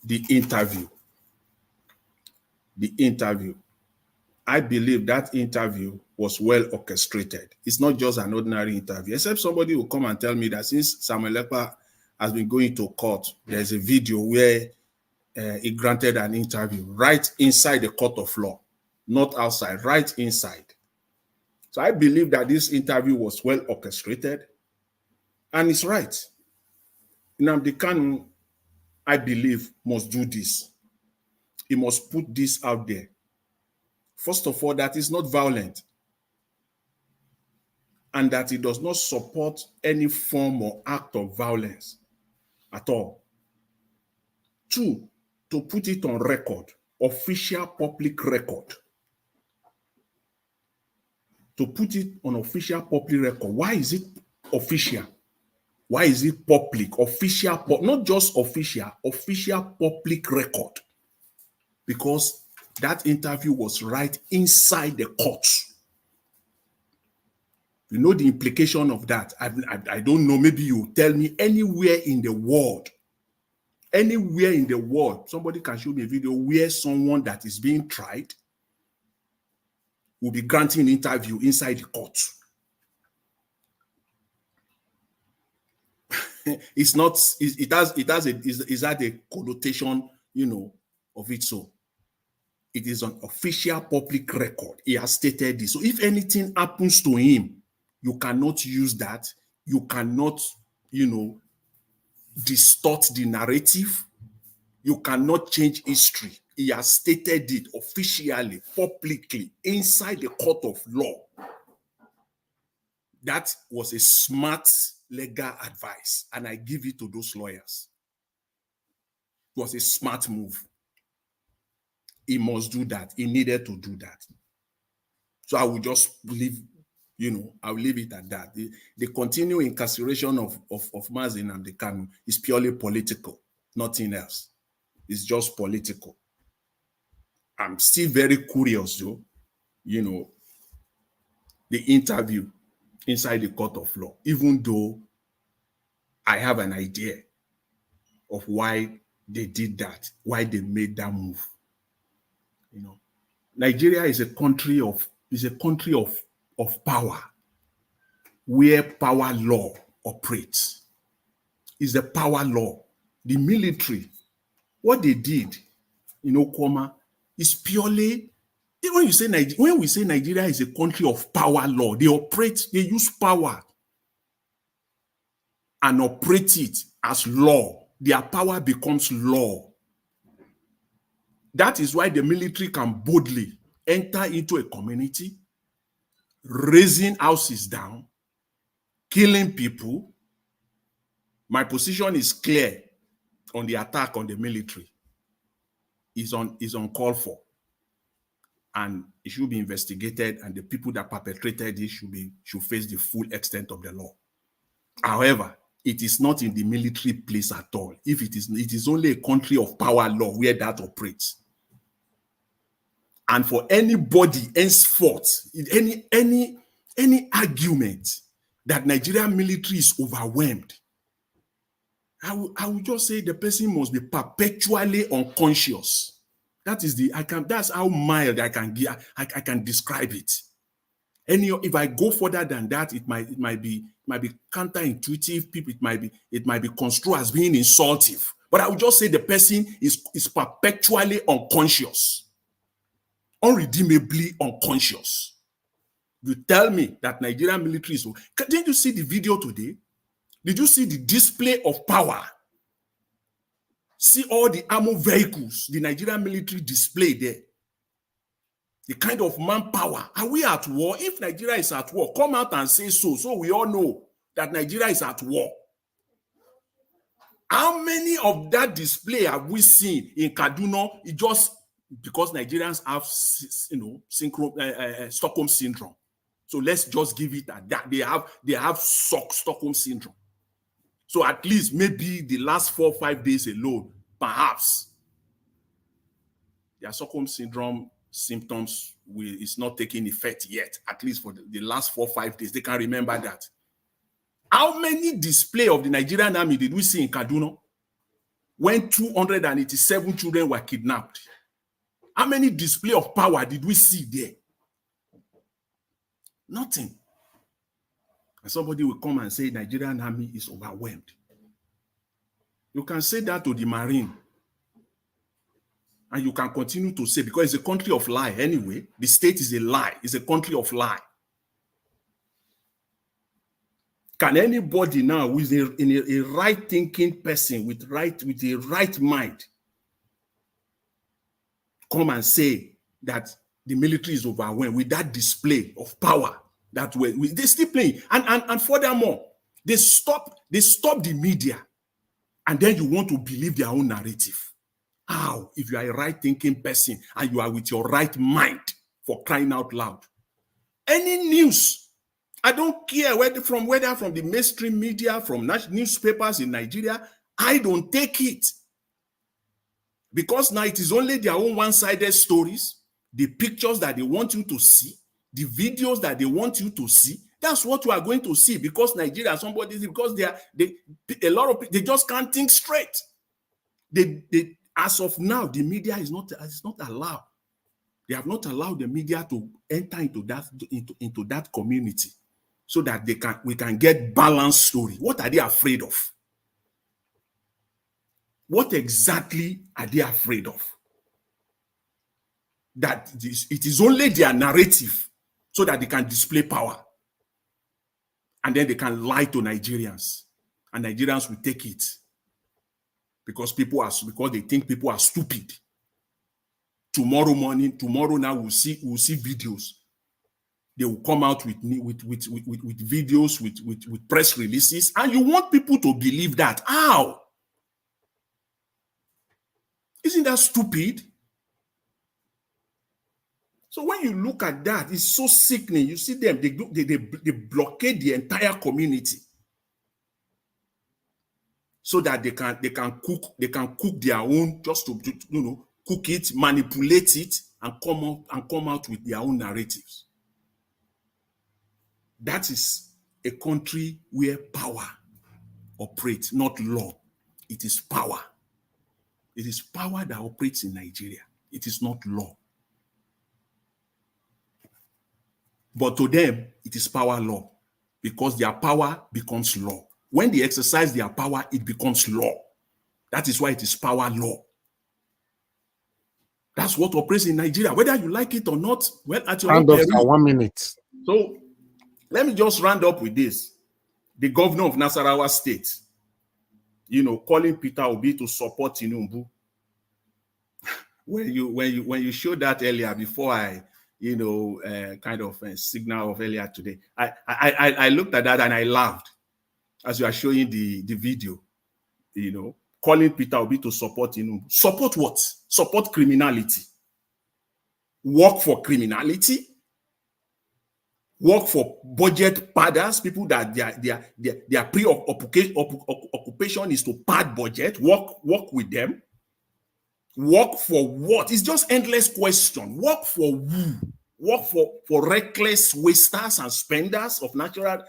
the interview, I believe that interview was well orchestrated. It's not just an ordinary interview, except somebody will come and tell me that since Samuel Ekpa has been going to court, there's a video where he granted an interview right inside the court of law, not outside, right inside. So I believe that this interview was well orchestrated, and it's right. Nnamdi Kanu, I believe, must do this. He must put this out there. First of all, that is not violent, and that he does not support any form or act of violence at all. Two, to put it on record, official public record. To put it on official public record. Why is it official? Why is it public? Official, not just official public record. Because that interview was right inside the court. You know the implication of that. I don't know, maybe you tell me anywhere in the world, somebody can show me a video where someone that is being tried will be granting an interview inside the court. It's not, it has a connotation, of it. So it is an official public record. He has stated this. So if anything happens to him, you cannot use that. You cannot, distort the narrative. You cannot change history. He has stated it officially, publicly, inside the court of law. That was a smart legal advice, and I give it to those lawyers. It was a smart move. He must do that. He needed to do that. So I will just leave, I will leave it at that. The continued incarceration of Mazi Nnamdi Kanu is purely political, nothing else. It's just political. I'm still very curious, though, the interview inside the court of law, even though I have an idea of why they did that, why they made that move. Nigeria is a country of power, where power law operates. It's the power law. The military, what they did, is purely, when we say Nigeria is a country of power law, they use power and operate it as law. Their power becomes law. That is why the military can boldly enter into a community, raising houses down, killing people. My position is clear on the attack on the military. Is on call for, and it should be investigated, and the people that perpetrated it should face the full extent of the law. However, it is not in the military place at all. If it is only a country of power law where that operates. And for anybody henceforth, any argument that Nigerian military is overwhelmed, I will just say the person must be perpetually unconscious. That's how mild I can describe it. If I go further than that, it might be counterintuitive. People, it might be construed as being insultive. But I would just say the person is perpetually unconscious, unredeemably unconscious. You tell me that Nigerian military is. Didn't you see the video today? Did you see the display of power? See all the armored vehicles the Nigerian military display there. The kind of manpower. Are we at war? If Nigeria is at war, come out and say so. So we all know that Nigeria is at war. How many of that display have we seen in Kaduna? It just because Nigerians have, Stockholm syndrome. So let's just give it at that. They have Stockholm syndrome. So at least maybe the last 4 or 5 days alone, perhaps their Stockholm syndrome symptoms is not taking effect yet. At least for the last 4 or 5 days, they can remember that. How many display of the Nigerian army did we see in Kaduna when 287 children were kidnapped? How many display of power did we see there? Nothing. And somebody will come and say Nigerian army is overwhelmed. You can say that to the Marine. And you can continue to say, because it's a country of lie anyway. The state is a lie. It's a country of lie. Can anybody now who is a right-thinking person with a right mind come and say that the military is overwhelmed with that display of power that they still playing? And furthermore, they stop the media, and then you want to believe their own narrative. How? If you are a right-thinking person and you are with your right mind, for crying out loud. Any news, I don't care whether from the mainstream media, from newspapers in Nigeria, I don't take it. Because now it is only their own one-sided stories, the pictures that they want you to see, the videos that they want you to see. That's what you are going to see, because Nigeria, because a lot of people, they just can't think straight. As of now, the media is not allowed. They have not allowed the media to enter into that community so that we can get balanced story. What are they afraid of? What exactly are they afraid of? That it is only their narrative so that they can display power. And then they can lie to Nigerians. And Nigerians will take it. Because they think people are stupid. Tomorrow now we'll see videos. They will come out with videos, with press releases, and you want people to believe that. How? Isn't that stupid? So when you look at that, it's so sickening. You see them, they blockade the entire community so that they can cook their own, just to cook it, manipulate it, and come out with their own narratives. That is a country where power operates, not law. It is power. It is power that operates in Nigeria. It is not law. But to them, it is power law, because their power becomes law. When they exercise their power, it becomes law. That is why it is power law. That's what operates in Nigeria, whether you like it or not. Well, at your own peril. 1 minute. So let me just round up with this. The governor of Nasarawa State, calling Peter Obi to support Tinubu. When you showed that earlier, before I, kind of a signal of earlier today, I looked at that and I laughed as you are showing the video, calling Peter Obi to support Tinubu. Support what? Support criminality. Work for criminality. Work for budget padders, people that their preoccupation is to pad budget. Work with them. Work for what? It's just endless question. Work for who? Work for reckless wasters and spenders of national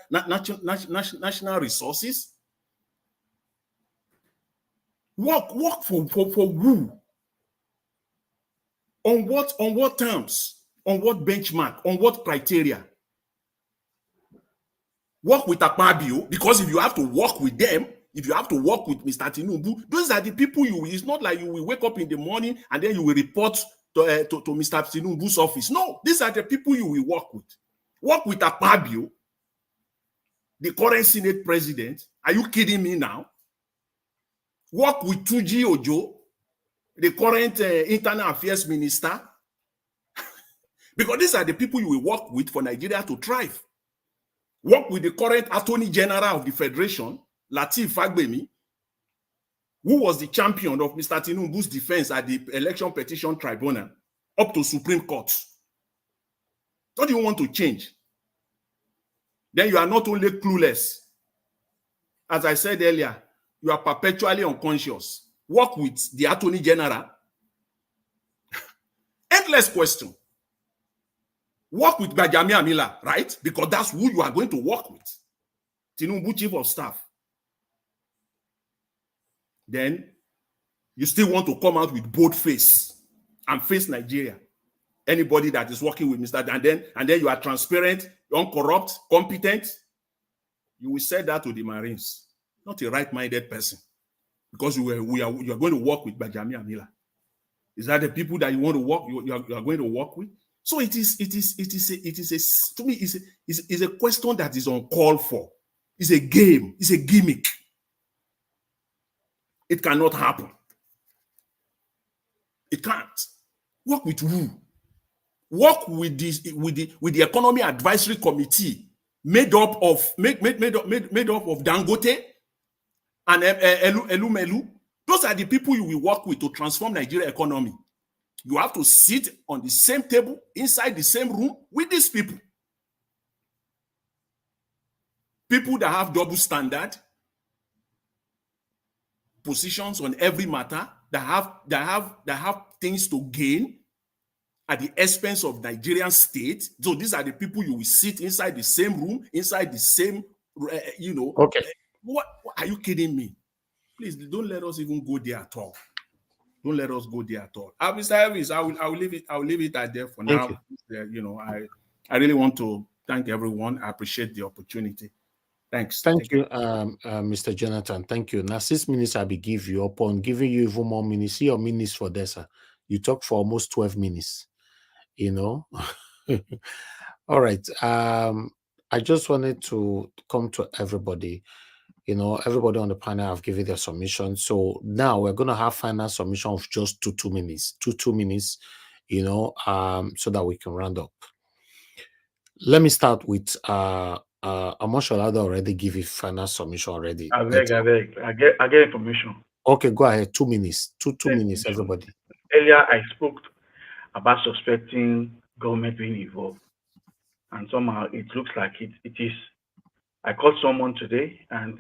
resources. Work for who? On what terms? On what benchmark? On what criteria? Work with Akpabio, because if you have to work with them, if you have to work with Mr. Tinubu, those are the people it's not like you will wake up in the morning and then you will report to Mr. Tinubu's office. No, these are the people you will work with. Work with Akpabio, the current Senate president. Are you kidding me now? Work with Tuji Ojo, the current internal affairs minister. Because these are the people you will work with for Nigeria to thrive. Work with the current Attorney General of the Federation, Lateef Fagbemi, who was the champion of Mr. Tinubu's defense at the Election Petition Tribunal up to Supreme Court. What do you want to change? Then you are not only clueless, as I said earlier, you are perpetually unconscious. Work with the Attorney General. Endless question. Work with Gajami Amila, right? Because that's who you are going to work with. Tinubu, Chief of Staff. Then you still want to come out with bold face and face Nigeria. Anybody that is working with Mr. And then you are transparent, uncorrupt, competent. You will say that to the Marines. Not a right-minded person. Because you are going to work with Gajami Amila. Is that the people that you want to work? You are going to work with? So it is to me, it's a question that is uncalled for. It's a game. It's a gimmick. It cannot happen. It can't. Work with who? Work with the Economy Advisory Committee made up of Dangote and Elumelu. Those are the people you will work with to transform Nigeria economy. You have to sit on the same table, inside the same room with these people. People that have double standard positions on every matter, that have things to gain at the expense of Nigerian state. So these are the people you will sit inside the same room, inside the same, Okay. What are you kidding me? Please don't let us even go there at all. Don't let us go there at all. Mr. Elvis, I will leave it at there for Thank now. I really want to thank everyone. I appreciate the opportunity. Thanks. Thank you, Mr. Jonathan. Thank you. Now, 6 minutes I will give you. Upon giving you even more minutes, see your minutes for this, sir. You talk for almost 12 minutes. All right. I just wanted to come to everybody. Everybody on the panel have given their submission. So now we're going to have final submission of just two minutes. Two minutes, so that we can round up. Let me start with Amoshola already give you final submission already. I get information. Okay, go ahead. 2 minutes. Two minutes, everybody. Earlier, I spoke about suspecting government being involved, and somehow it looks like it is. I called someone today, and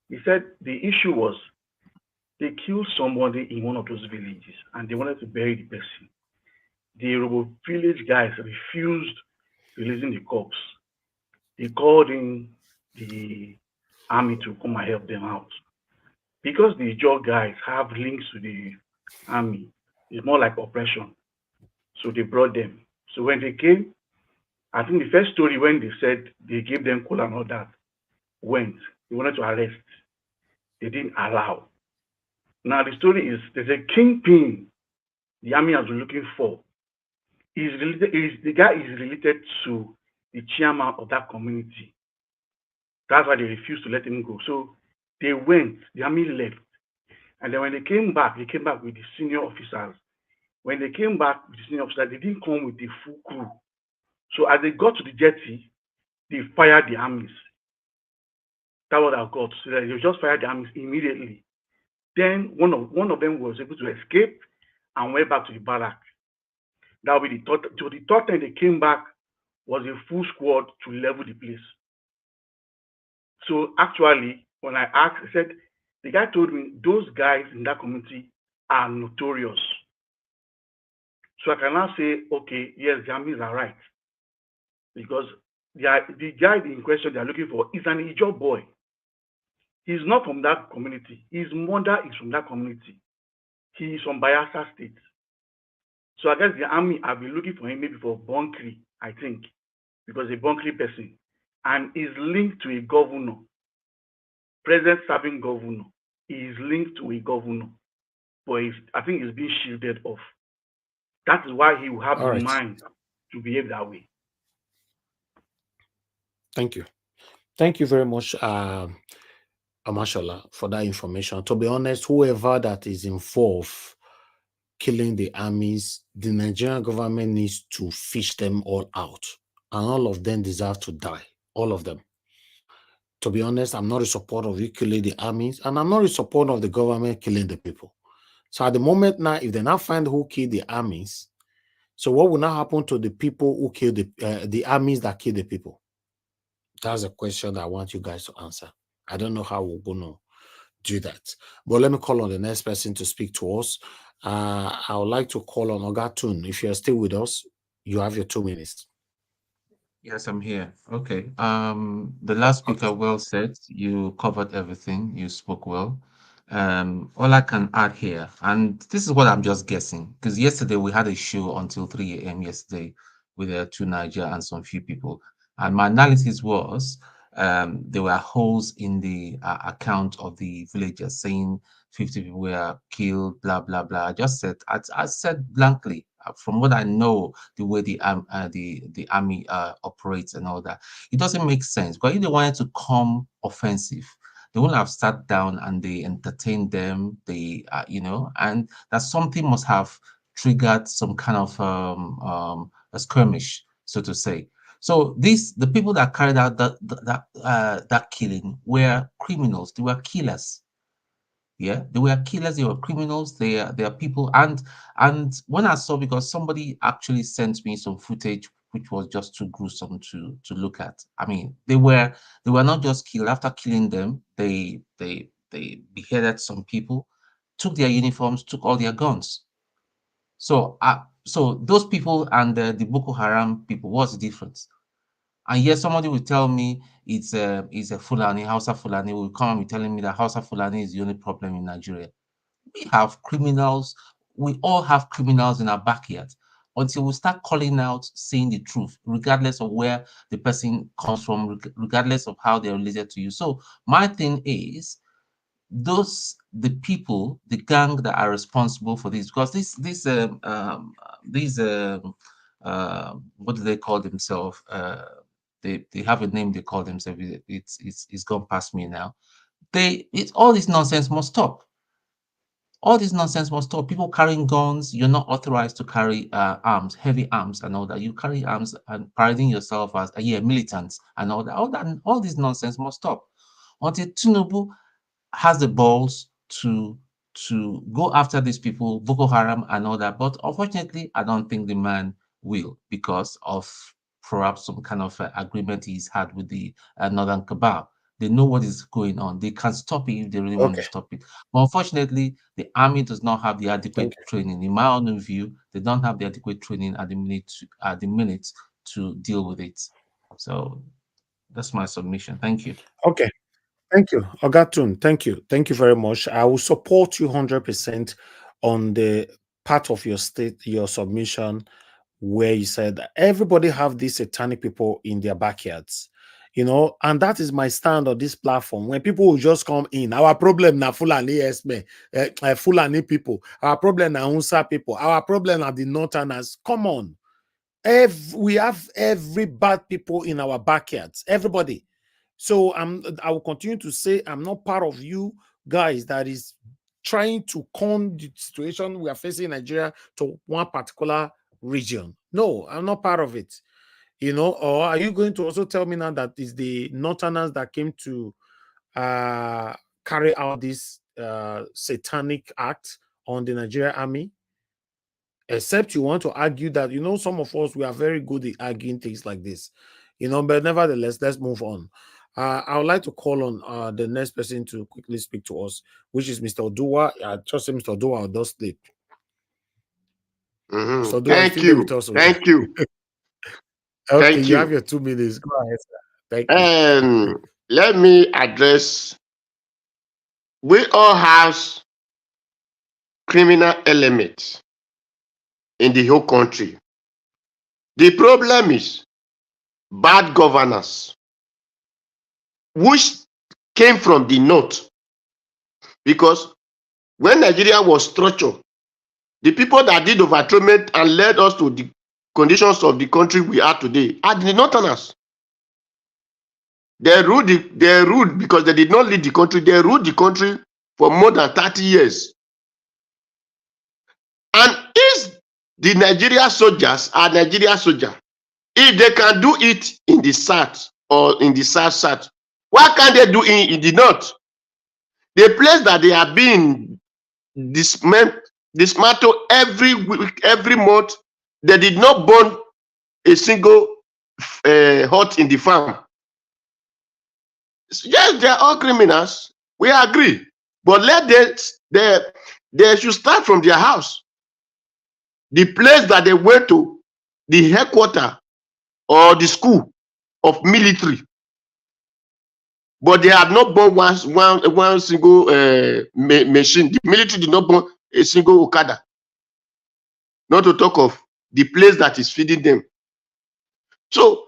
he said the issue was they killed somebody in one of those villages, and they wanted to bury the person. The Yoruba village guys refused releasing the corpse. They called in the army to come and help them out. Because the Ijaw guys have links to the army, it's more like oppression. So they brought them. So when they came, I think the first story when they said they gave them coal and all that went. They wanted to arrest. They didn't allow. Now the story is there's a kingpin the army has been looking for. The guy is related to the chairman of that community. That's why they refused to let him go. So they went, the army left. And then when they came back with the senior officers. When they came back with the senior officers, they didn't come with the full crew. So as they got to the jetty, they fired the armies. That was our God. So they just fired the armies immediately. Then one of them was able to escape and went back to the barrack. That will be the third. So the third time they came back was a full squad to level the place. So actually, when I asked, I said, the guy told me those guys in that community are notorious. So I can now say, okay, yes, the armies are right. Because the guy in question they are looking for is an Ijaw boy. He's not from that community. His mother is from that community. He is from Bayelsa State. So I guess the army have been looking for him maybe for Bonkri, I think, because a Bonkri person, and is linked to a governor, present serving governor. He is linked to a governor, but I think he's being shielded off. That is why he will have the mind to behave that way. Thank you. Thank you very much, Amashola, for that information. To be honest, whoever that is involved killing the armies, the Nigerian government needs to fish them all out. And all of them deserve to die. All of them. To be honest, I'm not in support of you killing the armies, and I'm not in support of the government killing the people. So at the moment now, if they now find who killed the armies, so what will now happen to the people who killed the armies that killed the people? That's a question that I want you guys to answer. I don't know how we're going to do that. But let me call on the next person to speak to us. I would like to call on Ogatun. If you're still with us, you have your 2 minutes. Yes, I'm here. Okay. The last speaker well said. You covered everything. You spoke well. All I can add here, and this is what I'm just guessing, because yesterday we had a show until 3 a.m. yesterday with two Niger and some few people, and my analysis was there were holes in the account of the villagers saying 50 people were killed, blah blah blah. I said blankly, from what I know, the way the army operates and all that, it doesn't make sense. Because if they wanted to come offensive, they wouldn't have sat down and they entertained them. They, and that something must have triggered some kind of a skirmish, so to say. So the people that carried out that killing were criminals. They were killers. Yeah, they were killers. They were criminals. They are people. And when I saw, because somebody actually sent me some footage which was just too gruesome to look at. I mean, they were not just killed. After killing them, they beheaded some people, took their uniforms, took all their guns. So so those people and the Boko Haram people, what's the difference? And yet somebody will tell me it's a Fulani, Hausa Fulani, will come and be telling me that Hausa Fulani is the only problem in Nigeria. We have criminals. We all have criminals in our backyard. Until we start calling out, saying the truth, regardless of where the person comes from, regardless of how they're related to you. So my thing is, the people, the gang that are responsible for this, because these what do they call themselves? They have a name they call themselves. It's gone past me now. All this nonsense must stop. All this nonsense must stop. People carrying guns, you're not authorized to carry arms, heavy arms and all that. You carry arms and parading yourself as militants and all that. All this nonsense must stop. Until Tinubu has the balls to go after these people, Boko Haram and all that. But unfortunately, I don't think the man will, because of perhaps some kind of agreement he's had with the Northern Cabal. They know what is going on. They can stop it if they really want to stop it. But unfortunately, the army does not have the adequate training. In my own view, they don't have the adequate training at the minute to deal with it. So that's my submission. Thank you. Okay. Thank you, Ogatun. Thank you. Thank you very much. I will support you 100% on the part of your submission where you said that everybody have these satanic people in their backyards, and that is my stand on this platform. When people will just come in, our problem na Fulani Esme, Fulani people, our problem na Unsa people, our problem are the Northerners. Come on. We have every bad people in our backyards, everybody. So I will continue to say I'm not part of you guys that is trying to con the situation we are facing in Nigeria to one particular region. No, I'm not part of it. Or are you going to also tell me now that it's the Northerners that came to carry out this satanic act on the Nigerian army? Except you want to argue that, some of us, we are very good at arguing things like this, but nevertheless, let's move on. I would like to call on the next person to quickly speak to us, which is Mr. Odua. I trust him, Mr. Odua will just sleep. So thank you. Thank you. Okay, Thank you have your 2 minutes. Go ahead, sir. Thank you. Let me address, we all have criminal elements in the whole country. The problem is bad governance, which came from the north. Because when Nigeria was structured, the people that did overthrow and led us to the conditions of the country we are today are the northerners. They ruled because they did not lead the country. They ruled the country for more than 30 years. And if the Nigeria soldiers are Nigeria soldiers, if they can do it in the south or in the south, why can't they do it in the north? The place that they are being dismantled every week, every month, they did not burn a single hut in the farm. Yes, they are all criminals. We agree. But they should start from their house. The place that they went to, the headquarters or the school of military. But they have not bought one single machine. The military did not buy a single Okada. Not to talk of the place that is feeding them. So,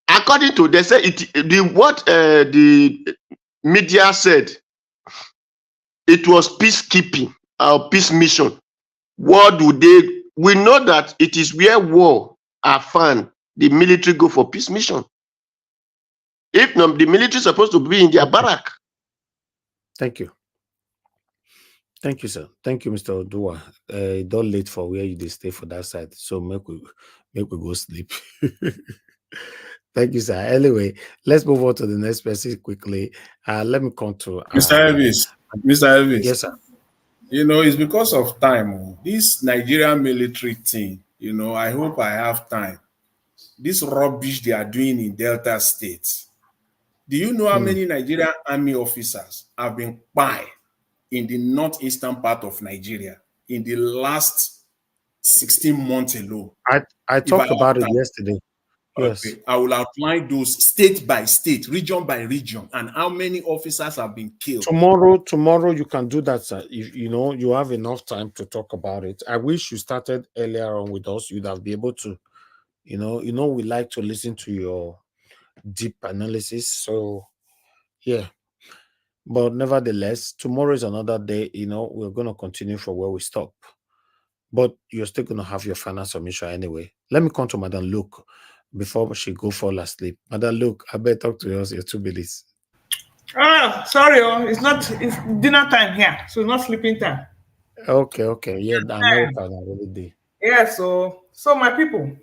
according to, they say the media said, it was peacekeeping or peace mission. What do they we know that it is where war are found, the military go for peace mission. If not, the military is supposed to be in their barrack. Thank you. Thank you, sir. Thank you, Mr. Odua. Don't late for where you stay for that side. So make we go sleep. Thank you, sir. Anyway, let's move on to the next person quickly. Let me come to Mr. Elvis. Mr. Elvis. Yes, sir. You know, it's because of time. This Nigerian military thing, you know, I hope I have time. This rubbish they are doing in Delta State. Do you know how many Nigerian army officers have been killed in the northeastern part of Nigeria in the last 16 months alone? I talked about it yesterday. Yes. Okay. I will outline those state by state, region by region, and how many officers have been killed. Tomorrow you can do that, sir. If you know you have enough time to talk about it. I wish you started earlier on with us. You'd have been able to, you know, we like to listen to your deep analysis. So yeah. But nevertheless, tomorrow is another day. You know, we're gonna continue from where we stop. But you're still gonna have your final submission anyway. Let me come to Madam Luke before she go fall asleep. Madam Luke, I better talk to us your 2 minutes. Sorry, it's dinner time here, so it's not sleeping time. Okay. Yeah, the American already. Yeah, so my people,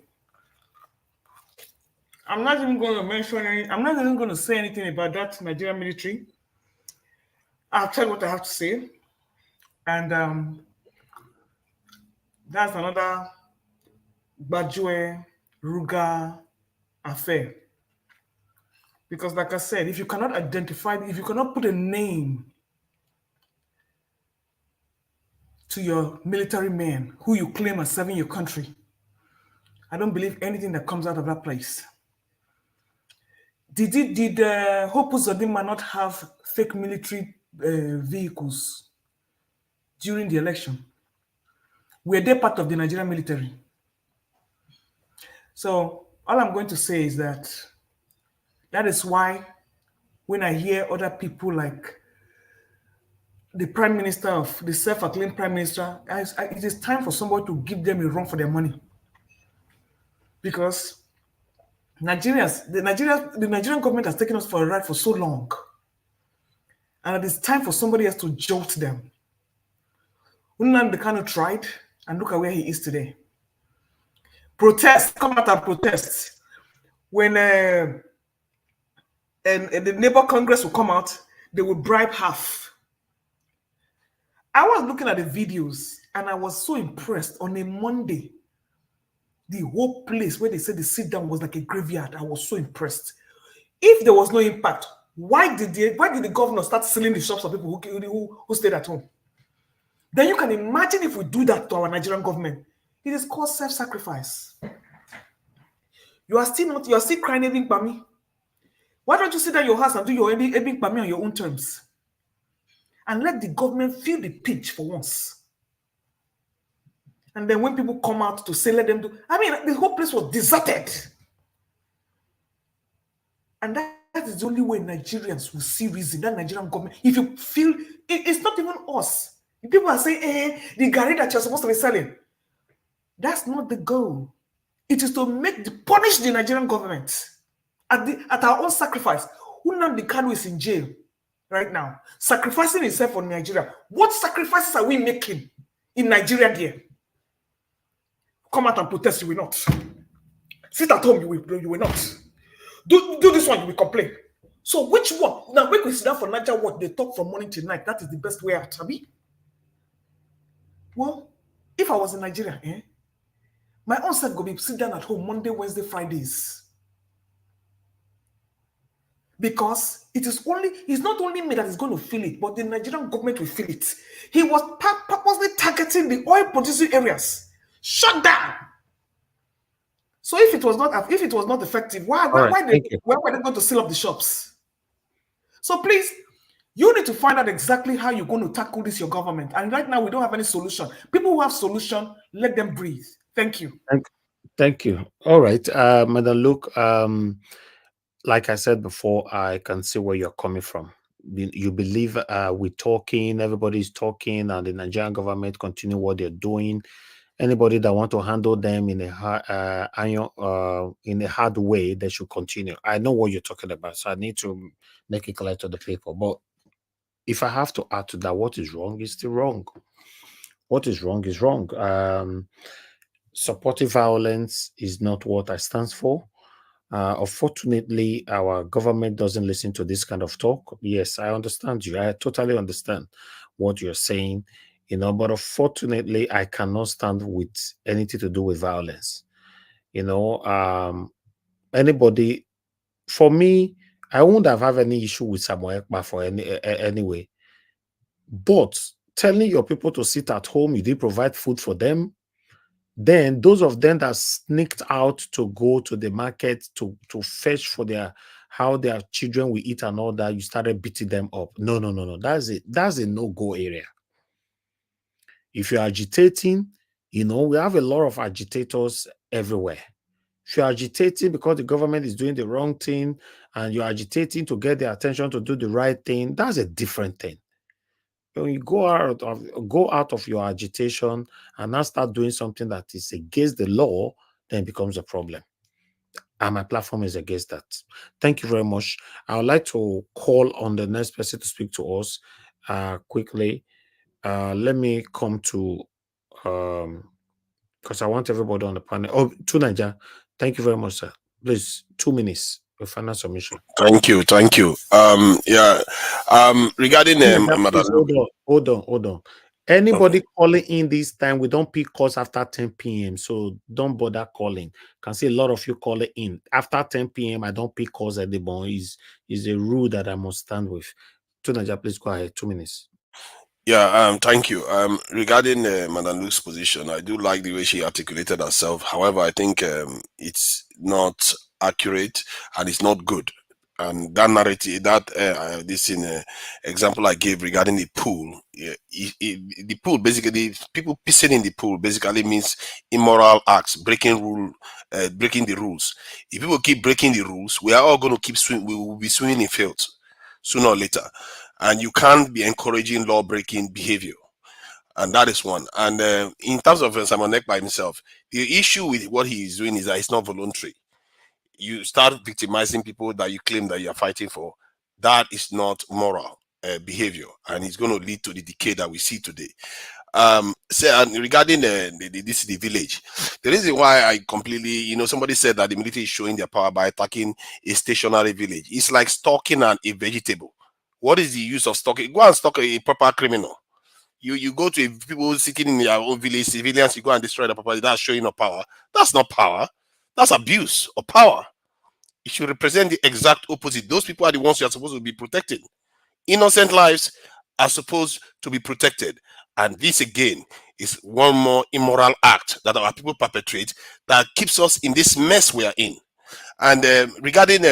I'm not even going to mention any, I'm not even going to say anything about that Nigerian military. I'll tell you what I have to say. And that's another Bajue Ruga affair. Because like I said, if you cannot identify, if you cannot put a name to your military men who you claim are serving your country, I don't believe anything that comes out of that place. Did Hope Uzodinma not have fake military vehicles during the election? Were they part of the Nigerian military? So all I'm going to say is that is why when I hear other people like the prime minister of the self-acclaimed prime minister, it is time for somebody to give them a run for their money. Because the Nigerian government has taken us for a ride for so long. And it is time for somebody else to jolt them. Nnamdi Kanu tried, and look at where he is today. Come out and protest. When and the neighbor Congress will come out, they will bribe half. I was looking at the videos and I was so impressed. On a Monday, the whole place where they said the sit down was like a graveyard. I was so impressed. If there was no impact, why did the governor start sealing the shops of people who stayed at home? Then you can imagine if we do that to our Nigerian government. It is called self-sacrifice. You are still crying Ebing Pami. Why don't you sit down your house and do your Ebing Pami on your own terms? And let the government feel the pinch for once. And then when people come out to say, let them do, I mean, the whole place was deserted. And that is the only way Nigerians will see reason, that Nigerian government. If you feel, it's not even us. People are saying, the Gary that you're supposed to be selling. That's not the goal. It is to punish the Nigerian government at our own sacrifice. Nnamdi Kanu is in jail right now, sacrificing himself for Nigeria. What sacrifices are we making in Nigeria there? Come out and protest, you will not. Sit at home, you will not. Do this one, you will complain. So which one? Now, when we sit down for Nigeria, what they talk from morning till night, that is the best way out, Tabi. Well, if I was in Nigeria, my own self go be sit down at home Monday, Wednesday, Fridays. Because it's not only me that is going to feel it, but the Nigerian government will feel it. He was purposely targeting the oil producing areas. Shut down. So if it was not effective, why were they going to seal up the shops? So please, you need to find out exactly how you're going to tackle this, your government. And right now, we don't have any solution. People who have solution, let them breathe. Thank you. Thank you. All right, Madam Luke. Like I said before, I can see where you're coming from. You believe we're talking, everybody's talking, and the Nigerian government continue what they're doing, Anybody that want to handle them in a hard way, they should continue. I know what you're talking about, so I need to make it clear to the people. But if I have to add to that, what is wrong is still wrong. What is wrong is wrong. Supportive violence is not what I stand for. Unfortunately, our government doesn't listen to this kind of talk. Yes, I understand you. I totally understand what you're saying, but unfortunately, I cannot stand with anything to do with violence. Anybody, for me, I wouldn't have any issue with Samuel Ekpa for anyway. But telling your people to sit at home, you didn't provide food for them. Then those of them that sneaked out to go to the market to fetch for how their children will eat and all that, you started beating them up. No. That's it. That's a no-go area. If you're agitating, we have a lot of agitators everywhere. If you're agitating because the government is doing the wrong thing and you're agitating to get their attention to do the right thing, that's a different thing. When you go out of your agitation and now start doing something that is against the law, then it becomes a problem. And my platform is against that. Thank you very much. I would like to call on the next person to speak to us quickly. Let me come to because I want everybody on the panel. Oh, to Niger. Thank you very much, sir. Please, 2 minutes. Your final submission. Thank you. Regarding Please, hold on. Anybody calling in this time, we don't pick calls after 10 p.m. So don't bother calling. Can see a lot of you calling in. After 10 p.m., I don't pick calls anymore. Is a rule that I must stand with. Tunaja, please go ahead. 2 minutes. Thank you. Regarding Madam Luke's position, I do like the way she articulated herself. However, I think it's not accurate and it's not good. And that narrative, example I gave regarding the pool, the pool basically, people pissing in the pool basically means immoral acts, breaking the rules. If people keep breaking the rules, we are all going to keep swimming. We will be swimming in filth sooner or later. And you can't be encouraging law-breaking behavior. And that is one. And in terms of Simon Ekpa himself, the issue with what he is doing is that it's not voluntary. You start victimizing people that you claim that you are fighting for. That is not moral behavior. And it's going to lead to the decay that we see today. Regarding the village, the reason why I completely, somebody said that the military is showing their power by attacking a stationary village. It's like stalking a vegetable. What is the use of stalking? Go and stalk a proper criminal. You go to people sitting in their own village, civilians, you go and destroy the property. That's showing of power. That's not power. That's abuse of power. It should represent the exact opposite. Those people are the ones you are supposed to be protecting. Innocent lives are supposed to be protected. And this again is one more immoral act that our people perpetrate that keeps us in this mess we are in. And regarding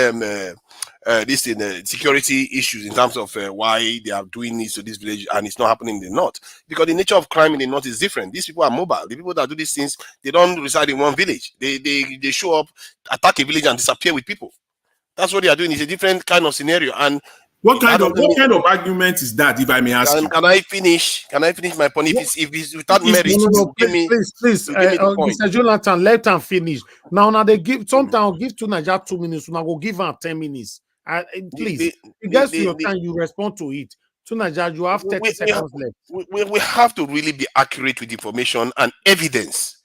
this security issues in terms of why they are doing this to this village and it's not happening in the north, because the nature of crime in the north is different. These people are mobile. The people that do these things, they don't reside in one village. They show up, attack a village and disappear with people. That's what they are doing. It's a different kind of scenario. And what kind of argument is that, if I may ask you? Can I finish? Can I finish my point? If it's without merit, please, Mr. Jonathan, let him finish. Now they give sometimes give to Niger 2 minutes. Now go give her 10 minutes. Please, it gets to your time, you respond to it. To Niger, you have 30 seconds left. We have to really be accurate with information and evidence.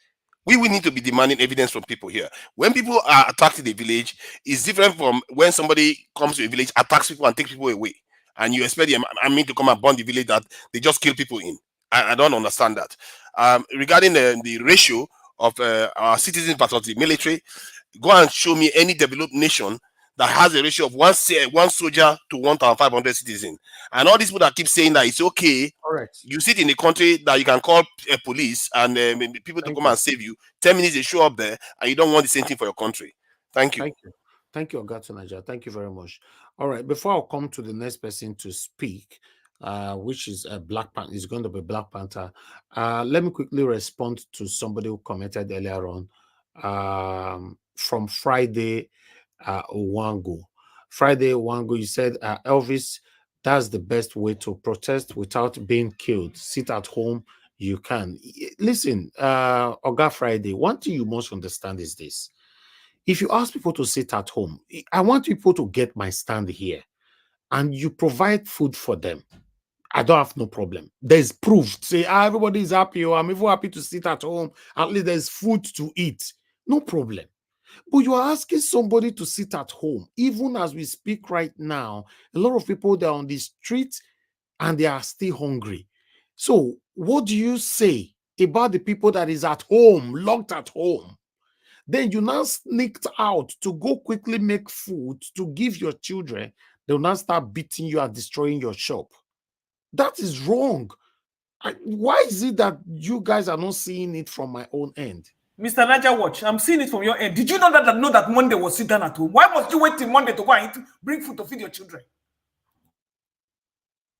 We will need to be demanding evidence from people here. When people are attacked in the village, it's different from when somebody comes to a village, attacks people and takes people away. And you expect them, to come and burn the village that they just kill people in. I don't understand that. Regarding the ratio of our citizens versus the military, go and show me any developed nation that has a ratio of one soldier to 1,500 citizens. And all these people that keep saying that it's okay, you sit in a country that you can call a police and people to come and save you. 10 minutes they show up there and you don't want the same thing for your country. Thank you. Thank you, Ogato Niger. Thank you very much. All right, before I come to the next person to speak, which is a Black Panther, is going to be Black Panther. Let me quickly respond to somebody who commented earlier on from Friday Owango. Friday Owango, you said, Elvis, that's the best way to protest without being killed. Sit at home you can. Listen, Oga Friday, one thing you must understand is this. If you ask people to sit at home, I want people to get my stand here, and you provide food for them. I don't have no problem. There's proof. Say, everybody is happy, or I'm even happy to sit at home. At least there's food to eat. No problem. But you are asking somebody to sit at home. Even as we speak right now, a lot of people, they're on the street and they are still hungry. So what do you say about the people that is at home, locked at home? Then you now sneaked out to go quickly make food to give your children. They'll now start beating you and destroying your shop. That is wrong. Why is it that you guys are not seeing it from my own end? Mr. Naja Watch, I'm seeing it from your end. Did you know that Monday was sit down at home? Why must you wait till Monday to go and bring food to feed your children?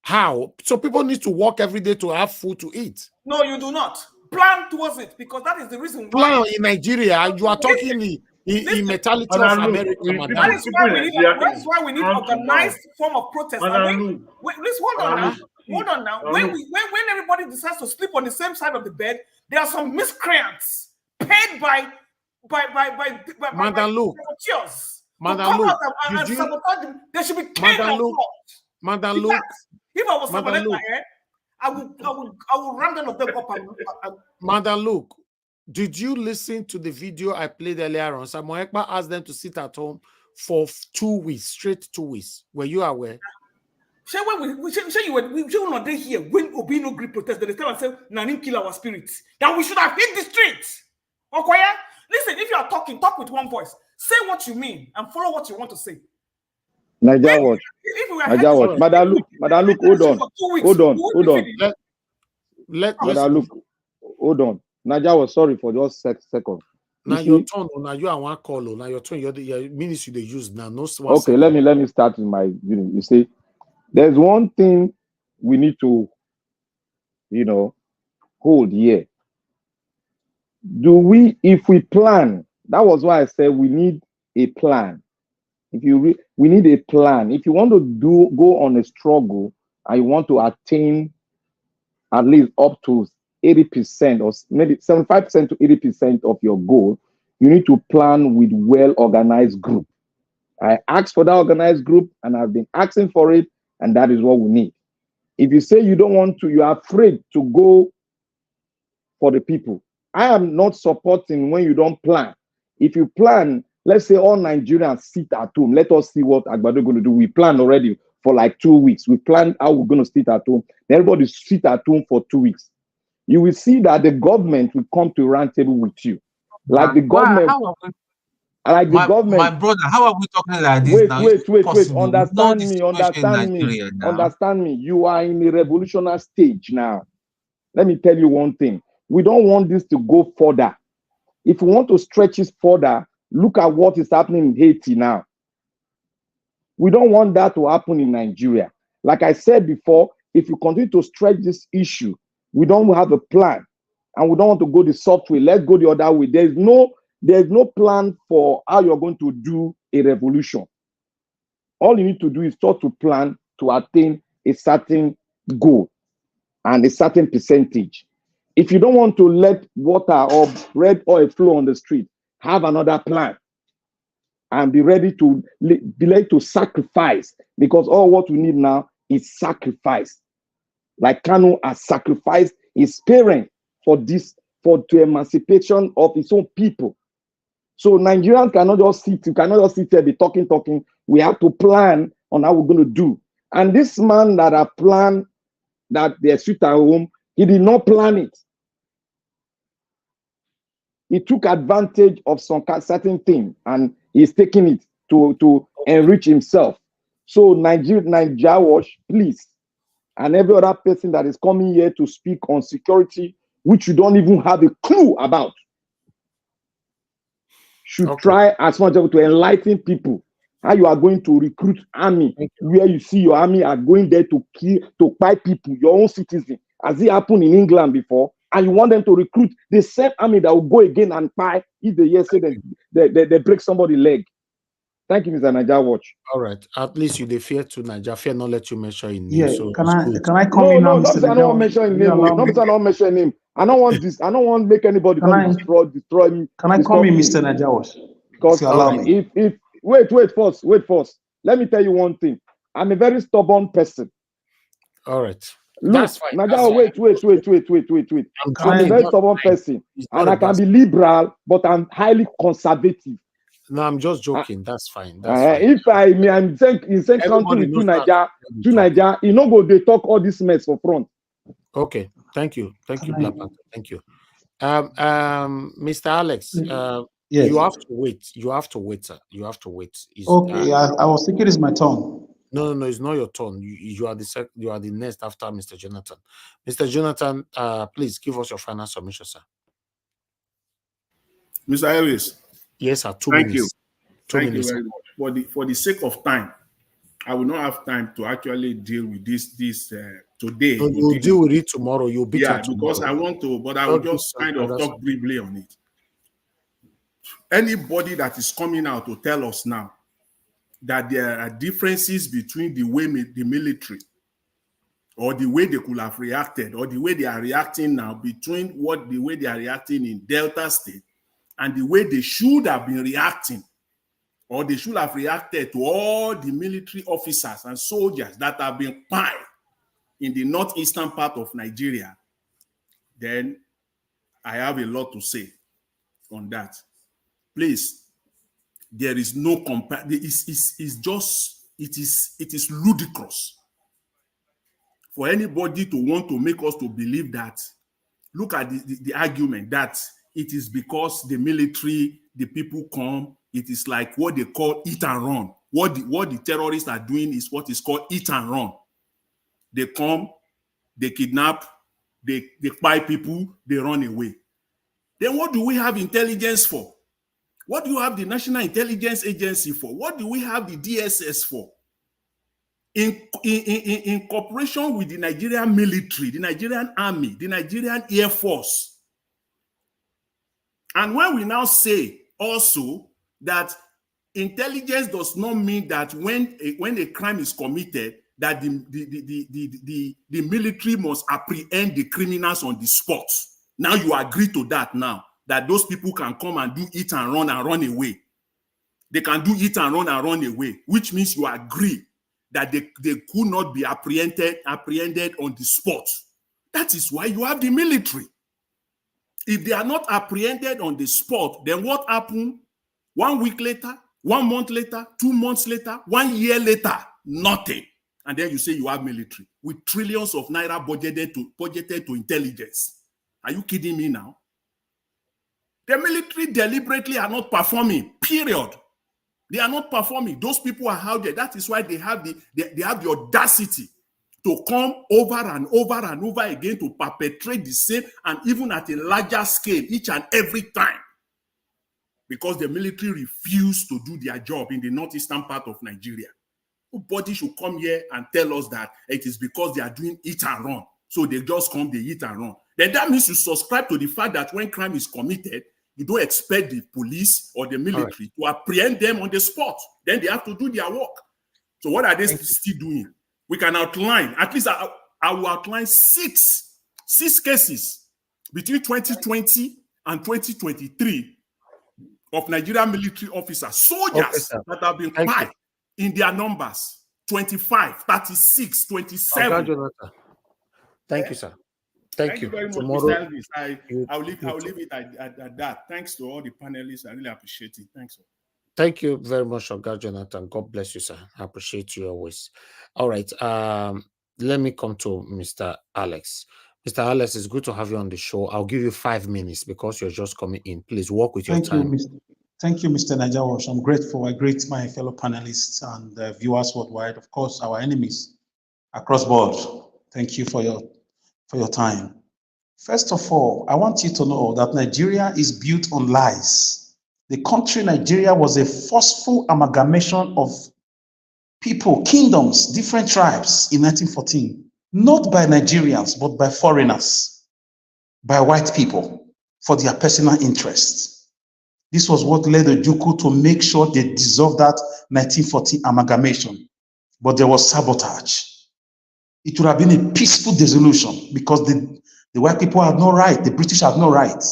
How? So people need to work every day to have food to eat. No, you do not. Plan towards it, because that is the reason why. Plan in Nigeria. You are talking in mentality of America. That is why we need organized form of protest. Please hold on now. Hold on now. When everybody decides to sleep on the same side of the bed, there are some miscreants paid by Madam Luke. Madam Luke, they should be caned and flogged. Madam Luke. If I was somebody like her, I will run them up and Madam Luke, did you listen to the video I played earlier on? Samuel Ekpa asked them to sit at home for 2 weeks, straight 2 weeks. Were you aware? We were not there here when Obino Greek protest. They tell us, Nanim kill our spirits. That we should have hit the streets. Okay? Listen, if you are talking, talk with one voice. Say what you mean and follow what you want to say. Nigeria Watch. Madam Luke, hold on. Madam Luke, hold on. Nigeria Watch, sorry for just second. Now your turn. Now you are one call. Now your turn. Your ministry they use now. No. Okay, let me start with my. You see, there's one thing we need to, hold here. If we plan, that was why I said we need a plan. We need a plan. If you want to go on a struggle and you want to attain at least up to 80% or maybe 75% to 80% of your goal, you need to plan with well-organized group. I asked for that organized group and I've been asking for it, and that is what we need. If you say you don't want to, you are afraid to go for the people. I am not supporting when you don't plan. If you plan, let's say all Nigerians sit at home. Let us see what Agbado is going to do. We planned already for like 2 weeks. We planned how we're going to sit at home. Everybody sit at home for 2 weeks. You will see that the government will come to a round table with you. Like the government. My brother, how are we talking like this now? Wait. Understand me. You are in a revolutionary stage now. Let me tell you one thing. We don't want this to go further. If we want to stretch it further, look at what is happening in Haiti now. We don't want that to happen in Nigeria. Like I said before, if you continue to stretch this issue, we don't have a plan, and we don't want to go the soft way. Let's go the other way. There's no plan for how you're going to do a revolution. All you need to do is start to plan to attain a certain goal and a certain percentage. If you don't want to let water or red oil flow on the street, have another plan and be ready to sacrifice, because all what we need now is sacrifice. Like Kanu has sacrificed his parents for the emancipation of his own people. So Nigerians cannot just sit. You cannot just sit there, be talking. We have to plan on how we're going to do. And this man that had planned that they sit at home, he did not plan it. He took advantage of some certain thing and he's taking it to enrich himself. So Nigeria Watch, please, and every other person that is coming here to speak on security, which you don't even have a clue about, should try as much as possible to enlighten people how you are going to recruit army, where you see your army are going there to kill, to buy people, your own citizens, as it happened in England before, and you want them to recruit the same army that will go again and buy if they say they break somebody's leg. Thank you, Mr. Naija Watch. All right. At least you dey fear to Naija. Fear not let you mention in name. Yeah, So can it's I good. can I come No, in now, no, Mr. not I don't want Najawa? to mention his Will you name. allow Not me? I don't want to mention him. I don't want this. I don't want to make anybody Can come I destroy me. can I come in, Mr. Najawa? Because If you allow me. if wait first. Let me tell you one thing. I'm a very stubborn person. All right. Look, That's fine. That's Naija, wait. I'm I'm a joking. very Just stubborn fine. person, It's and not a I can bad. be liberal, but I'm highly conservative. No, I'm just joking. That's fine. That's fine. If I'm in same country Everybody with knows that's Naija, what to we're talking. Naija, you know go they talk all this mess for front. Okay. Thank you. Thank you, Can Black I? Panther. Thank you. Mr. Alex, Yes. you have to wait. You have to wait, sir. You have to wait. Okay, I was thinking it's my turn. No, it's not your turn. You are you are the next after Mr. Jonathan. Mr. Jonathan, please give us your final submission, sir. Mr. Harris. Yes, sir. 2 Thank minutes. you. 2 Thank minutes. you very much. For the sake of time, I will not have time to actually deal with this today. No, you'll deal with it tomorrow. You'll beat her tomorrow. Because I want to, but I will Okay, just sir. kind of talk briefly on it. Anybody that is coming out to tell us now that there are differences between the way the military or the way they could have reacted or the way they are reacting now between the way they are reacting in Delta State and the way they should have been reacting, or they should have reacted to all the military officers and soldiers that have been piled in the northeastern part of Nigeria, then I have a lot to say on that. Please, there is no comparison. It is ludicrous for anybody to want to make us to believe that. Look at the argument that it is because the military, the people come, it is like what they call eat and run. What the terrorists are doing is what is called eat and run. They come, they kidnap, they buy people, they run away. Then what do we have intelligence for? What do you have the National Intelligence Agency for? What do we have the DSS for? In cooperation with the Nigerian military, the Nigerian army, the Nigerian Air Force. And when we now say also that intelligence does not mean that when a crime is committed, that the military must apprehend the criminals on the spot. Now you agree to that now, that those people can come and do it and run away. They can do it and run away, which means you agree that they could not be apprehended on the spot. That is why you have the military. If they are not apprehended on the spot, then what happened 1 week later, 1 month later, 2 months later, 1 year later? Nothing. And then you say you have military with trillions of naira budgeted to intelligence. Are you kidding me now? The military deliberately are not performing, period. They are not performing. Those people are out there. That is why they have the audacity to come over and over again to perpetrate the same, and even at a larger scale each and every time. Because the military refuse to do their job in the northeastern part of Nigeria. Nobody should come here and tell us that it is because they are doing eat and run. So they just come, they eat and run. Then that means you subscribe to the fact that when crime is committed, you don't expect the police or the military to apprehend them on the spot. Then they have to do their work. So what are they still doing? We can outline, at least I will outline six cases between 2020 and 2023 of Nigerian military officers, soldiers that have been killed in their numbers. 25, 36, 27. Thank you, sir. Thank you very much, Mr. Elvis. I'll leave it at that. Thanks to all the panelists. I really appreciate it. Thanks. Thank you very much, Oga Jonathan. God bless you, sir. I appreciate you always. All right. Let me come to Mr. Alex. Mr. Alex, it's good to have you on the show. I'll give you 5 minutes because you're just coming in. Please work with your time. Thank you, Mr. Najawash. I'm grateful. I greet my fellow panelists and viewers worldwide. Of course, our enemies across board. Thank you for your time. First of all, I want you to know that Nigeria is built on lies. The country Nigeria was a forceful amalgamation of people, kingdoms, different tribes in 1914, not by Nigerians, but by foreigners, by white people for their personal interests. This was what led the Juku to make sure they dissolved that 1940 amalgamation. But there was sabotage. It would have been a peaceful dissolution because the white people had no right, the British had no right.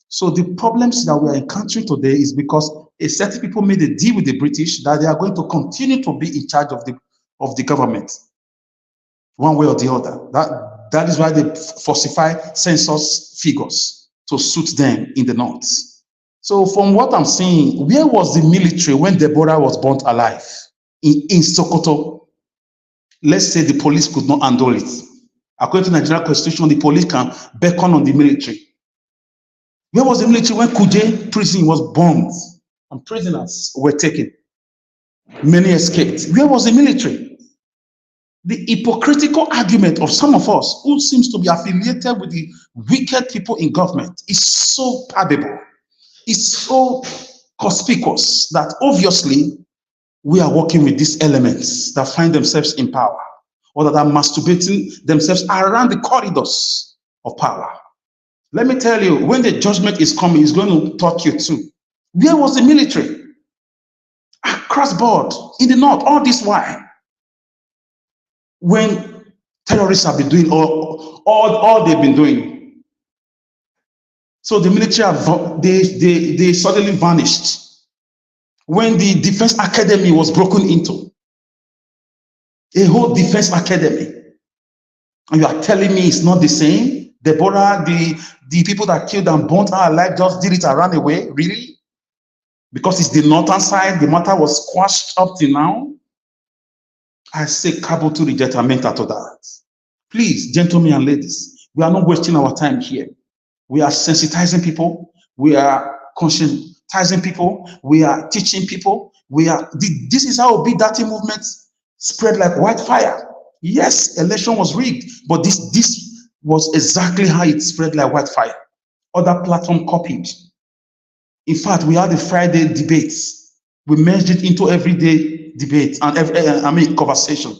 So the problems that we are encountering today is because a set of people made a deal with the British that they are going to continue to be in charge of the government, one way or the other. That is why they falsify census figures to suit them in the north. So from what I'm saying, where was the military when Deborah was burnt alive? In Sokoto, let's say the police could not handle it. According to the Nigerian Constitution, the police can beckon on the military. Where was the military when Kuje prison was bombed and prisoners were taken? Many escaped. Where was the military? The hypocritical argument of some of us who seems to be affiliated with the wicked people in government is so palpable. It's so conspicuous that obviously we are working with these elements that find themselves in power or that are masturbating themselves around the corridors of power. Let me tell you, when the judgment is coming, it's going to touch you too. Where was the military? Across board, in the north, all this while. When terrorists have been doing all they've been doing. So the military, they suddenly vanished. When the defense academy was broken into, a whole defense academy, and you are telling me it's not the same? Deborah, the people that killed and burnt her alive just did it and ran away? Really? Because it's the northern side, the matter was squashed up till now? I say cabo to the jetamenta to that. Please, gentlemen and ladies, we are not wasting our time here. We are sensitizing people. We are conscientizing people. We are teaching people. This is how Big Daddy movement spread like wildfire. Yes, election was rigged, but this was exactly how it spread like wildfire. Other platform copied. In fact, we had the Friday debates. We merged it into everyday debate and conversation.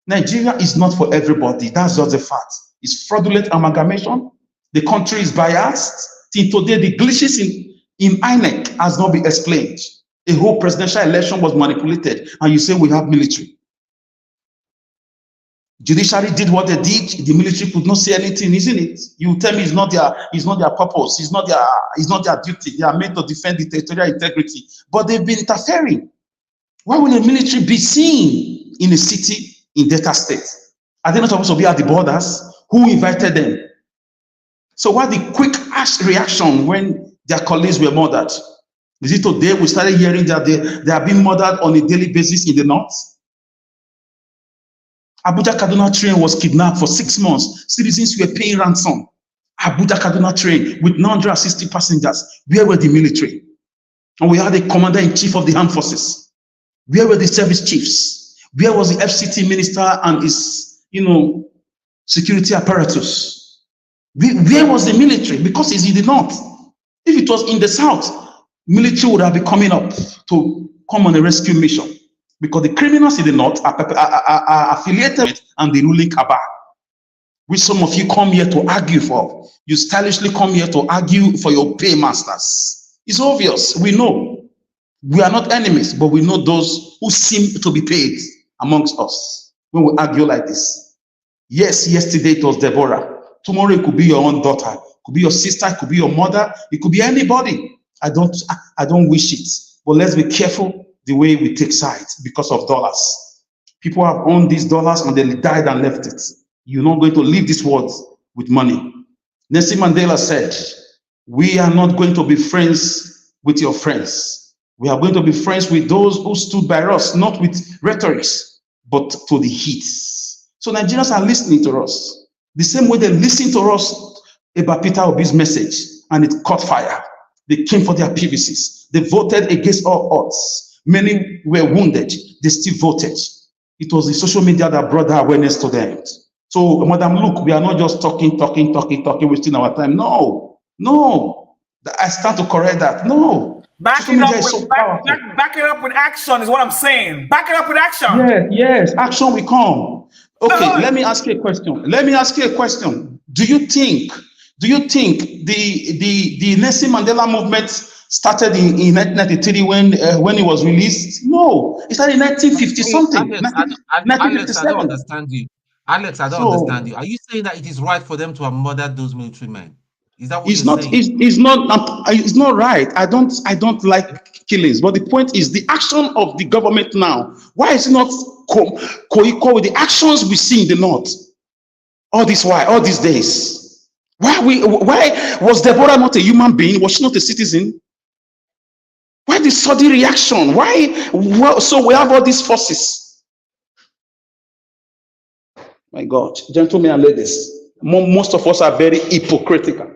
Nigeria is not for everybody. That's just the fact. It's fraudulent amalgamation. The country is biased. Till today, the glitches in INEC has not been explained. A whole presidential election was manipulated, and you say we have military. Judiciary did what they did. The military could not say anything, isn't it? You tell me it's not their purpose, it's not their duty. They are made to defend the territorial integrity, but they've been interfering. Why will the military be seen in a city in Delta State? Are they not supposed to be at the borders? Who invited them? So why the quick harsh reaction when their colleagues were murdered? Is it today we started hearing that they are being murdered on a daily basis in the north? Abuja Kaduna train was kidnapped for 6 months. Citizens were paying ransom. Abuja Kaduna train with 960 passengers. Where were the military? And we had a commander-in-chief of the armed forces. Where were the service chiefs? Where was the FCT minister and his, security apparatus? Where was the military? Because it's in the north. If it was in the south, military would have been coming up to come on a rescue mission. Because the criminals in the north are affiliated with and the ruling cabal, which some of you come here to argue for. You stylishly come here to argue for your paymasters. It's obvious. We know. We are not enemies, but we know those who seem to be paid amongst us when we argue like this. Yes, yesterday it was Deborah. Tomorrow it could be your own daughter. It could be your sister. It could be your mother. It could be anybody. I don't wish it. But let's be careful the way we take sides because of dollars. People have owned these dollars and they died and left it. You're not going to leave this world with money. Nelson Mandela said, we are not going to be friends with your friends. We are going to be friends with those who stood by us, not with rhetorics, but to the heat. So Nigerians are listening to us. The same way they listened to us about Peter Obi's message and it caught fire. They came for their PVCs. They voted against all odds. Many were wounded. They still voted. It was the social media that brought the awareness to them. So, Madam, look, we are not just talking, wasting our time. No. I stand to correct that. No. Back it up with action is what I'm saying. Back it up with action. Yes. Action will come. Okay, let me ask you a question. Do you think the Nelson Mandela movement started in 1993 when it was released. No, it started in 1950 something. Alex, I don't 1957. understand you. Alex, I don't understand you. Are you saying that it is right for them to have murdered those military men? Is that what It's you're not. saying? It's not right. I don't like killings. But the point is the action of the government now. Why is it not co-equal with the actions we see in the north? All these days. Why was Deborah not a human being? Was she not a citizen? Why the sudden reaction? So we have all these forces. My God, gentlemen and ladies, most of us are very hypocritical.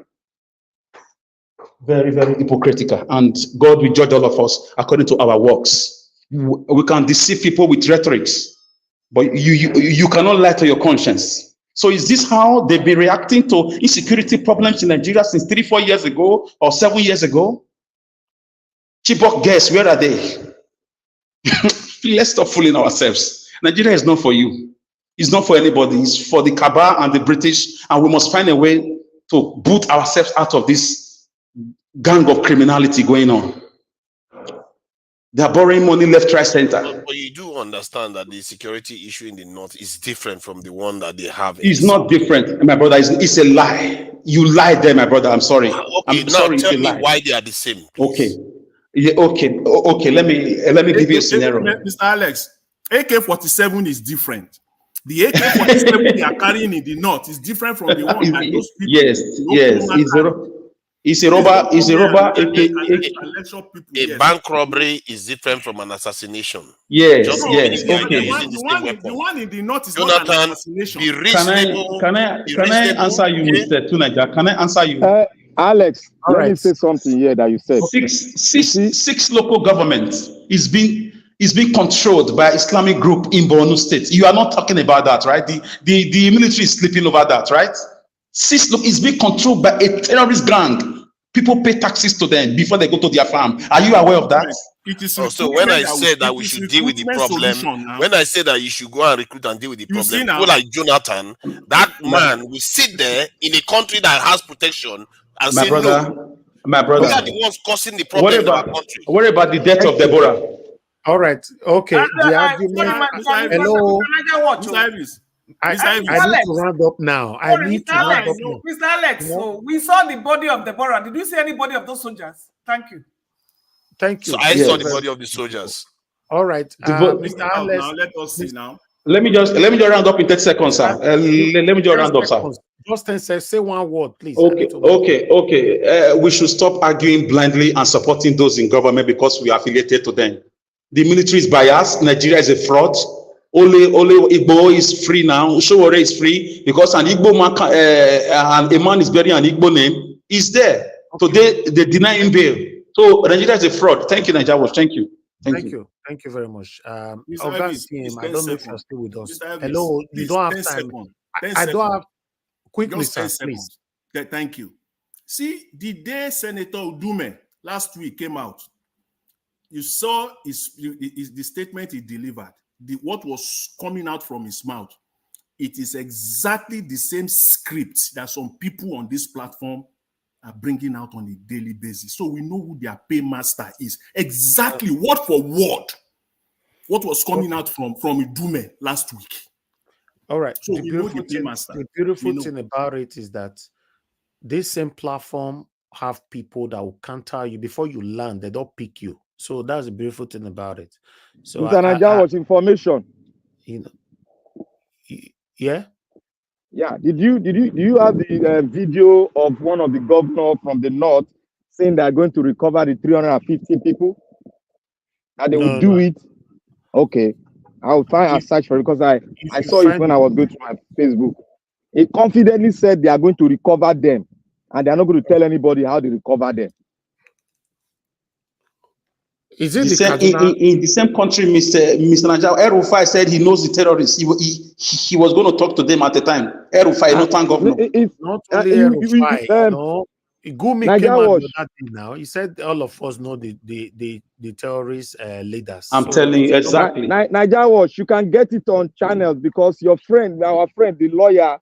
Very, very hypocritical. And God will judge all of us according to our works. We can deceive people with rhetorics, but you cannot lie to your conscience. So is this how they've been reacting to insecurity problems in Nigeria since 3-4 years ago or 7 years ago? Chibok girls, where are they? Let's stop fooling ourselves. Nigeria is not for you. It's not for anybody. It's for the cabal and the British, and we must find a way to boot ourselves out of this gang of criminality going on. They are borrowing money left, right, center. But you do understand that the security issue in the north is different from the one that they have. It's not different, my brother. It's a lie. You lied there, my brother. I'm sorry. Okay, I'm now sorry. tell It's a me lie. why they are the same. Okay. Yeah, okay. Let me give you a scenario. Mr. Alex, AK-47 is different. The AK-47 they are carrying in the north is different from the one that those people. Yes. It's a robber. A bank robbery is different from an assassination. Yes. Okay. The one in the north is not an assassination. Be reasonable. Can I answer you, Mr. Tunaja? Can I answer you? Alex, let me say something here that you said. Six local governments is being controlled by Islamic group in Borno State. You are not talking about that, right? The military is sleeping over that, right? Is being controlled by a terrorist gang. People pay taxes to them before they go to their farm. Are you aware of that? So when I said that we should deal with the problem, when I said that you should go and recruit and deal with the problem, people like Jonathan, that man will sit there in a country that has protection and say no. My brother, we are the ones causing the problem in our country. What about the death of Deborah? All right. Okay. The argument. Hello. I need to round up now. Mr. Alex, so we saw the body of Deborah. Did you see any body of those soldiers? Thank you. Thank you. So I saw the body of the soldiers. All right. Mr. Alex, now let us see now. Let me just round up in 30 seconds, sir. Let me just round up, sir. Just 10 seconds. Say one word, please. Okay. We should stop arguing blindly and supporting those in government because we are affiliated to them. The military is biased. Nigeria is a fraud. Only Igbo is free now. Showore is free because an Igbo man and a man is bearing an Igbo name is there. So they deny him bail. So Nigeria is a fraud. Thank you, Nigeria. Thank you. Thank you. Thank you very much. I don't know if you're still with us. Hello, you don't have time. I don't have quickly, sir, please. Thank you. See, the day Senator Udume last week came out, you saw the statement he delivered. What was coming out from his mouth, it is exactly the same script that some people on this platform are bringing out on a daily basis. So we know who their paymaster is. Exactly word for word. What was coming out from Udume last week. All right. So the beautiful thing about it is that this same platform have people that will counter you before you land. They don't pick you. So that's the beautiful thing about it. So Nigeria was information. Yeah. Yeah. Do you have the video of one of the governors from the north saying they are going to recover the 350 people? And they will do it. Okay. I'll try and search for it because I saw it when I was going to my Facebook. He confidently said they are going to recover them and they are not going to tell anybody how they recover them. Is it in the same country, Mr. Najal? El-Rufai said he knows the terrorists. He was going to talk to them at the time. El-Rufai, not governor. Not only El-Rufai. No, Gumi came out with that thing now. He said all of us know the terrorist leaders. I'm telling you exactly. Nigeria Watch, you can get it on channels because our friend, the lawyer,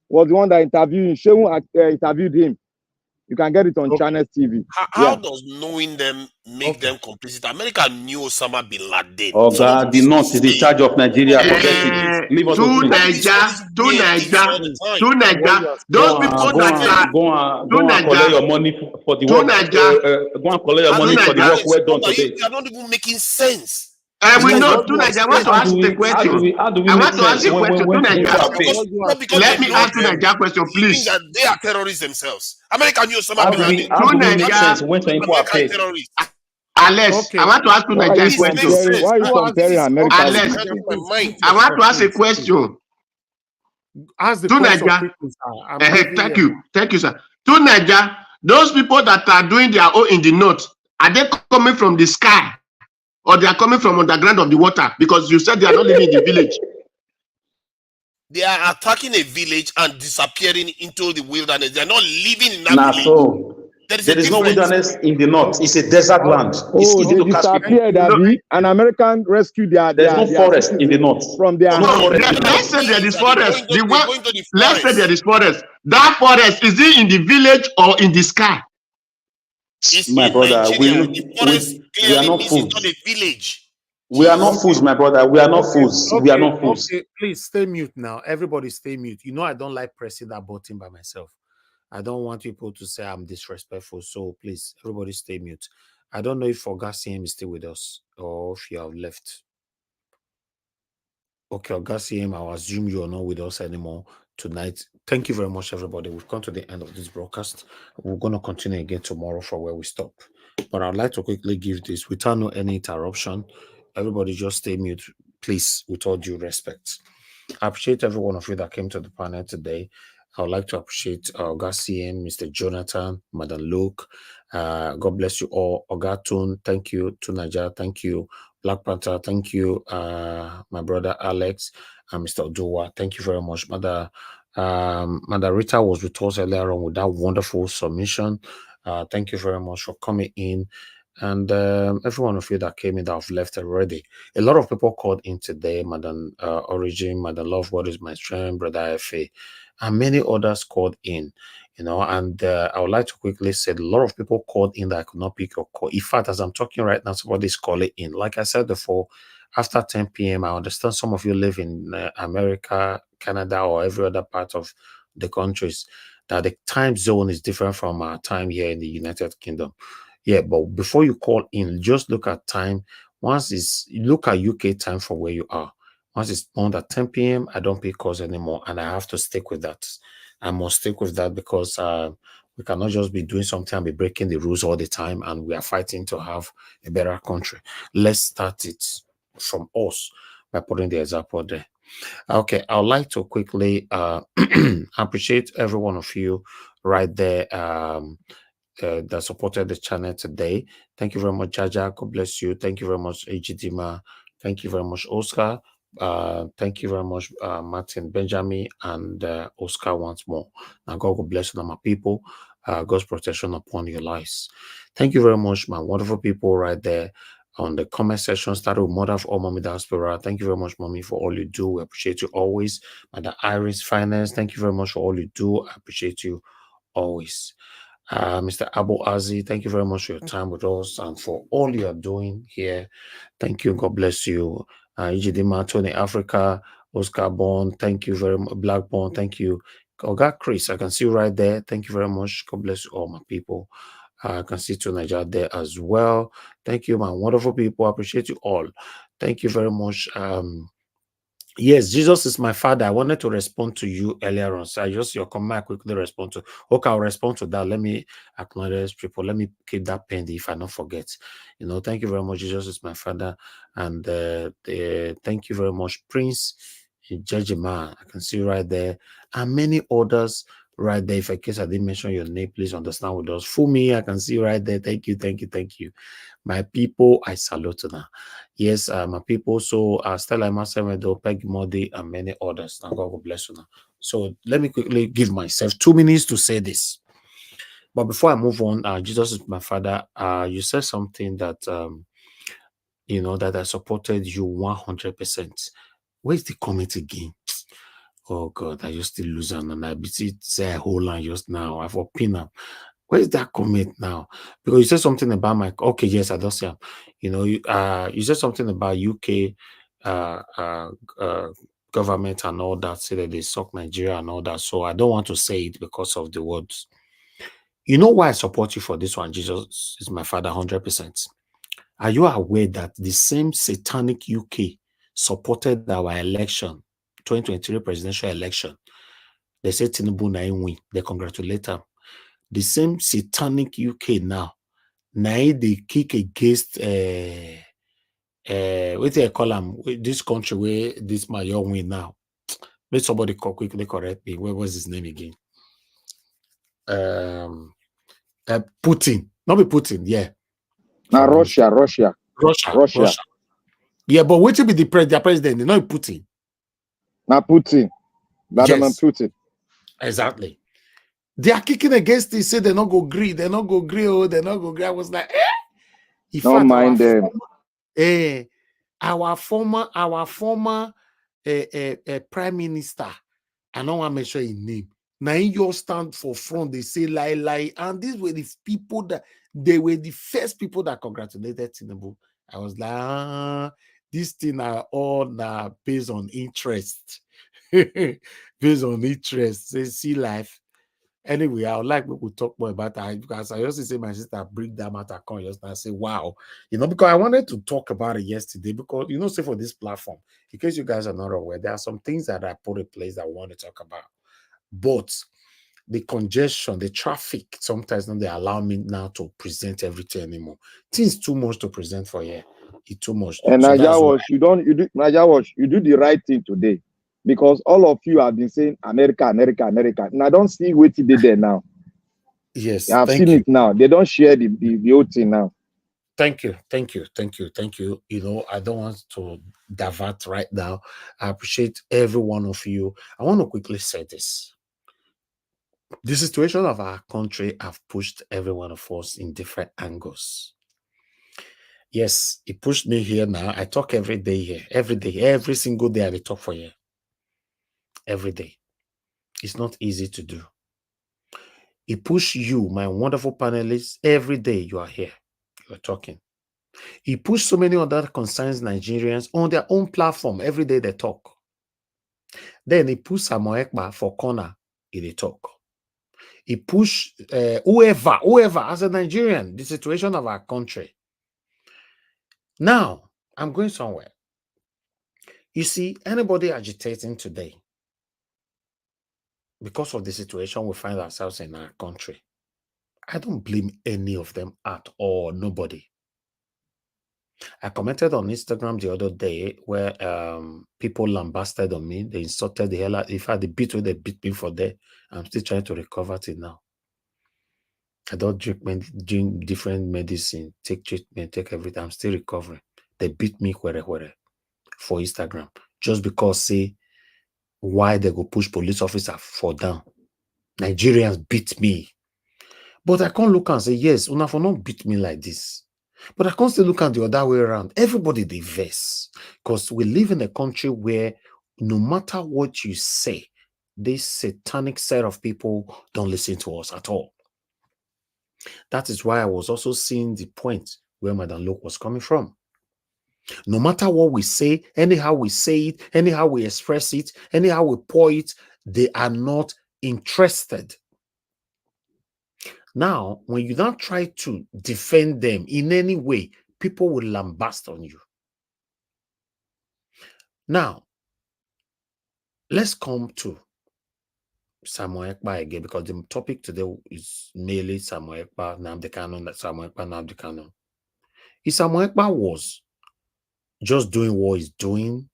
was the one that interviewed him. Shehu interviewed him. You can get it on Channels TV. How does knowing them make them complicit? America knew Osama bin Laden. Oh God, the North is in charge of Nigeria. Forget it. Leave us To alone. Niger, those people that are go and collect your money for the work. Go and collect your money for the work well done today. You are not even making sense. We know, Tunaja, I want to ask the question. I want to ask you a question, Tunaja. Let me ask Tunaja a question, please. That they are terrorists themselves. America knew Osama bin Laden. How do we make sense when some people are paid? Alex, I want to ask Tunaja a question. Why are you comparing America? Alex, I want to ask a question. Ask the question. Thank you, sir. Tunaja, those people that are doing their own in the north, are they coming from the sky? Or they are coming from underground of the water? Because you said they are not living in the village. They are attacking a village and disappearing into the wilderness. They are not living in that village. So there is no wilderness in the north. It's a desert land. Oh, they disappeared, and American rescued their. There's no forest in the north. From their. Let's say there is forest. Let's say there is forest. That forest, is it in the village or in the sky? My brother, we are not fools. We are not fools, my brother. We are not fools. We are not fools. Okay, please stay mute now. Everybody stay mute. You know I don't like pressing that button by myself. I don't want people to say I'm disrespectful. So please, everybody stay mute. I don't know if Ogaciem is still with us or if you have left. Okay, Ogaciem, I'll assume you are not with us anymore tonight. Thank you very much, everybody. We've come to the end of this broadcast. We're going to continue again tomorrow from where we stop. But I'd like to quickly give this without any interruption. Everybody just stay mute, please, with all due respect. I appreciate every one of you that came to the panel today. I would like to appreciate Ogaciem, Mr. Jonathan, Madam Luke. God bless you all. Ogatun, thank you. Tunaja, thank you. Black Panther, thank you. My brother Alex and Mr. Oduwa, thank you very much. Mother Rita was with us earlier on with that wonderful submission. Thank you very much for coming in. And every one of you that came in that have left already. A lot of people called in today. Madam Origin, Madam Love, what is my strength, Brother FA, and many others called in. You know, and I would like to quickly say a lot of people called in that I could not pick your call. In fact, as I'm talking right now, somebody's calling in. Like I said before, after 10 p.m., I understand some of you live in America, Canada, or every other part of the countries, that the time zone is different from our time here in the United Kingdom. Yeah, but before you call in, just look at time. Once you look at UK time for where you are. Once it's on at 10 p.m., I don't pick calls anymore, and I have to stick with that. I must stick with that because we cannot just be doing something and be breaking the rules all the time, and we are fighting to have a better country. Let's start it from us by putting the example there. Okay, I would like to quickly appreciate every one of you right there that supported the channel today. Thank you very much, Jaja. God bless you. Thank you very much, Ejidima. Thank you very much, Oscar. Thank you very much, Martin, Benjamin, and Oscar once more. Now, God will bless you, my people. God's protection upon your lives. Thank you very much, my wonderful people right there on the comment section. Started with Mother of All Mommy Diaspora. Thank you very much, Mommy, for all you do. We appreciate you always. Madam Iris Finance, thank you very much for all you do. I appreciate you always. Mr. Abu Azi, thank you very much for your time with us and for all you are doing here. Thank you. God bless you. Ijidima, Tony Africa, Oscar Bond, thank you very much. Blackburn, thank you. Oga Chris, I can see you right there. Thank you very much. God bless you all, my people. I can see Tunaja there as well. Thank you, my wonderful people. I appreciate you all. Thank you very much. Yes, Jesus is my father. I wanted to respond to you earlier on. So your comment, I quickly respond to. Okay, I'll respond to that. Let me acknowledge people. Let me keep that pending if I don't forget. You know, thank you very much. Jesus is my father. And thank you very much, Prince Jejima. I can see you right there. And many others right there. If in case I didn't mention your name, please understand with us. Fumi, I can see you right there. Thank you, thank you, thank you. My people, I salute them. Yes, my people. So Stella Masemedo, Peggy Modi, and many others. And God will bless you now. So let me quickly give myself 2 minutes to say this. But before I move on, Jesus is my father. You said something that you know that I supported you 100%. Where's the comment again? Oh God, I just still lose and I beat say a whole line just now. I've opined. Where's that comment now? Because you said something about my okay, yes, I don't see him. You know, you said something about UK government and all that, say that they suck Nigeria and all that. So I don't want to say it because of the words. You know why I support you for this one? Jesus is my father, 100%. Are you aware that the same satanic UK supported our election, 2023 presidential election? They say Tinubu na win. They congratulate them. The same satanic UK now they kick against what do you call them? This country where this mayor win now. Let somebody quickly correct me. Where was his name again? Putin. Not be Putin, yeah. Now Russia. Yeah, but what will be their president? They're not Putin. Now Putin. Vladimir Putin. Exactly. They are kicking against it, say they're not go agree, they're not go agree, oh, they're not go agree. I was like, In Don't fact, mind them. Our former prime minister, I don't want to mention his name. Now in your stand for front, they say lie, and these were the people that they were the first people that congratulated Tinubu. I was like, this thing are all now based on interest. Based on interest. Say, see life. Anyway, I would like we could talk more about that because I used to say my sister bring that matter come just and say, wow, because I wanted to talk about it yesterday because say for this platform, in case you guys are not aware, there are some things that I put in place that I want to talk about. But the congestion, the traffic, sometimes they allow me now to present everything anymore. Things too much to present for here. It's too much. And Naija Watch, you do the right thing today. Because all of you have been saying America. And I don't see what they did there now. Yes, I've seen it now. They don't share the whole thing now. Thank you. I don't want to divert right now. I appreciate every one of you. I want to quickly say this. The situation of our country have pushed every one of us in different angles. Yes, it pushed me here now. I talk every day here. Every single day I talk for you. Every day. It's not easy to do. It pushed you, my wonderful panelists, every day you are here. You are talking. He pushed so many other concerns Nigerians on their own platform. Every day they talk. Then he pushed Samuel Ekpa for corner. He talk. He pushed whoever as a Nigerian, the situation of our country. Now, I'm going somewhere. You see, anybody agitating today because of the situation we find ourselves in our country, I don't blame any of them at all. Nobody. I commented on Instagram the other day where people lambasted on me. They insulted the hell out. In fact, the beat where they beat me for there, I'm still trying to recover it now. I don't drink different medicine, take treatment, take everything. I'm still recovering. They beat me where for Instagram just because say why they go push police officer for down. Nigerians beat me, but I can't look and say yes, una for not beat me like this. But I can't still look at the other way around. Everybody they vex because we live in a country where no matter what you say, this satanic set of people don't listen to us at all. That is why I was also seeing the point where Madam Luke was coming from. No matter what we say, anyhow we say it, anyhow we express it, anyhow we pour it, they are not interested. Now, when you don't try to defend them in any way, people will lambast on you. Now, let's come to Samuel Ekpa again, because the topic today is mainly Samuel Ekpa, Nnamdi Kanu, Samuel Ekpa, Nnamdi Kanu. If Samuel Ekpa was just doing what he's doing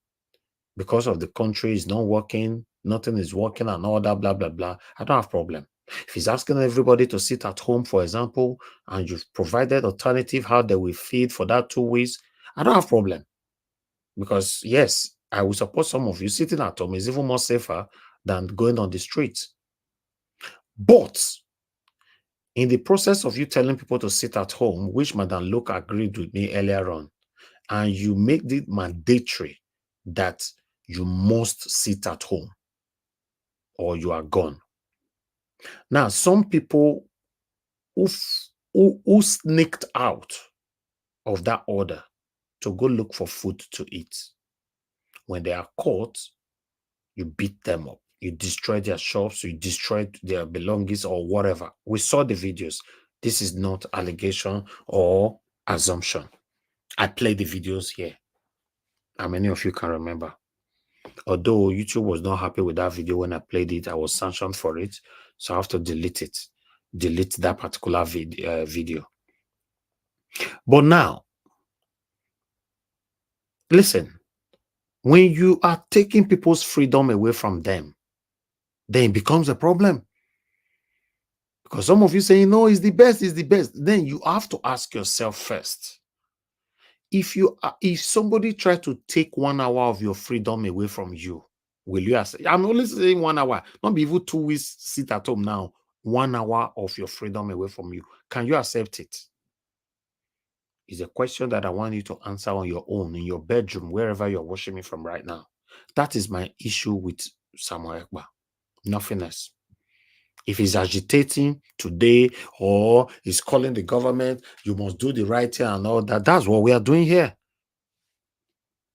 because of the country is not working, nothing is working and all that, blah, blah, blah, I don't have a problem. If he's asking everybody to sit at home, for example, and you've provided alternative how they will feed for that 2 weeks, I don't have a problem. Because yes, I will support some of you sitting at home is even more safer than going on the streets. But in the process of you telling people to sit at home, which Madam Luke agreed with me earlier on, and you make it mandatory that you must sit at home or you are gone. Now, some people who sneaked out of that order to go look for food to eat. When they are caught, you beat them up. You destroy their shops, you destroy their belongings or whatever. We saw the videos. This is not allegation or assumption. I played the videos here. How many of you can remember? Although YouTube was not happy with that video when I played it, I was sanctioned for it. So I have to delete it. Delete that particular video. But now, listen, when you are taking people's freedom away from them, then it becomes a problem. Because some of you saying, no, it's the best, it's the best. Then you have to ask yourself first. If somebody try to take 1 hour of your freedom away from you, will you accept? I'm only saying 1 hour. Not be even 2 weeks sit at home now. 1 hour of your freedom away from you. Can you accept it? It's a question that I want you to answer on your own, in your bedroom, wherever you're watching me from right now. That is my issue with Samuel Ekpa. Nothing else. If he's agitating today or he's calling the government, you must do the right thing and all that, that's what we are doing here.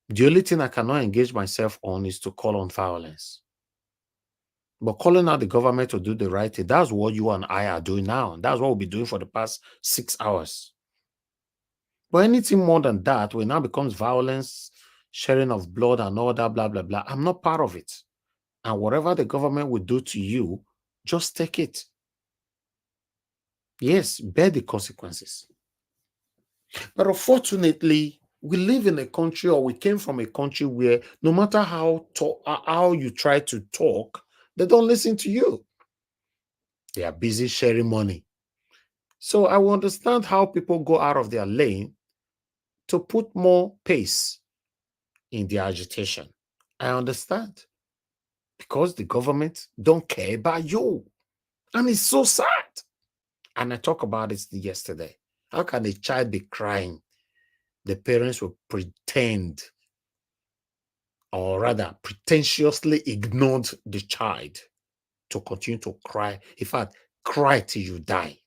The only thing I cannot engage myself on is to call on violence. But calling out the government to do the right thing, that's what you and I are doing now. That's what we'll be doing for the past 6 hours. But anything more than that, when it now becomes violence, sharing of blood and all that, blah, blah, blah, I'm not part of it. And whatever the government will do to you, just take it. Yes, bear the consequences. But unfortunately, we live in a country, or we came from a country where no matter how you try to talk, they don't listen to you. They are busy sharing money. So I will understand how people go out of their lane to put more pace in their agitation. I understand. Because the government don't care about you. And it's so sad. And I talked about it yesterday. How can a child be crying? The parents will pretend, or rather pretentiously ignored the child to continue to cry. In fact, cry till you die.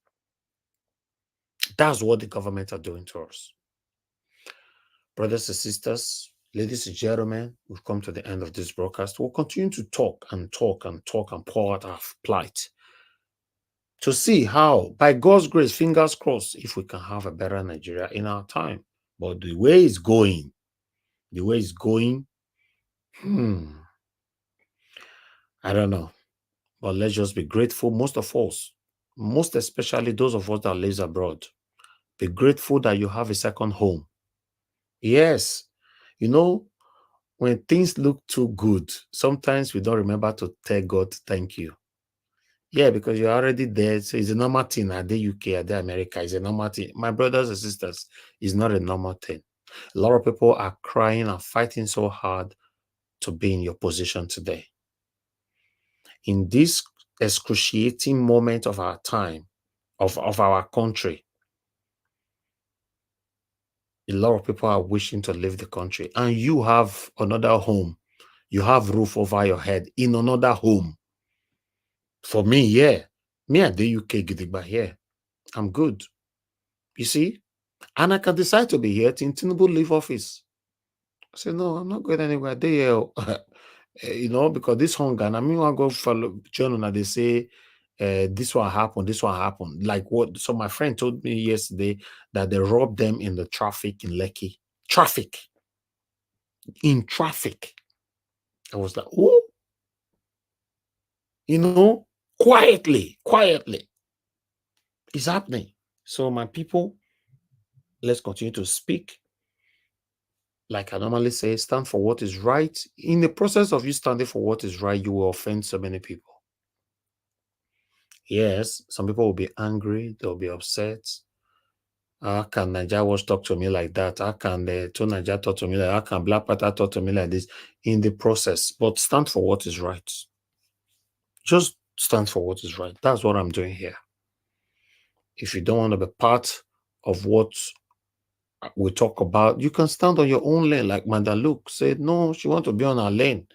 That's what the government are doing to us. Brothers and sisters, ladies and gentlemen, we've come to the end of this broadcast. We'll continue to talk and talk and talk and pour out our plight to see how, by God's grace, fingers crossed, if we can have a better Nigeria in our time. But the way it's going, I don't know. But let's just be grateful, most of us, most especially those of us that live abroad. Be grateful that you have a second home. Yes, you know, when things look too good, sometimes we don't remember to tell God thank you. Yeah, because you're already there. So it's a normal thing. At the UK, at the America, it's a normal thing. My brothers and sisters, it's not a normal thing. A lot of people are crying and fighting so hard to be in your position today. In this excruciating moment of our time, of our country, a lot of people are wishing to leave the country. And you have another home. You have roof over your head in another home. For me, yeah. Me at the UK, Gidigba here. I'm good. You see? And I can decide to be here till Tinubu leave office. I say, no, I'm not going anywhere. They, you know, because this hunger, and I mean, I go follow journal and they say, this one happened, this one happened. Like what? So my friend told me yesterday that they robbed them in the traffic in Lekki. In traffic. I was like, oh, you know, quietly. It's happening. So my people, let's continue to speak. Like I normally say, stand for what is right. In the process of you standing for what is right, you will offend so many people. Yes, some people will be angry, they'll be upset. How can Naija Watch talk to me like that? How can the Naija talk to me like that? How can Black Panther talk to me like this? In the process, but stand for what is right. Just stand for what is right. That's what I'm doing here. If you don't want to be part of what we talk about, you can stand on your own lane. Like Manda Luke said, no, she wants to be on her lane.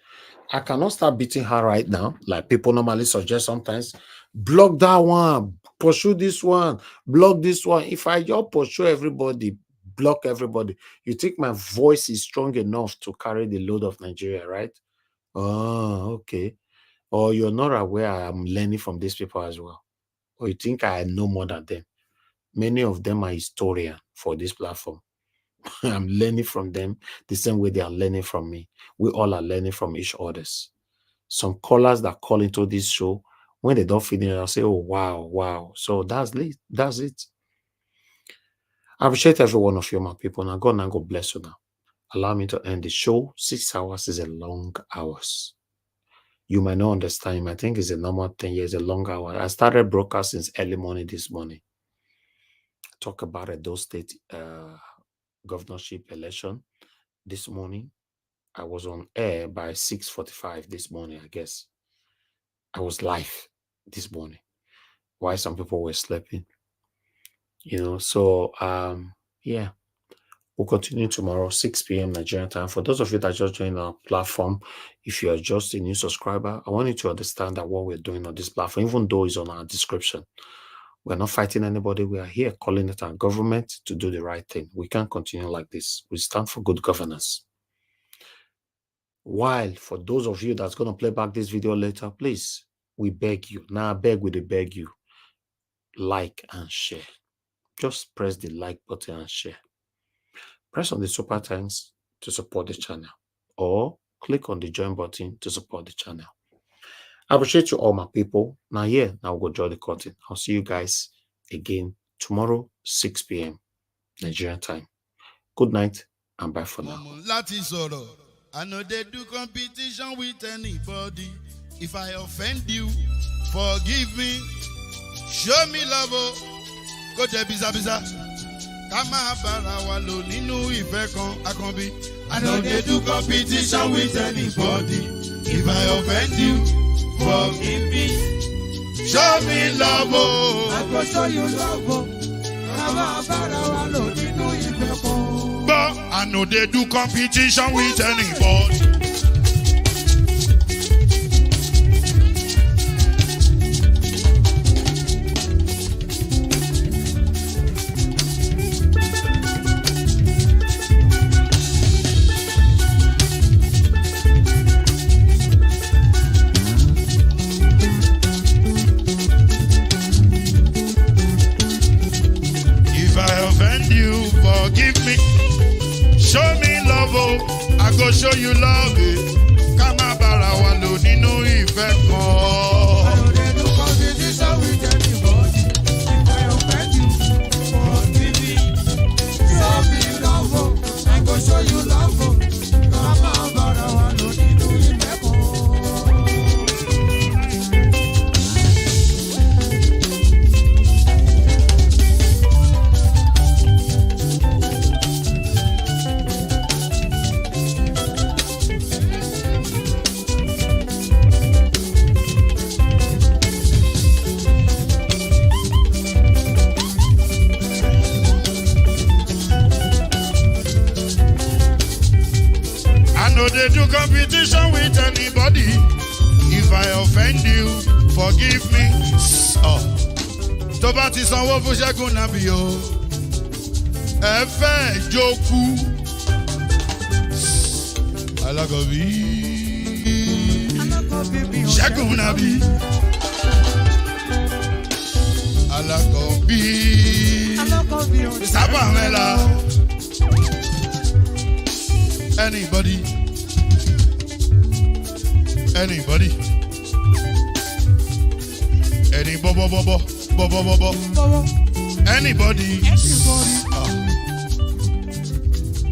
I cannot start beating her right now, like people normally suggest sometimes. block that one, pursue this one, block this one. If I just pursue everybody, block everybody, you think my voice is strong enough to carry the load of Nigeria, right? Oh, okay. Or you're not aware I'm learning from these people as well. Or you think I know more than them. Many of them are historians for this platform. I'm learning from them the same way they are learning from me. We all are learning from each others. Some callers that call into this show, when they don't finish, I'll say, oh, wow, wow. So that's it. That's it. I appreciate every one of you, my people. Now, God bless you now. Allow me to end the show. 6 hours is a long hours. You might not understand. I think it's a normal 10 years, a long hour. I started broadcasting since early morning this morning. Talk about Edo State governorship election this morning. I was on air by 6:45 this morning, I guess. I was live this morning while some people were sleeping. So yeah. We'll continue tomorrow, 6 p.m. Nigerian time. For those of you that just joined our platform, if you are just a new subscriber, I want you to understand that what we're doing on this platform, even though it's on our description, we're not fighting anybody. We are here calling it our government to do the right thing. We can't continue like this. We stand for good governance. While for those of you that's going to play back this video later, please, we beg you. Now, I beg you, like and share. Just press the like button and share. Press on the super thanks to support the channel, or click on the join button to support the channel. I appreciate you all, my people. Now we'll go draw the curtain. I'll see you guys again tomorrow, 6 p.m. Nigerian time. Good night and bye for now. I know they do competition with anybody. If I offend you, forgive me. Show me love, go there, biza. Kama bara wa lo nínú ìfẹ́ kan Akanbi. I know they do competition with anybody. If I offend you, forgive me. Show me love, I go show you love, Kama bara wa lo nínú ìfẹ́ kan. But I know they do competition with anybody. Forgive me, show me love, I go show you love. Kama bara wa lo nínú ìfẹ́ kan. I know they do competition with anybody. If I offend you, forgive me. Show me love, I go show you love. Kama bara wa lo nínú ìfẹ́ kan. They do competition with anybody. If I offend you, forgive me. Tó bá ti sanwó fún Ṣẹ́gun Nnamdi o, ẹ fẹ́ jókù. Alákọ̀bí Ṣẹ́gun Nnamdi. Alákọ̀bí Sábà mẹ́la. Anybody? Any bo. Anybody?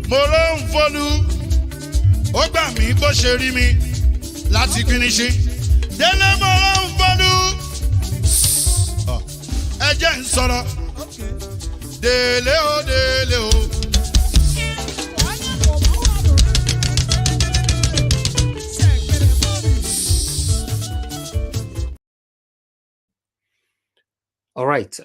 Mo ló ń fọlú, ó gbà mí bó ṣe rí mi láti finishi. Délé mo ló ń fọlú, ẹ jẹ́ ń sọ̀rọ̀. Délé o. All right.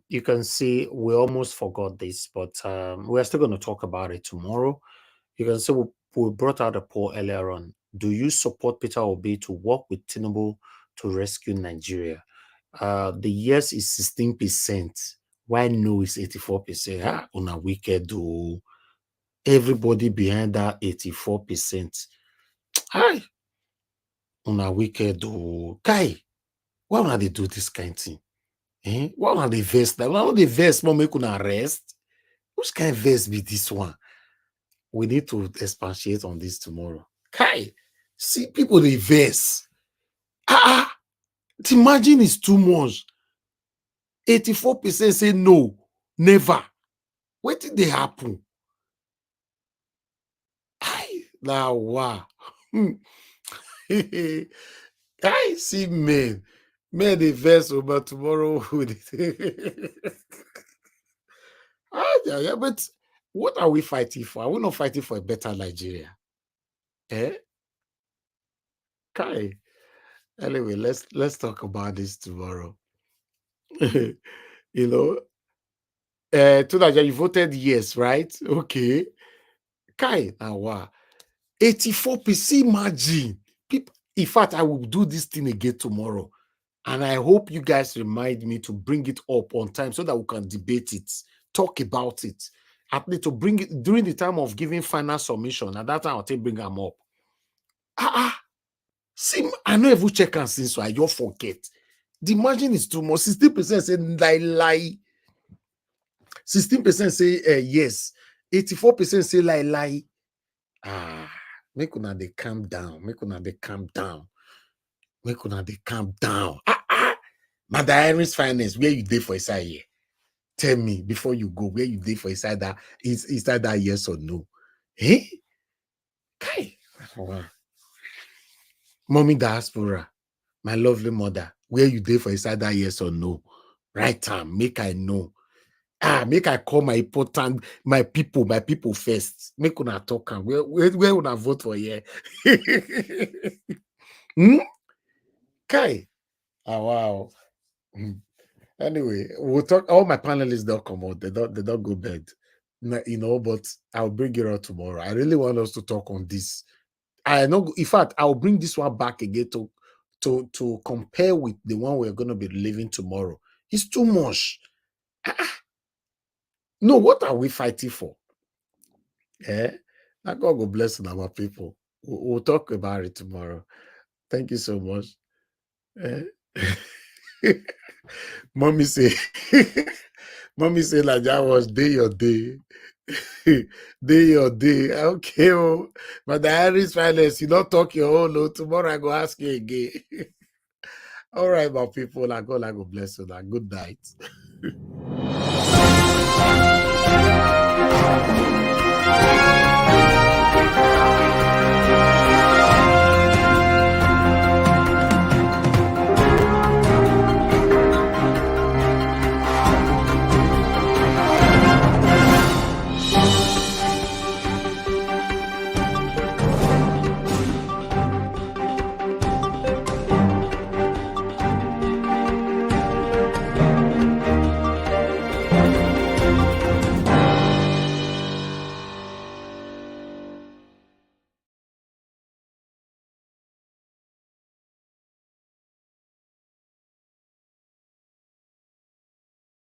You can see we almost forgot this, but we're still going to talk about it tomorrow. You can see we brought out a poll earlier on. Do you support Peter Obi to work with Tinubu to rescue Nigeria? The yes is 16%. Why no is 84%? Ah, on a wicked do. Everybody behind that 84%. Hi, on a wicked do. Guy, why not they do this kind of thing? Eh? Why not they vest? Why not they vest more make una rest? Which kind of vest be this one? We need to expatiate on this tomorrow. Kai, see people they vest. The margin is too much. 84% say no, never. What did they happen? Now, wow. I see men. Men they verse over tomorrow. Yeah, but what are we fighting for? Are we not fighting for a better Nigeria? Eh? Kai. Anyway, let's talk about this tomorrow. You know, Tunaja, you voted yes, right? Okay. Kai, now wow. 84% margin. People, in fact, I will do this thing again tomorrow. And I hope you guys remind me to bring it up on time so that we can debate it, talk about it. At least to bring it during the time of giving final submission. At that time, I'll bring them up. See, I know every check and see, so I just forget. The margin is too much. 16% say lie. 16% say yes. 84% say lie. Make una they calm down. Make una they calm down. Make una they calm down. Mother Iris Finance, where you did for inside here? Tell me before you go where you did for inside that yes or no. Eh? Okay. Wow. Mommy diaspora, my lovely mother, where you did for inside that yes or no? Right time, make I know. Make I call my important, my people first. Make una talk and where una vote for here? Okay. Wow. Anyway, we'll talk. All my panelists don't come out. They don't go bed. You know, but I'll bring it out tomorrow. I really want us to talk on this. I know, in fact, I'll bring this one back again to compare with the one we're going to be living tomorrow. It's too much. No, what are we fighting for? Now God will bless our people. We'll talk about it tomorrow. Thank you so much. Mommy say like that was day your day. Day your day. Okay, but the Irish Finance, you don't talk your own. No, tomorrow I go ask you again. All right, my people. God will bless you. Good night.